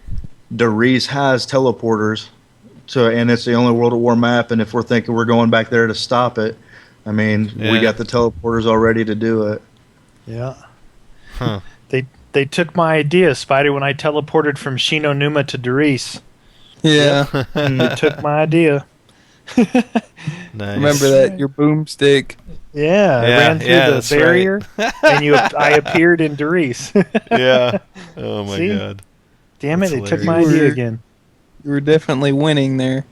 Speaker 11: Derice has teleporters, and it's the only World at War map. And if we're thinking we're going back there to stop it, I mean, we got the teleporters already to do it.
Speaker 3: Yeah. Huh. They took my idea, Spider, when I teleported from Shinonuma to Derice.
Speaker 2: yeah.
Speaker 3: They took my idea.
Speaker 1: Nice.
Speaker 2: Remember that your boomstick.
Speaker 3: Yeah, I ran through the
Speaker 1: that's
Speaker 3: barrier,
Speaker 1: right.
Speaker 3: and I appeared in Derice.
Speaker 1: Yeah. Oh my
Speaker 3: See?
Speaker 1: god.
Speaker 3: Damn it,
Speaker 1: That's
Speaker 3: they took my
Speaker 2: hilarious.
Speaker 3: idea again.
Speaker 2: You were definitely winning there.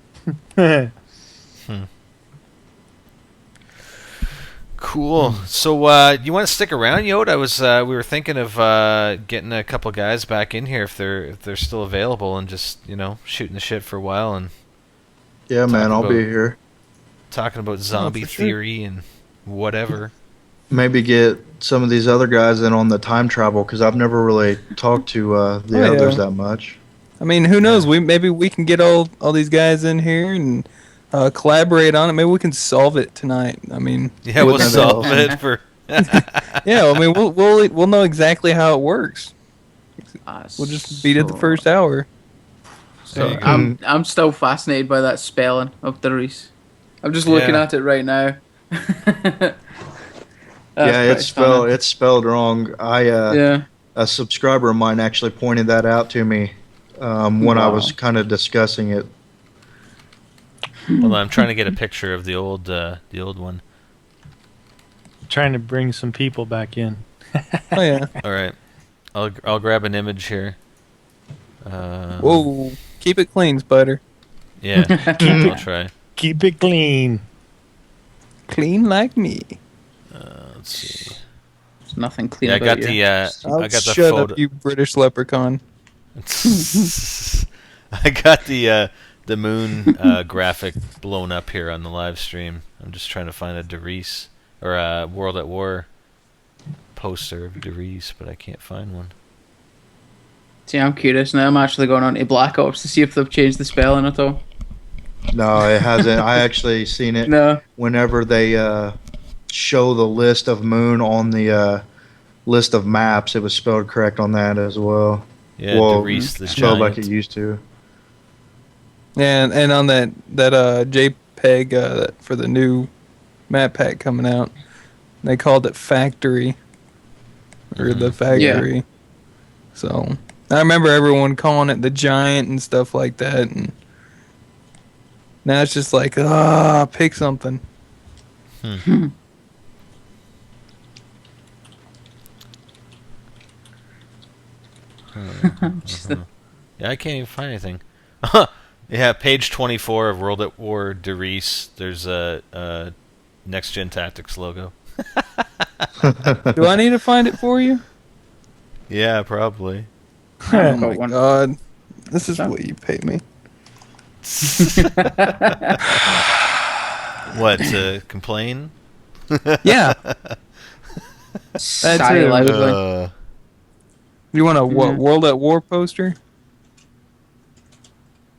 Speaker 1: Cool. So, you want to stick around, Yod? We were thinking of getting a couple guys back in here if they're still available, and just shooting the shit for a while and
Speaker 11: Yeah, man, I'll be here.
Speaker 1: talking about zombie theory and whatever.
Speaker 11: Maybe get some of these other guys in on the time travel because I've never really talked to the others that much.
Speaker 2: I mean, who knows? Maybe we can get all these guys in here and collaborate on it. Maybe we can solve it tonight. I mean,
Speaker 1: Yeah, we'll solve it for.
Speaker 2: yeah. I mean, we'll know exactly how it works. We'll just beat it the first hour.
Speaker 5: So I'm still fascinated by that spelling of Derice. I'm just looking at it right now.
Speaker 11: It's spelled wrong. A subscriber of mine actually pointed that out to me when I was kind of discussing it.
Speaker 1: Well, I'm trying to get a picture of the old one.
Speaker 3: Trying to bring some people back in.
Speaker 2: Oh yeah.
Speaker 1: All right, I'll grab an image here.
Speaker 2: Whoa! Keep it clean, Spider.
Speaker 1: Yeah, I'll try.
Speaker 3: Keep it clean.
Speaker 2: Clean like me.
Speaker 1: Let's see.
Speaker 5: There's nothing clean
Speaker 1: Yeah, I
Speaker 5: about
Speaker 1: got
Speaker 5: you.
Speaker 1: I got the
Speaker 2: Shut
Speaker 1: photo.
Speaker 2: up, you British leprechaun.
Speaker 1: I got the moon graphic blown up here on the live stream. I'm just trying to find a Derice or a World at War poster of Derice, but I can't find one.
Speaker 5: See, I'm curious now. I'm actually going on to Black Ops to see if they've changed the spelling at all.
Speaker 11: No, it hasn't. I actually seen it
Speaker 5: No.
Speaker 11: whenever they show the list of moon on the list of maps. It was spelled correct on that as well.
Speaker 1: Yeah,
Speaker 11: well,
Speaker 1: Derice the
Speaker 11: spelled like
Speaker 1: Giant.
Speaker 11: it used to.
Speaker 2: And on that JPEG for the new map pack coming out, they called it Factory. Or the Factory.
Speaker 5: Yeah.
Speaker 2: So I remember everyone calling it the Giant and stuff like that, and now it's just like, pick something.
Speaker 1: Yeah, I can't even find anything. Yeah, page 24 of World at War Derice. There's a NextGenTactics logo.
Speaker 2: Do I need to find it for you?
Speaker 1: Yeah, probably.
Speaker 2: Oh my god. This is what you pay me.
Speaker 1: What, to complain?
Speaker 2: Yeah. That's it. You want a what, World at War poster?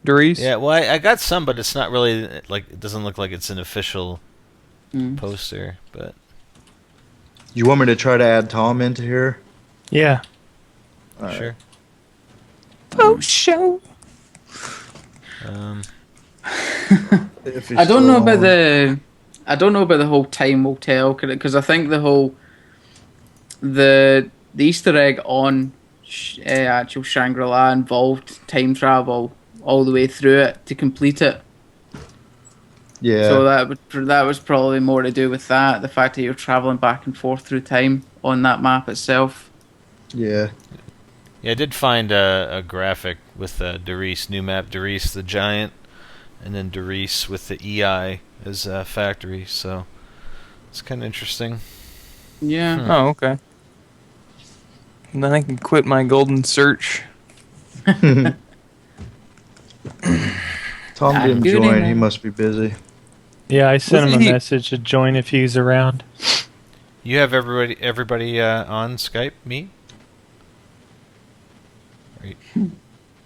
Speaker 2: Derice?
Speaker 1: Yeah, well, I got some, but it's not really, like, it doesn't look like it's an official poster, but...
Speaker 11: You want me to try to add Tom into here?
Speaker 3: Yeah.
Speaker 1: Sure.
Speaker 2: Post show.
Speaker 5: I don't know about the whole time will tell, because I think the Easter egg on actual Shangri-La involved time travel all the way through it to complete it.
Speaker 11: Yeah.
Speaker 5: So that was probably more to do with that, the fact that you're traveling back and forth through time on that map itself.
Speaker 11: Yeah.
Speaker 1: Yeah, I did find a graphic with Derice, new map Derice the Giant, and then Derice with the EI as factory, so it's kind of interesting.
Speaker 5: Yeah.
Speaker 2: Oh, okay. And then I can quit my golden search.
Speaker 11: Tom didn't join. He must be busy.
Speaker 3: Yeah, I sent him a message to join if he's around.
Speaker 1: You have everybody on Skype? Me?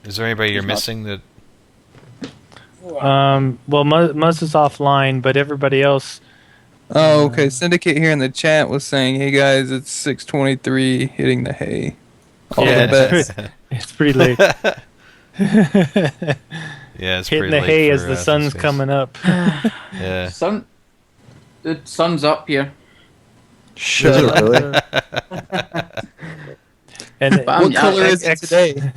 Speaker 1: Is there anybody you're missing that?
Speaker 3: Well, Muzz is offline, but everybody else.
Speaker 2: Oh, okay. Syndicate here in the chat was saying, "Hey guys, it's 6:23, hitting the hay." All the best.
Speaker 3: It's pretty late.
Speaker 1: Yeah, it's
Speaker 3: hitting
Speaker 1: pretty
Speaker 3: the
Speaker 1: late
Speaker 3: hay
Speaker 1: for,
Speaker 3: as the sun's coming up.
Speaker 1: Yeah.
Speaker 5: The sun's up here.
Speaker 11: Shut up, really?
Speaker 3: And
Speaker 2: what color is it today?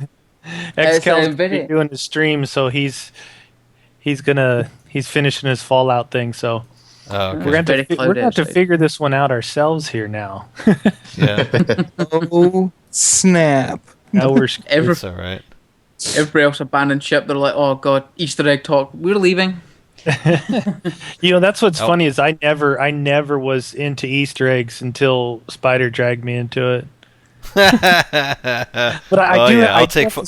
Speaker 3: Excal's doing the stream, so he's finishing his Fallout thing. So
Speaker 1: okay.
Speaker 3: we're going to have to figure this one out ourselves here now.
Speaker 1: Yeah.
Speaker 2: Oh snap!
Speaker 3: Now
Speaker 1: It's all right.
Speaker 5: Everybody else abandoned ship. They're like, "Oh god, Easter egg talk. We're leaving."
Speaker 3: That's what's funny is I never was into Easter eggs until Spider dragged me into it. But I'll take full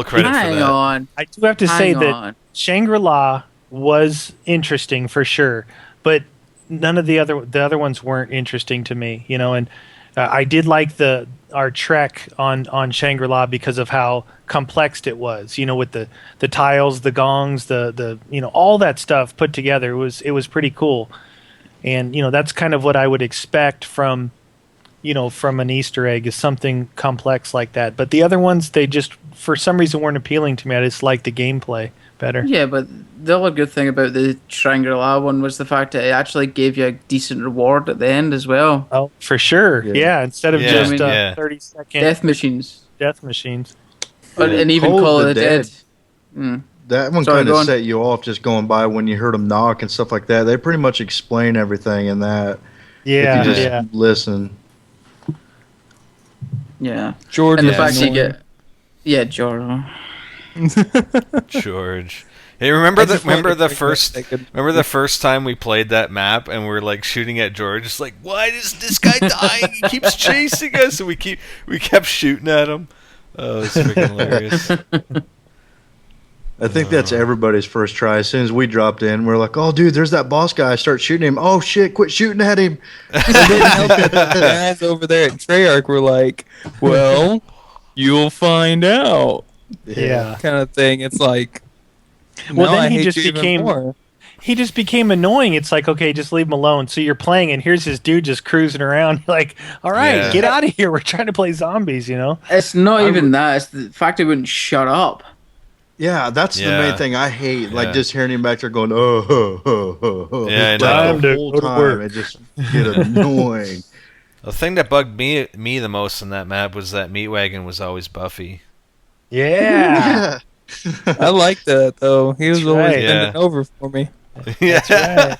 Speaker 1: credit for that.
Speaker 5: Hang on.
Speaker 3: I do have to say that Shangri-La was interesting for sure, but none of the other ones weren't interesting to me, and I did like our trek on Shangri-La because of how complex it was, with the tiles, the gongs, the all that stuff put together. It was pretty cool. And that's kind of what I would expect from an Easter egg, is something complex like that. But the other ones, they just for some reason weren't appealing to me. I just liked the gameplay better.
Speaker 5: Yeah, but the other good thing about the Shangri-La one was the fact that it actually gave you a decent reward at the end as well.
Speaker 3: Oh, for sure. Yeah, instead of just 30-second
Speaker 5: death machines. And even Call of the Dead.
Speaker 11: That one kind of set you off just going by when you heard them knock and stuff like that. They pretty much explain everything in that.
Speaker 3: Yeah,
Speaker 11: if you just listen.
Speaker 5: Yeah.
Speaker 2: George.
Speaker 5: And the fact you get... Yeah, George.
Speaker 1: George. Hey, remember
Speaker 2: I just wanted to
Speaker 1: the
Speaker 2: bring
Speaker 1: first
Speaker 2: that good-
Speaker 1: remember the first time we played that map and we're like shooting at George, it's like, why is this guy dying? He keeps chasing us, and we kept shooting at him. Oh, it's freaking hilarious.
Speaker 11: I think that's everybody's first try. As soon as we dropped in, we're like, "Oh, dude, there's that boss guy." I start shooting him. Oh shit! Quit shooting at him.
Speaker 2: The guys over there at Treyarch were like, "Well, you'll find out."
Speaker 3: Yeah.
Speaker 2: Kind of thing. It's like,
Speaker 3: Well,
Speaker 2: now
Speaker 3: then
Speaker 2: I
Speaker 3: he
Speaker 2: hate
Speaker 3: just
Speaker 2: you even
Speaker 3: became-
Speaker 2: more.
Speaker 3: He just became annoying. It's like, okay, just leave him alone. So you're playing, and here's this dude just cruising around. You're like, all right,
Speaker 1: Yeah.
Speaker 3: get out of here. We're trying to play zombies, you know?
Speaker 5: It's not even that. It's the fact he wouldn't shut up.
Speaker 11: Yeah, that's the
Speaker 1: Yeah.
Speaker 11: main thing I hate.
Speaker 1: Yeah.
Speaker 11: Like just hearing him back there going, "Oh, ho, ho, ho, ho."
Speaker 1: Yeah, I
Speaker 11: Like,
Speaker 1: know.
Speaker 3: Time
Speaker 11: the
Speaker 3: to
Speaker 11: whole
Speaker 3: go to
Speaker 11: time
Speaker 3: work.
Speaker 11: it just get annoying.
Speaker 1: The thing that bugged me the most on that map was that Meat Wagon was always Buffy.
Speaker 3: Yeah.
Speaker 2: I like that though. He was
Speaker 3: That's
Speaker 2: always
Speaker 3: right.
Speaker 2: bending over for me.
Speaker 1: That's
Speaker 3: right.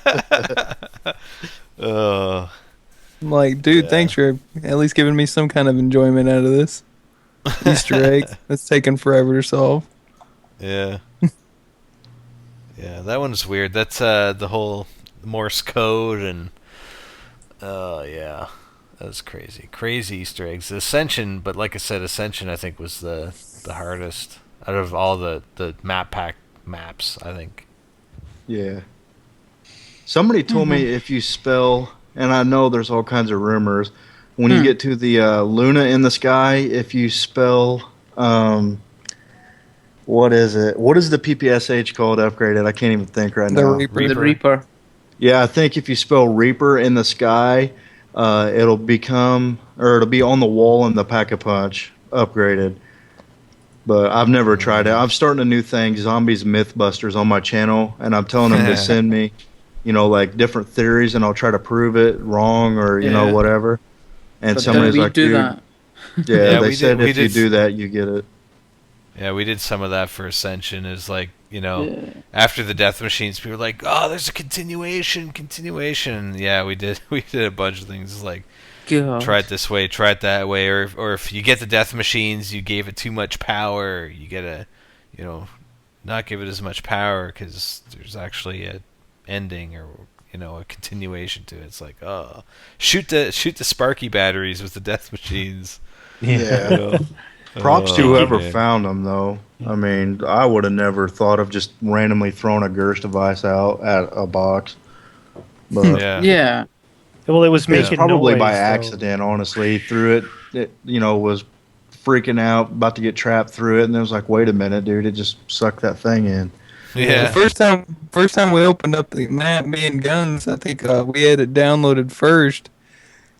Speaker 1: Oh.
Speaker 2: I'm like, dude, thanks for at least giving me some kind of enjoyment out of this Easter egg that's taken forever to solve.
Speaker 1: Yeah. Yeah, that one's weird. That's the whole Morse code and yeah. That was crazy. Crazy Easter eggs. Ascension, but like I said, Ascension I think was the hardest out of all the map pack maps, I think.
Speaker 11: Yeah. Somebody told me if you spell, and I know there's all kinds of rumors, when you get to the Luna in the sky, if you spell, what is it? What is the PPSH called upgraded? I can't even think right now.
Speaker 2: The Reaper.
Speaker 5: The Reaper.
Speaker 11: Yeah, I think if you spell Reaper in the sky, it'll become, or it'll be on the wall in the Pack-a-Punch upgraded. But I've never tried it. I'm starting a new thing, Zombies Mythbusters, on my channel, and I'm telling them to send me, like different theories, and I'll try to prove it wrong or whatever. And
Speaker 5: But
Speaker 11: somebody's
Speaker 5: we
Speaker 11: like,
Speaker 5: do
Speaker 11: "Dude,
Speaker 5: that.
Speaker 11: yeah, they
Speaker 1: we
Speaker 11: said
Speaker 1: did- we
Speaker 11: if you
Speaker 1: did-
Speaker 11: do that, you get it."
Speaker 1: Yeah, we did some of that for Ascension. Is like, after the death machines, people were like, "Oh, there's a continuation." Yeah, we did. We did a bunch of things. It's like,
Speaker 5: God.
Speaker 1: try it this way, try it that way, or if you get the death machines, you gave it too much power. You gotta, not give it as much power because there's actually a ending or a continuation to it. It's like, oh, shoot the sparky batteries with the death machines.
Speaker 11: Yeah. Props to
Speaker 1: Oh,
Speaker 11: whoever
Speaker 1: man.
Speaker 11: found them, though. I mean, I would have never thought of just randomly throwing a Gersh device out at a box. But
Speaker 1: Yeah.
Speaker 5: Yeah.
Speaker 3: Well, it was
Speaker 11: it's
Speaker 3: making
Speaker 11: probably
Speaker 3: noise,
Speaker 11: by
Speaker 3: so-
Speaker 11: accident, honestly. He threw it, was freaking out, about to get trapped through it, and it was like, wait a minute, dude, it just sucked that thing in.
Speaker 1: Yeah.
Speaker 2: The first time we opened up the map, me and Guns, I think we had it downloaded first,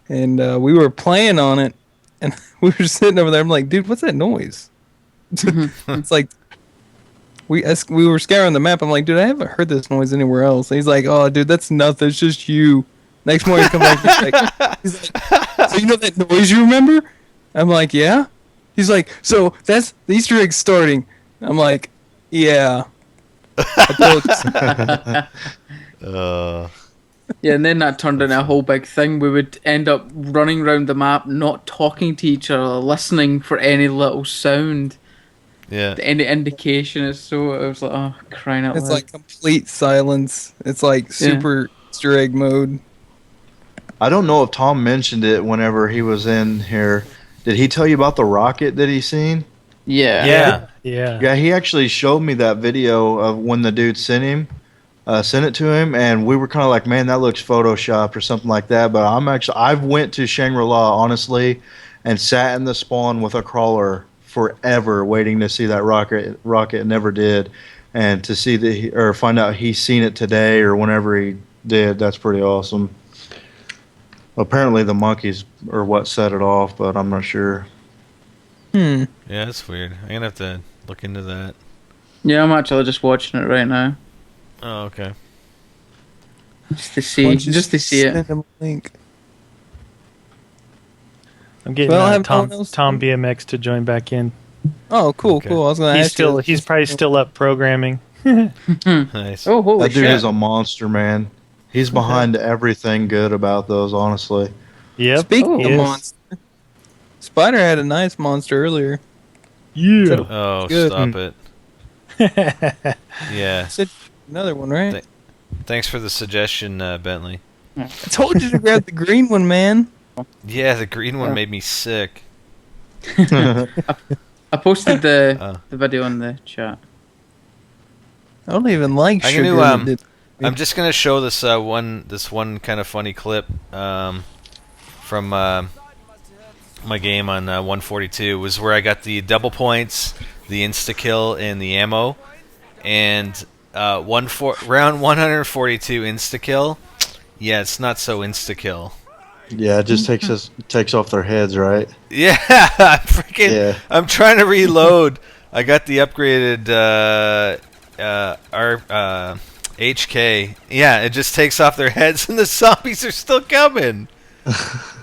Speaker 2: and we were playing on it, and we were sitting over there. I'm like, dude, what's that noise? It's like we were scouring the map. I'm like, dude, I haven't heard this noise anywhere else. And he's like, oh, dude, that's nothing. It's just you. Next morning, he come back. He's like, so you know that noise you remember? I'm like, yeah. He's like, so that's the Easter egg starting. I'm like, yeah. I told you.
Speaker 5: Yeah, and then that turned into a whole big thing. We would end up running around the map, not talking to each other, listening for any little sound,
Speaker 1: Yeah.
Speaker 5: any indication. It was like, oh, crying out
Speaker 2: It's
Speaker 5: loud.
Speaker 2: like complete silence. It's like super Easter egg mode.
Speaker 11: I don't know if Tom mentioned it whenever he was in here. Did he tell you about the rocket that he seen?
Speaker 5: Yeah.
Speaker 11: Yeah, he actually showed me that video of when the dude sent it to him, and we were kind of like, man, that looks photoshopped or something like that. But I've went to Shangri-La, honestly, and sat in the spawn with a crawler forever waiting to see that rocket, never did. And to see or find out he's seen it today or whenever he did, that's pretty awesome. Apparently the monkeys are what set it off, but I'm not sure.
Speaker 1: Yeah, that's weird. I'm gonna have to look into that.
Speaker 5: Yeah, I'm actually just watching it right now.
Speaker 1: Oh, okay.
Speaker 5: Just to see, it.
Speaker 2: Send him a link.
Speaker 3: I'm getting
Speaker 2: Well, I have no
Speaker 3: Tom
Speaker 2: one else.
Speaker 3: BMX to join back in.
Speaker 2: Oh, cool,
Speaker 1: Okay.
Speaker 2: cool. I was gonna
Speaker 3: He's
Speaker 2: ask you.
Speaker 3: he's probably still up programming.
Speaker 1: Nice.
Speaker 5: Oh, holy
Speaker 11: That dude
Speaker 5: shit.
Speaker 11: is a monster, man. He's behind everything good about those, honestly.
Speaker 3: Yep.
Speaker 2: Speaking
Speaker 3: he
Speaker 2: of
Speaker 3: is.
Speaker 2: monster, Spider had a nice monster earlier.
Speaker 3: Yeah.
Speaker 1: Oh,
Speaker 2: Good.
Speaker 1: stop it. Yeah.
Speaker 2: Said another one, right?
Speaker 1: Thanks for the suggestion, Bentley.
Speaker 2: I told you to grab the green one, man.
Speaker 1: Yeah, the green one made me sick.
Speaker 5: I posted the video in the chat.
Speaker 2: I don't even like
Speaker 1: I'm
Speaker 2: sugar.
Speaker 1: gonna, I'm just gonna show this one kind of funny clip from my game on 142. Was where I got the double points, the insta kill, and the ammo, and round 142 insta kill. Yeah, it's not so insta kill.
Speaker 11: Yeah, it just takes off their heads, right?
Speaker 1: Yeah, I'm trying to reload. I got the upgraded HK. Yeah, it just takes off their heads, and the zombies are still coming.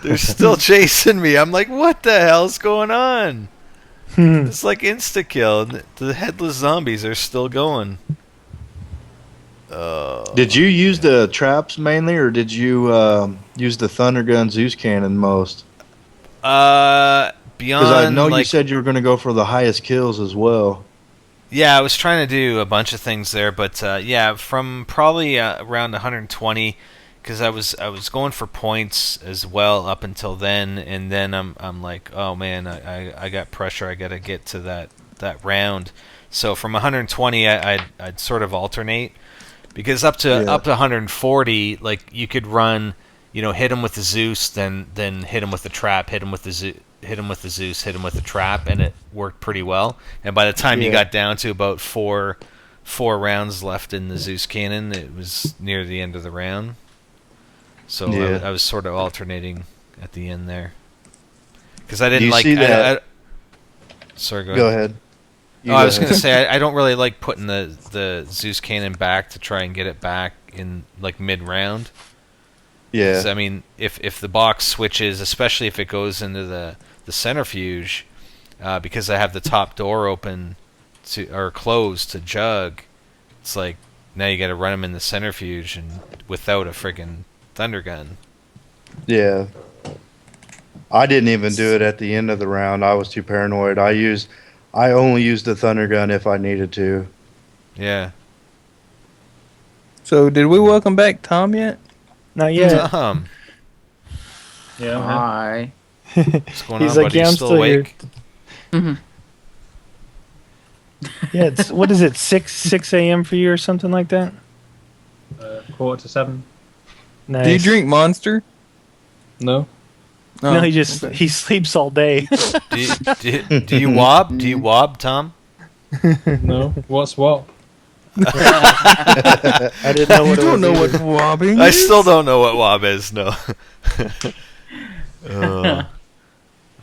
Speaker 1: They're still chasing me. I'm like, what the hell's going on? It's like insta kill. The headless zombies are still going.
Speaker 11: Did you use the traps mainly, or did you use the thunder gun Zeus cannon most?
Speaker 1: Beyond,
Speaker 11: because I know
Speaker 1: like,
Speaker 11: you said you were going to go for the highest kills as well.
Speaker 1: Yeah, I was trying to do a bunch of things there, but yeah, from probably around 120, because I was going for points as well up until then, and then I'm like, oh man, I got pressure. I got to get to that round. So from 120, I'd sort of alternate. Because up to 140, like you could run, hit him with the Zeus, then hit him with the trap, hit him with the Zeus, hit him with the trap, and it worked pretty well. And by the time you got down to about four rounds left in the Zeus cannon, it was near the end of the round. So I was sort of alternating at the end there, because I didn't like. Sorry, go ahead. I was going to say I don't really like putting the Zeus cannon back to try and get it back in like mid round.
Speaker 11: Yeah.
Speaker 1: I mean, if the box switches, especially if it goes into the centrifuge, because I have the top door open or closed to jug, it's like now you got to run them in the centrifuge and without a friggin' thunder gun.
Speaker 11: Yeah. I didn't even do it at the end of the round. I was too paranoid. I only used the thunder gun if I needed to.
Speaker 1: Yeah.
Speaker 2: So, did we welcome back Tom yet?
Speaker 3: Not yet.
Speaker 1: Tom.
Speaker 8: Yeah.
Speaker 5: Hi.
Speaker 1: What's going
Speaker 3: He's
Speaker 1: on,
Speaker 3: like,
Speaker 1: buddy?
Speaker 3: yeah, I'm
Speaker 1: Still
Speaker 3: still
Speaker 1: awake?
Speaker 5: Mm-hmm.
Speaker 3: Yeah, it's, what is it, 6 a.m. for you or something like that?
Speaker 8: 6:45.
Speaker 3: Nice.
Speaker 2: Do you drink Monster?
Speaker 8: No.
Speaker 3: No, he sleeps all day.
Speaker 1: Do you wob? Do you wob, Tom?
Speaker 8: No. What's what?
Speaker 3: I didn't know what
Speaker 2: You don't know what wobbing
Speaker 1: I
Speaker 2: is?
Speaker 1: still don't know what wob is. No. I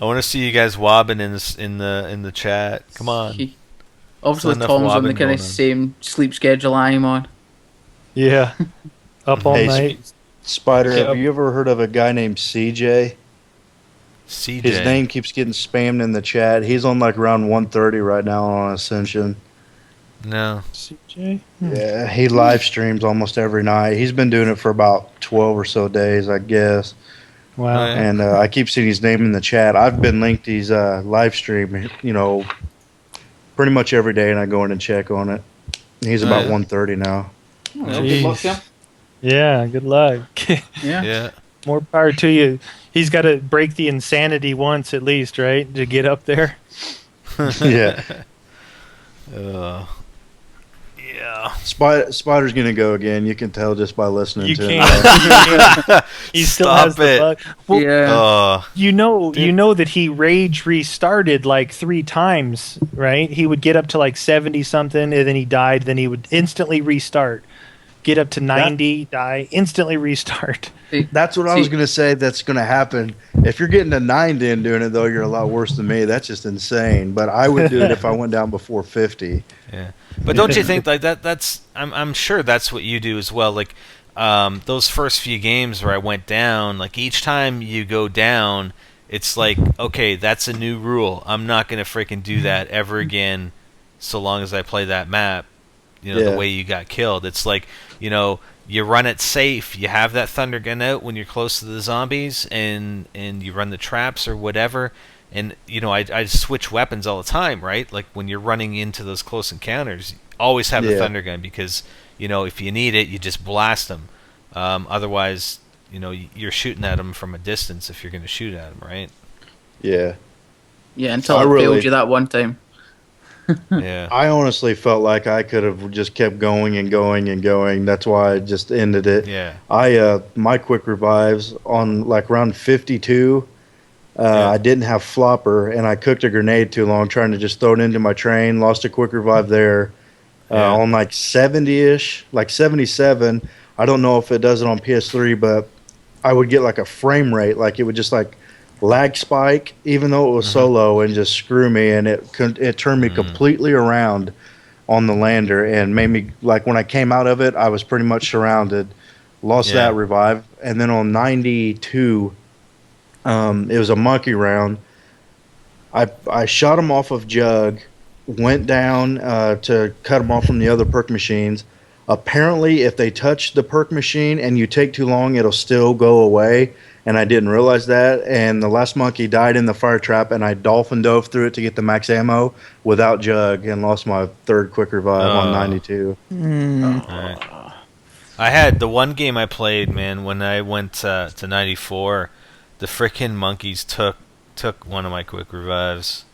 Speaker 1: want to see you guys wobbing in the chat. Come on.
Speaker 5: Obviously,
Speaker 1: enough
Speaker 5: Tom's on the
Speaker 1: wobbing
Speaker 5: kind
Speaker 1: going
Speaker 5: of
Speaker 1: on.
Speaker 5: same sleep schedule I'm on.
Speaker 3: Yeah. Up all
Speaker 11: Hey,
Speaker 3: night.
Speaker 11: Spider, have you ever heard of a guy named CJ?
Speaker 1: CJ.
Speaker 11: His name keeps getting spammed in the chat. He's on like round 130 right now on Ascension.
Speaker 1: No.
Speaker 3: CJ?
Speaker 11: Yeah, he live streams almost every night. He's been doing it for about 12 or so days, I guess.
Speaker 3: Wow.
Speaker 1: Oh, yeah.
Speaker 11: And I keep seeing his name in the chat. I've been linked his live stream, pretty much every day, and I go in and check on it. He's about 130 now.
Speaker 5: Well, good luck to him.
Speaker 3: Yeah, good luck.
Speaker 1: Yeah.
Speaker 3: More power to you. He's got to break the insanity once at least, right? To get up there.
Speaker 11: Yeah.
Speaker 1: Yeah.
Speaker 11: Spider's going to go again. You can tell just by listening
Speaker 3: You
Speaker 11: to him.
Speaker 3: can't. He still
Speaker 1: Stop
Speaker 3: has the
Speaker 1: it.
Speaker 3: bug. Well,
Speaker 5: Yeah.
Speaker 3: you know that he rage restarted like 3 times, right? He would get up to like 70 something, and then he died. Then he would instantly restart. Get up to 90, die, instantly restart.
Speaker 11: That's what I was going to say. That's going to happen. If you're getting to 90 and doing it, though, you're a lot worse than me. That's just insane. But I would do it if I went down before 50.
Speaker 1: Yeah. But don't you think like that's I'm sure that's what you do as well. Like those first few games where I went down, like each time you go down, it's like, okay, that's a new rule. I'm not going to freaking do that ever again so long as I play that map. The way you got killed. It's like, you run it safe. You have that thunder gun out when you're close to the zombies, and you run the traps or whatever, And I switch weapons all the time, right? Like when you're running into those close encounters, always have the thunder gun because if you need it, you just blast them. Otherwise, you're shooting at them from a distance if you're going to shoot at them, right?
Speaker 11: Yeah.
Speaker 5: Yeah, until I failed you that one time.
Speaker 1: Yeah.
Speaker 11: I honestly felt like I could have just kept going and going and going. That's why I just ended it.
Speaker 1: Yeah.
Speaker 11: My quick revives on like round 52. I didn't have flopper, and I cooked a grenade too long trying to just throw it into my train. Lost a quick revive there. On like 70-ish, like 77. I don't know if it does it on PS3, but I would get like a frame rate. Like it would just like lag spike, even though it was solo, and just screw me. And it turned me completely around on the lander and made me, like when I came out of it, I was pretty much surrounded. Lost that revive. And then on 92... it was a monkey round. I shot him off of Jug, went down to cut him off from the other perk machines. Apparently, if they touch the perk machine and you take too long, it'll still go away. And I didn't realize that. And the last monkey died in the fire trap, and I dolphin dove through it to get the max ammo without Jug and lost my third quick revive on 92.
Speaker 1: Right. I had the one game I played, man, when I went to 94. The frickin' monkeys took one of my quick revives.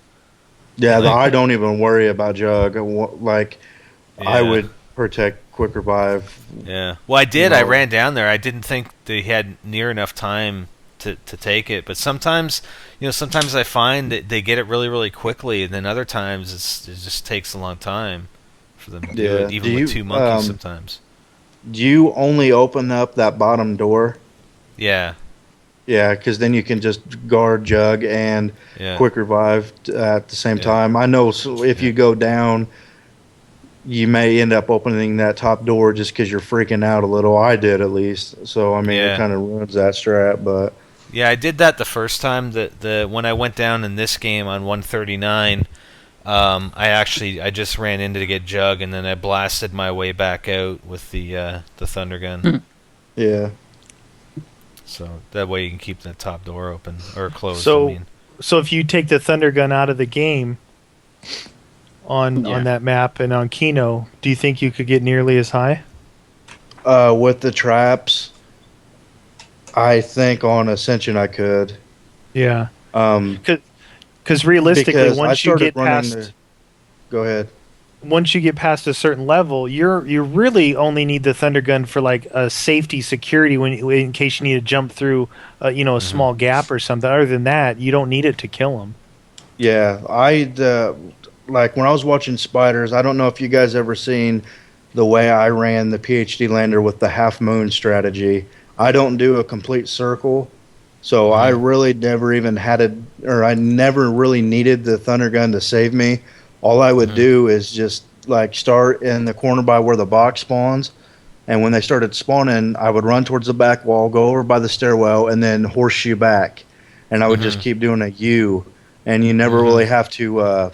Speaker 11: Yeah, I don't even worry about Jug. I would protect quick revive.
Speaker 1: Yeah. Well, I did. I ran down there. I didn't think they had near enough time to take it. But sometimes I find that they get it really, really quickly, and then other times it just takes a long time for them to do it, even with two monkeys sometimes.
Speaker 11: Do you only open up that bottom door?
Speaker 1: Yeah.
Speaker 11: Yeah, because then you can just guard Jug and quick revive at the same time. I know if you go down, you may end up opening that top door just because you're freaking out a little. I did at least. So, I mean, it kind of ruins that strat. But
Speaker 1: yeah, I did that the first time. When I went down in this game on 139, I just ran in to get Jug, and then I blasted my way back out with the thunder gun.
Speaker 11: Yeah.
Speaker 1: So that way you can keep the top door open or closed.
Speaker 3: So if you take the thunder gun out of the game on that map and on Kino, do you think you could get nearly as high?
Speaker 11: With the traps, I think on Ascension I could.
Speaker 3: Yeah. Because realistically, once you get past,
Speaker 11: go ahead.
Speaker 3: Once you get past a certain level, you really only need the thunder gun for like a safety security in case you need to jump through a small gap or something. Other than that, you don't need it to kill them.
Speaker 11: Yeah, like when I was watching Spiders, I don't know if you guys ever seen the way I ran the PhD lander with the half moon strategy. I don't do a complete circle, so I really never even I never really needed the thunder gun to save me. All I would do is just like start in the corner by where the box spawns, and when they started spawning, I would run towards the back wall, go over by the stairwell, and then horseshoe back, and I would just keep doing a U, and you never really have to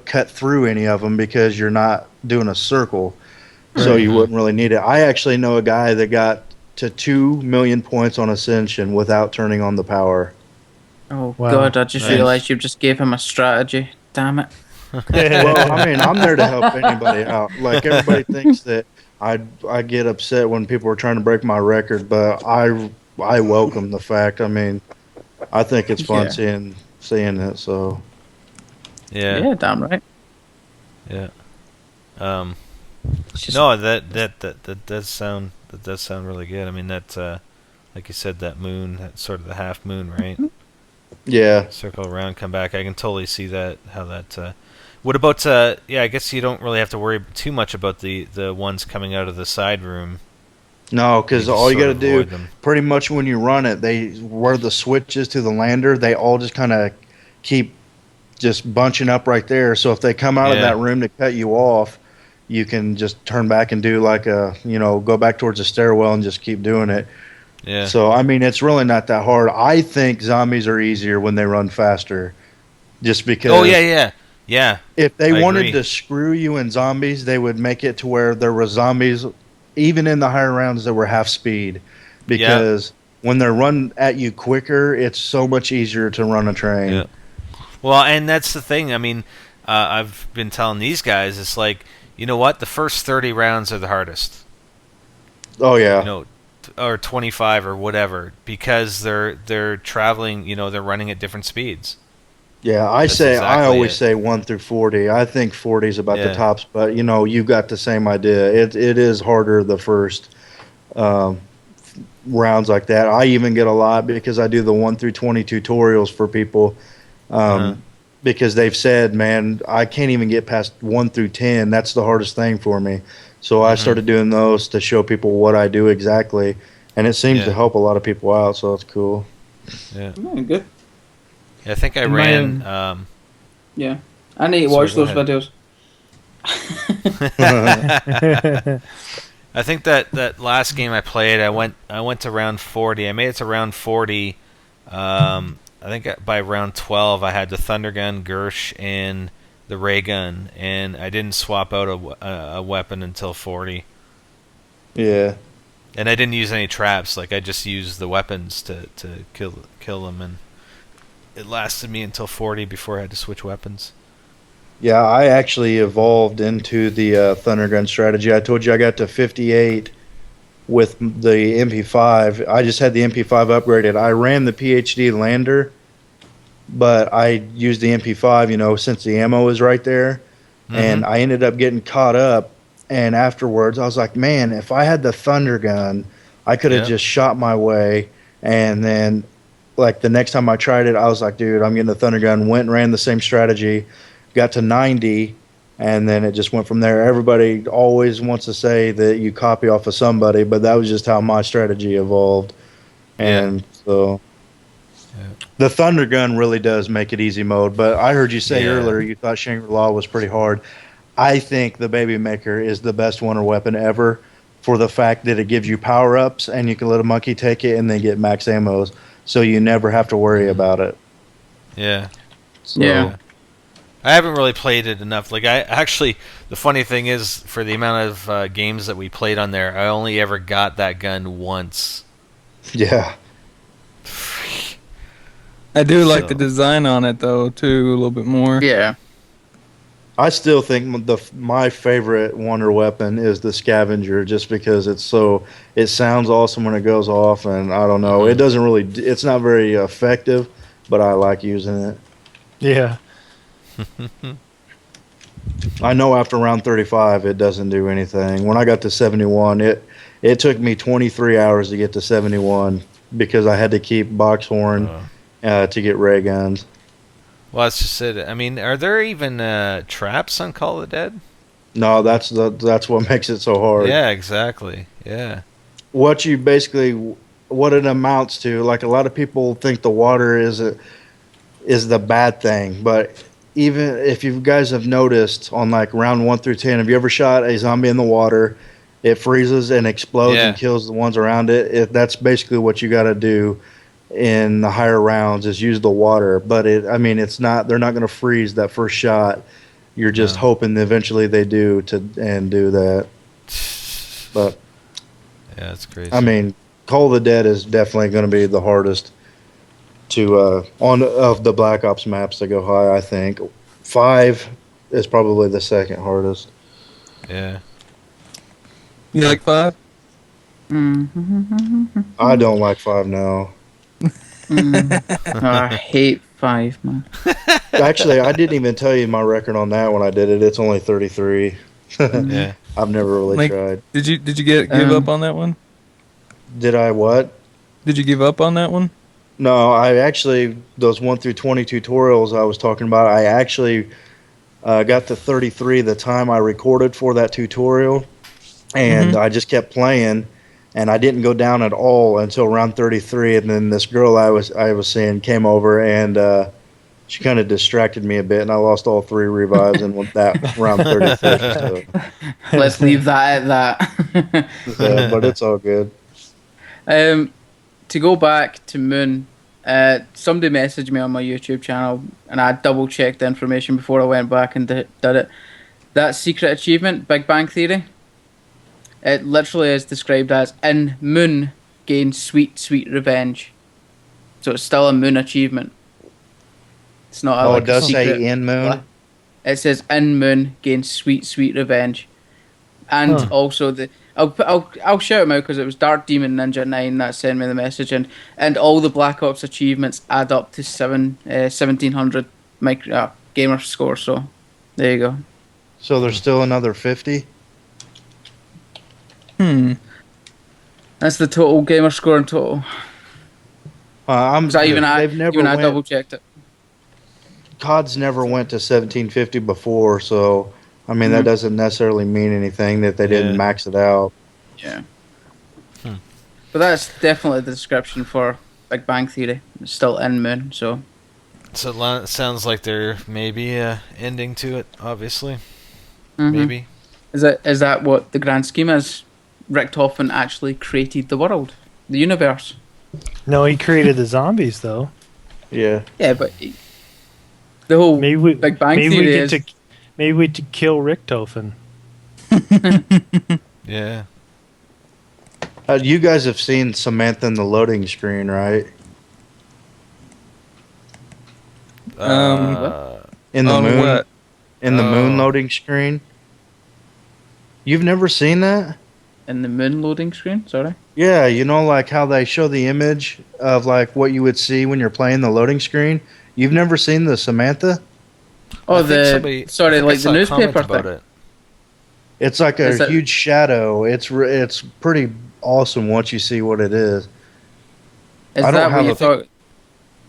Speaker 11: cut through any of them because you're not doing a circle, so you wouldn't really need it. I actually know a guy that got to 2 million points on Ascension without turning on the power.
Speaker 5: Oh God! I just realized you just gave him a strategy. Damn it.
Speaker 11: Well, I mean, I'm there to help anybody out. Like, everybody thinks that I get upset when people are trying to break my record, but I welcome the fact. I mean, I think it's fun seeing it. So
Speaker 5: yeah, damn right.
Speaker 1: Yeah. No, that does sound really good. I mean, that like you said, that moon, that sort of the half moon, right?
Speaker 11: Yeah.
Speaker 1: Circle around, come back. I can totally see that. How that. What about? I guess you don't really have to worry too much about the ones coming out of the side room.
Speaker 11: No, because all you got to do, pretty much when you run it, where the switch is to the lander, they all just kind of keep just bunching up right there. So if they come out of that room to cut you off, you can just turn back and do like go back towards the stairwell and just keep doing it.
Speaker 1: Yeah.
Speaker 11: So, I mean, it's really not that hard. I think zombies are easier when they run faster. Just because...
Speaker 1: Oh, yeah.
Speaker 11: If they wanted to screw you in zombies, they would make it to where there were zombies, even in the higher rounds, that were half speed. Because when they're run at you quicker, it's so much easier to run a train.
Speaker 1: Yeah. Well, and that's the thing. I mean, I've been telling these guys, it's like, you know what? The first 30 rounds are the hardest.
Speaker 11: Oh yeah.
Speaker 1: You know, or 25 or whatever, because they're traveling. You know, they're running at different speeds.
Speaker 11: Yeah, I always say 1 through 40. I think 40 is about the tops, but you've got the same idea. It is harder the first rounds like that. I even get a lot because I do the 1 through 20 tutorials for people. Because they've said, man, I can't even get past 1 through 10. That's the hardest thing for me. So I started doing those to show people what I do exactly, and it seems to help a lot of people out. So it's cool.
Speaker 1: Yeah,
Speaker 5: good.
Speaker 1: Yeah, I think I ran.
Speaker 5: Yeah, I need to watch those videos.
Speaker 1: I think that last game I played, I went to round 40. I made it to round 40. I think by round 12 I had the Thunder Gun, Gersh, and the Ray Gun, and I didn't swap out a weapon until 40.
Speaker 11: Yeah.
Speaker 1: And I didn't use any traps. Like, I just used the weapons to kill them, and it lasted me until 40 before I had to switch weapons.
Speaker 11: Yeah, I actually evolved into the Thunder Gun strategy. I told you I got to 58 with the MP5. I just had the MP5 upgraded. I ran the PhD lander, but I used the MP5, since the ammo is right there. And I ended up getting caught up. And afterwards, I was like, man, if I had the Thunder Gun, I could have just shot my way. And then, like, the next time I tried it, I was like, dude, I'm getting the Thunder Gun. Went and ran the same strategy. Got to 90, and then it just went from there. Everybody always wants to say that you copy off of somebody, but that was just how my strategy evolved. And so the Thunder Gun really does make it easy mode. But I heard you say earlier you thought Shangri-La was pretty hard. I think the Baby Maker is the best wonder weapon ever for the fact that it gives you power-ups, and you can let a monkey take it and then get max ammos, so you never have to worry about it.
Speaker 1: Yeah.
Speaker 11: So,
Speaker 1: yeah. I haven't really played it enough. Like, the funny thing is, for the amount of games that we played on there, I only ever got that gun once.
Speaker 11: Yeah.
Speaker 2: I do like the design on it, though, too, a little bit more.
Speaker 5: Yeah.
Speaker 11: I still think my favorite wonder weapon is the Scavenger, just because it sounds awesome when it goes off, and I don't know, it's not very effective, but I like using it.
Speaker 3: Yeah.
Speaker 11: I know after round 35 it doesn't do anything. When I got to 71, it took me 23 hours to get to 71 because I had to keep Boxhorn to get ray guns.
Speaker 1: Well, that's just it. I mean, are there even traps on Call of the Dead?
Speaker 11: No, that's what makes it so hard.
Speaker 1: Yeah, exactly. Yeah.
Speaker 11: What it amounts to, like, a lot of people think the water is the bad thing, but even if you guys have noticed on, like, round 1 through 10, have you ever shot a zombie in the water? It freezes and explodes and kills the ones around it. That's basically what you got to do in the higher rounds, is use the water. But it's not. They're not going to freeze that first shot. You're just hoping that eventually they do and do that. But
Speaker 1: yeah, it's crazy.
Speaker 11: I mean, Call of the Dead is definitely going to be the hardest of the Black Ops maps to go high. I think 5 is probably the second hardest.
Speaker 1: Yeah.
Speaker 2: You like 5?
Speaker 11: I don't like 5 now.
Speaker 5: I hate 5, man.
Speaker 11: Actually, I didn't even tell you my record on that when I did it. It's only 33.
Speaker 1: Yeah.
Speaker 11: I've never really tried.
Speaker 2: Did you give up on that one?
Speaker 11: Did I what?
Speaker 2: Did you give up on that one?
Speaker 11: No, I actually, those 1 through 20 tutorials I was talking about, I actually got to 33 the time I recorded for that tutorial, and I just kept playing, and I didn't go down at all until round 33, and then this girl I was seeing came over, and she kind of distracted me a bit, and I lost all 3 revives in that round 33. So.
Speaker 5: Let's leave that at that.
Speaker 11: Yeah, but it's all good.
Speaker 5: To go back to Moon, somebody messaged me on my YouTube channel, and I double checked the information before I went back and did it. That secret achievement, Big Bang Theory, it literally is described as, in Moon, gain sweet, sweet revenge. So it's still a moon achievement. It's not
Speaker 11: Oh,
Speaker 5: like
Speaker 11: it does
Speaker 5: a secret.
Speaker 11: say in moon.
Speaker 5: It says in moon gain sweet, sweet revenge, and also I'll shout him out because it was Dark Demon Ninja 9 that sent me the message, and all the Black Ops achievements add up to 1700 gamer score. So there you go.
Speaker 11: So there's still another 50.
Speaker 5: That's the total gamer score in total. Even I double checked it.
Speaker 11: COD's never went to 1750 before, so I mean that doesn't necessarily mean anything that they didn't max it out.
Speaker 5: Yeah. But that's definitely the description for Big Bang Theory. It's still in moon, so.
Speaker 1: So it sounds like there may be a ending to it. Obviously,
Speaker 5: Mhm.
Speaker 1: maybe.
Speaker 5: Is that what the grand scheme is? Richtofen actually created the world, the universe.
Speaker 3: No, he created the zombies though.
Speaker 11: Yeah.
Speaker 5: Yeah, but the whole Big Bang Theory is.
Speaker 3: Maybe we to kill Richtofen.
Speaker 1: Yeah.
Speaker 11: You guys have seen Samantha in the loading screen, right? In the moon.
Speaker 2: What?
Speaker 11: In the moon loading screen. You've never seen that?
Speaker 5: In the moon loading screen? Sorry?
Speaker 11: Yeah, you know like how they show the image of like what you would see when you're playing the loading screen? You've never seen the Samantha?
Speaker 5: Oh, like the newspaper thing.
Speaker 11: It's like a huge shadow. It's pretty awesome once you see what it is.
Speaker 5: Is that what you thought?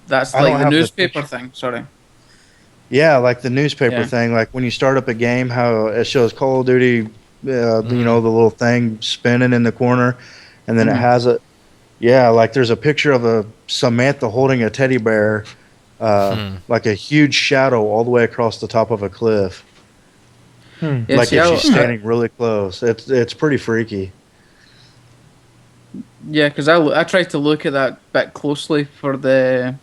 Speaker 5: That's like the newspaper thing, sorry.
Speaker 11: Yeah, like the newspaper thing. Like when you start up a game, how it shows Call of Duty, you know, the little thing spinning in the corner, and then it has a, like there's a picture of a Samantha holding a teddy bear, like a huge shadow all the way across the top of a cliff. Like if she's standing really close. It's pretty freaky.
Speaker 5: Yeah, because I tried to look at that bit closely for the.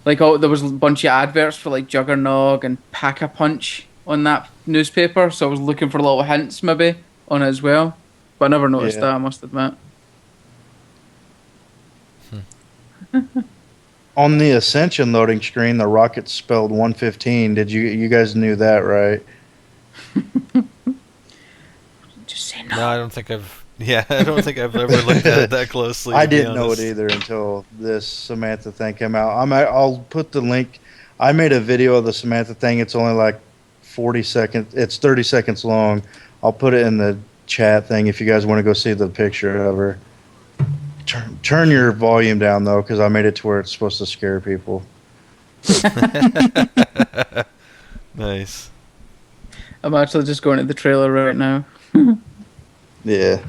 Speaker 5: Like, there was a bunch of adverts for like Juggernog and Pack-a-Punch on that newspaper, so I was looking for little hints maybe on it as well, but I never noticed that, I must admit.
Speaker 11: On the Ascension loading screen, the rocket's spelled 115. Did you guys knew that, right?
Speaker 5: Just say no.
Speaker 1: No, I don't think I've ever looked at it that closely.
Speaker 11: I didn't know it either until this Samantha thing came out. I'll put the link. I made a video of the Samantha thing. It's only like 40 seconds. It's 30 seconds long. I'll put it in the chat thing if you guys want to go see the picture of her. Turn your volume down though, because I made it to where it's supposed to scare people.
Speaker 1: Nice.
Speaker 5: I'm actually just going to the trailer right now.
Speaker 11: Yeah.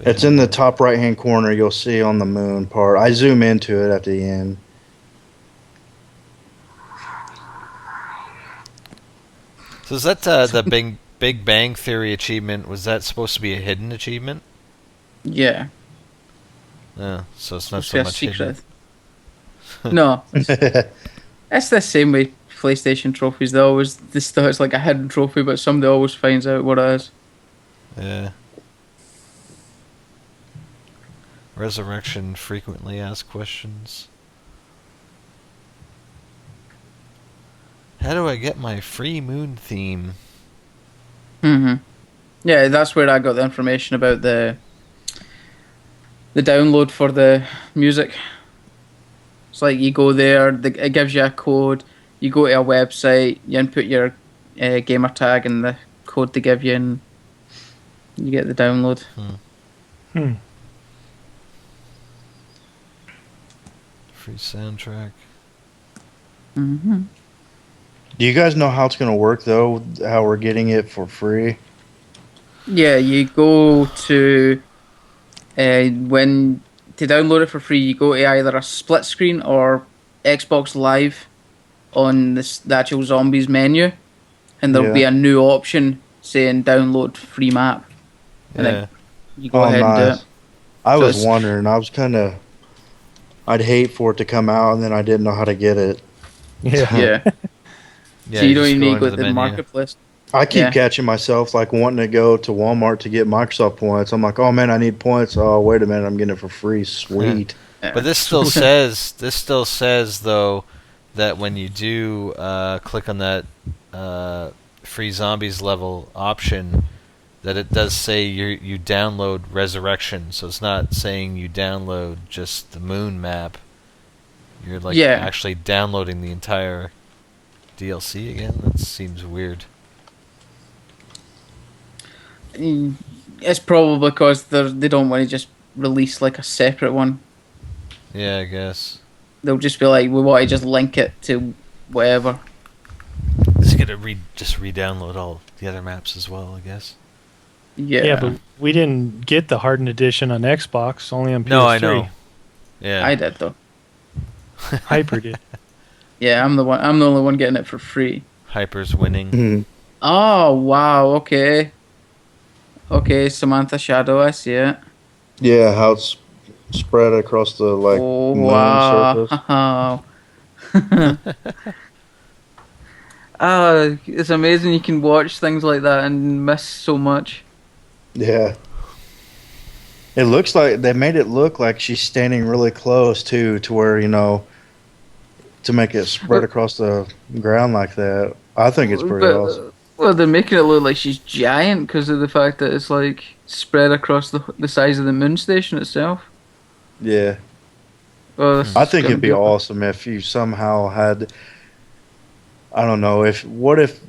Speaker 11: It's in the top right hand corner. You'll see on the moon part. I zoom into it at the end.
Speaker 1: So is that the Big Bang Theory achievement? Was that supposed to be a hidden achievement?
Speaker 5: Yeah.
Speaker 1: Yeah, so it's not so much secret.
Speaker 5: No. It's the same way PlayStation trophies. They always it's like a hidden trophy, but somebody always finds out what it is.
Speaker 1: Yeah. Rezurrection frequently asked questions. How do I get my free moon theme?
Speaker 5: Yeah, that's where I got the information about the download for the music. It's like you go there, it gives you a code. You go to a website, you input your gamer tag and the code they give you, and you get the download.
Speaker 1: Free soundtrack.
Speaker 11: Do you guys know how it's going to work, though? How we're getting it for free?
Speaker 5: Yeah, you go to... to download it for free, you go to either a split screen or Xbox Live on the actual Zombies menu, and there'll be a new option saying download free map. And then you go ahead and do it.
Speaker 11: I was wondering. I was kind of... I'd hate for it to come out, and then I didn't know how to get it.
Speaker 5: Yeah. So you don't even need to go to the marketplace.
Speaker 11: I keep
Speaker 5: Yeah.
Speaker 11: catching myself like wanting to go to Walmart to get Microsoft points. I'm like, oh man, I need points. Oh wait a minute, I'm getting it for free. Sweet.
Speaker 1: But this still says though that when you do click on that free zombies level option, that it does say you download Rezurrection. So it's not saying you download just the moon map. You're like actually downloading the entire DLC again. That seems weird.
Speaker 5: It's probably because they don't want to just release like a separate one.
Speaker 1: Yeah, I guess.
Speaker 5: They'll just be like, we want to just link it to whatever.
Speaker 1: Just gonna just re-download all the other maps as well, I guess.
Speaker 5: Yeah.
Speaker 3: But we didn't get the hardened edition on Xbox, only on PS3.
Speaker 1: No, I know. Yeah,
Speaker 5: I did though.
Speaker 3: Hyper did.
Speaker 5: Yeah, I'm the only one getting it for free.
Speaker 1: Hyper's winning.
Speaker 11: Mm-hmm.
Speaker 5: Oh wow, okay. Okay, Samantha Shadow, I see it.
Speaker 11: Yeah, how it's spread across the moon
Speaker 5: wow.
Speaker 11: surface.
Speaker 5: It's amazing you can watch things like that and miss so much.
Speaker 11: Yeah. It looks like they made it look like she's standing really close too, to where to make it spread across the ground like that. I think it's pretty awesome.
Speaker 5: Well, they're making it look like she's giant because of the fact that it's like spread across the size of the moon station itself.
Speaker 11: Yeah.
Speaker 5: Well,
Speaker 11: I think it'd be awesome if you somehow had, I don't know, what if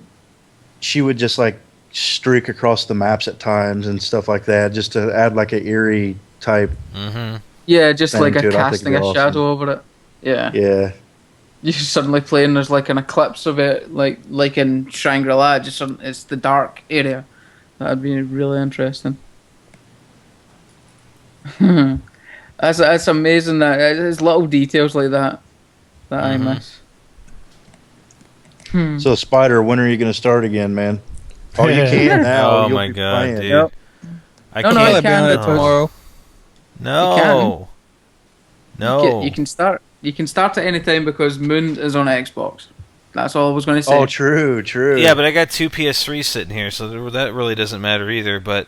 Speaker 11: she would just like streak across the maps at times and stuff like that, just to add like an eerie type.
Speaker 1: Mm-hmm.
Speaker 5: Yeah, just like a
Speaker 11: to it.
Speaker 5: casting a
Speaker 11: Awesome.
Speaker 5: shadow over it. Yeah.
Speaker 11: Yeah.
Speaker 5: You suddenly play and there's like an eclipse of it, like in Shangri-La. It's the dark area. That'd be really interesting. That's amazing. That there's little details like that I miss.
Speaker 11: So Spider, when are you going to start again, man? Oh, you can now.
Speaker 1: Oh
Speaker 11: You'll
Speaker 1: my
Speaker 11: be
Speaker 1: god,
Speaker 11: playing.
Speaker 1: dude!
Speaker 2: Yep.
Speaker 1: I
Speaker 5: No,
Speaker 1: can't.
Speaker 5: no,
Speaker 2: I'll
Speaker 5: you
Speaker 2: be on
Speaker 5: can.
Speaker 2: it tomorrow.
Speaker 1: No. No.
Speaker 5: You can start. You can start at any time because Moon is on Xbox. That's all I was going to say.
Speaker 11: Oh, true.
Speaker 1: Yeah, but I got two PS3s sitting here, so that really doesn't matter either. But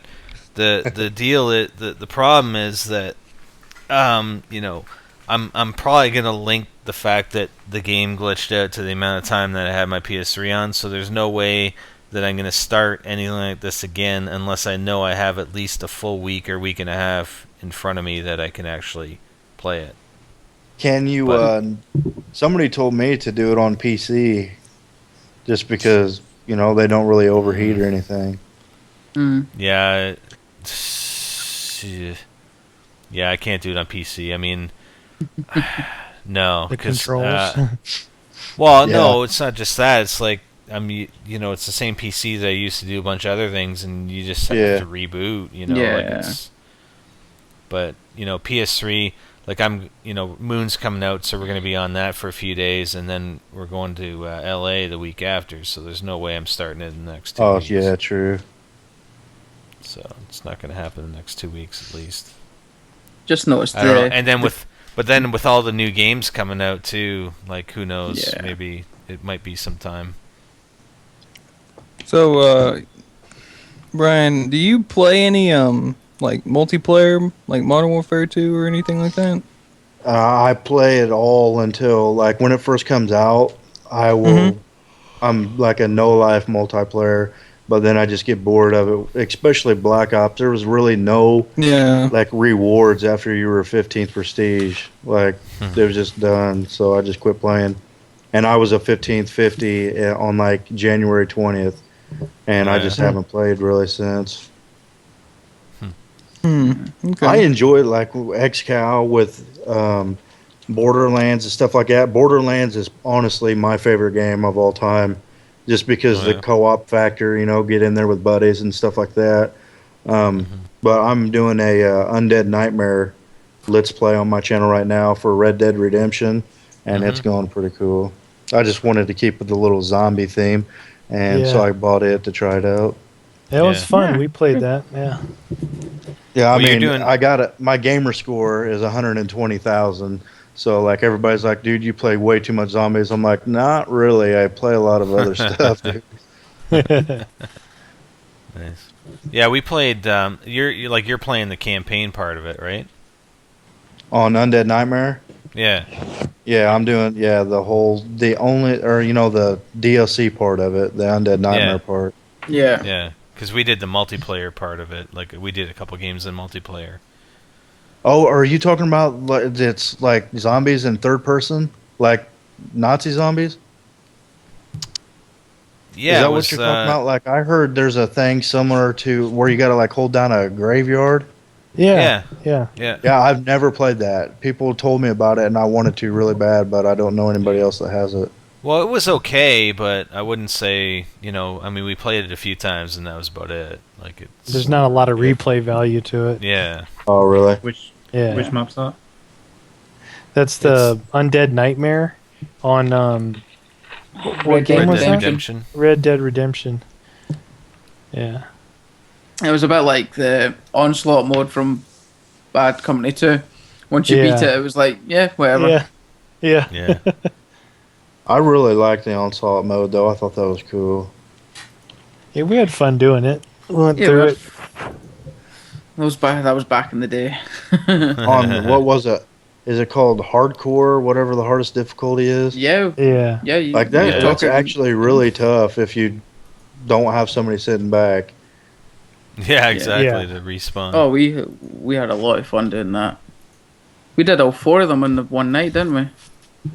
Speaker 1: the deal the problem is that I'm probably gonna link the fact that the game glitched out to the amount of time that I had my PS3 on. So there's no way that I'm gonna start anything like this again unless I know I have at least a full week or week and a half in front of me that I can actually play it.
Speaker 11: Can you? Somebody told me to do it on PC, just because they don't really overheat or anything.
Speaker 1: Yeah, I can't do it on PC. I mean, no,
Speaker 3: The
Speaker 1: because
Speaker 3: controls.
Speaker 1: no, it's not just that. It's like it's the same PC that I used to do a bunch of other things, and you just have to reboot. But PS3. Like Moon's coming out, so we're going to be on that for a few days, and then we're going to LA the week after. So there's no way I'm starting it in the next 2 weeks.
Speaker 11: Oh yeah, true.
Speaker 1: So it's not going to happen in the next 2 weeks at least.
Speaker 5: Just noticed.
Speaker 1: I don't know. And then with all the new games coming out too, like who knows?
Speaker 5: Yeah.
Speaker 1: Maybe it might be some time.
Speaker 2: So, Brian, do you play any like multiplayer, like Modern Warfare 2 or anything like that?
Speaker 11: I play it all until like when it first comes out. I will. I'm like a no life multiplayer, but then I just get bored of it. Especially Black Ops. There was really no like rewards after you were 15th prestige. Like it was just done. So I just quit playing. And I was a 15th 50 on like January 20th, and I just haven't played really since.
Speaker 2: Okay.
Speaker 11: I enjoy like XCOW with Borderlands and stuff like that. Borderlands is honestly my favorite game of all time, just because the co-op factor, get in there with buddies and stuff like that. But I'm doing a Undead Nightmare Let's Play on my channel right now for Red Dead Redemption, and it's going pretty cool. I just wanted to keep with the little zombie theme, and so I bought it to try it out.
Speaker 3: That was fun. We played that. Yeah.
Speaker 11: Yeah, I got it. My gamer score is 120,000. So like everybody's like, dude, you play way too much zombies. I'm like, not really. I play a lot of other stuff, dude.
Speaker 1: Nice. Yeah, we played. You're playing the campaign part of it, right?
Speaker 11: On Undead Nightmare.
Speaker 1: Yeah.
Speaker 11: Yeah, I'm doing the DLC part of it, the Undead Nightmare part.
Speaker 5: Yeah.
Speaker 1: Yeah, because we did the multiplayer part of it. Like we did a couple games in multiplayer.
Speaker 11: Oh, are you talking about it's like zombies in third person, like Nazi zombies?
Speaker 1: Yeah,
Speaker 11: is that what you're talking about? Like I heard there's a thing similar to where you got to like hold down a graveyard.
Speaker 3: Yeah.
Speaker 11: Yeah, I've never played that. People told me about it, and I wanted to really bad, but I don't know anybody else that has it.
Speaker 1: Well, it was okay, but I wouldn't say, I mean, we played it a few times, and that was about it. Like,
Speaker 3: there's not a lot of replay value to it.
Speaker 1: Yeah.
Speaker 11: Oh, really?
Speaker 7: Which map's that?
Speaker 3: That's the Undead Nightmare on what game was that?
Speaker 1: Redemption.
Speaker 3: Red Dead Redemption. Yeah.
Speaker 5: It was about like the onslaught mode from Bad Company 2. Once you beat it, it was like, yeah, whatever.
Speaker 3: Yeah.
Speaker 11: I really liked the onslaught mode, though. I thought that was cool.
Speaker 3: Yeah, we had fun doing it. We went through it.
Speaker 5: That was back in the day.
Speaker 11: On what was it? Is it called hardcore? Whatever the hardest difficulty is.
Speaker 5: Yeah.
Speaker 11: Like that. That's actually really tough if you don't have somebody sitting back.
Speaker 1: Yeah, exactly. To respawn.
Speaker 5: Oh, we had a lot of fun doing that. We did all 4 of them in the one night, didn't we?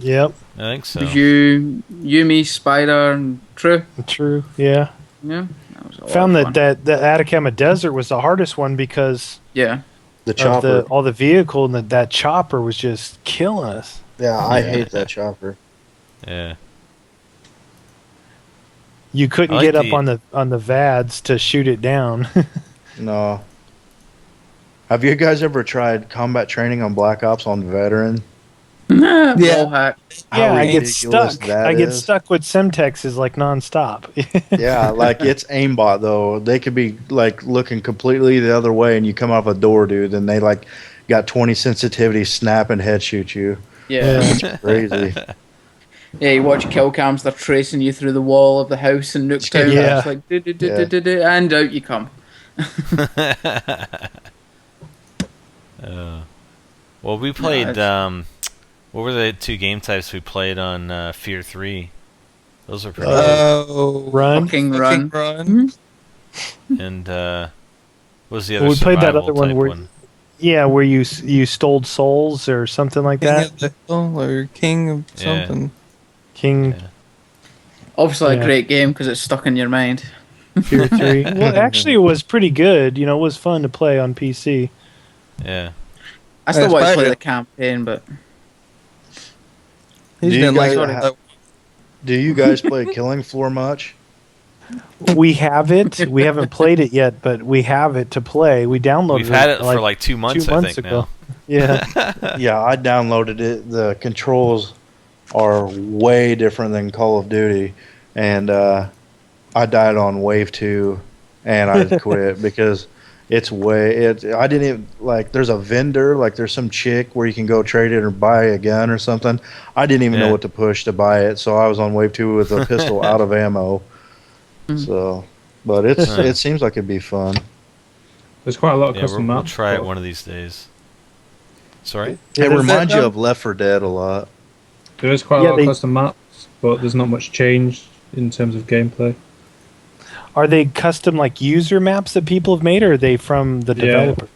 Speaker 3: Yep.
Speaker 1: I think so.
Speaker 5: It was you, me, Spider, and True.
Speaker 3: True. Yeah.
Speaker 5: Yeah. That was
Speaker 3: Found that the Atacama Desert was the hardest one because
Speaker 5: the
Speaker 11: chopper,
Speaker 3: all the vehicle and that chopper was just killing us.
Speaker 11: Yeah, I hate that chopper.
Speaker 1: Yeah.
Speaker 3: You couldn't get up on the VADs to shoot it down.
Speaker 11: No. Have you guys ever tried combat training on Black Ops on Veteran?
Speaker 5: Yeah,
Speaker 3: I get stuck. I get stuck with Semtexes like nonstop.
Speaker 11: Yeah, like it's aimbot though. They could be like looking completely the other way, and you come off a door, dude, and they like got 20 sensitivity, snap and head shoot you.
Speaker 5: Yeah,
Speaker 11: it's crazy.
Speaker 5: Yeah, you watch kill cams; they're tracing you through the wall of the house in Nooktown.
Speaker 3: Yeah.
Speaker 5: It's like and out you come.
Speaker 1: Well, we played. What were the 2 game types we played on Fear 3? Those were pretty good.
Speaker 3: Run.
Speaker 5: Fucking run.
Speaker 1: And what was the other
Speaker 3: we played that other
Speaker 1: one
Speaker 3: one where you stole souls or something like that.
Speaker 2: Or King of something.
Speaker 3: King.
Speaker 1: Yeah.
Speaker 5: Obviously, a great game because it's stuck in your mind.
Speaker 3: Fear 3. Well, actually, it was pretty good. It was fun to play on PC.
Speaker 1: Yeah.
Speaker 5: I still want to play the campaign, but.
Speaker 11: Do you guys play Killing Floor much?
Speaker 3: We have it. We haven't played it yet, but we have it to play. We downloaded it.
Speaker 1: We've had it for like 2 months, I think,
Speaker 3: ago.
Speaker 1: now.
Speaker 3: Yeah.
Speaker 11: Yeah, I downloaded it. The controls are way different than Call of Duty, and I died on Wave 2, and I quit because I didn't even, like, there's a vendor, like there's some chick where you can go trade it or buy a gun or something. I didn't even know what to push to buy it, so I was on Wave 2 with a pistol out of ammo. So, but it seems like it'd be fun.
Speaker 7: There's quite a lot of custom maps.
Speaker 1: We'll try it one of these days. Sorry?
Speaker 11: It reminds you of Left 4 Dead a lot.
Speaker 7: There is quite a lot of custom maps, but there's not much change in terms of gameplay.
Speaker 3: Are they custom like user maps that people have made, or are they from the developer?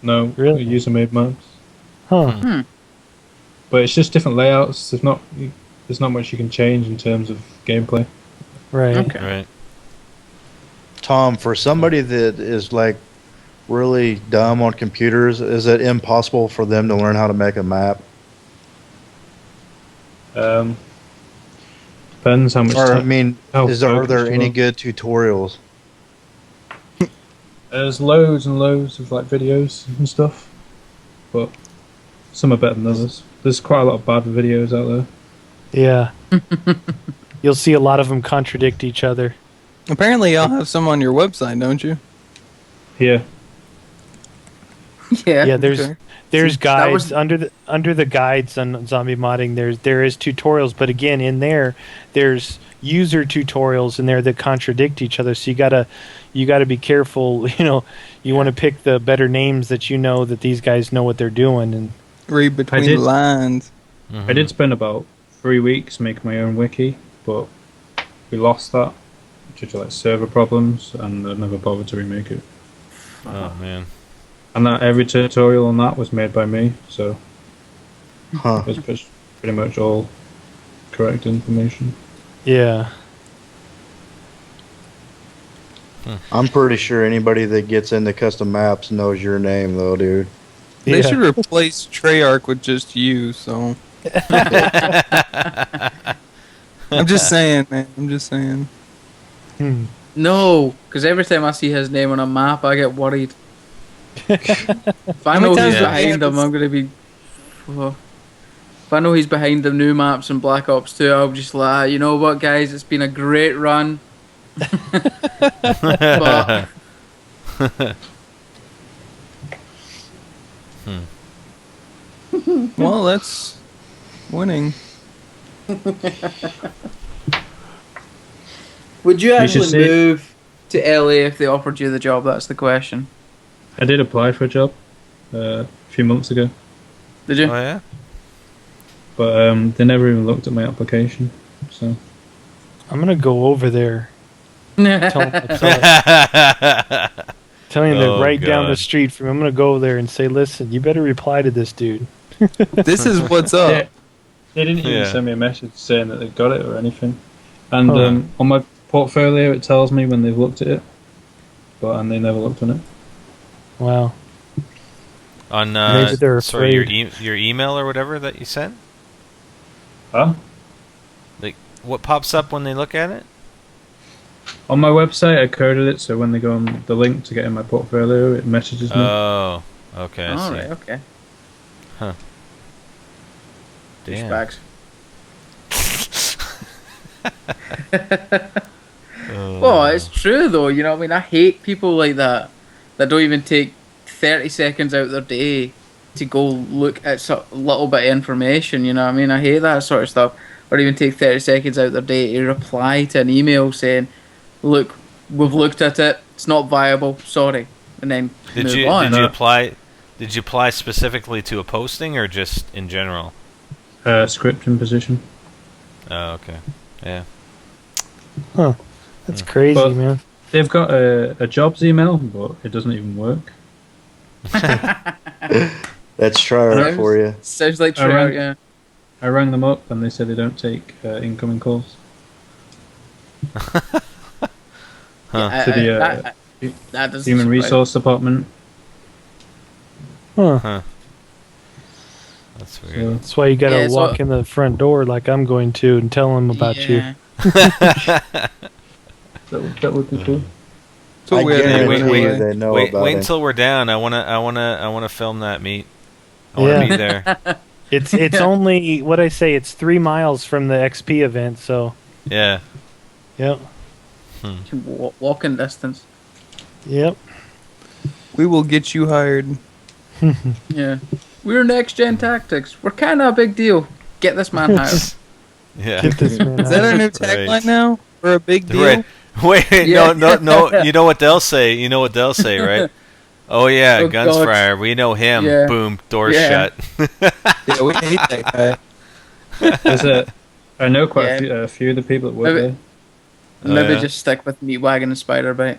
Speaker 7: No,
Speaker 3: really,
Speaker 7: user-made maps.
Speaker 3: Huh.
Speaker 7: But it's just different layouts. There's not much you can change in terms of gameplay.
Speaker 3: Right.
Speaker 5: Okay.
Speaker 1: Right.
Speaker 11: Tom, for somebody that is like really dumb on computers, is it impossible for them to learn how to make a map?
Speaker 7: Depends how much.
Speaker 11: Are there any good tutorials?
Speaker 7: There's loads and loads of like videos and stuff, but some are better than others. There's quite a lot of bad videos out there.
Speaker 3: Yeah. You'll see a lot of them contradict each other.
Speaker 2: Apparently, y'all have some on your website, don't you?
Speaker 7: Yeah.
Speaker 3: Yeah, there's
Speaker 2: Okay.
Speaker 3: there's
Speaker 5: That was-
Speaker 3: guides under the guides on zombie modding. There is tutorials, but again, in there's user tutorials in there that contradict each other. So you gotta be careful. You want to pick the better names that that these guys know what they're doing. And
Speaker 2: Read between
Speaker 7: did-
Speaker 2: the lines.
Speaker 7: I did spend about 3 weeks making my own wiki, but we lost that due to like server problems, and I never bothered to remake it.
Speaker 1: Oh man.
Speaker 7: And that every tutorial on that was made by me, so
Speaker 11: Huh.
Speaker 7: it's pretty much all correct information.
Speaker 3: yeah,
Speaker 11: I'm pretty sure anybody that gets into custom maps knows your name, though, dude.
Speaker 2: They
Speaker 3: Yeah.
Speaker 2: should replace Treyarch with just you. So I'm just saying, man. I'm just saying.
Speaker 5: No, because every time I see his name on a map, I get worried. If I know
Speaker 2: many
Speaker 5: he's
Speaker 2: times
Speaker 5: behind them, I'm gonna be. Oh. If I know he's behind the new maps in Black Ops 2, I'll just like, you know what, guys, it's been a great run. But
Speaker 2: Well, that's winning.
Speaker 5: would you
Speaker 7: should
Speaker 5: actually
Speaker 7: say-
Speaker 5: move to LA if they offered you the job? That's the question.
Speaker 7: I did apply for a job a few months ago,
Speaker 5: Did you?
Speaker 1: Oh yeah.
Speaker 7: but they never even looked at my application. So
Speaker 3: I'm gonna go over there. Telling them
Speaker 1: Oh,
Speaker 3: they're right down the
Speaker 1: God.
Speaker 3: street from me. I'm gonna go there and say, listen, you better reply to this dude.
Speaker 2: This is what's up.
Speaker 7: Yeah. They didn't even
Speaker 1: Yeah.
Speaker 7: send me a message saying that they got it or anything. And
Speaker 3: Oh.
Speaker 7: on my portfolio, it tells me when they've looked at it, and they never looked on it.
Speaker 3: Wow.
Speaker 1: On
Speaker 3: Maybe they're
Speaker 1: sorry, your
Speaker 3: afraid.
Speaker 1: your email or whatever that you sent.
Speaker 7: Huh?
Speaker 1: Like, what pops up when they look at it?
Speaker 7: On my website, I coded it so when they go on the link to get in my portfolio, it messages me.
Speaker 1: Oh, okay. I see.
Speaker 5: Alright, okay.
Speaker 1: Damn.
Speaker 5: Douchebags.
Speaker 1: Oh.
Speaker 5: Well, it's true though, you know what I mean? I hate people like that don't even take 30 seconds out of their day to go look at a little bit of information, you know what I mean? I hate that sort of stuff. Or even take 30 seconds out of their day to reply to an email saying, look, we've looked at it, it's not viable, sorry. And then
Speaker 1: Did
Speaker 5: move
Speaker 1: you
Speaker 5: on.
Speaker 1: did you apply? Did you apply specifically to a posting or just in general?
Speaker 7: Scripting position.
Speaker 1: Oh, okay. Yeah.
Speaker 3: Huh. That's crazy,
Speaker 7: But-
Speaker 3: man.
Speaker 7: They've got a jobs email, but it doesn't even work.
Speaker 11: That's Treyarch for you.
Speaker 5: Sounds like
Speaker 7: Alright.
Speaker 5: Treyarch, yeah.
Speaker 7: I rang them up and they said they don't take incoming calls.
Speaker 5: Yeah,
Speaker 7: To the
Speaker 5: that doesn't
Speaker 7: Human
Speaker 5: surprise
Speaker 7: Resource Department.
Speaker 3: Huh.
Speaker 1: Huh. That's weird.
Speaker 7: So,
Speaker 3: That's why you gotta
Speaker 5: Yeah, so-
Speaker 3: walk in the front door like I'm going to and tell them about you.
Speaker 5: Yeah.
Speaker 7: that would be cool.
Speaker 2: So
Speaker 11: I
Speaker 2: weird.
Speaker 11: guarantee
Speaker 1: wait,
Speaker 11: you they know
Speaker 1: wait,
Speaker 11: about
Speaker 1: wait
Speaker 11: it.
Speaker 1: until we're down. I wanna film that meet. I wanna
Speaker 3: Yeah.
Speaker 1: be there.
Speaker 3: It's only what I say. It's 3 miles from the XP event. So,
Speaker 1: Yeah.
Speaker 3: yep,
Speaker 5: Walking distance.
Speaker 3: yep.
Speaker 2: We will get you hired.
Speaker 5: Yeah. We're NextGenTactics. We're kind of a big deal. Get this man hired.
Speaker 1: Yeah.
Speaker 3: Get this man.
Speaker 2: Is that our
Speaker 3: out.
Speaker 2: new
Speaker 1: Right.
Speaker 2: tagline now? For a big deal?
Speaker 1: Right. Wait,
Speaker 5: Yeah.
Speaker 1: no. You know what they'll say? Right? Oh yeah,
Speaker 5: Oh,
Speaker 1: Guns
Speaker 5: God.
Speaker 1: Fryer. We know him.
Speaker 5: Yeah.
Speaker 1: Boom. Doors
Speaker 5: Yeah.
Speaker 1: shut.
Speaker 2: Yeah, we hate that guy.
Speaker 7: I know quite
Speaker 5: Yeah.
Speaker 7: a few of the people that work
Speaker 5: Maybe-
Speaker 7: there.
Speaker 5: Maybe
Speaker 1: yeah.
Speaker 5: just stick with Meatwagon and Spiderbite.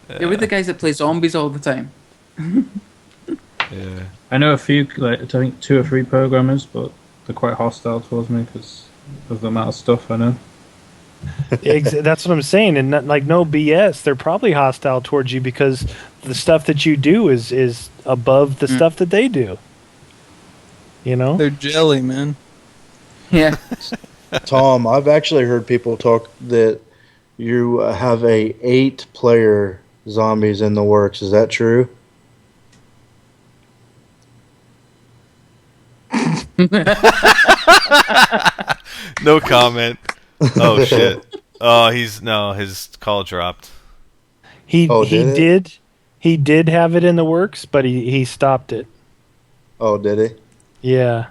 Speaker 5: Yeah, we're the guys that play zombies all the time.
Speaker 1: Yeah.
Speaker 7: I know a few, like I think 2 or 3 programmers, but they're quite hostile towards me because of the amount of stuff I know.
Speaker 3: That's what I'm saying, and no BS. They're probably hostile towards you because the stuff that you do is above the stuff that they do. You know?
Speaker 2: They're jelly, man.
Speaker 5: Yeah.
Speaker 11: Tom, I've actually heard people talk that you have a 8-player zombies in the works. Is that true?
Speaker 1: No comment. Oh shit. Oh, his call dropped.
Speaker 3: He
Speaker 11: Oh,
Speaker 3: he
Speaker 11: did it?
Speaker 3: did He did have it in the works, but he stopped it.
Speaker 11: Oh, did he?
Speaker 3: Yeah.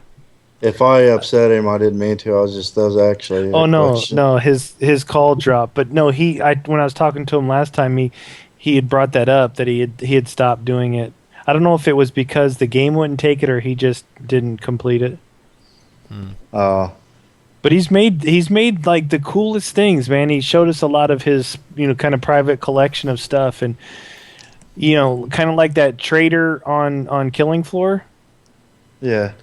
Speaker 11: If I upset him, I didn't mean to. That was actually.
Speaker 3: Oh
Speaker 11: a
Speaker 3: no,
Speaker 11: question.
Speaker 3: no, his call dropped. But no, when I was talking to him last time, he had brought that up that he had stopped doing it. I don't know if it was because the game wouldn't take it or he just didn't complete it.
Speaker 11: Oh.
Speaker 3: But he's made like the coolest things, man. He showed us a lot of his, kind of private collection of stuff, and kind of like that trader on Killing Floor.
Speaker 11: Yeah.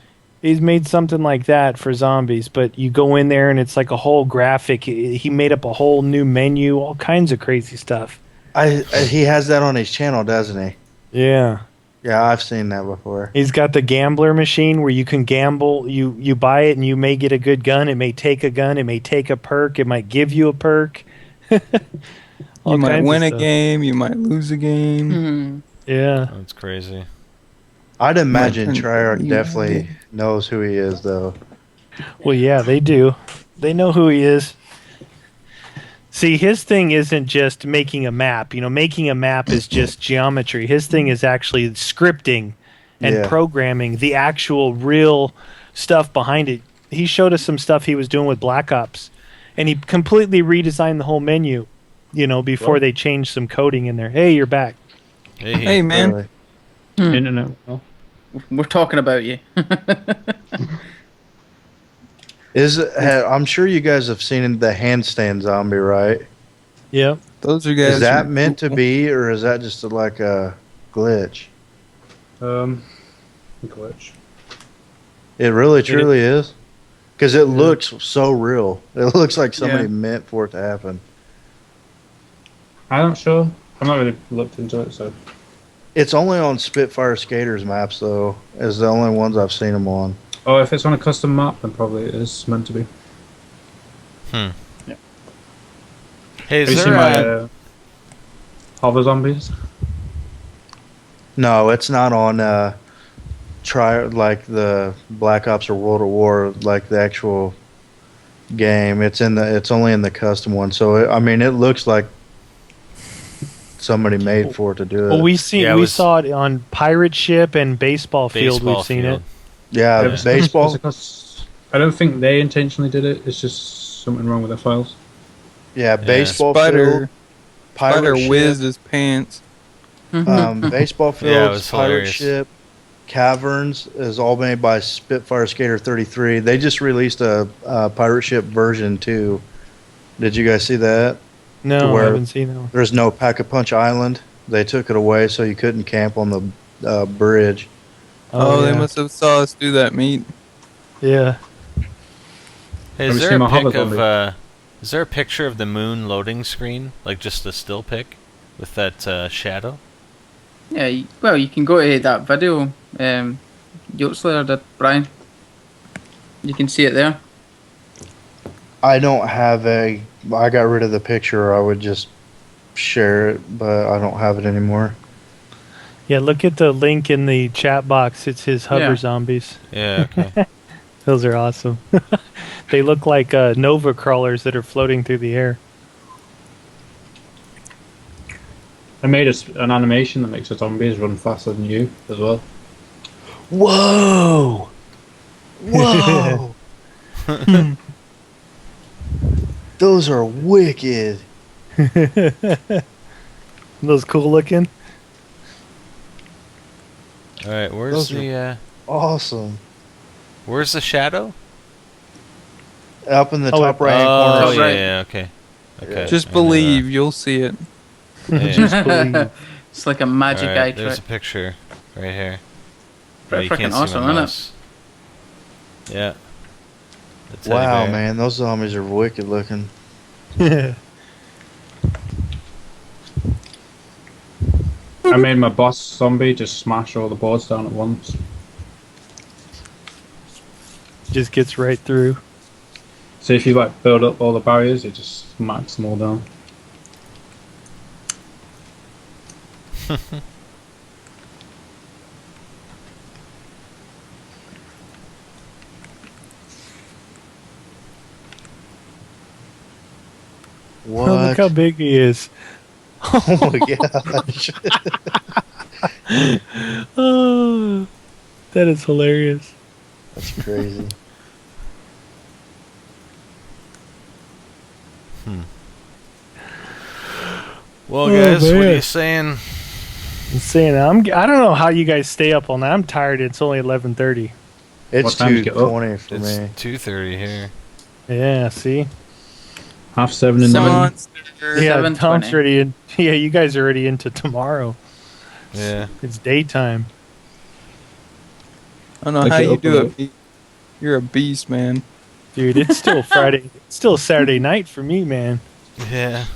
Speaker 3: He's made something like that for zombies, but you go in there and it's like a whole graphic. He made up a whole new menu, all kinds of crazy stuff.
Speaker 11: He has that on his channel, doesn't he?
Speaker 3: Yeah.
Speaker 11: Yeah, I've seen that before.
Speaker 3: He's got the gambler machine where you can gamble. You buy it and you may get a good gun. It may take a gun. It may take a perk. It might give you a perk.
Speaker 2: You might win a game. You might lose a game.
Speaker 3: Yeah.
Speaker 1: That's crazy.
Speaker 11: I'd imagine Treyarch definitely knows who he is, though.
Speaker 3: Well, yeah, they do. They know who he is. See, his thing isn't just making a map. Making a map is just geometry. His thing is actually scripting and programming the actual real stuff behind it. He showed us some stuff he was doing with Black Ops, and he completely redesigned the whole menu, before they changed some coding in there. Hey, you're back.
Speaker 2: Hey man.
Speaker 7: Really? Internet. Oh.
Speaker 5: We're talking about you.
Speaker 11: I'm sure you guys have seen the handstand zombie, right?
Speaker 3: Yeah.
Speaker 2: Those are guys.
Speaker 11: Is that meant to be, or is that just like a glitch?
Speaker 7: Glitch.
Speaker 11: It really, truly is. Because it looks so real. It looks like somebody meant for it to happen.
Speaker 7: I'm not sure. I've not really looked into it, so.
Speaker 11: It's only on Spitfire Skaters maps, though. Is the only ones I've seen them on.
Speaker 7: Oh, if it's on a custom map, then probably it is meant to be.
Speaker 1: Yeah.
Speaker 7: Have
Speaker 1: Hey,
Speaker 7: you seen my hover zombies?
Speaker 11: No, it's not on like the Black Ops or World at War, like the actual game. It's only in the custom one. So it looks like somebody made for it to do it.
Speaker 3: Well, we saw it on Pirate Ship and Baseball Field. We've seen it.
Speaker 11: Yeah, baseball.
Speaker 7: I don't think they intentionally did it. It's just something wrong with their files.
Speaker 11: Yeah, baseball
Speaker 2: Spider,
Speaker 11: field. Pirate ship,
Speaker 2: whizzed his pants.
Speaker 11: Baseball field.
Speaker 1: Yeah, it was
Speaker 11: pirate
Speaker 1: hilarious.
Speaker 11: ship. Caverns is all made by Spitfire Skater 33. They just released a pirate ship version too. Did you guys see that?
Speaker 3: No, I haven't seen that one.
Speaker 11: There's no Pack-a-Punch Island. They took it away so you couldn't camp on the bridge.
Speaker 2: Oh, they must have saw us do that meat.
Speaker 3: Yeah.
Speaker 1: Hey, is there a picture of the moon loading screen? Like just a still pic with that shadow?
Speaker 5: Yeah, you can go to that video Yotzler did, Brian. You can see it there.
Speaker 11: I don't have I got rid of the picture. I would just share it, but I don't have it anymore.
Speaker 3: Yeah, look at the link in the chat box. It's his hover zombies.
Speaker 1: Yeah, okay.
Speaker 3: Those are awesome. They look like Nova crawlers that are floating through the air.
Speaker 7: I made an animation that makes the zombies run faster than you as well.
Speaker 11: Whoa! Whoa! Those are wicked.
Speaker 3: Those cool looking.
Speaker 1: All right, where's the
Speaker 11: awesome?
Speaker 1: Where's the shadow?
Speaker 11: Up in the top right corner.
Speaker 1: Oh yeah, okay. Okay.
Speaker 2: Just believe, you'll see it.
Speaker 1: Yeah.
Speaker 3: Just believe.
Speaker 5: It's like a magic eye trick.
Speaker 1: There's a picture right here.
Speaker 5: Pretty freaking awesome, isn't
Speaker 1: it? Yeah.
Speaker 11: Wow, man, those zombies are wicked looking.
Speaker 7: I made my boss zombie just smash all the boards down at once.
Speaker 3: Just gets right through.
Speaker 7: So if you like build up all the barriers, it just smacks them all down.
Speaker 3: What? Oh, look how big he is.
Speaker 11: Oh my gosh.
Speaker 3: Oh, that is hilarious.
Speaker 11: That's crazy.
Speaker 1: Well,
Speaker 3: Oh,
Speaker 1: guys, what are
Speaker 3: man.
Speaker 1: you saying?
Speaker 3: I'm saying I don't know how you guys stay up all night. I'm tired. It's only 11:30.
Speaker 11: It's
Speaker 7: What time do you get up?
Speaker 11: 2:20 for
Speaker 1: It's
Speaker 11: me.
Speaker 1: 2:30 here.
Speaker 3: Yeah, see?
Speaker 7: 7:30 in the morning.
Speaker 2: Monster.
Speaker 3: Yeah,
Speaker 5: 7:20.
Speaker 3: Tom's already in. Yeah, you guys are already into tomorrow.
Speaker 1: Yeah.
Speaker 3: It's daytime.
Speaker 2: I don't know
Speaker 7: Like
Speaker 2: how
Speaker 7: it
Speaker 2: you
Speaker 7: up
Speaker 2: do
Speaker 7: and
Speaker 2: it. Pete. You're a beast, man.
Speaker 3: Dude, it's still Friday. It's still Saturday night for me, man.
Speaker 1: Yeah.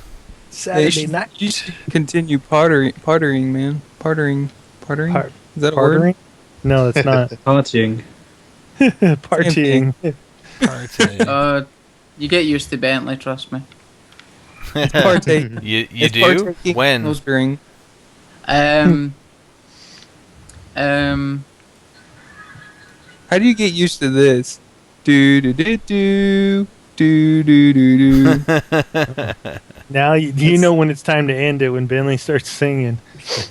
Speaker 3: Saturday night.
Speaker 2: You should continue pottering, man. Pottering.
Speaker 3: Par-
Speaker 2: Is that a word?
Speaker 3: Partnering? No, it's not.
Speaker 7: Partying.
Speaker 3: Partying.
Speaker 1: Partake.
Speaker 5: You get used to Bentley, trust me.
Speaker 2: Partake.
Speaker 1: You
Speaker 2: It's
Speaker 1: do?
Speaker 2: partaking.
Speaker 1: When?
Speaker 2: Pottering. How do you get used to this? Do do do do do do do do.
Speaker 3: Now, you know when it's time to end it when Bentley starts singing.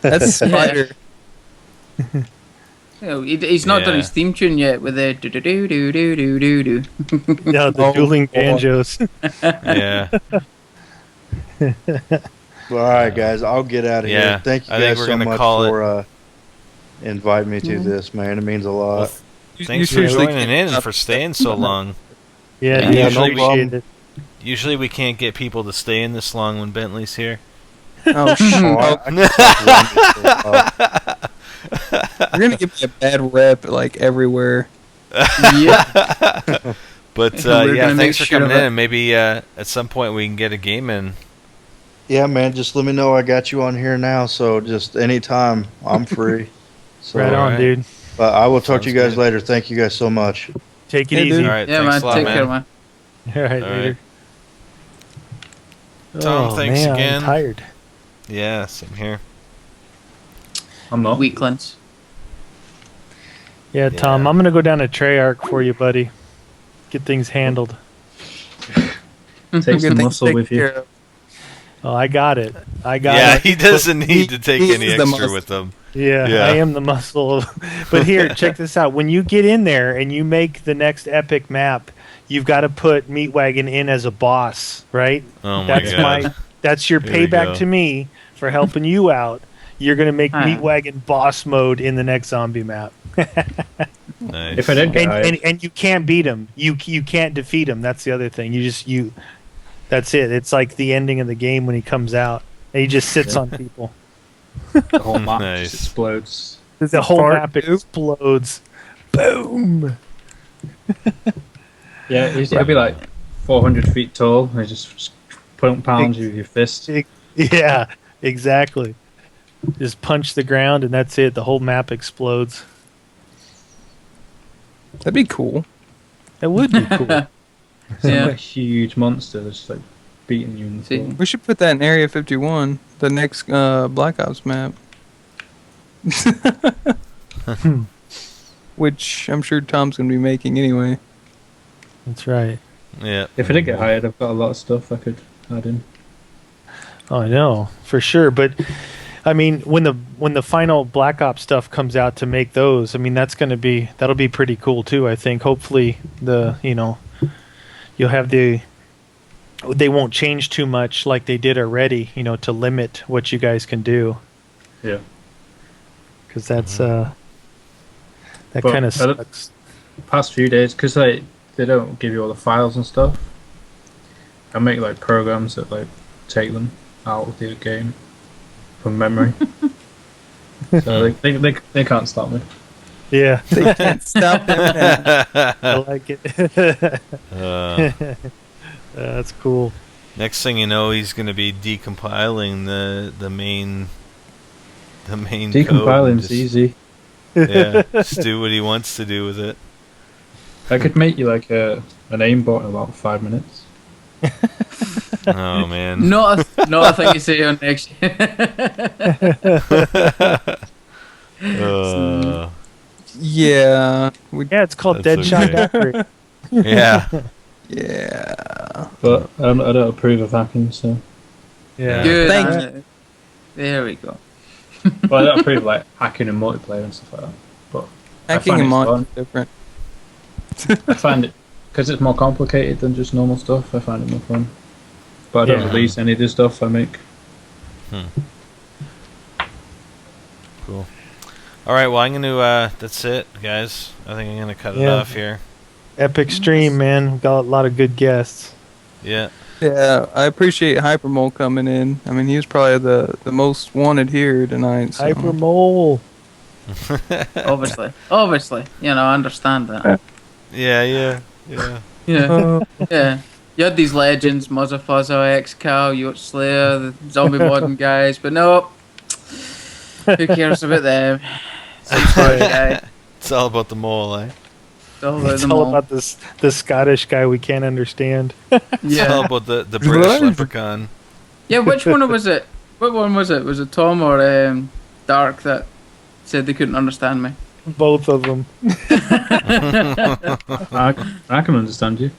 Speaker 2: That's Spider.
Speaker 5: He's not done
Speaker 1: Yeah.
Speaker 5: his theme tune yet with the do do do do do do do do.
Speaker 3: No, the
Speaker 2: Oh,
Speaker 3: dueling
Speaker 2: boy.
Speaker 3: banjos.
Speaker 1: Yeah.
Speaker 11: Well, all right, guys, I'll get out of
Speaker 1: Yeah,
Speaker 11: here. Thank you
Speaker 1: I think
Speaker 11: guys
Speaker 1: we're
Speaker 11: so
Speaker 1: gonna
Speaker 11: much
Speaker 1: call it.
Speaker 11: for inviting me to this, man. It means a lot.
Speaker 1: Well, thanks for
Speaker 2: seriously
Speaker 1: joining in and for staying so long.
Speaker 3: Yeah,
Speaker 5: Yeah,
Speaker 3: dude,
Speaker 11: no
Speaker 3: appreciate
Speaker 11: problem.
Speaker 3: it.
Speaker 1: Usually we can't get people to stay in this long when Bentley's here.
Speaker 2: Oh, shit.
Speaker 11: Oh, I can talk around this for a while.
Speaker 2: You're gonna give me a bad rep like everywhere.
Speaker 5: Yeah.
Speaker 1: But
Speaker 5: We're
Speaker 1: yeah,
Speaker 5: gonna make
Speaker 1: thanks for
Speaker 5: sure
Speaker 1: coming
Speaker 5: of
Speaker 1: in,
Speaker 5: it.
Speaker 1: and maybe at some point we can get a game in.
Speaker 11: Yeah, man, just let me know I got you on here now, so just anytime I'm free. So,
Speaker 3: Right on,
Speaker 1: Alright.
Speaker 3: dude.
Speaker 11: But I will talk to
Speaker 1: Sounds
Speaker 11: you guys
Speaker 1: good.
Speaker 11: later. Thank you guys so much.
Speaker 3: Take it
Speaker 2: Hey,
Speaker 3: easy.
Speaker 2: dude.
Speaker 1: All right,
Speaker 5: Yeah, man.
Speaker 1: thanks a lot,
Speaker 5: Take
Speaker 1: man.
Speaker 5: care, man.
Speaker 3: All right,
Speaker 1: All
Speaker 3: later.
Speaker 1: Tom,
Speaker 3: Oh,
Speaker 1: thanks
Speaker 3: man,
Speaker 1: again.
Speaker 3: I'm tired.
Speaker 1: Yeah, same here.
Speaker 7: I'm not.
Speaker 5: Weaklings.
Speaker 3: Yeah, Tom,
Speaker 1: Yeah.
Speaker 3: I'm gonna go down to Treyarch for you, buddy. Get things handled.
Speaker 7: Take
Speaker 2: Good
Speaker 7: some
Speaker 2: thing
Speaker 7: muscle
Speaker 2: to
Speaker 7: with
Speaker 2: take
Speaker 7: you.
Speaker 2: care of.
Speaker 3: Oh, I got it. I got
Speaker 1: Yeah,
Speaker 3: it.
Speaker 1: he doesn't need to take
Speaker 2: he
Speaker 1: any
Speaker 2: is the
Speaker 1: extra
Speaker 2: muscle.
Speaker 1: with them.
Speaker 3: Yeah,
Speaker 1: Yeah.
Speaker 3: I am the muscle. But here, check this out. When you get in there and you make the next epic map, you've got to put Meatwagon in as a boss, right?
Speaker 1: Oh my
Speaker 3: That's
Speaker 1: god.
Speaker 3: that's your
Speaker 1: Here we
Speaker 3: payback
Speaker 1: go.
Speaker 3: to me for helping you out. You're gonna make
Speaker 5: Ah.
Speaker 3: Meatwagon boss mode in the next zombie map.
Speaker 1: Nice.
Speaker 7: If I did get
Speaker 3: and,
Speaker 7: hired,
Speaker 3: and you can't beat him. You can't defeat him. That's the other thing. That's it. It's like the ending of the game when he comes out. And he just sits on people.
Speaker 7: the whole map
Speaker 1: Nice.
Speaker 7: just explodes.
Speaker 3: The whole
Speaker 2: Part
Speaker 3: map
Speaker 2: two.
Speaker 3: explodes. Boom.
Speaker 7: Yeah, it'd be like 400 feet tall. And just pound you with your fist.
Speaker 3: Yeah, exactly. Just punch the ground and that's it. The whole map explodes.
Speaker 2: That'd be cool.
Speaker 3: That would be cool.
Speaker 7: It's
Speaker 5: Yeah.
Speaker 7: like a huge monster that's just like beating you in the
Speaker 5: See?
Speaker 7: floor.
Speaker 2: We should put that in Area 51, the next Black Ops map. Which I'm sure Tom's gonna be making anyway.
Speaker 3: That's right.
Speaker 1: Yeah.
Speaker 7: If I did get hired, I've got a lot of stuff I could add in.
Speaker 3: Oh, I know for sure. But I mean, when the final Black Ops stuff comes out to make those, I mean, that'll be pretty cool too. I think. Hopefully, you'll have they won't change too much like they did already. To limit what you guys can do.
Speaker 7: Yeah.
Speaker 3: Because that's that
Speaker 7: But
Speaker 3: kind of
Speaker 7: I don't-
Speaker 3: sucks.
Speaker 7: Past few days, because they don't give you all the files and stuff, I make like programs that like take them out of the game from memory. So they can't stop me.
Speaker 3: Yeah,
Speaker 2: They can't stop him now.
Speaker 3: I like it. That's cool.
Speaker 1: Next thing you know, he's going to be decompiling the main code.
Speaker 7: Decompiling's
Speaker 1: Just-
Speaker 7: easy.
Speaker 1: Yeah, just do what he wants to do with it.
Speaker 7: I could make you like an aimbot in about 5 minutes.
Speaker 1: Oh man.
Speaker 5: Not a thing to say on next.
Speaker 2: Yeah.
Speaker 3: Yeah, it's called
Speaker 1: That's
Speaker 3: Deadshot
Speaker 1: okay.
Speaker 3: Doctorate.
Speaker 1: Yeah.
Speaker 2: Yeah.
Speaker 7: But I don't approve of hacking, so
Speaker 3: Yeah.
Speaker 5: Good.
Speaker 2: Thank
Speaker 5: There we go.
Speaker 7: Well, that approved like hacking and multiplayer and stuff like that. But
Speaker 2: Hacking and mod is different.
Speaker 7: I find it because it's more complicated than just normal stuff. I find it more fun. But I don't release any of the stuff I make.
Speaker 1: Cool. All right, well, I'm going to, that's it, guys. I think I'm going to cut it off here.
Speaker 3: Epic stream, man. Got a lot of good guests.
Speaker 1: Yeah.
Speaker 2: Yeah, I appreciate Hypermole coming in. I mean, he was probably the most wanted here tonight. So.
Speaker 3: Hypermole.
Speaker 5: Obviously. You know, I understand that.
Speaker 1: Yeah.
Speaker 5: Yeah. You had these legends, Muzza Fuzzo, X-Cal, Yacht Slayer, the zombie modern guys, but nope. Who cares about them? Same sort of guy.
Speaker 1: It's all about the mole, eh?
Speaker 3: It's all about the Scottish guy we can't understand.
Speaker 1: It's all about the British leprechaun.
Speaker 5: Yeah, which one was it? What one was it? Was it Tom or Dark that said they couldn't understand me?
Speaker 3: Both of them.
Speaker 7: I can understand you.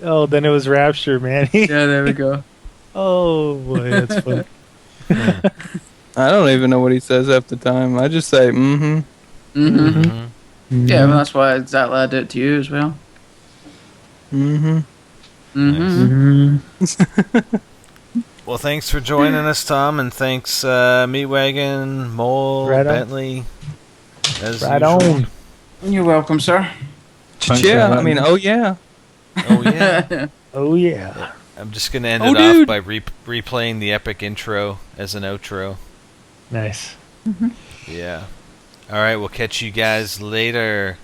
Speaker 3: Oh, then it was Rapture, man.
Speaker 5: Yeah, there we go.
Speaker 3: Oh, boy, that's funny.
Speaker 2: I don't even know what he says half the time. I just say,
Speaker 5: Yeah, well, that's why exactly I did it to you as well.
Speaker 1: Well, thanks for joining us, Tom, and thanks, Meatwagon, Mole, Bentley.
Speaker 3: Right on.
Speaker 5: You're welcome, sir.
Speaker 2: Yeah, I mean, oh yeah.
Speaker 3: Oh yeah.
Speaker 1: I'm just gonna end it off by replaying the epic intro as an outro.
Speaker 3: Nice.
Speaker 1: Yeah. All right, we'll catch you guys later.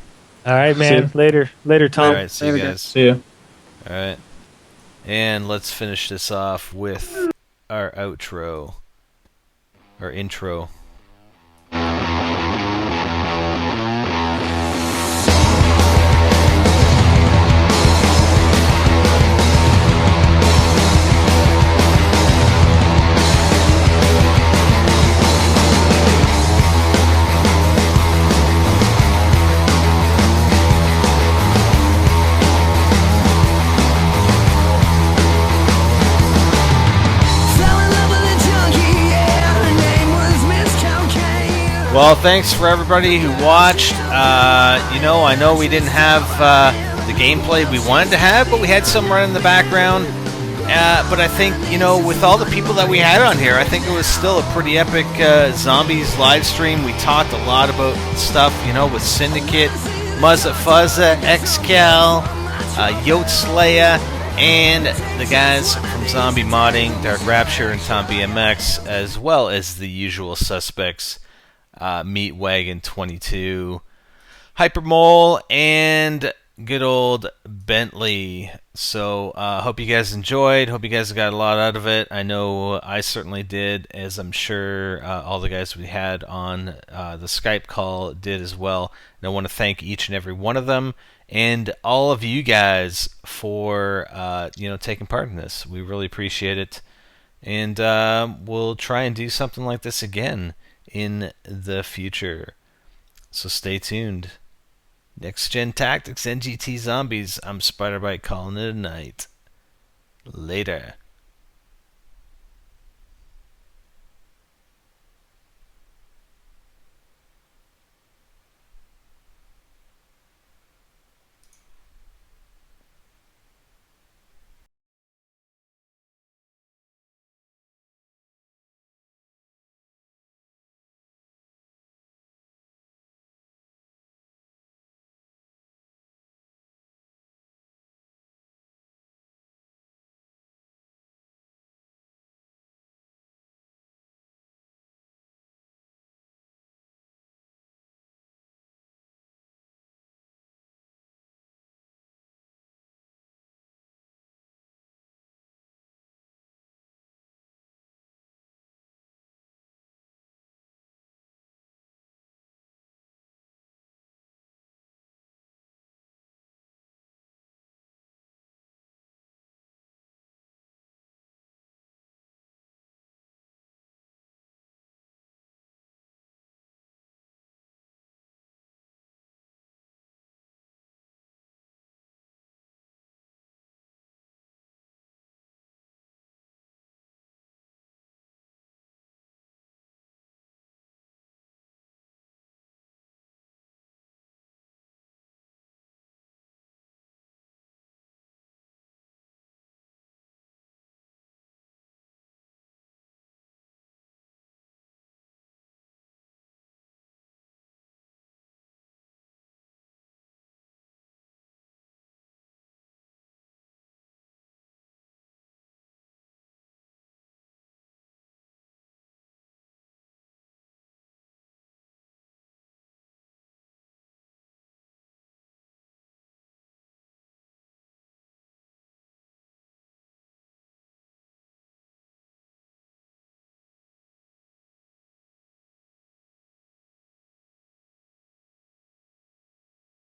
Speaker 3: All right, man. Later, Tom.
Speaker 1: All right, see you guys.
Speaker 7: See ya.
Speaker 1: All right, and let's finish this off with our outro, our intro. Well, thanks for everybody who watched. I know we didn't have the gameplay we wanted to have, but we had some running in the background. But I think, with all the people that we had on here, I think it was still a pretty epic Zombies live stream. We talked a lot about stuff, with Syndicate, Muzza Fuzza, X-Cal, Yacht Slayer, and the guys from Zombie Modding, Dark Rapture and Tom BMX, as well as the usual suspects. Meatwagon 22, Hypermole, and good old Bentley. So hope you guys enjoyed. Hope you guys got a lot out of it. I know I certainly did, as I'm sure all the guys we had on the Skype call did as well. And I want to thank each and every one of them and all of you guys for taking part in this. We really appreciate it, and we'll try and do something like this again in the future. So stay tuned. NextGenTactics, NGT Zombies. I'm Spiderbite calling it a night. Later.